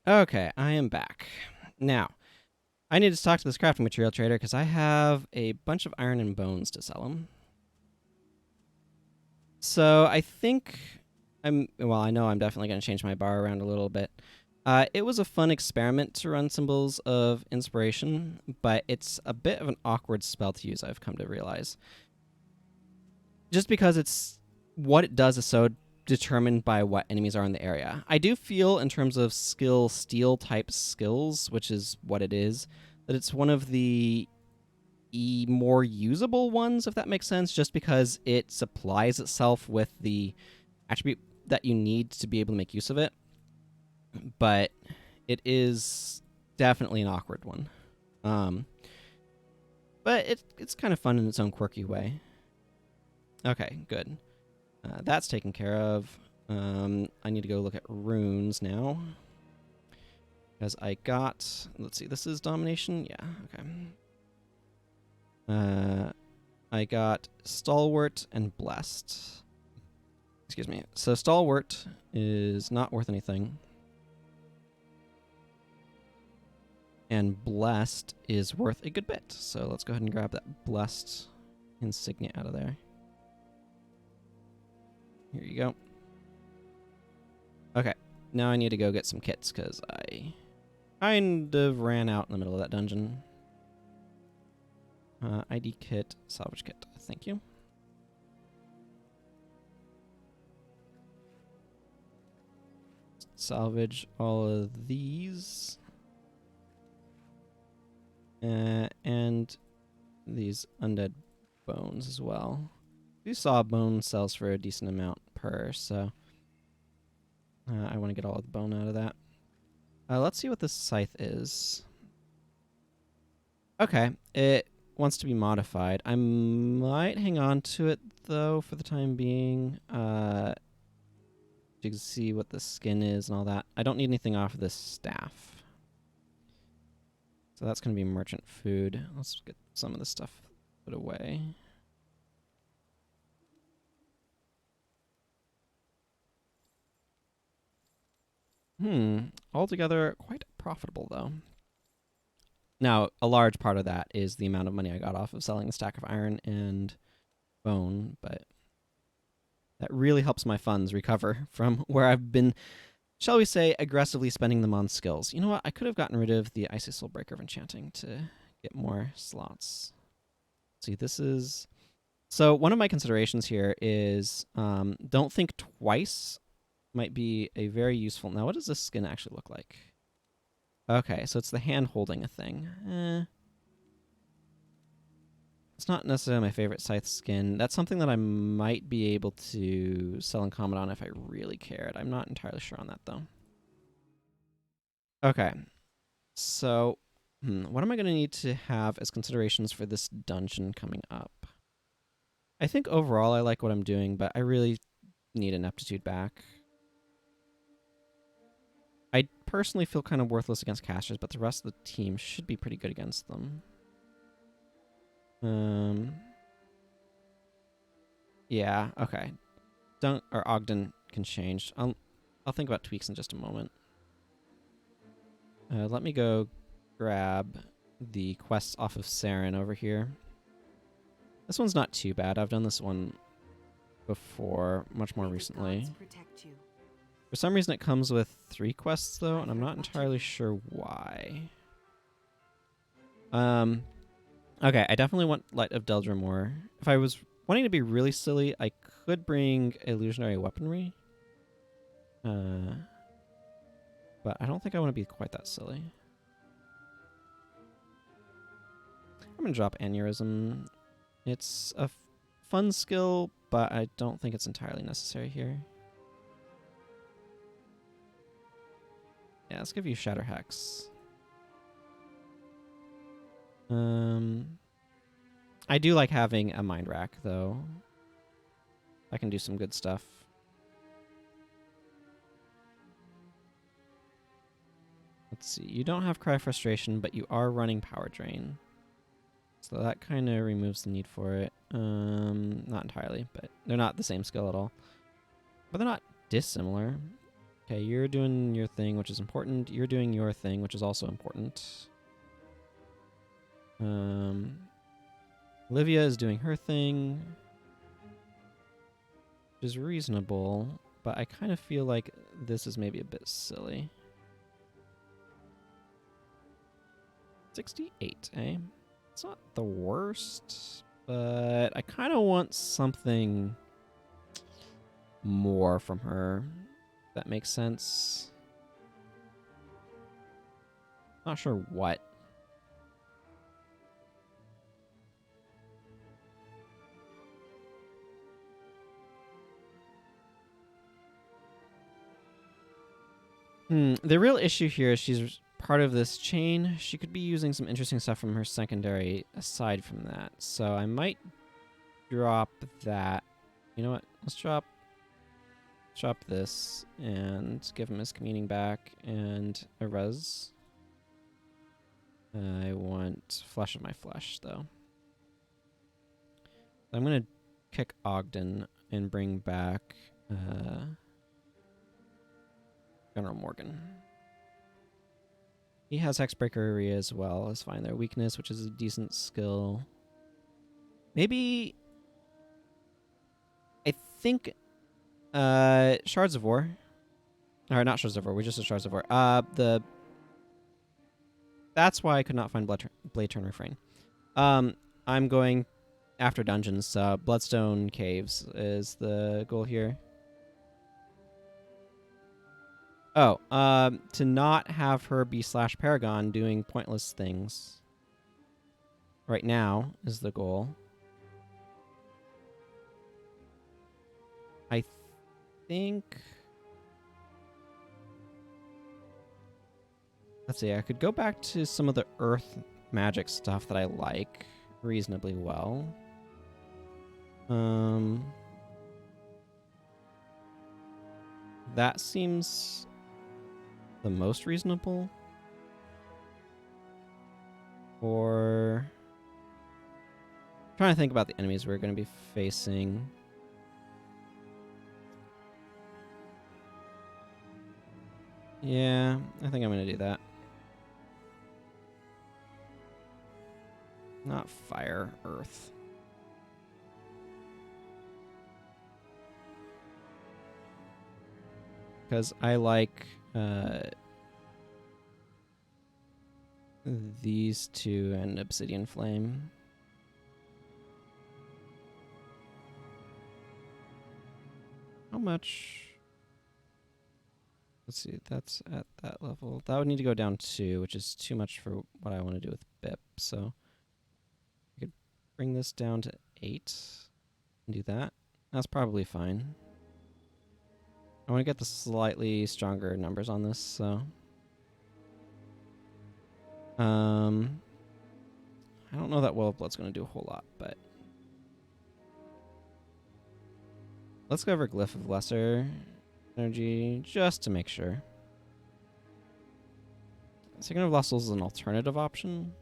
Okay, I am back. Now, I need to talk to this crafting material trader because I have a bunch of iron and bones to sell him. So I think I know I'm definitely going to change my bar around a little bit. It was a fun experiment to run Symbols of Inspiration, but it's a bit of an awkward spell to use, I've come to realize. Just because what it does is so determined by what enemies are in the area. I do feel in terms of steel type skills, which is what it is, that it's one of the more usable ones, if that makes sense, just because it supplies itself with the attribute that you need to be able to make use of it. But it is definitely an awkward one. But it's kind of fun in its own quirky way. Okay, good. That's taken care of. I need to go look at runes now. Because I got... Let's see, this is domination? Yeah, okay. I got Stalwart and Blessed. Excuse me. So Stalwart is not worth anything. And Blessed is worth a good bit. So let's go ahead and grab that Blessed insignia out of there. Here you go. Okay. Now I need to go get some kits because I kind of ran out in the middle of that dungeon. ID kit, salvage kit. Thank you. Salvage all of these. And these undead bones as well. We saw bone sells for a decent amount per, so I want to get all of the bone out of that. Let's see what this scythe is. Okay, it wants to be modified. I might hang on to it, though, for the time being. You can see what the skin is and all that. I don't need anything off of this staff. So that's going to be merchant food. Let's get some of this stuff put away. Altogether, quite profitable, though. Now, a large part of that is the amount of money I got off of selling a stack of iron and bone, but that really helps my funds recover from where I've been, shall we say, aggressively spending them on skills. You know what? I could have gotten rid of the Icy Soul Breaker of Enchanting to get more slots. See, this is... So one of my considerations here is don't think twice might be a very useful... Now, what does this skin actually look like? Okay, so it's the hand holding a thing. It's not necessarily my favorite scythe skin. That's something that I might be able to sell and comment on if I really cared. I'm not entirely sure on that, though. Okay, so what am I going to need to have as considerations for this dungeon coming up? I think overall I like what I'm doing, but I really need an aptitude back. I personally feel kind of worthless against casters, but the rest of the team should be pretty good against them. Yeah, okay. Ogden can change. I'll think about tweaks in just a moment. Let me go grab the quests off of Saren over here. This one's not too bad. I've done this one before, much more recently. For some reason, it comes with 3 quests, though, and I'm not entirely sure why. Okay, I definitely want Light of Deldrimor. If I was wanting to be really silly, I could bring Illusionary Weaponry. But I don't think I want to be quite that silly. I'm going to drop Aneurysm. It's a fun skill, but I don't think it's entirely necessary here. Yeah, let's give you Shatter Hex. I do like having a Mind Rack, though. I can do some good stuff. Let's see. You don't have Cry Frustration, but you are running Power Drain. So that kind of removes the need for it. Not entirely, but they're not the same skill at all. But they're not dissimilar. Okay, you're doing your thing, which is important. You're doing your thing, which is also important. Olivia is doing her thing, which is reasonable, but I kind of feel like this is maybe a bit silly. 68, eh? It's not the worst, but I kind of want something more from her. If that makes sense. Not sure what. The real issue here is she's part of this chain. She could be using some interesting stuff from her secondary aside from that. So I might drop that. You know what? Let's drop this and give him his communing back and a res. I want flesh of my flesh, though. I'm going to kick Ogden and bring back General Morgan. He has Hexbreaker area as well. Let's find their weakness, which is a decent skill. Maybe... I think... Shards of War. Or not Shards of War, we just said Shards of War. That's why I could not find Blade Turn Refrain. I'm going after dungeons. Bloodstone Caves is the goal here. Oh, to not have her be /Paragon doing pointless things. Right now is the goal. I think... Let's see, I could go back to some of the earth magic stuff that I like reasonably well. That seems the most reasonable. Or... I'm trying to think about the enemies we're going to be facing. Yeah, I think I'm going to do that. Not fire, earth. Because I like these two and Obsidian Flame. How much? Let's see, that's at that level. That would need to go down 2, which is too much for what I want to do with BIP. So I could bring this down to 8 and do that. That's probably fine. I want to get the slightly stronger numbers on this, so... I don't know that Well of Blood's going to do a whole lot, but... Let's go over Glyph of Lesser Energy, just to make sure. Second of Lustles is an alternative option.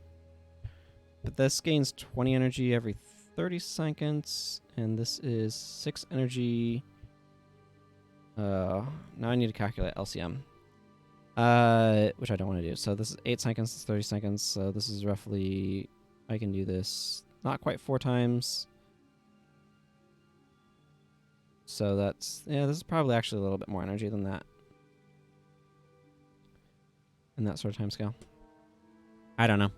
But this gains 20 energy every 30 seconds, and this is 6 energy... now I need to calculate LCM. Which I don't want to do. So this is 8 seconds, it's 30 seconds, so this is roughly... I can do this not quite 4 times. So that's... Yeah, this is probably actually a little bit more energy than that. In that sort of time scale. I don't know.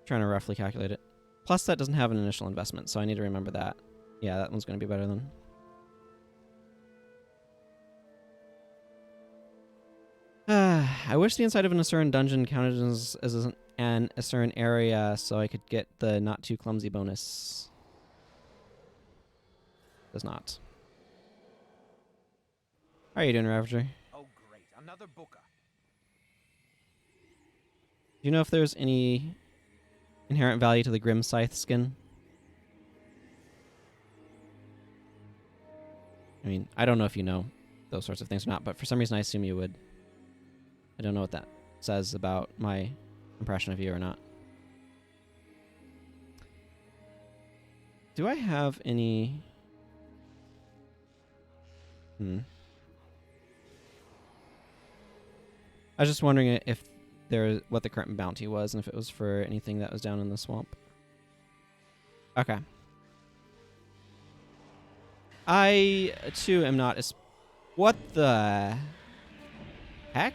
Trying to roughly calculate it. Plus that doesn't have an initial investment, so I need to remember that. Yeah, that one's going to be better than... I wish the inside of an Asuran dungeon counted as an Asuran area so I could get the not too clumsy bonus. Does not. How are you doing, Ravager? Oh, great. Another booker. Do you know if there's any inherent value to the Grim Scythe skin? I mean, I don't know if you know those sorts of things or not, but for some reason I assume you would. I don't know what that says about my impression of you or not. Do I have any... I was just wondering if what the current bounty was and if it was for anything that was down in the swamp. Okay. I, too, am not as... What the heck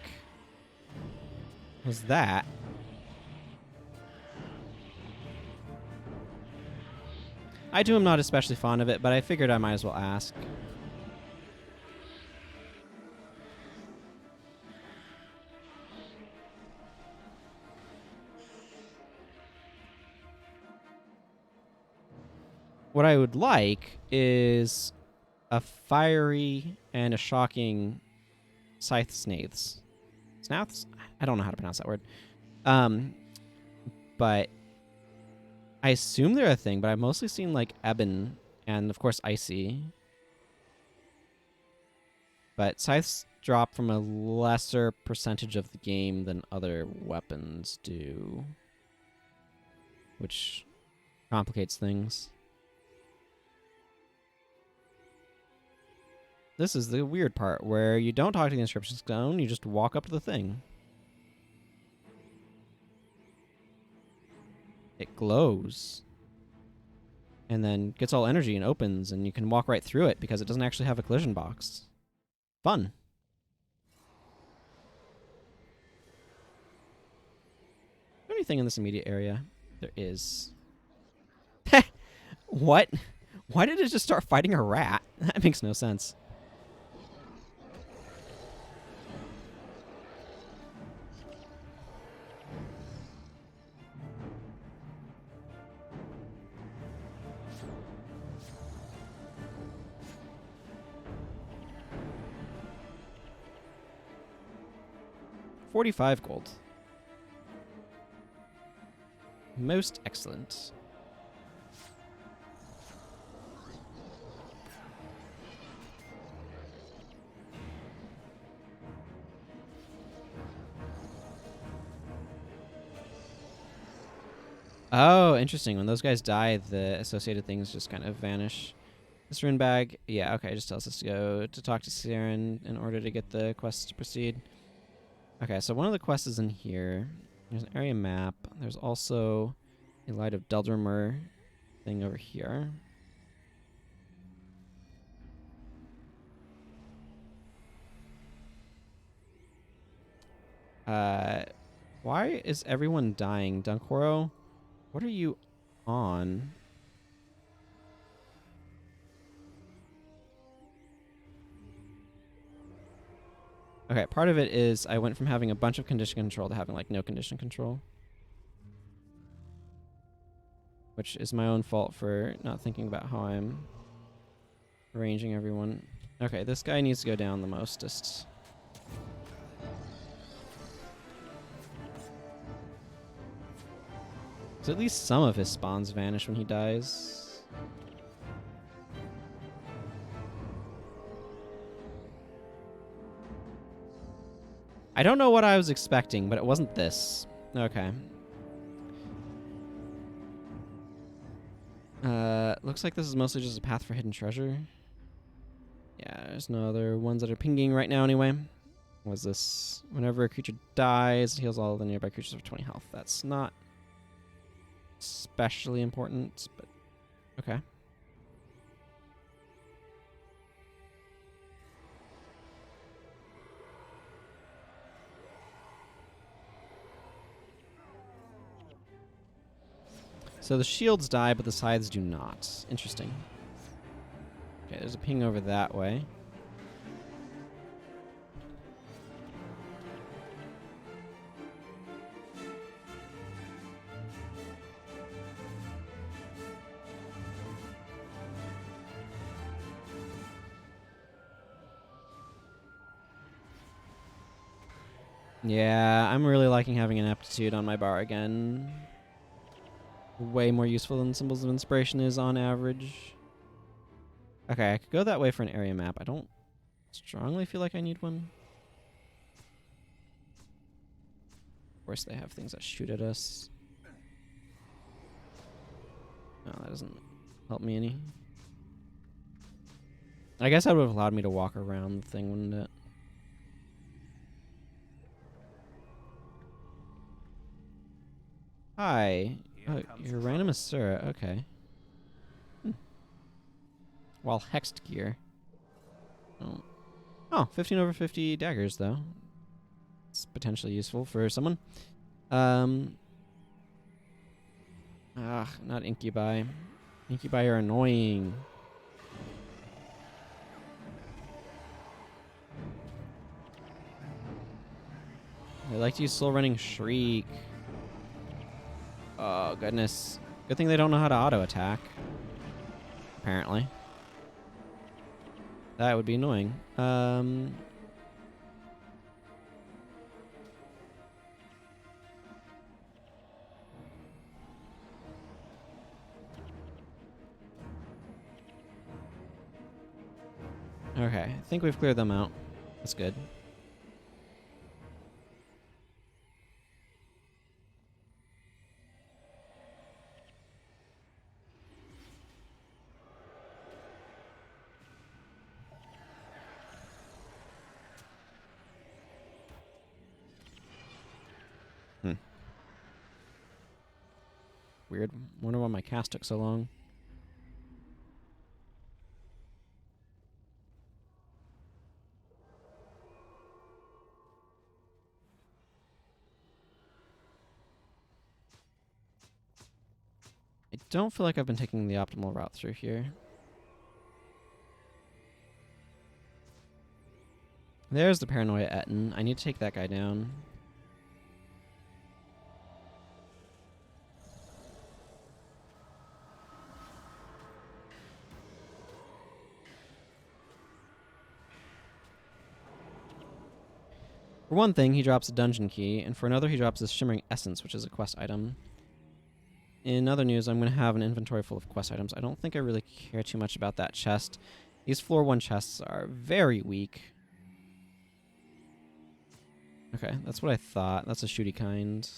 was that? I, too, am not especially fond of it, but I figured I might as well ask. what I would like is a fiery and a shocking scythe snaths. Snaths? I don't know how to pronounce that word. But I assume they're a thing, but I've mostly seen like ebon and of course icy. But scythes drop from a lesser percentage of the game than other weapons do, which complicates things. This is the weird part where you don't talk to the inscription stone, you just walk up to the thing. It glows. And then gets all energy and opens, and you can walk right through it because it doesn't actually have a collision box. Fun. Anything in this immediate area? There is. What? Why did it just start fighting a rat? That makes no sense. $45 gold. Most excellent. Oh, interesting. When those guys die, the associated things just kind of vanish. This rune bag, yeah, okay, it just tells us to go to talk to Siren in order to get the quests to proceed. Okay, so one of the quests is in here. There's an area map. There's also a Light of Deldrimer thing over here. Why is everyone dying? Dunkoro, what are you on? Okay, part of it is I went from having a bunch of condition control to having, like, no condition control. Which is my own fault for not thinking about how I'm arranging everyone. Okay, this guy needs to go down the mostest. So at least some of his spawns vanish when he dies. I don't know what I was expecting, but it wasn't this. Okay. Looks like this is mostly just a path for hidden treasure. Yeah, there's no other ones that are pinging right now anyway. Was this? Whenever a creature dies, it heals all the nearby creatures for 20 health. That's not especially important, but okay. So the shields die, but the scythes do not. Interesting. Okay, there's a ping over that way. Yeah, I'm really liking having an aptitude on my bar again. Way more useful than Symbols of Inspiration is on average. Okay, I could go that way for an area map. I don't strongly feel like I need one. Of course, they have things that shoot at us. No, that doesn't help me any. I guess that would have allowed me to walk around the thing, wouldn't it? Hi. Oh, you're random Asura. Okay. While hexed gear. Oh, 15 over 50 daggers, though. It's potentially useful for someone. Not incubi. Incubi are annoying. I like to use Soul Running Shriek. Oh, goodness. Good thing they don't know how to auto-attack. apparently. That would be annoying. Okay, I think we've cleared them out. That's good. Weird. Wonder why my cast took so long. I don't feel like I've been taking the optimal route through here. There's the Paranoia Etten. I need to take that guy down. For one thing, he drops a dungeon key, and for another, he drops this Shimmering Essence, which is a quest item. In other news, I'm going to have an inventory full of quest items. I don't think I really care too much about that chest. These floor 1 chests are very weak. Okay, that's what I thought. That's a shooty kind.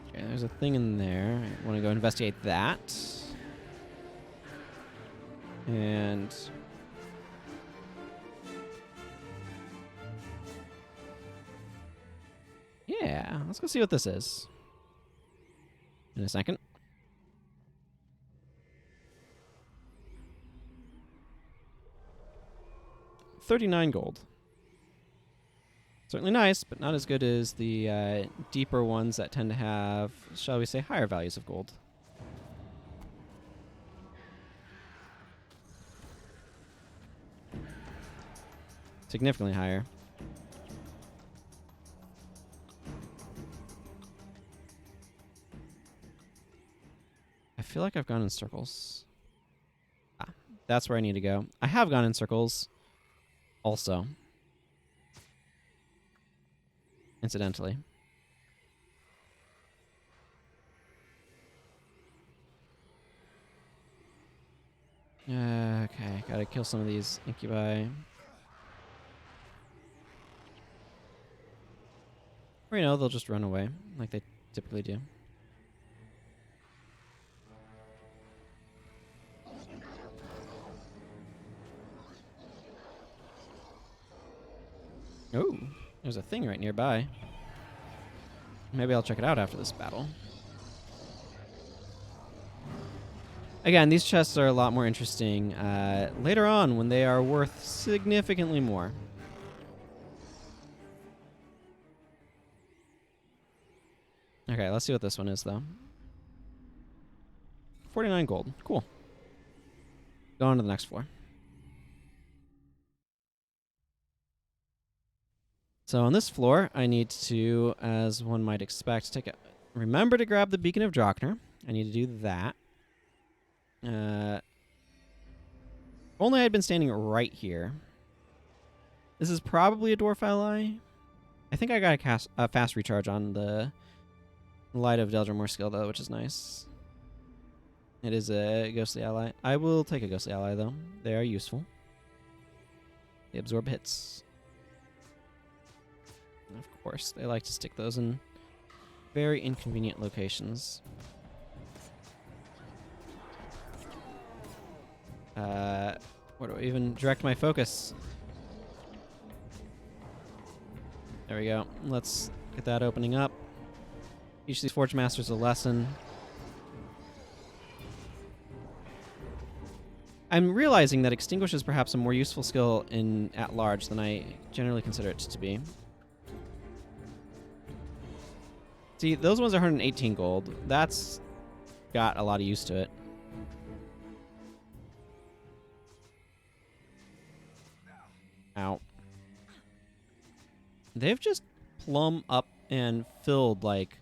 Okay, there's a thing in there. I want to go investigate that. And yeah, let's go see what this is in a second. $39 gold. Certainly nice, but not as good as the deeper ones that tend to have, shall we say, higher values of gold. Significantly higher. I feel like I've gone in circles. Ah, that's where I need to go. I have gone in circles also. Incidentally. Okay, gotta kill some of these incubi. Or, you know, they'll just run away, like they typically do. Oh, there's a thing right nearby. Maybe I'll check it out after this battle. Again, these chests are a lot more interesting later on when they are worth significantly more. Okay, let's see what this one is, though. 49 gold. Cool. Go on to the next floor. So on this floor, I need to, as one might expect, remember to grab the Beacon of Drockner. I need to do that. Only I had been standing right here. This is probably a Dwarf ally. I think I got a fast recharge on the Light of Deldrimor skill, though, which is nice. It is a ghostly ally. I will take a ghostly ally, though. They are useful. They absorb hits. And of course, they like to stick those in very inconvenient locations. Where do I even direct my focus? There we go. Let's get that opening up. Each of these Forge Masters a lesson. I'm realizing that Extinguish is perhaps a more useful skill in at large than I generally consider it to be. See, those ones are 118 gold. That's got a lot of use to it. Ow. they've just plumb up and filled, like,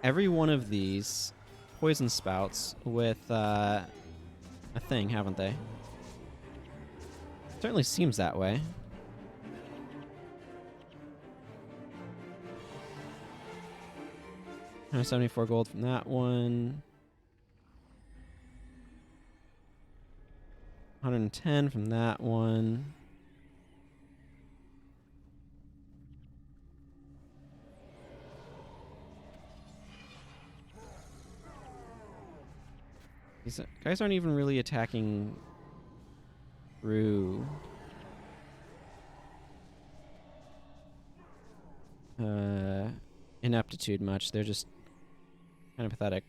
every one of these poison spouts with a thing, haven't they? Certainly seems that way. $174 gold from that one. 110 from that one. These guys aren't even really attacking through ineptitude much. They're just kind of pathetic.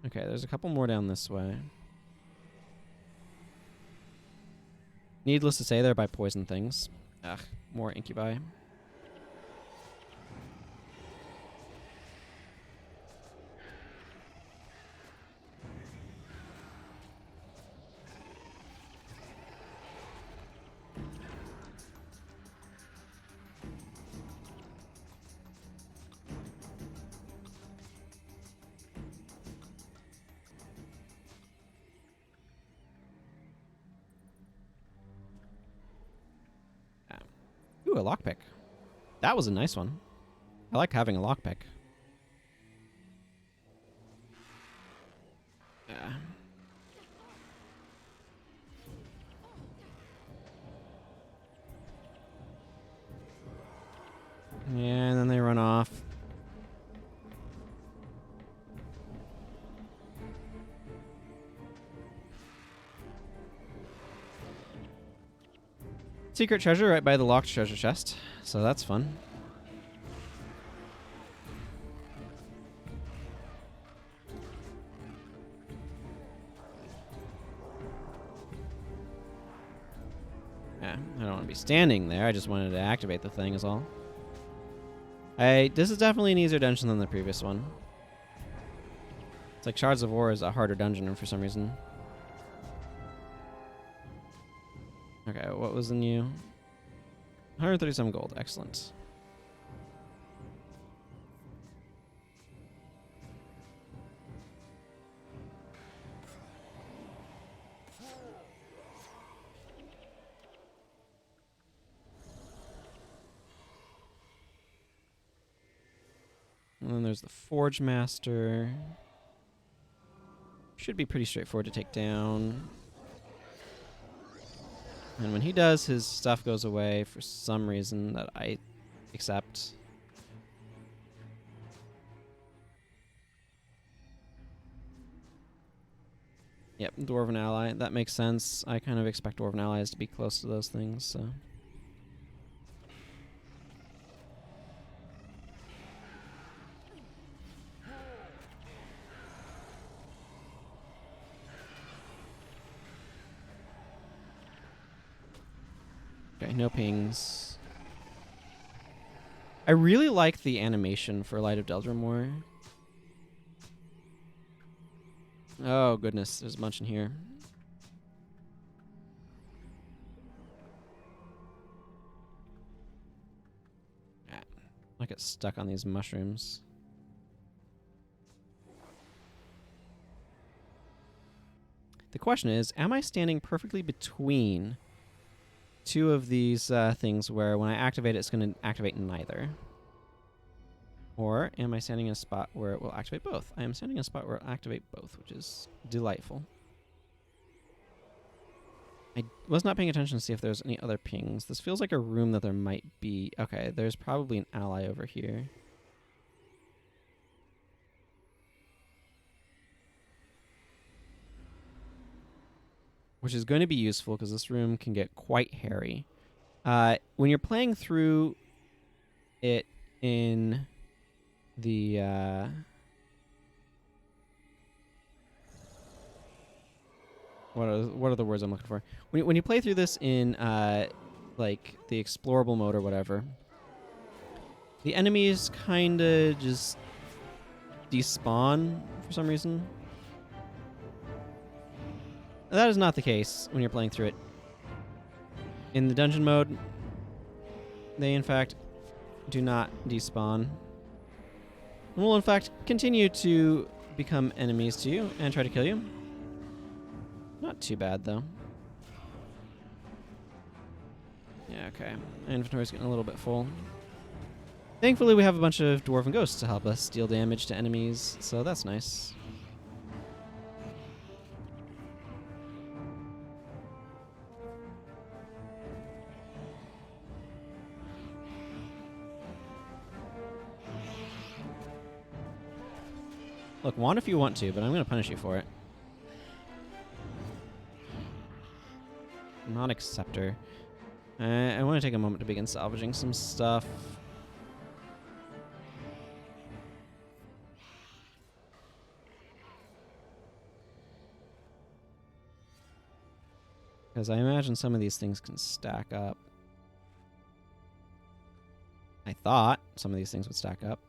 Okay, there's a couple more down this way. Needless to say, they're by poison things. Ugh, more incubi. Ooh, a lockpick. That was a nice one. I like having a lockpick. Yeah. Yeah, and then they run off. Secret treasure right by the locked treasure chest, so that's fun. Yeah, I don't want to be standing there. I just wanted to activate the thing is all. This is definitely an easier dungeon than the previous one. It's like Shards of War is a harder dungeon for some reason. Okay, what was the new? 137 gold. Excellent. And then there's the Forge Master. Should be pretty straightforward to take down. And when he does, his stuff goes away for some reason that I accept. Yep, Dwarven Ally. That makes sense. I kind of expect Dwarven Allies to be close to those things, so... Okay, no pings. I really like the animation for Light of Deldrimor. Oh, goodness. There's a bunch in here. I get stuck on these mushrooms. The question is, am I standing perfectly between two of these things where when I activate it, it's going to activate neither? Or am I standing in a spot where it will activate both? I am standing in a spot where it will activate both, which is delightful. I was not paying attention to see if there's any other pings. This feels like a room that there might be. Okay, there's probably an ally over here. Which is going to be useful because this room can get quite hairy. When you're playing through it in the... What are the words I'm looking for? When you play through this in like the explorable mode or whatever, the enemies kind of just despawn for some reason. That is not the case when you're playing through it in the dungeon mode. they in fact do not despawn. And will in fact continue to become enemies to you and try to kill you. Not too bad though. Yeah, okay. My inventory's getting a little bit full. Thankfully, we have a bunch of dwarven ghosts to help us deal damage to enemies, so that's nice. Look, wand if you want to, but I'm going to punish you for it. Not acceptor. I want to take a moment to begin salvaging some stuff. Because I imagine some of these things can stack up. I thought some of these things would stack up.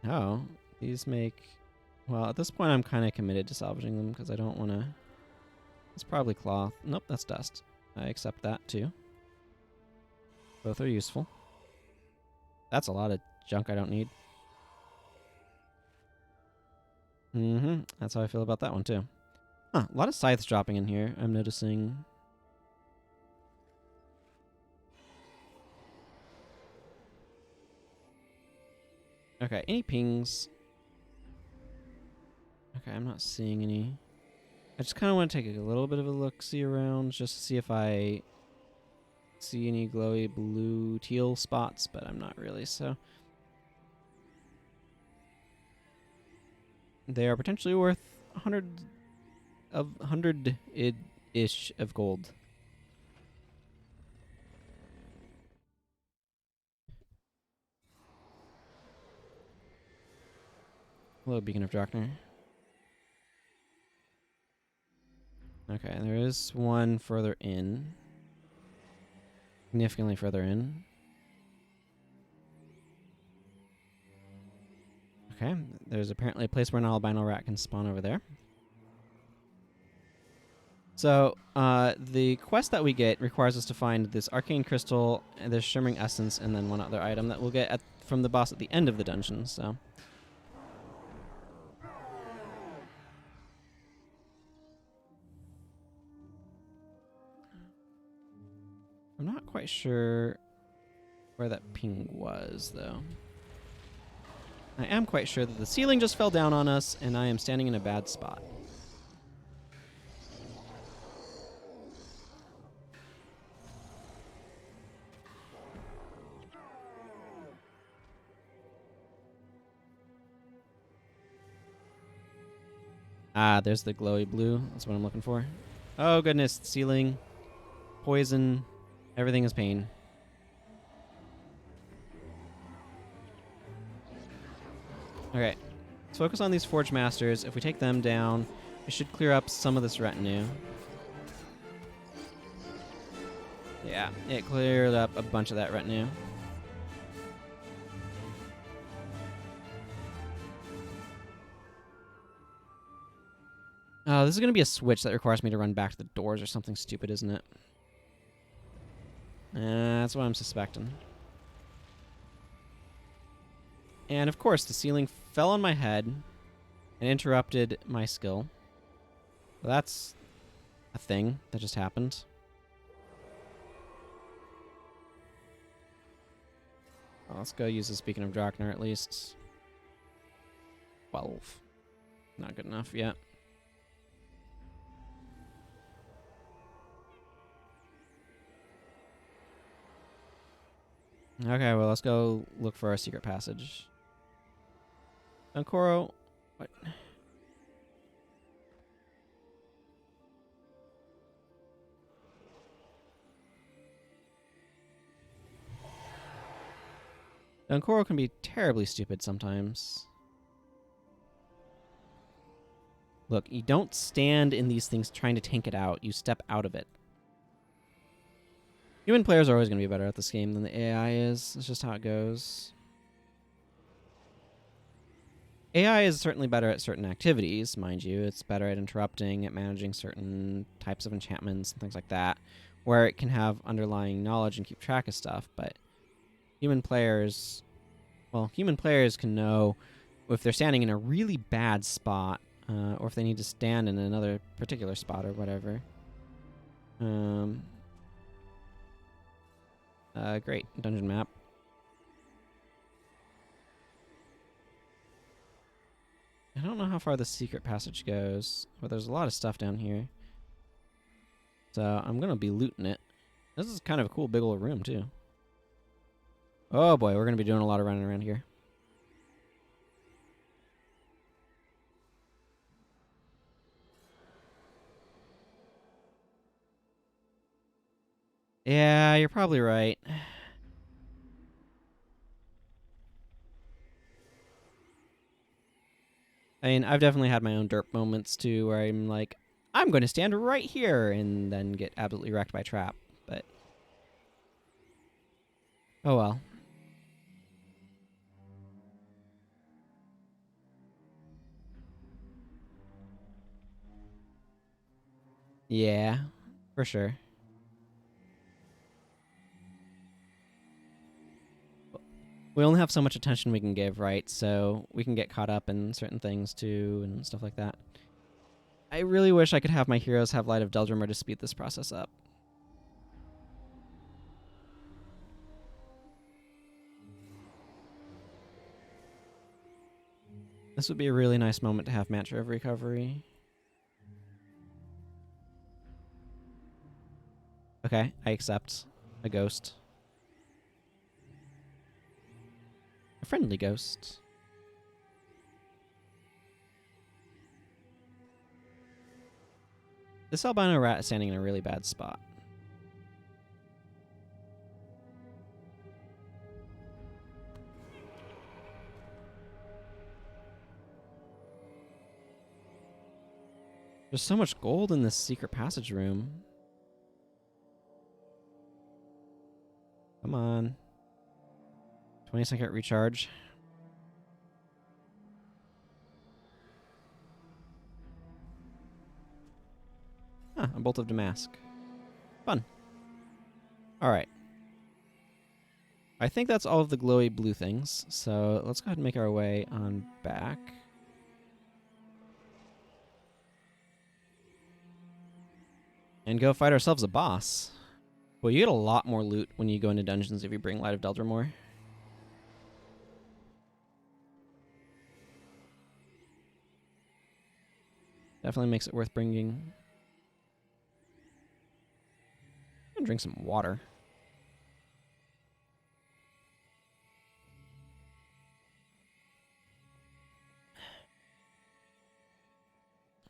Oh, these make... Well, at this point I'm kind of committed to salvaging them because I don't want to... It's probably cloth. Nope, that's dust. I accept that too. Both are useful. That's a lot of junk I don't need. That's how I feel about that one too. Huh, a lot of scythes dropping in here, I'm noticing. Okay, any pings? Okay, I'm not seeing any. I just kind of want to take a little bit of a look-see around just to see if I see any glowy blue teal spots, but I'm not really, so. They are potentially worth 100-ish of gold. Hello, Beacon of Draknir. Okay, there is one further in. Significantly further in. Okay, there's apparently a place where an albino rat can spawn over there. So, the quest that we get requires us to find this arcane crystal, and this shimmering essence, and then one other item that we'll get from the boss at the end of the dungeon, so... I'm not quite sure where that ping was, though. I am quite sure that the ceiling just fell down on us, and I am standing in a bad spot. Ah, there's the glowy blue. That's what I'm looking for. Oh, goodness. Ceiling. Poison. Everything is pain. Okay. Let's focus on these Forge Masters. If we take them down, it should clear up some of this retinue. Yeah, it cleared up a bunch of that retinue. Oh, this is going to be a switch that requires me to run back to the doors or something stupid, isn't it? That's what I'm suspecting. And of course, the ceiling fell on my head and interrupted my skill. Well, that's a thing that just happened. Well, let's go use this Beacon of Draknir at least. 12. Not good enough yet. Okay, well, let's go look for our secret passage. Ankoro, what? Ankoro can be terribly stupid sometimes. Look, you don't stand in these things trying to tank it out. You step out of it. Human players are always going to be better at this game than the AI is. That's just how it goes. AI is certainly better at certain activities, mind you. It's better at interrupting, at managing certain types of enchantments and things like that. where it can have underlying knowledge and keep track of stuff, but human players can know if they're standing in a really bad spot, or if they need to stand in another particular spot or whatever. Great. Dungeon map. I don't know how far the secret passage goes, but there's a lot of stuff down here. So I'm going to be looting it. This is kind of a cool big old room, too. Oh boy, we're going to be doing a lot of running around here. Yeah, you're probably right. I mean, I've definitely had my own derp moments too, where I'm like, I'm going to stand right here, and then get absolutely wrecked by trap. But oh well. Yeah, for sure. We only have so much attention we can give, right? So we can get caught up in certain things too, and stuff like that. I really wish I could have my heroes have Light of Deldrimmer to speed this process up. This would be a really nice moment to have Mantra of Recovery. Okay, I accept. A ghost. A friendly ghost. This albino rat is standing in a really bad spot. There's so much gold in this secret passage room. Come on. 20-second recharge. Huh, a Bolt of Damask. Fun. Alright. I think that's all of the glowy blue things, so let's go ahead and make our way on back. And go fight ourselves a boss. Well, you get a lot more loot when you go into dungeons if you bring Light of Deldrimmer. Definitely makes it worth bringing. I'm gonna drink some water.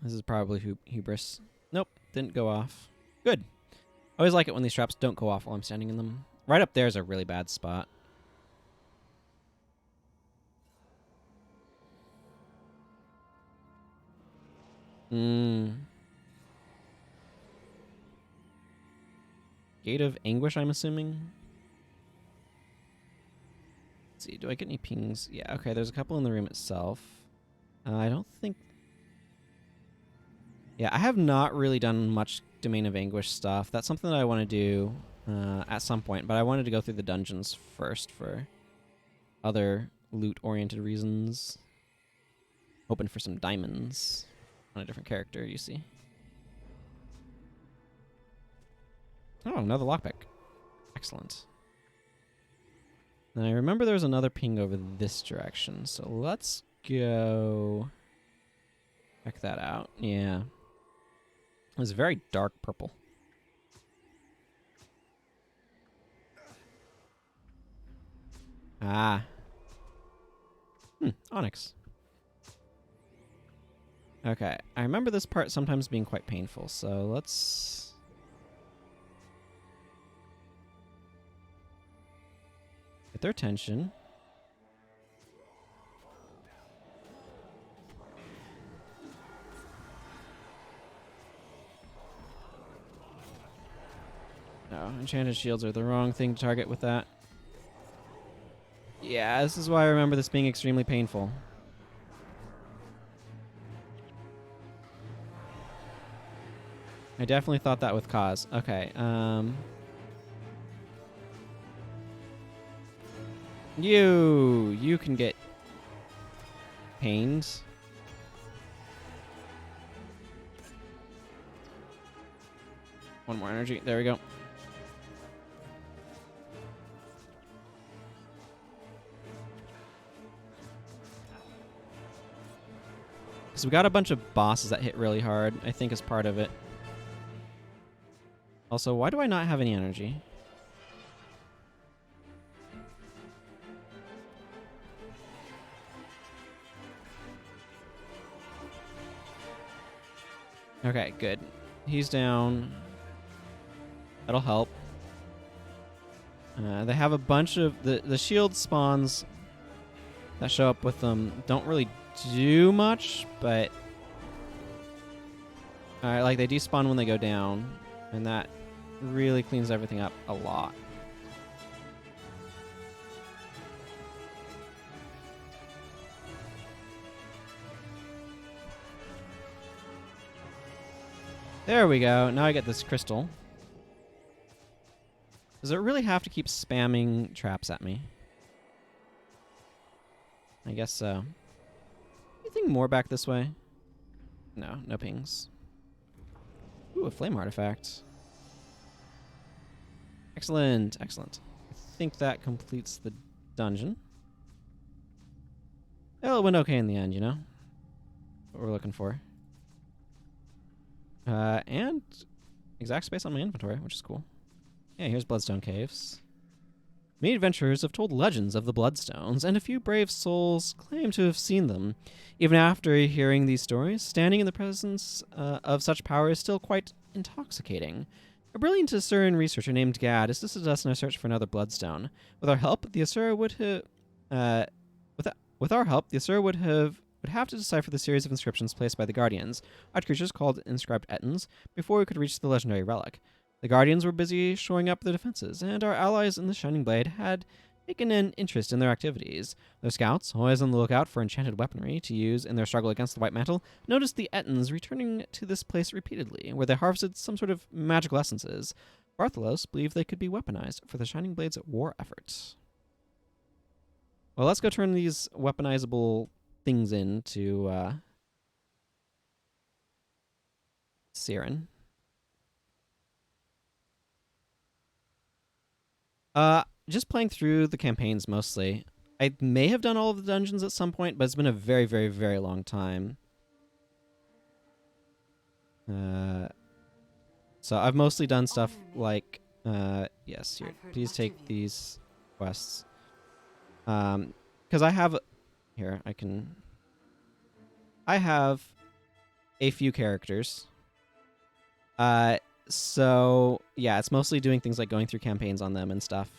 This is probably hubris. Nope, didn't go off. Good. I always like it when these traps don't go off while I'm standing in them. Right up there is a really bad spot. Gate of Anguish, I'm assuming? Let's see, do I get any pings? Yeah, okay, there's a couple in the room itself. I don't think... Yeah, I have not really done much Domain of Anguish stuff. That's something that I want to do at some point, but I wanted to go through the dungeons first for other loot-oriented reasons. Hoping for some diamonds on a different character, you see. Oh, another lockpick. Excellent. And I remember there was another ping over this direction, so let's go check that out. Yeah. It was very dark purple. Ah. Onyx. Okay, I remember this part sometimes being quite painful, so let's... get their attention. No, enchanted shields are the wrong thing to target with that. Yeah, this is why I remember this being extremely painful. I definitely thought that with cause. Okay. You can get pained. One more energy. There we go. So we got a bunch of bosses that hit really hard, I think is part of it. Also, why do I not have any energy? Okay, good. He's down. That'll help. They have a bunch of... The shield spawns that show up with them don't really do much, but... like, they despawn when they go down, and that really cleans everything up a lot. There we go. Now I get this crystal. Does it really have to keep spamming traps at me? I guess so. Anything more back this way? No, no pings. Ooh, a flame artifact. Excellent, excellent. I think that completes the dungeon. Well, it went okay in the end, you know? What we're looking for. And exact space on my inventory, which is cool. Yeah, here's Bloodstone Caves. Many adventurers have told legends of the Bloodstones, and a few brave souls claim to have seen them. Even after hearing these stories, standing in the presence of such power is still quite intoxicating. A brilliant Asuran researcher named Gad assisted us in our search for another Bloodstone. With our help, the Asura would have... with our help, the Asura would have to decipher the series of inscriptions placed by the Guardians, odd creatures called inscribed Ettins, before we could reach the legendary relic. The Guardians were busy shoring up their defenses, and our allies in the Shining Blade had taken an interest in their activities. Their scouts, always on the lookout for enchanted weaponry to use in their struggle against the White Mantle, noticed the Ettins returning to this place repeatedly, where they harvested some sort of magical essences. Bartholos believed they could be weaponized for the Shining Blade's war efforts. Well, let's go turn these weaponizable things into Siren. Just playing through the campaigns mostly. I may have done all of the dungeons at some point, but it's been a very, very, very long time. So I've mostly done stuff like, yes, here, please take these quests. Because I have, here, I have a few characters. So, yeah, it's mostly doing things like going through campaigns on them and stuff.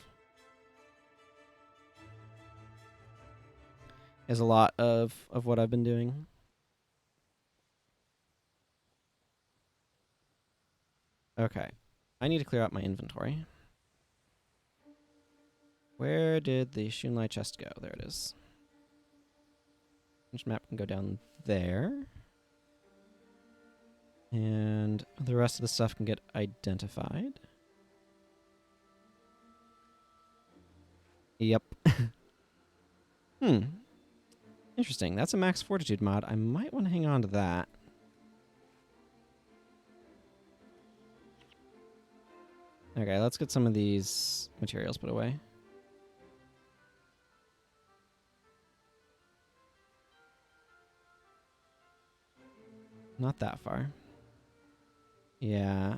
Is a lot of what I've been doing. Okay. I need to clear out my inventory. Where did the Shunlai chest go? There it is. Which map can go down there. And the rest of the stuff can get identified. Yep. Interesting. That's a max fortitude mod. I might want to hang on to that. Okay, let's get some of these materials put away. Not that far. Yeah.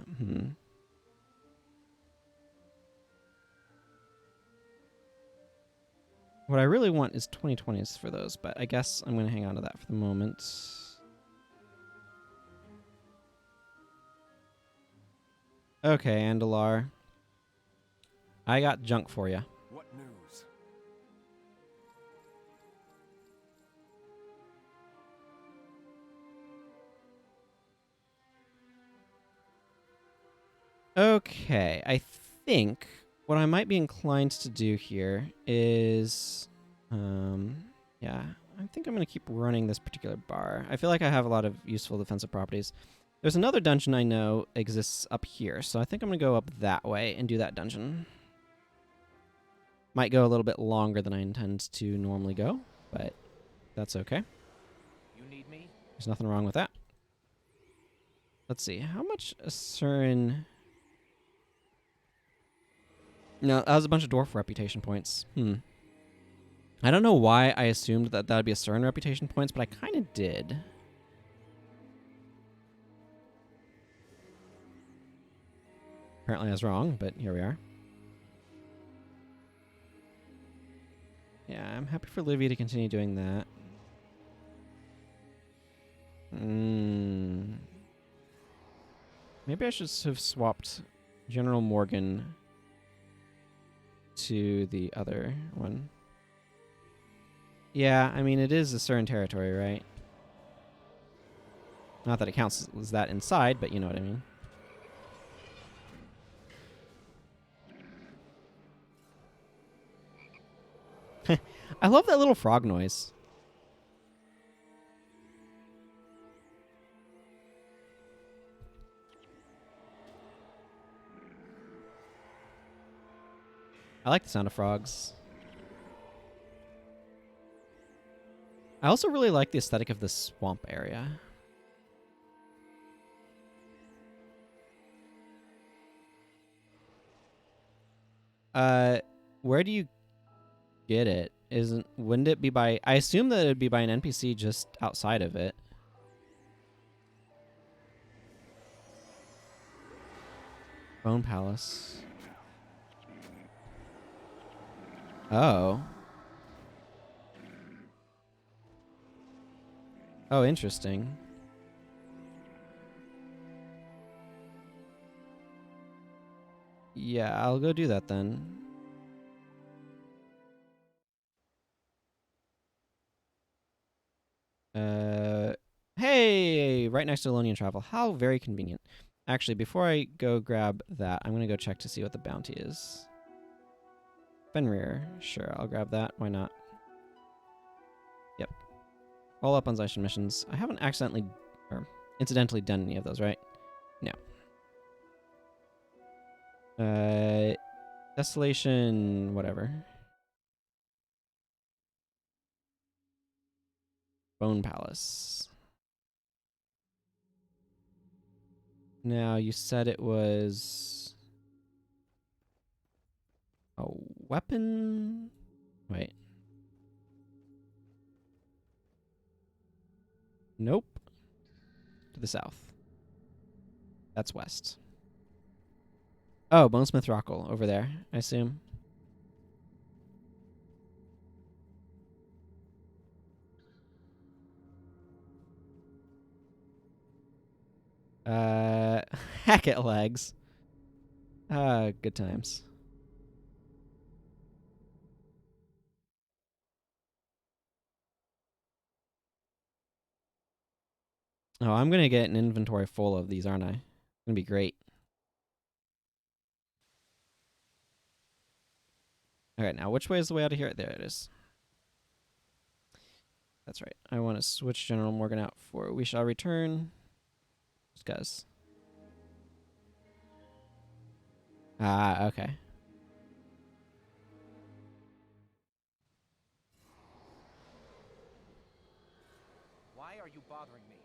What I really want is 2020s for those, but I guess I'm going to hang on to that for the moment. Okay, Andalar. I got junk for you. What news? Okay, I think what I might be inclined to do here is, yeah, I think I'm going to keep running this particular bar. I feel like I have a lot of useful defensive properties. There's another dungeon I know exists up here, so I think I'm going to go up that way and do that dungeon. Might go a little bit longer than I intend to normally go, but that's okay. You need me? There's nothing wrong with that. Let's see. How much Asuran... No, that was a bunch of dwarf reputation points. I don't know why I assumed that that would be Asuran reputation points, but I kind of did. Apparently I was wrong, but here we are. Yeah, I'm happy for Livy to continue doing that. Maybe I should have swapped General Morgan to the other one. Yeah, I mean, it is a certain territory, right? Not that it counts as that inside, but you know what I mean. I love that little frog noise. I like the sound of frogs. I also really like the aesthetic of this swamp area. Where do you get it? Wouldn't it be by... I assume that it would be by an NPC just outside of it. Bone Palace. Oh. Oh, interesting. Yeah, I'll go do that then. Hey! Right next to Elonian Travel. How very convenient. Actually, before I go grab that, I'm going to go check to see what the bounty is. Fenrir. Sure, I'll grab that. Why not? Yep. All up on Zeishan missions. I haven't accidentally or incidentally done any of those, right? No. Desolation, whatever. Bone Palace. Now, you said it was a weapon? Wait. Nope. To the south. That's west. Oh, Bonesmith Rockle over there, I assume. Hackett legs. Good times. Oh, I'm gonna get an inventory full of these, aren't I? It's gonna be great. Alright, now which way is the way out of here? There it is. That's right. I want to switch General Morgan out for We Shall Return. Just cause. Ah, okay. Why are you bothering me?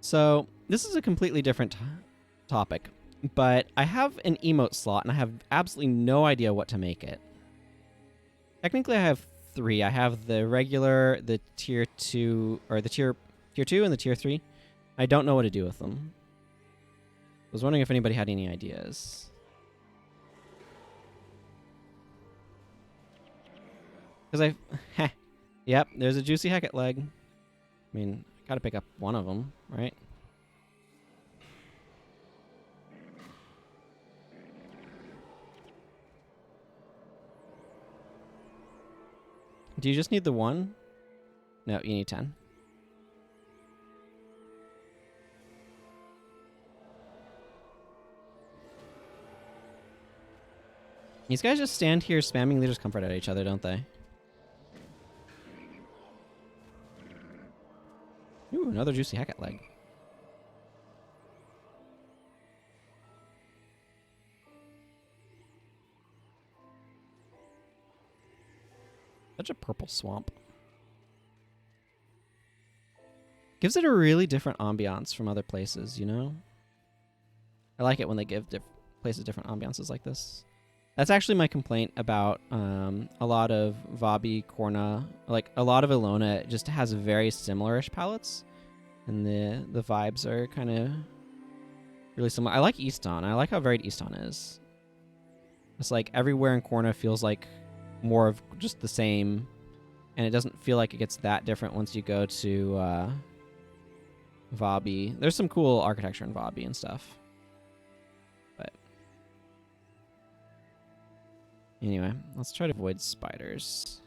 So, this is a completely different topic, but I have an emote slot and I have absolutely no idea what to make it. Technically, I have 3. I have the regular, the tier 2, or the tier 2 and the tier 3. I don't know what to do with them. I was wondering if anybody had any ideas. Because yep, there's a juicy Heket leg. I mean, gotta pick up one of them, right? Do you just need the one? No, you need 10. These guys just stand here spamming Leader's Comfort at each other, don't they? Ooh, another juicy heket leg. Such a purple swamp. Gives it a really different ambiance from other places, you know? I like it when they give places different ambiances like this. That's actually my complaint about a lot of Vabi, Korna, like a lot of Ilona. It just has very similar-ish palettes, and the vibes are kind of really similar. I like Easton. I like how varied Easton is. It's like everywhere in Korna feels like more of just the same, and it doesn't feel like it gets that different once you go to Vabi. There's some cool architecture in Vabi and stuff. Anyway, let's try to avoid spiders.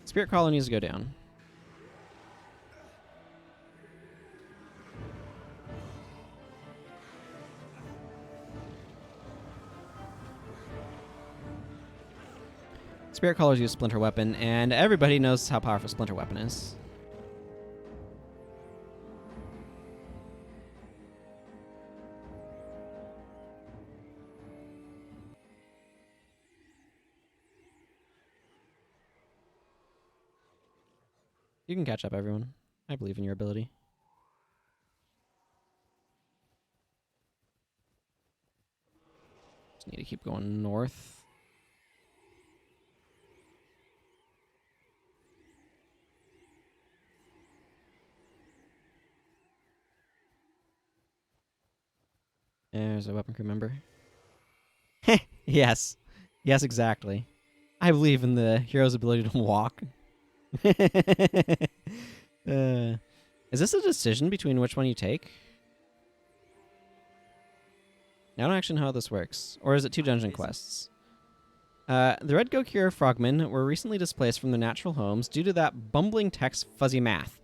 Spirit colonies go down. Spirit callers use Splinter Weapon, and everybody knows how powerful Splinter Weapon is. You can catch up, everyone. I believe in your ability. Just need to keep going north. There's a weapon crew member. Yes. Yes, exactly. I believe in the hero's ability to walk. Is this a decision between which one you take? I don't actually know how this works. Or is it 2 dungeon quests? The Red Gokir frogmen were recently displaced from their natural homes due to that bumbling tech's fuzzy math.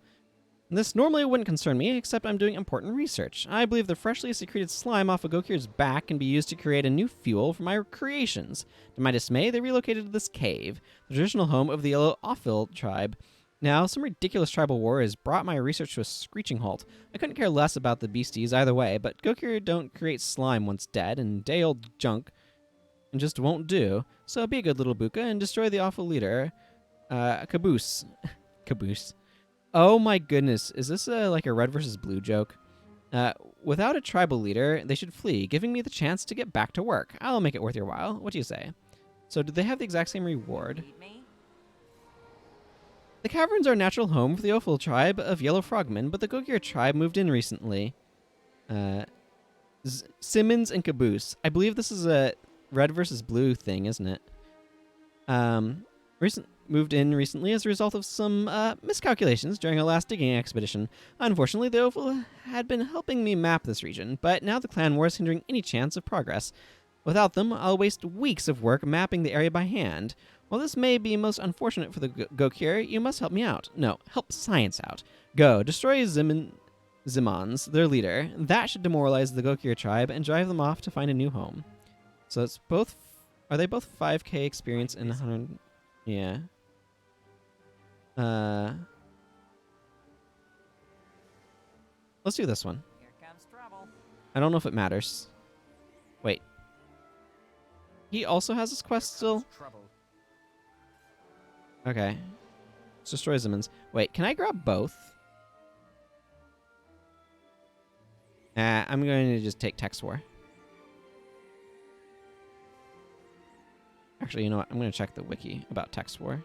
This normally wouldn't concern me, except I'm doing important research. I believe the freshly secreted slime off a Gokir's back can be used to create a new fuel for my creations. To my dismay, they relocated to this cave, the traditional home of the Yellow Offil tribe. Now, some ridiculous tribal war has brought my research to a screeching halt. I couldn't care less about the beasties either way, but Gokir don't create slime once dead, and day-old junk and just won't do. So be a good little Buka and destroy the awful leader. Caboose. Caboose. Oh my goodness, is this like a red versus blue joke? Without a tribal leader, they should flee, giving me the chance to get back to work. I'll make it worth your while. What do you say? So do they have the exact same reward? The caverns are a natural home for the Ophel tribe of yellow frogmen, but the Gokir tribe moved in recently. Simmons and Caboose. I believe this is a red versus blue thing, isn't it? Moved in recently as a result of some miscalculations during a last digging expedition. Unfortunately, the Ophel had been helping me map this region, but now the clan war is hindering any chance of progress. Without them, I'll waste weeks of work mapping the area by hand. While this may be most unfortunate for the Gokir, you must help me out. No, help science out. Go, destroy Zimons, their leader. That should demoralize the Gokir tribe and drive them off to find a new home. So it's both... Are they both 5k experience and 100... Yeah. Let's do this one. Here comes trouble. I don't know if it matters. Wait. He also has his quest still? Trouble. Okay. Let's destroy Zimmons. Wait, can I grab both? I'm going to just take Text War. Actually, you know what? I'm going to check the wiki about Text War.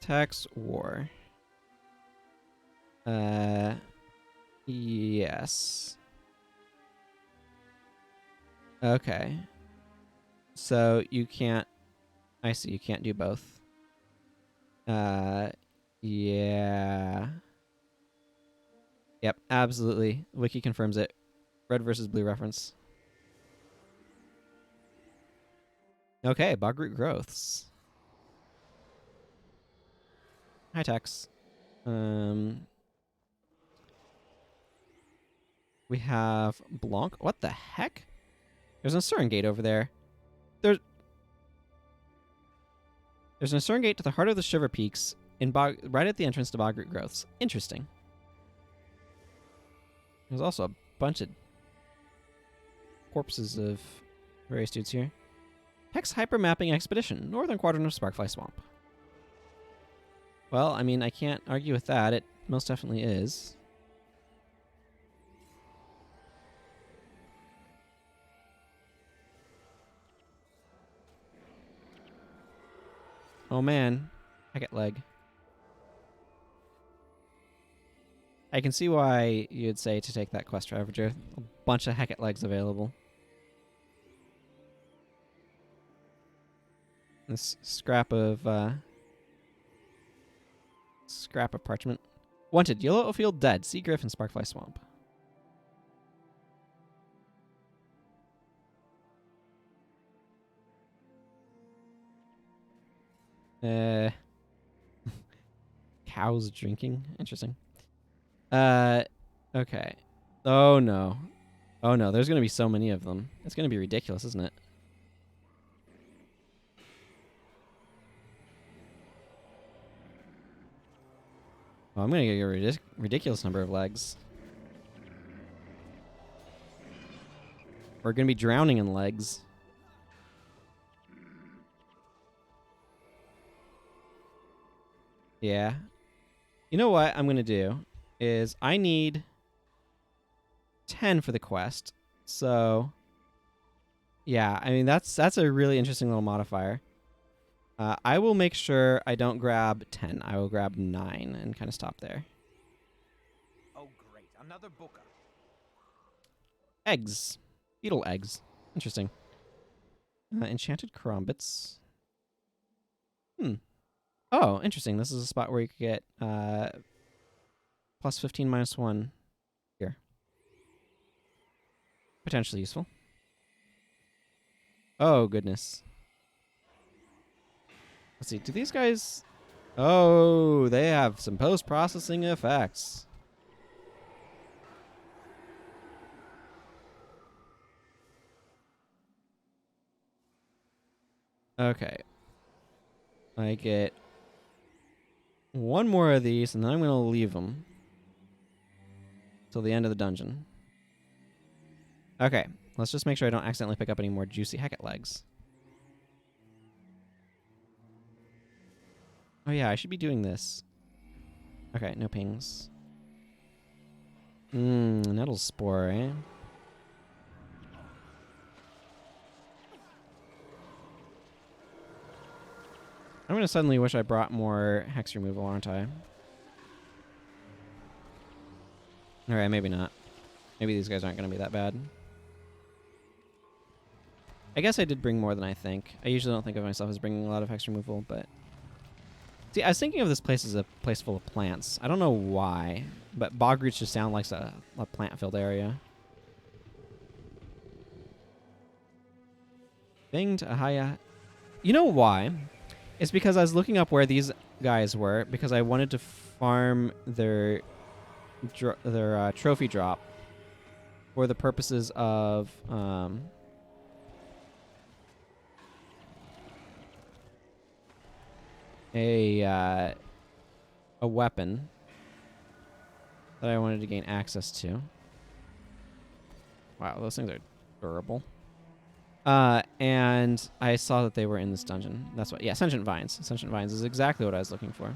Text War. Yes. Okay. So you can't... I see, you can't do both. Yeah. Yeah, Yep, absolutely. Wiki confirms it. Red versus blue reference. Okay, bog root growths. Hi, Tex. We have Blanc. What the heck? There's an Asuran gate over there. There's an Asuran gate to the heart of the Shiver Peaks right at the entrance to bog root growths. Interesting. There's also a bunch of corpses of various dudes here. Hex Hypermapping Expedition, Northern Quadrant of Sparkfly Swamp. Well, I mean, I can't argue with that. It most definitely is. Oh man, heket leg. I can see why you'd say to take that quest, Ravager. A bunch of heket legs available. This scrap of parchment. Wanted, Yellow Field dead. Sea Griff and Sparkfly Swamp. Cows drinking. Interesting. Okay. Oh no. Oh no, there's gonna be so many of them. It's gonna be ridiculous, isn't it? Oh, I'm gonna get a ridiculous number of legs. We're gonna be drowning in legs. Yeah. You know what I'm gonna do is I need 10 for the quest. So yeah, I mean that's a really interesting little modifier. I will make sure I don't grab 10. I will grab 9 and kind of stop there. Oh great, another booker. Eggs. Beetle eggs. Interesting. Enchanted Karombits. Oh, interesting. This is a spot where you could get plus 15 minus 1 here. Potentially useful. Oh, goodness. Let's see. Do these guys... Oh, they have some post-processing effects. Okay. I get one more of these, and then I'm going to leave them till the end of the dungeon. Okay. Let's just make sure I don't accidentally pick up any more juicy heket legs. Oh yeah, I should be doing this. Okay, no pings. Nettle Spore, eh? I'm gonna suddenly wish I brought more hex removal, aren't I? Alright, maybe not. Maybe these guys aren't gonna be that bad. I guess I did bring more than I think. I usually don't think of myself as bringing a lot of hex removal, but... See, I was thinking of this place as a place full of plants. I don't know why, but bog roots just sound like a plant-filled area. Binged Ahaya. You know why? It's because I was looking up where these guys were because I wanted to farm their trophy drop for the purposes of a weapon that I wanted to gain access to. Wow, those things are durable. And I saw that they were in this dungeon. That's what, yeah, Sentient Vines. Sentient Vines is exactly what I was looking for.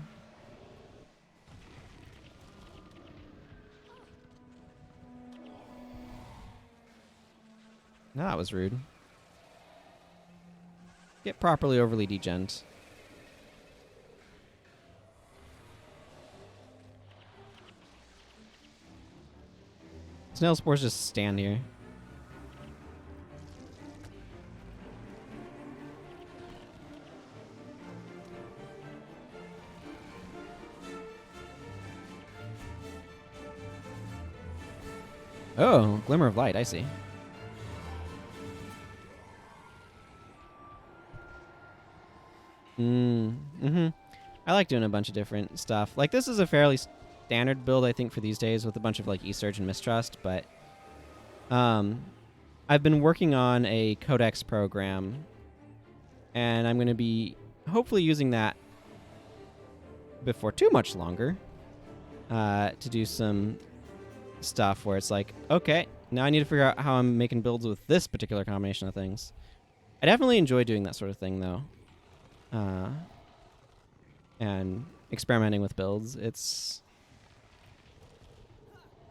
No, that was rude. Get properly overly degent. Snail spores just stand here. Oh, Glimmer of Light, I see. Mm-hmm. I like doing a bunch of different stuff. Like, this is a fairly standard build, I think, for these days with a bunch of, like, E-Surge and Mistrust, but I've been working on a Codex program, and I'm going to be hopefully using that before too much longer to do some stuff where it's like, okay, now I need to figure out how I'm making builds with this particular combination of things. I definitely enjoy doing that sort of thing, though. And experimenting with builds. It's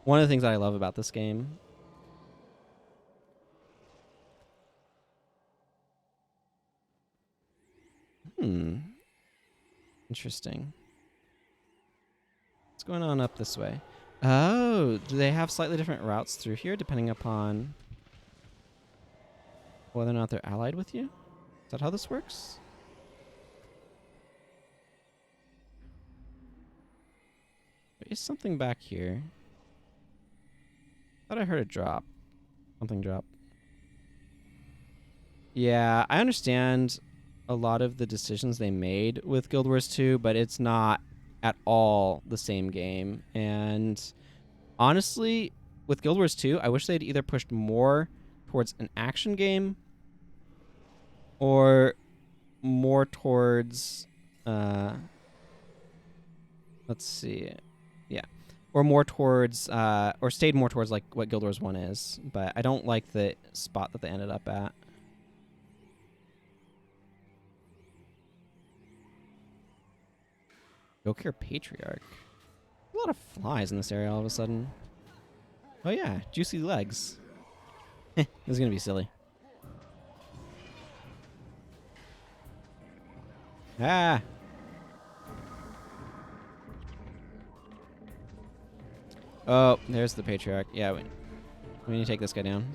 one of the things that I love about this game. Interesting. What's going on up this way? Oh, do they have slightly different routes through here depending upon whether or not they're allied with you? Is that how this works? There is something back here. Thought I heard a drop. Something drop. Yeah, I understand a lot of the decisions they made with Guild Wars 2, but it's not at all the same game. And honestly, with Guild Wars 2, I wish they'd either pushed more towards an action game or more towards let's see. Yeah. Or more towards or stayed more towards like what Guild Wars 1 is, but I don't like the spot that they ended up at. Gokir Patriarch. A lot of flies in this area all of a sudden. Oh yeah, juicy legs. This is gonna be silly. Ah! Oh, there's the Patriarch. Yeah, we need to take this guy down.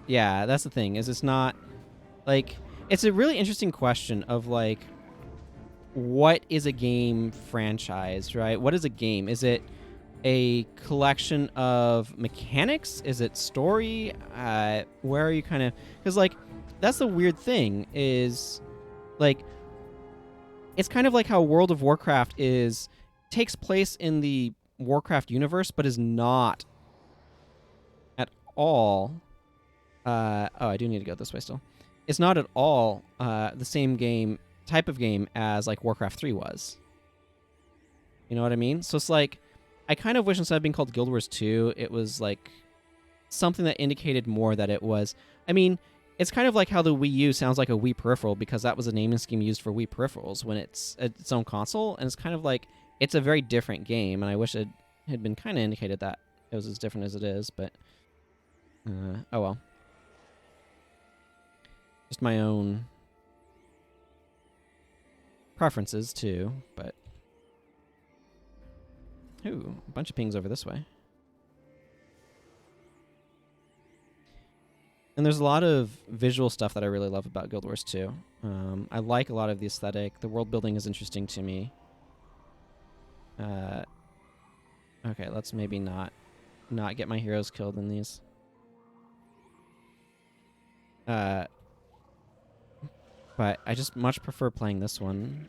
Yeah, that's the thing, is it's not, like, it's a really interesting question of, like, what is a game franchise, right? What is a game? Is it a collection of mechanics? Is it story? Where are you kind of... Because, like, that's the weird thing is, like, it's kind of like how World of Warcraft takes place in the Warcraft universe, but is not at all... oh, I do need to go this way still. It's not at all the same type of game as, like, Warcraft 3 was. You know what I mean? So it's like, I kind of wish instead of being called Guild Wars 2, it was, like, something that indicated more that it was... I mean, it's kind of like how the Wii U sounds like a Wii peripheral because that was a naming scheme used for Wii peripherals when it's its own console, and it's kind of like, it's a very different game, and I wish it had been kind of indicated that it was as different as it is, but... oh well. Just my own preferences, too, but... Ooh, a bunch of pings over this way. And there's a lot of visual stuff that I really love about Guild Wars 2. I like a lot of the aesthetic. The world building is interesting to me. Okay, let's maybe not get my heroes killed in these. But I just much prefer playing this one.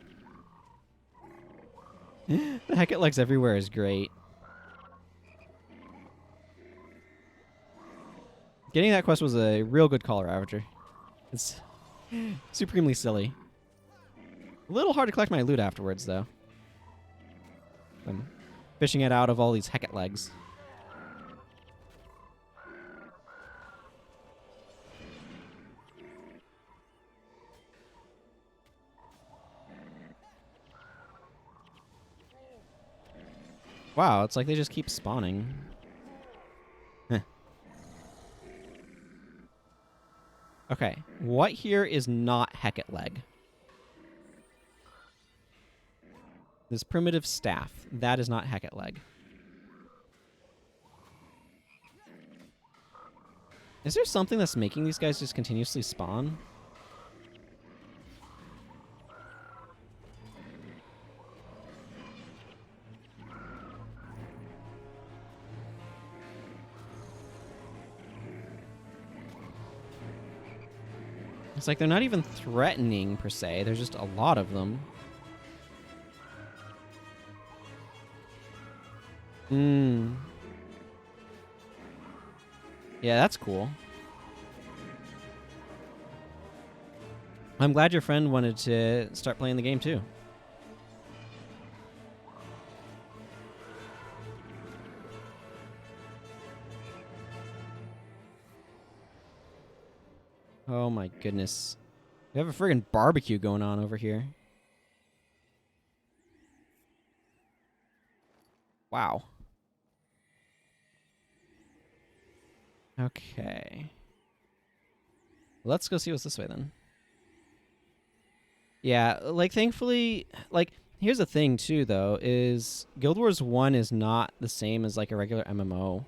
The heket legs everywhere is great. Getting that quest was a real good caller Ravager. It's supremely silly. A little hard to collect my loot afterwards, though. I'm fishing it out of all these heket legs. Wow, it's like they just keep spawning. Heh. Okay, what here is not heket leg? This primitive staff, that is not heket leg. Is there something that's making these guys just continuously spawn? It's like they're not even threatening, per se. There's just a lot of them. Hmm. Yeah, that's cool. I'm glad your friend wanted to start playing the game, too. Oh my goodness. We have a friggin' barbecue going on over here. Wow. Okay. Let's go see what's this way then. Yeah, like thankfully, like here's the thing too though, is Guild Wars 1 is not the same as like a regular MMO.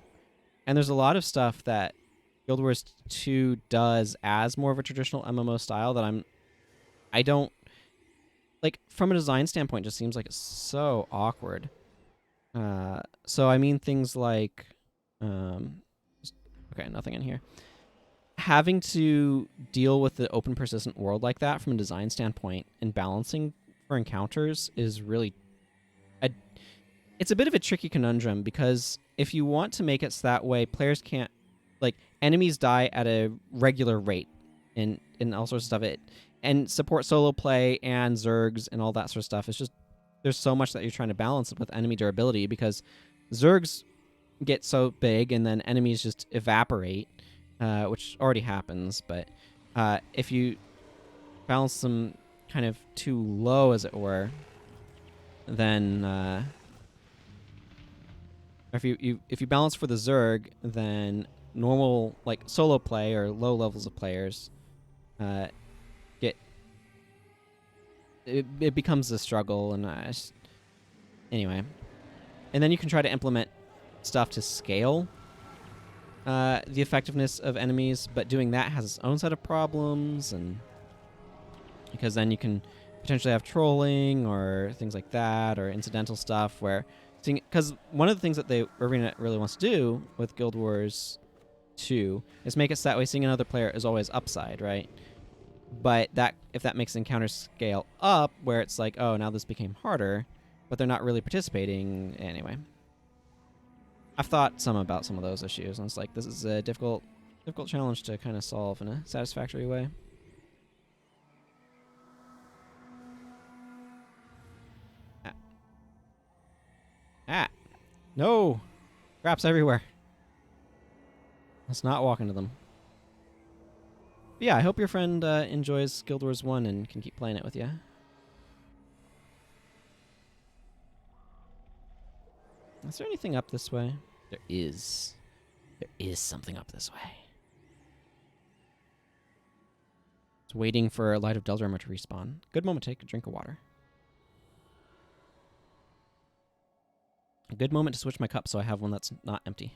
And there's a lot of stuff that Guild Wars 2 does as more of a traditional MMO style that I don't like from a design standpoint just seems like it's so awkward. So I mean things like okay, nothing in here. Having to deal with the open persistent world like that from a design standpoint and balancing for encounters is really it's a bit of a tricky conundrum, because if you want to make it so that way players can't, like, enemies die at a regular rate and all sorts of stuff, it and support solo play and zergs and all that sort of stuff. It's just there's so much that you're trying to balance with enemy durability, because zergs get so big and then enemies just evaporate, which already happens. But if you balance them kind of too low, as it were, then if you balance for the zerg, then normal like solo play or low levels of players get it becomes a struggle, and anyway. And then you can try to implement stuff to scale the effectiveness of enemies, but doing that has its own set of problems, and because then you can potentially have trolling or things like that, or incidental stuff where because one of the things that the Arena really wants to do with Guild Wars 2 is make it so that way seeing another player is always upside, right? But that if that makes encounters scale up, where it's like, oh, now this became harder, but they're not really participating anyway. I've thought some about some of those issues, and it's like this is a difficult challenge to kind of solve in a satisfactory way. Ah, no, traps everywhere. Let's not walk into them. But yeah, I hope your friend enjoys Guild Wars 1 and can keep playing it with you. Is there anything up this way? There is. There is something up this way. It's waiting for a Light of Daedolon to respawn. Good moment to take a drink of water. A good moment to switch my cup so I have one that's not empty.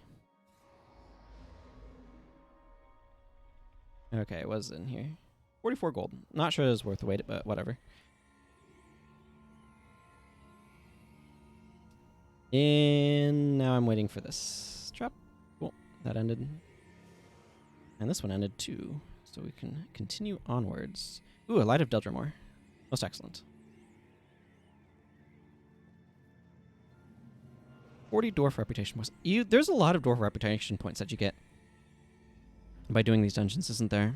Okay, what's in here? 44 gold. Not sure it was worth the wait, but whatever. And now I'm waiting for this trap. Cool. That ended. And this one ended too. So we can continue onwards. Ooh, a Light of Daedolon. Most excellent. 40 dwarf reputation points. There's a lot of dwarf reputation points that you get by doing these dungeons, isn't there?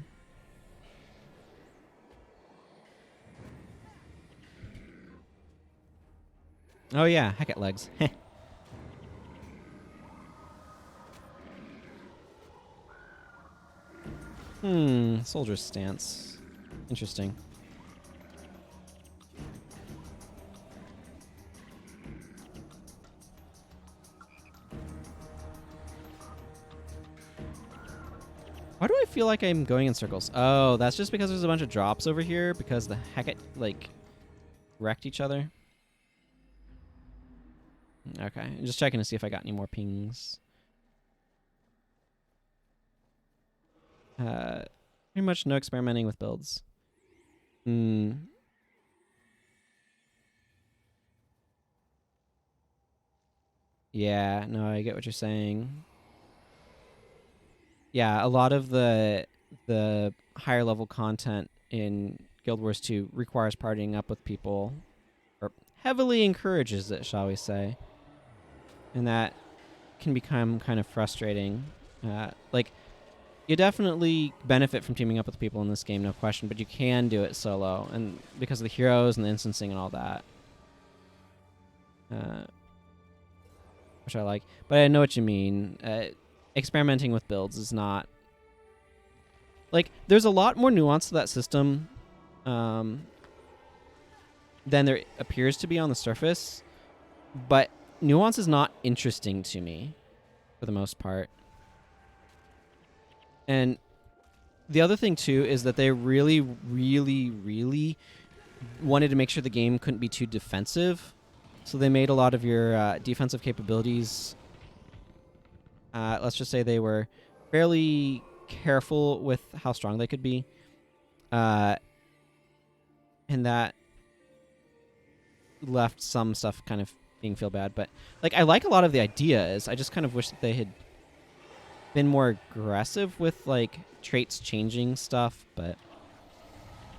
Oh yeah, heket legs. Soldier's stance. Interesting. Why do I feel like I'm going in circles? Oh, that's just because there's a bunch of drops over here because the heket, like, wrecked each other. Okay, I'm just checking to see if I got any more pings. Pretty much no experimenting with builds. Yeah, no, I get what you're saying. Yeah, a lot of the higher level content in Guild Wars 2 requires partying up with people, or heavily encourages it, shall we say. And that can become kind of frustrating. Like, you definitely benefit from teaming up with people in this game, no question, but you can do it solo, and because of the heroes and the instancing and all that. Which I like. But I know what you mean. Experimenting with builds is not... Like, there's a lot more nuance to that system than there appears to be on the surface, but nuance is not interesting to me, for the most part. And the other thing, too, is that they really, really, really wanted to make sure the game couldn't be too defensive. So they made a lot of your defensive capabilities... let's just say they were fairly careful with how strong they could be. And that left some stuff kind of being feel bad. But, like, I like a lot of the ideas. I just kind of wish that they had been more aggressive with, like, traits changing stuff. But,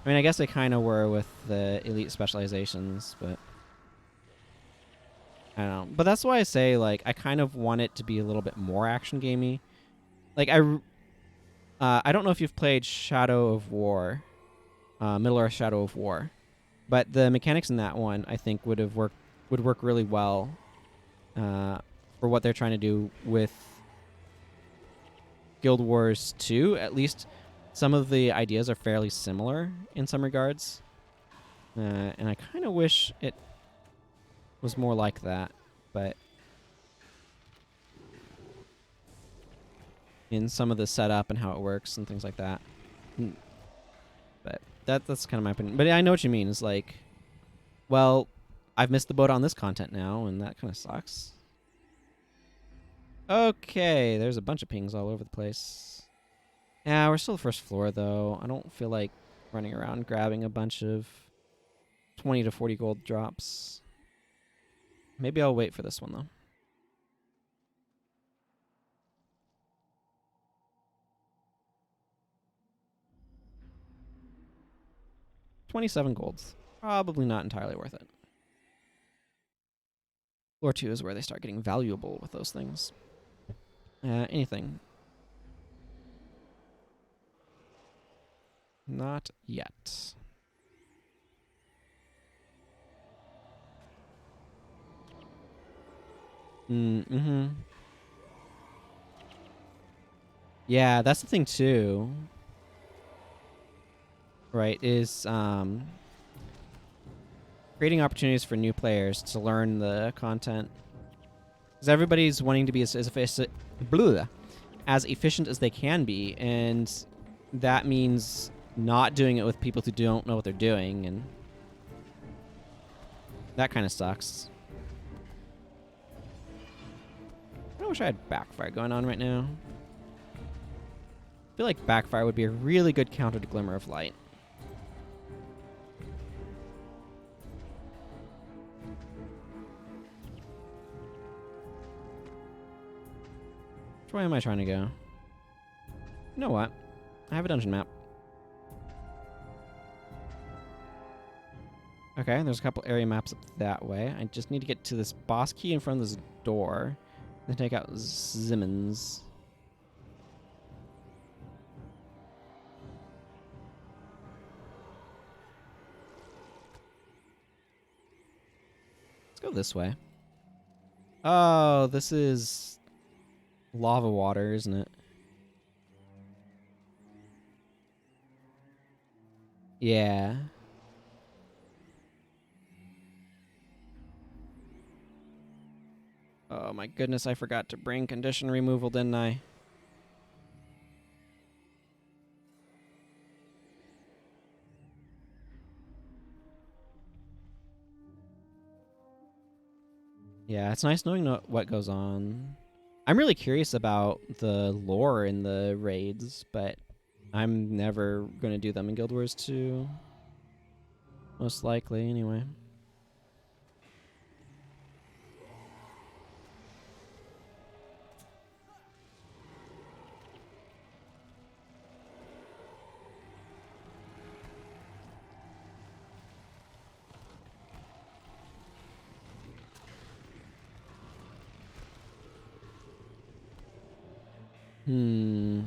I mean, I guess they kind of were with the elite specializations, but... I don't know. But that's why I say, like, I kind of want it to be a little bit more action gamey. Like, I don't know if you've played Shadow of War, Middle-earth Shadow of War, but the mechanics in that one, I think, would work really well for what they're trying to do with Guild Wars 2. At least some of the ideas are fairly similar in some regards. And I kind of wish it was more like that, but in some of the setup and how it works and things like that. But that's kind of my opinion. But I know what you mean. It's like, well, I've missed the boat on this content now, and that kind of sucks. Okay, there's a bunch of pings all over the place. Yeah, we're still the first floor, though. I don't feel like running around grabbing a bunch of 20 to 40 gold drops. Maybe I'll wait for this one, though. $27 golds. Probably not entirely worth it. Floor 2 is where they start getting valuable with those things. Anything. Not yet. Mm-hmm. Yeah, that's the thing too. Right, is creating opportunities for new players to learn the content. Because everybody's wanting to be as efficient as they can be, and that means not doing it with people who don't know what they're doing, and that kind of sucks. I wish I had Backfire going on right now. I feel like Backfire would be a really good counter to Glimmer of Light. Which way am I trying to go? You know what? I have a dungeon map. Okay, there's a couple area maps up that way. I just need to get to this boss key in front of this door. Then take out Zimmons. Let's go this way. Oh, this is lava water, isn't it? Yeah. Oh my goodness, I forgot to bring condition removal, didn't I? Yeah, it's nice knowing what goes on. I'm really curious about the lore in the raids, but I'm never going to do them in Guild Wars 2. Most likely, anyway. Hmm.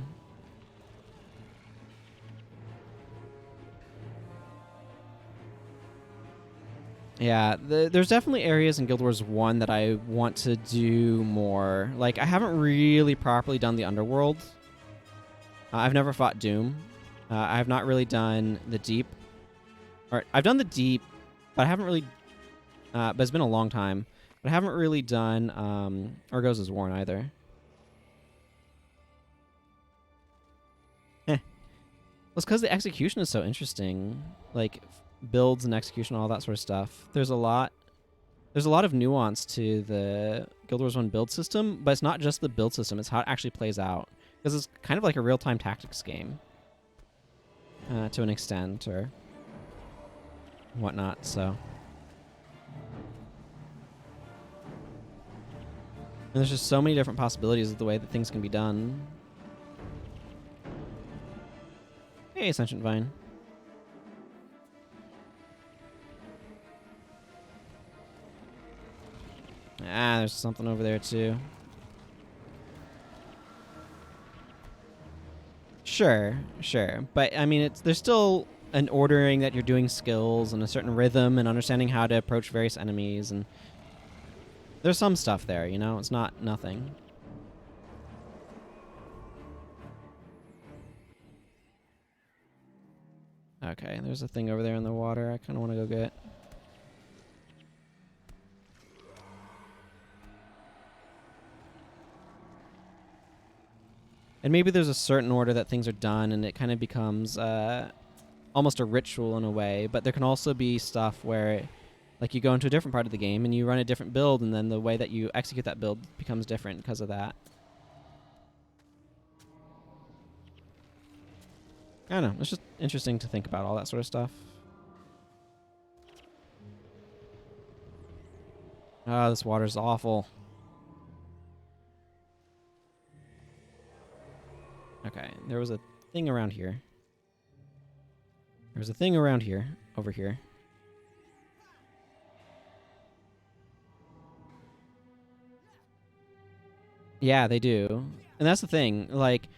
Yeah, there's definitely areas in Guild Wars 1 that I want to do more. Like, I haven't really properly done the Underworld. I've never fought Doom. I have not really done the Deep. Or, I've done the Deep, but I haven't really... but it's been a long time. But I haven't really done Orgoz's Warren either. Well, it's because the execution is so interesting. Like, builds and execution, all that sort of stuff. There's a lot of nuance to the Guild Wars 1 build system, but it's not just the build system, it's how it actually plays out. Because it's kind of like a real-time tactics game. To an extent, or whatnot, so... And there's just so many different possibilities of the way that things can be done. Hey, Sentient Vine. Ah, there's something over there, too. Sure. But, I mean, there's still an ordering that you're doing skills and a certain rhythm and understanding how to approach various enemies, and there's some stuff there, you know? It's not nothing. Okay, there's a thing over there in the water I kind of want to go get. And maybe there's a certain order that things are done, and it kind of becomes almost a ritual in a way. But there can also be stuff where, like, you go into a different part of the game and you run a different build, and then the way that you execute that build becomes different because of that. I don't know. It's just interesting to think about all that sort of stuff. Oh, this water's awful. Okay, there was a thing around here. There's a thing around here, over here. Yeah, they do. And that's the thing. Like,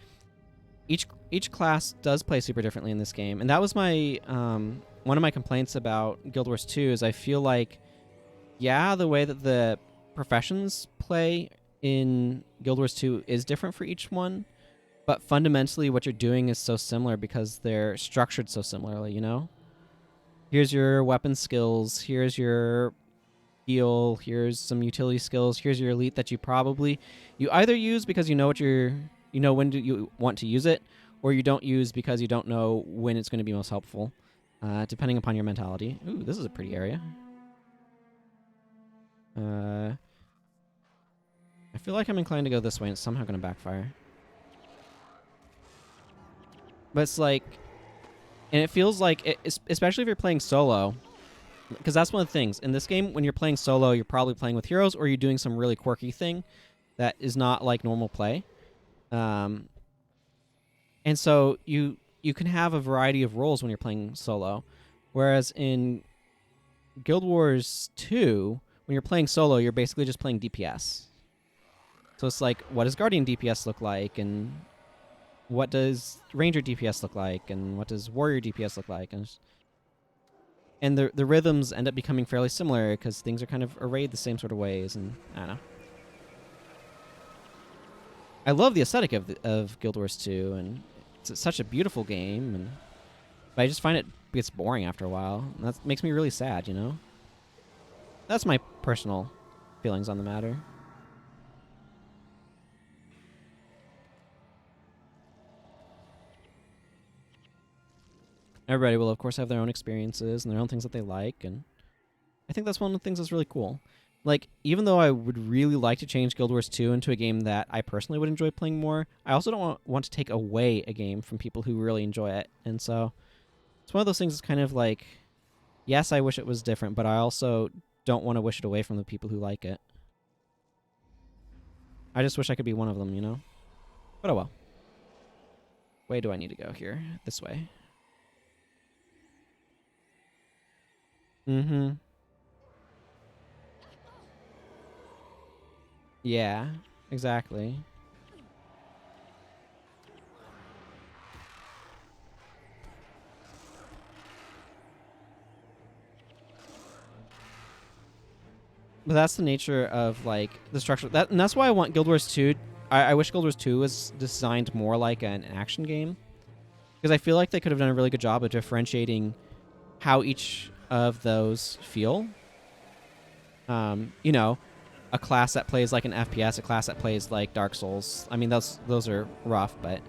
each class does play super differently in this game. And that was my one of my complaints about Guild Wars 2 is I feel like, yeah, the way that the professions play in Guild Wars 2 is different for each one, but fundamentally what you're doing is so similar because they're structured so similarly, you know? Here's your weapon skills, here's your heal, here's some utility skills, here's your elite that you either use because you know when you want to use it, or you don't use because you don't know when it's going to be most helpful, depending upon your mentality. Ooh, this is a pretty area. I feel like I'm inclined to go this way and it's somehow going to backfire. But it's like, and it feels like, especially if you're playing solo, because that's one of the things. In this game, when you're playing solo, you're probably playing with heroes or you're doing some really quirky thing that is not like normal play. And so you can have a variety of roles when you're playing solo. Whereas in Guild Wars 2, when you're playing solo, you're basically just playing DPS. So it's like, what does Guardian DPS look like? And what does Ranger DPS look like? And what does Warrior DPS look like? And the rhythms end up becoming fairly similar because things are kind of arrayed the same sort of ways. And I don't know. I love the aesthetic of Guild Wars 2, and it's such a beautiful game. But I just find it gets boring after a while. And that makes me really sad, you know? That's my personal feelings on the matter. Everybody will, of course, have their own experiences and their own things that they like, and I think that's one of the things that's really cool. Like, even though I would really like to change Guild Wars 2 into a game that I personally would enjoy playing more, I also don't want to take away a game from people who really enjoy it. And so it's one of those things that's kind of like, yes, I wish it was different, but I also don't want to wish it away from the people who like it. I just wish I could be one of them, you know? But oh well. Way do I need to go here? This way. Mm-hmm. Yeah, exactly. But that's the nature of like the structure. And that's why I want Guild Wars 2. I wish Guild Wars 2 was designed more like an action game, because I feel like they could have done a really good job of differentiating how each of those feel. You know, a class that plays like an FPS, a class that plays like Dark Souls. I mean, those are rough, but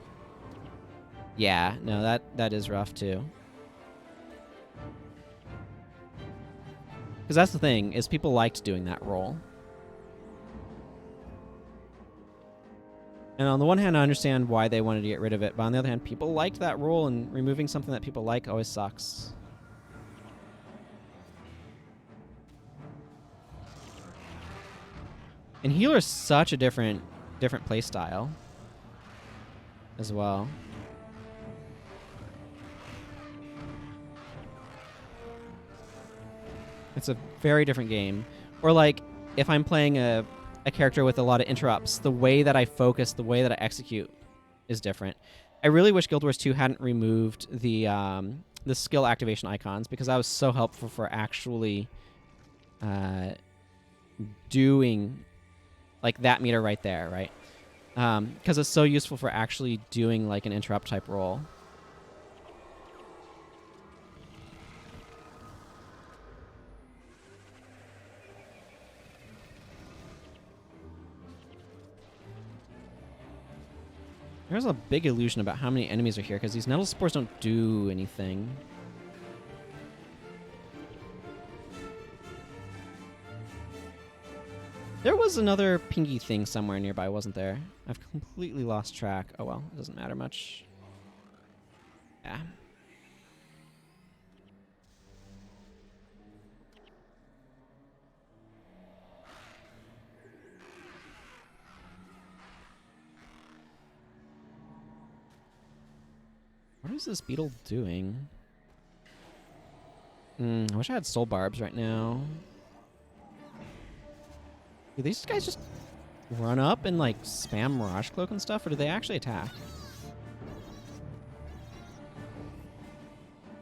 yeah, no, that is rough too. Because that's the thing, is people liked doing that role. And on the one hand, I understand why they wanted to get rid of it, but on the other hand, people liked that role, and removing something that people like always sucks. And healer is such a different play style as well. It's a very different game. Or like, if I'm playing a character with a lot of interrupts, the way that I focus, the way that I execute is different. I really wish Guild Wars 2 hadn't removed the skill activation icons, because that was so helpful for actually doing like that meter right there, right? Because it's so useful for actually doing like an interrupt type role. There's a big illusion about how many enemies are here, because these nettle spores don't do anything. There was another pingy thing somewhere nearby, wasn't there? I've completely lost track. Oh well, it doesn't matter much. Yeah. What is this beetle doing? I wish I had soul barbs right now. Do these guys just run up and like spam Mirage Cloak and stuff, or do they actually attack?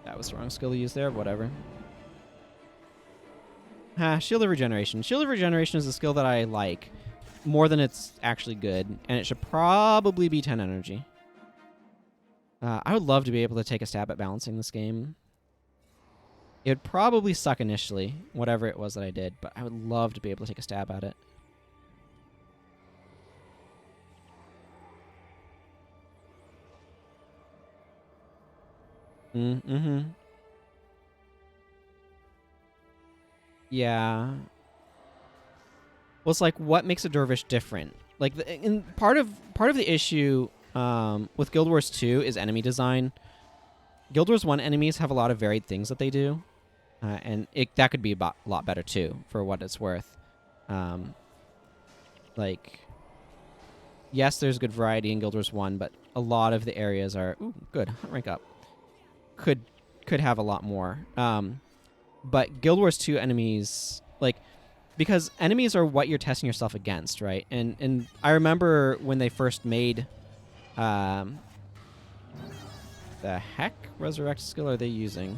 That was the wrong skill to use there, whatever. Shield of Regeneration. Shield of Regeneration is a skill that I like more than it's actually good, and it should probably be 10 energy. I would love to be able to take a stab at balancing this game. It would probably suck initially, whatever it was that I did, but I would love to be able to take a stab at it. Yeah. Well, it's like, what makes a dervish different? Like, part of the issue with Guild Wars 2 is enemy design. Guild Wars 1 enemies have a lot of varied things that they do, and that could be a lot better too, for what it's worth. Like, yes, there's good variety in Guild Wars 1, but a lot of the areas are good. Rank up. Could have a lot more. But Guild Wars 2 enemies, like, because enemies are what you're testing yourself against, right? And I remember when they first made the heck resurrect skill are they using?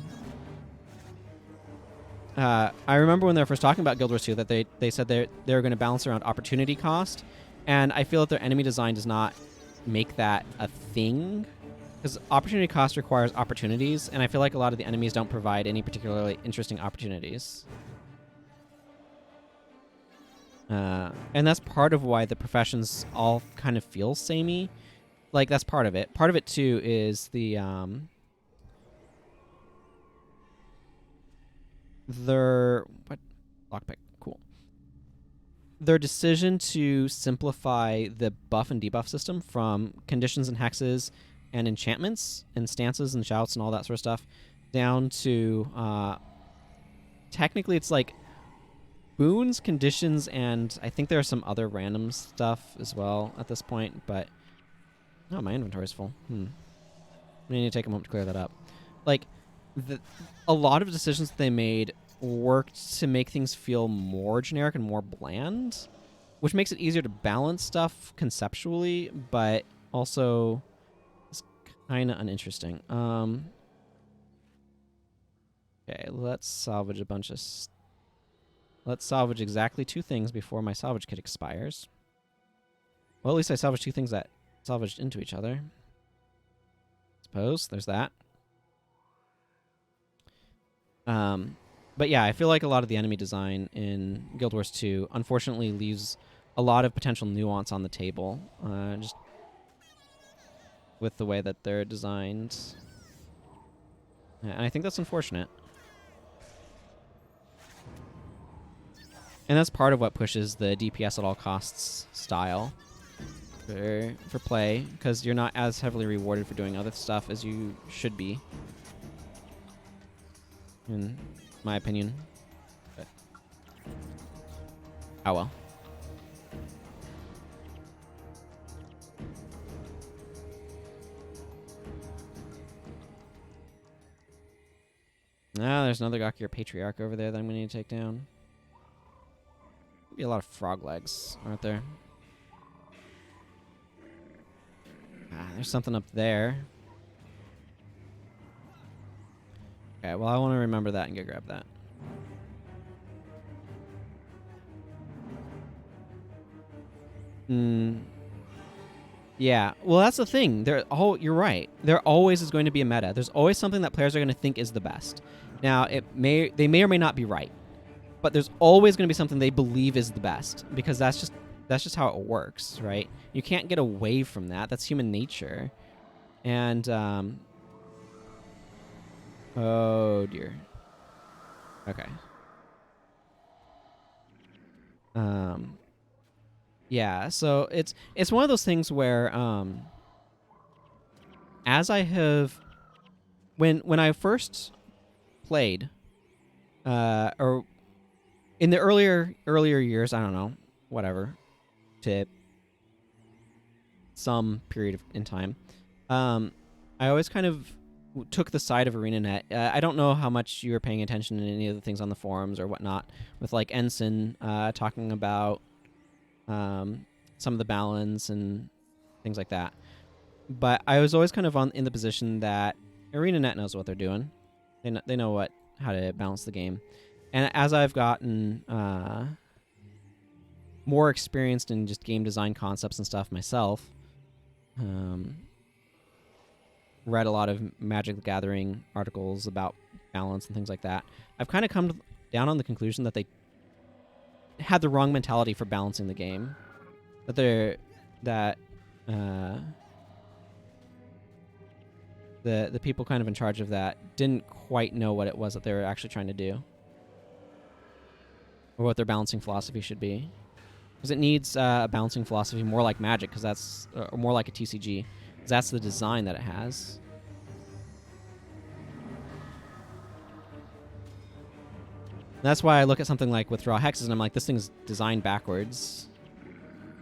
I remember when they were first talking about Guild Wars 2 that they said they were going to balance around opportunity cost, and I feel that their enemy design does not make that a thing, because opportunity cost requires opportunities, and I feel like a lot of the enemies don't provide any particularly interesting opportunities. And that's part of why the professions all kind of feel samey. Like, that's part of it. Part of it, too, is what? Lockpick. Cool. Their decision to simplify the buff and debuff system from conditions and hexes and enchantments and stances and shouts and all that sort of stuff down to technically it's like boons, conditions, and I think there are some other random stuff as well at this point, but oh, my inventory's full. I need to take a moment to clear that up. Like, a lot of decisions that they made worked to make things feel more generic and more bland, which makes it easier to balance stuff conceptually, but also it's kind of uninteresting. Okay, let's salvage a bunch of Let's salvage exactly 2 things before my salvage kit expires. Well, at least I salvaged 2 things that salvaged into each other. Suppose there's that. But yeah, I feel like a lot of the enemy design in Guild Wars 2 unfortunately leaves a lot of potential nuance on the table, just with the way that they're designed. And I think that's unfortunate. And that's part of what pushes the DPS at all costs style for play, because you're not as heavily rewarded for doing other stuff as you should be, in my opinion. But, oh well. Ah, there's another Gakir Patriarch over there that I'm going to need to take down. Be a lot of frog legs, aren't there? Ah, there's something up there. Okay, well, I want to remember that and go grab that. Yeah, well, that's the thing. You're right. There always is going to be a meta. There's always something that players are going to think is the best. Now, they may or may not be right, but there's always going to be something they believe is the best, because that's just how it works, right? You can't get away from that. That's human nature. And oh dear. Okay. Yeah, so it's one of those things where as I have when I first played or in the earlier years, I don't know, whatever, to some period in time, I always kind of took the side of ArenaNet. I don't know how much you were paying attention to any of the things on the forums or whatnot, with like Ensign talking about some of the balance and things like that. But I was always kind of in the position that ArenaNet knows what they're doing. They know how to balance the game. And as I've gotten more experienced in just game design concepts and stuff myself, read a lot of Magic the Gathering articles about balance and things like that, I've kind of come down on the conclusion that they had the wrong mentality for balancing the game. That the people kind of in charge of that didn't quite know what it was that they were actually trying to do, or what their balancing philosophy should be. Because it needs a balancing philosophy more like Magic, because that's or more like a TCG, because that's the design that it has. That's why I look at something like Withdraw Hexes and I'm like, this thing's designed backwards.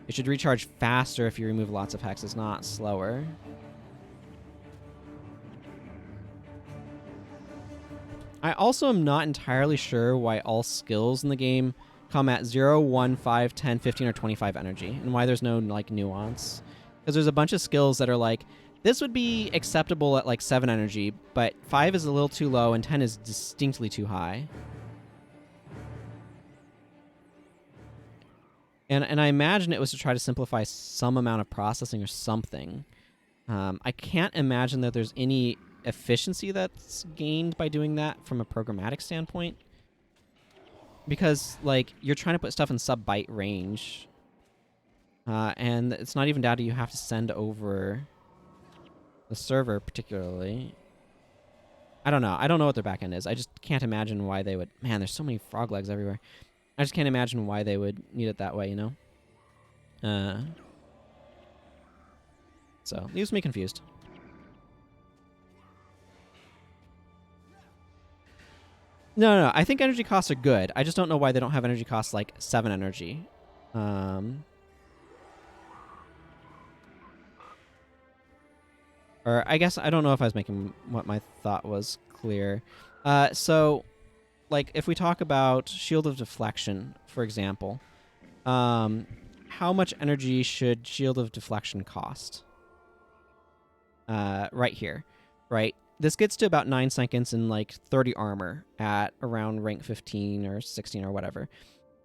It should recharge faster if you remove lots of hexes, not slower. I also am not entirely sure why all skills in the game come at 0, 1, 5, 10, 15, or 25 energy, and why there's no like nuance. Because there's a bunch of skills that are like, this would be acceptable at like 7 energy, but 5 is a little too low and 10 is distinctly too high. And I imagine it was to try to simplify some amount of processing or something. I can't imagine that there's any efficiency that's gained by doing that from a programmatic standpoint. Because, like, you're trying to put stuff in sub-byte range. And it's not even data you have to send over the server, particularly. I don't know. I don't know what their backend is. I just can't imagine why they would... Man, there's so many frog legs everywhere. I just can't imagine why they would need it that way, you know? So, leaves me confused. No, I think energy costs are good. I just don't know why they don't have energy costs like 7 energy. Or I guess I don't know if I was making what my thought was clear. So, like, if we talk about Shield of Deflection, for example, how much energy should Shield of Deflection cost? Right here, right? This gets to about 9 seconds and like 30 armor at around rank 15 or 16 or whatever.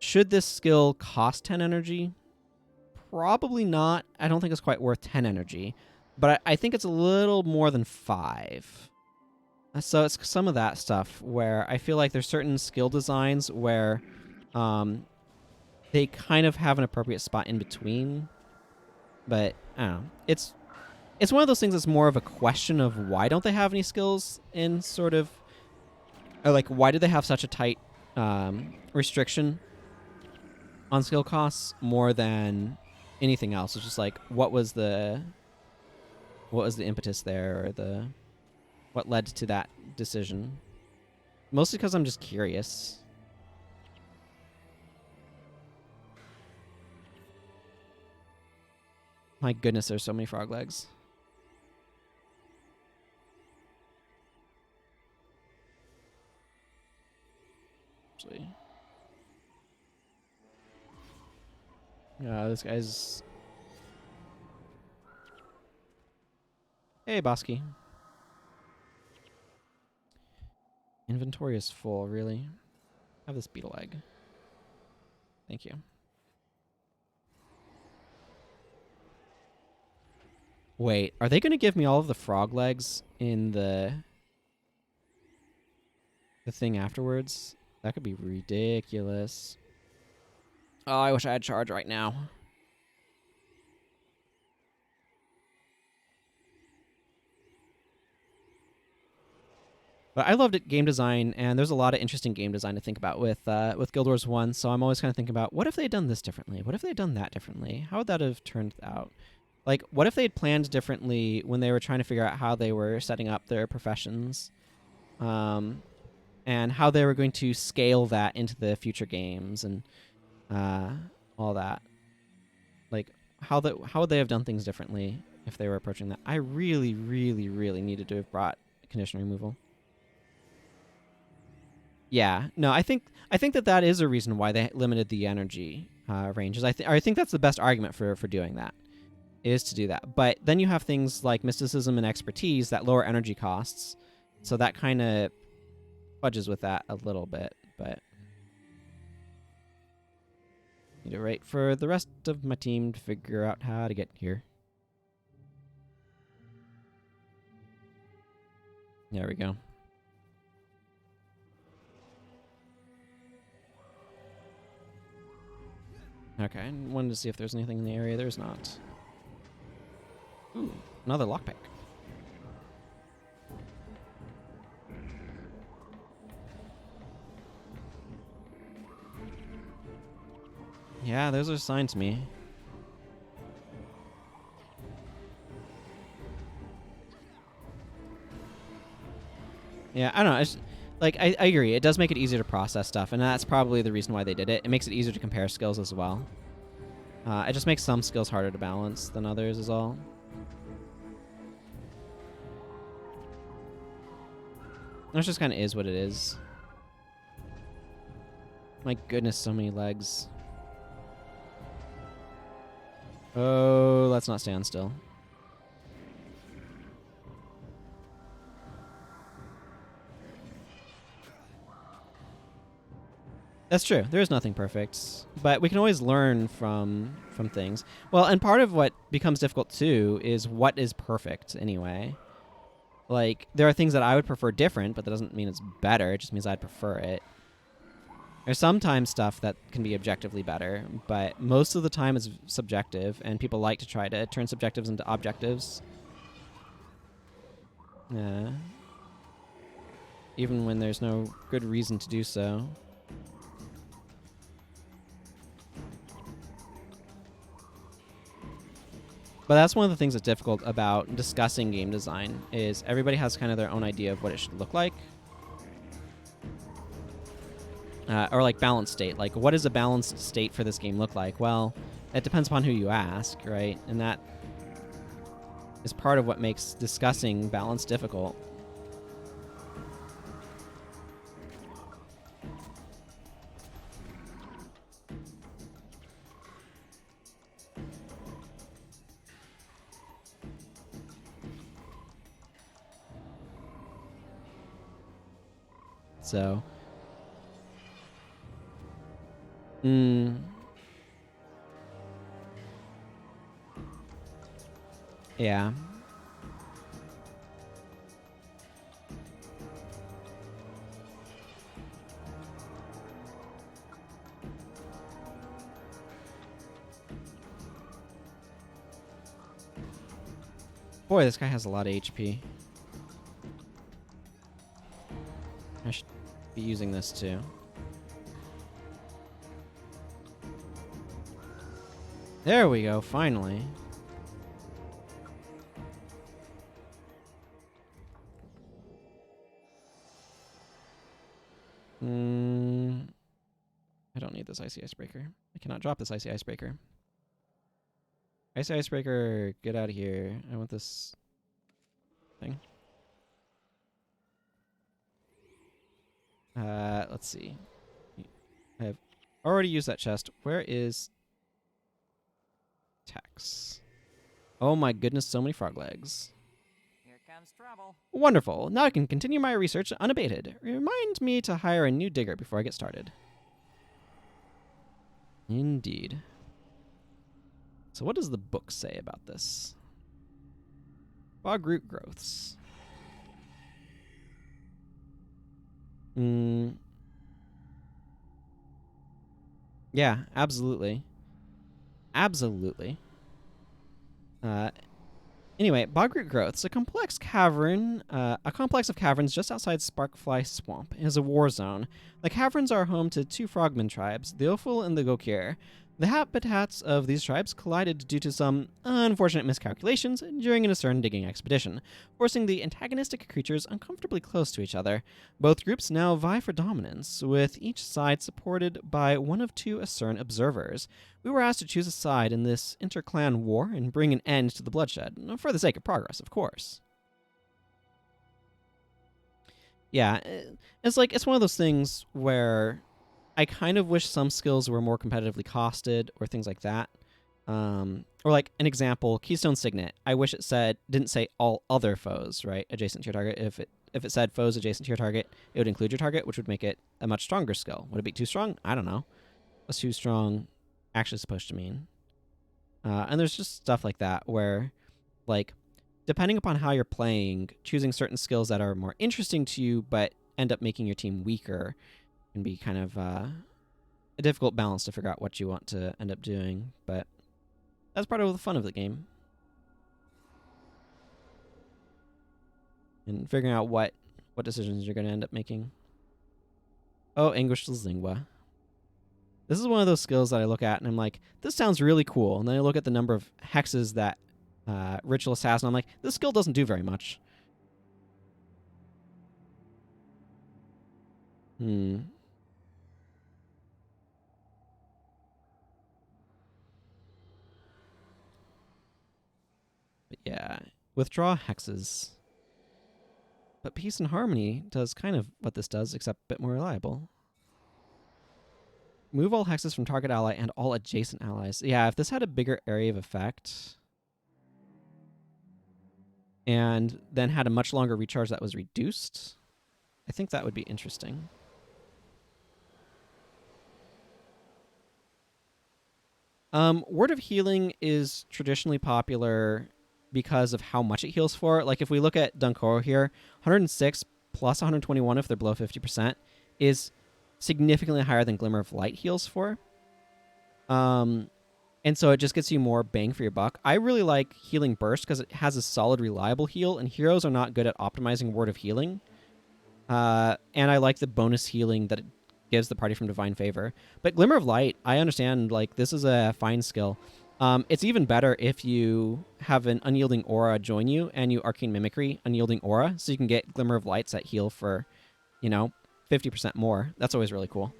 Should this skill cost 10 energy? Probably not. I don't think it's quite worth 10 energy. But I think it's a little more than 5. So it's some of that stuff where I feel like there's certain skill designs where they kind of have an appropriate spot in between. But I don't know. It's one of those things that's more of a question of why don't they have any skills in sort of... Or like, why do they have such a tight restriction on skill costs more than anything else? It's just like, what was the impetus there, or what led to that decision? Mostly because I'm just curious. My goodness, there's so many frog legs. Actually. This guy's... Hey, Bosky. Inventory is full, really? Have this beetle egg. Thank you. Wait, are they going to give me all of the frog legs in the thing afterwards? That could be ridiculous. Oh, I wish I had charge right now. But I loved it, game design, and there's a lot of interesting game design to think about with Guild Wars 1, so I'm always kind of thinking about, what if they had done this differently? What if they had done that differently? How would that have turned out? Like, what if they had planned differently when they were trying to figure out how they were setting up their professions? And how they were going to scale that into the future games and all that. Like, how would they have done things differently if they were approaching that? I really, really, really needed to have brought condition removal. Yeah, no, I think that is a reason why they limited the energy ranges. I think that's the best argument for doing that, is to do that. But then you have things like mysticism and expertise that lower energy costs, so that kind of fudges with that a little bit. But need to wait for the rest of my team to figure out how to get here. There we go. Okay, I wanted to see if there's anything in the area. There's not. Ooh, another lockpick. Yeah, those are assigned to me. Yeah, I don't know. It's, like, I agree. It does make it easier to process stuff, and that's probably the reason why they did it. It makes it easier to compare skills as well. It just makes some skills harder to balance than others is all. That just kind of is what it is. My goodness, so many legs. Oh, let's not stand still. That's true. There is nothing perfect, but we can always learn from things. Well, and part of what becomes difficult too is what is perfect anyway. Like, there are things that I would prefer different, but that doesn't mean it's better. It just means I'd prefer it. There's sometimes stuff that can be objectively better, but most of the time it's subjective, and people like to try to turn subjectives into objectives. Yeah. Even when there's no good reason to do so. But that's one of the things that's difficult about discussing game design, is everybody has kind of their own idea of what it should look like. Or like balanced state. Like, what does a balanced state for this game look like? Well, it depends upon who you ask, right? And that is part of what makes discussing balance difficult. So, Hmm. Yeah. Boy, this guy has a lot of HP. I should be using this too. There we go, finally. I don't need this icy icebreaker. I cannot drop this icy icebreaker. Icy icebreaker, get out of here. I want this thing. Let's see. I have already used that chest. Where is Tex? Oh my goodness, so many frog legs. Here comes trouble. Wonderful. Now I can continue my research unabated. Remind me to hire a new digger before I get started. Indeed. So what does the book say about this? Bog root growths. Yeah, absolutely. Absolutely. Anyway, bog root growths, a complex cavern, a complex of caverns just outside Sparkfly Swamp, is a war zone. The caverns are home to two frogman tribes, the Ophel and the Gokir. The habitats of these tribes collided due to some unfortunate miscalculations during an Acern digging expedition, forcing the antagonistic creatures uncomfortably close to each other. Both groups now vie for dominance, with each side supported by one of two Acern observers. We were asked to choose a side in this interclan war and bring an end to the bloodshed, for the sake of progress, of course. Yeah, it's one of those things where I kind of wish some skills were more competitively costed or things like that. Or like an example, Keystone Signet. I wish it didn't say all other foes, right, adjacent to your target. If it said foes adjacent to your target, it would include your target, which would make it a much stronger skill. Would it be too strong? I don't know. What's too strong actually supposed to mean? And there's just stuff like that where, like, depending upon how you're playing, choosing certain skills that are more interesting to you but end up making your team weaker can be kind of a difficult balance to figure out what you want to end up doing, but that's part of the fun of the game. And figuring out what decisions you're going to end up making. Oh, Anguished Lingua. This is one of those skills that I look at and I'm like, this sounds really cool. And then I look at the number of hexes that Ritualist has, and I'm like, this skill doesn't do very much. But yeah, withdraw hexes. But Peace and Harmony does kind of what this does, except a bit more reliable. Move all hexes from target ally and all adjacent allies. Yeah, if this had a bigger area of effect and then had a much longer recharge that was reduced, I think that would be interesting. Word of Healing is traditionally popular because of how much it heals for. Like, if we look at Dunkoro here, 106 plus 121 if they're below 50% is significantly higher than Glimmer of Light heals for. And so it just gets you more bang for your buck. I really like Healing Burst because it has a solid, reliable heal, and heroes are not good at optimizing Word of Healing. And I like the bonus healing that it gives the party from Divine Favor. But Glimmer of Light, I understand, like, this is a fine skill. It's even better if you have an Unyielding Aura join you and you Arcane Mimicry Unyielding Aura, so you can get Glimmer of Lights that heal for, 50% more. That's always really cool.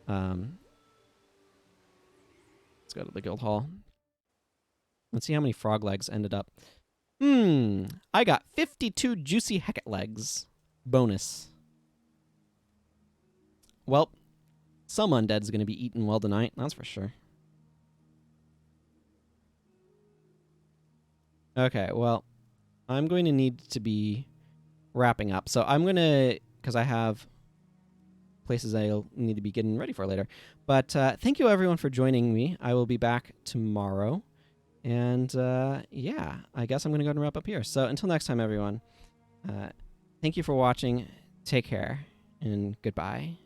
Let's go to the guild hall. Let's see how many frog legs ended up. I got 52 juicy heket legs. Bonus. Well, some undead's going to be eaten well tonight, that's for sure. Okay, well, I'm going to need to be wrapping up. So I'm going to, because I have places I'll need to be getting ready for later. But thank you, everyone, for joining me. I will be back tomorrow. And yeah, I guess I'm going to go ahead and wrap up here. So until next time, everyone, thank you for watching. Take care and goodbye.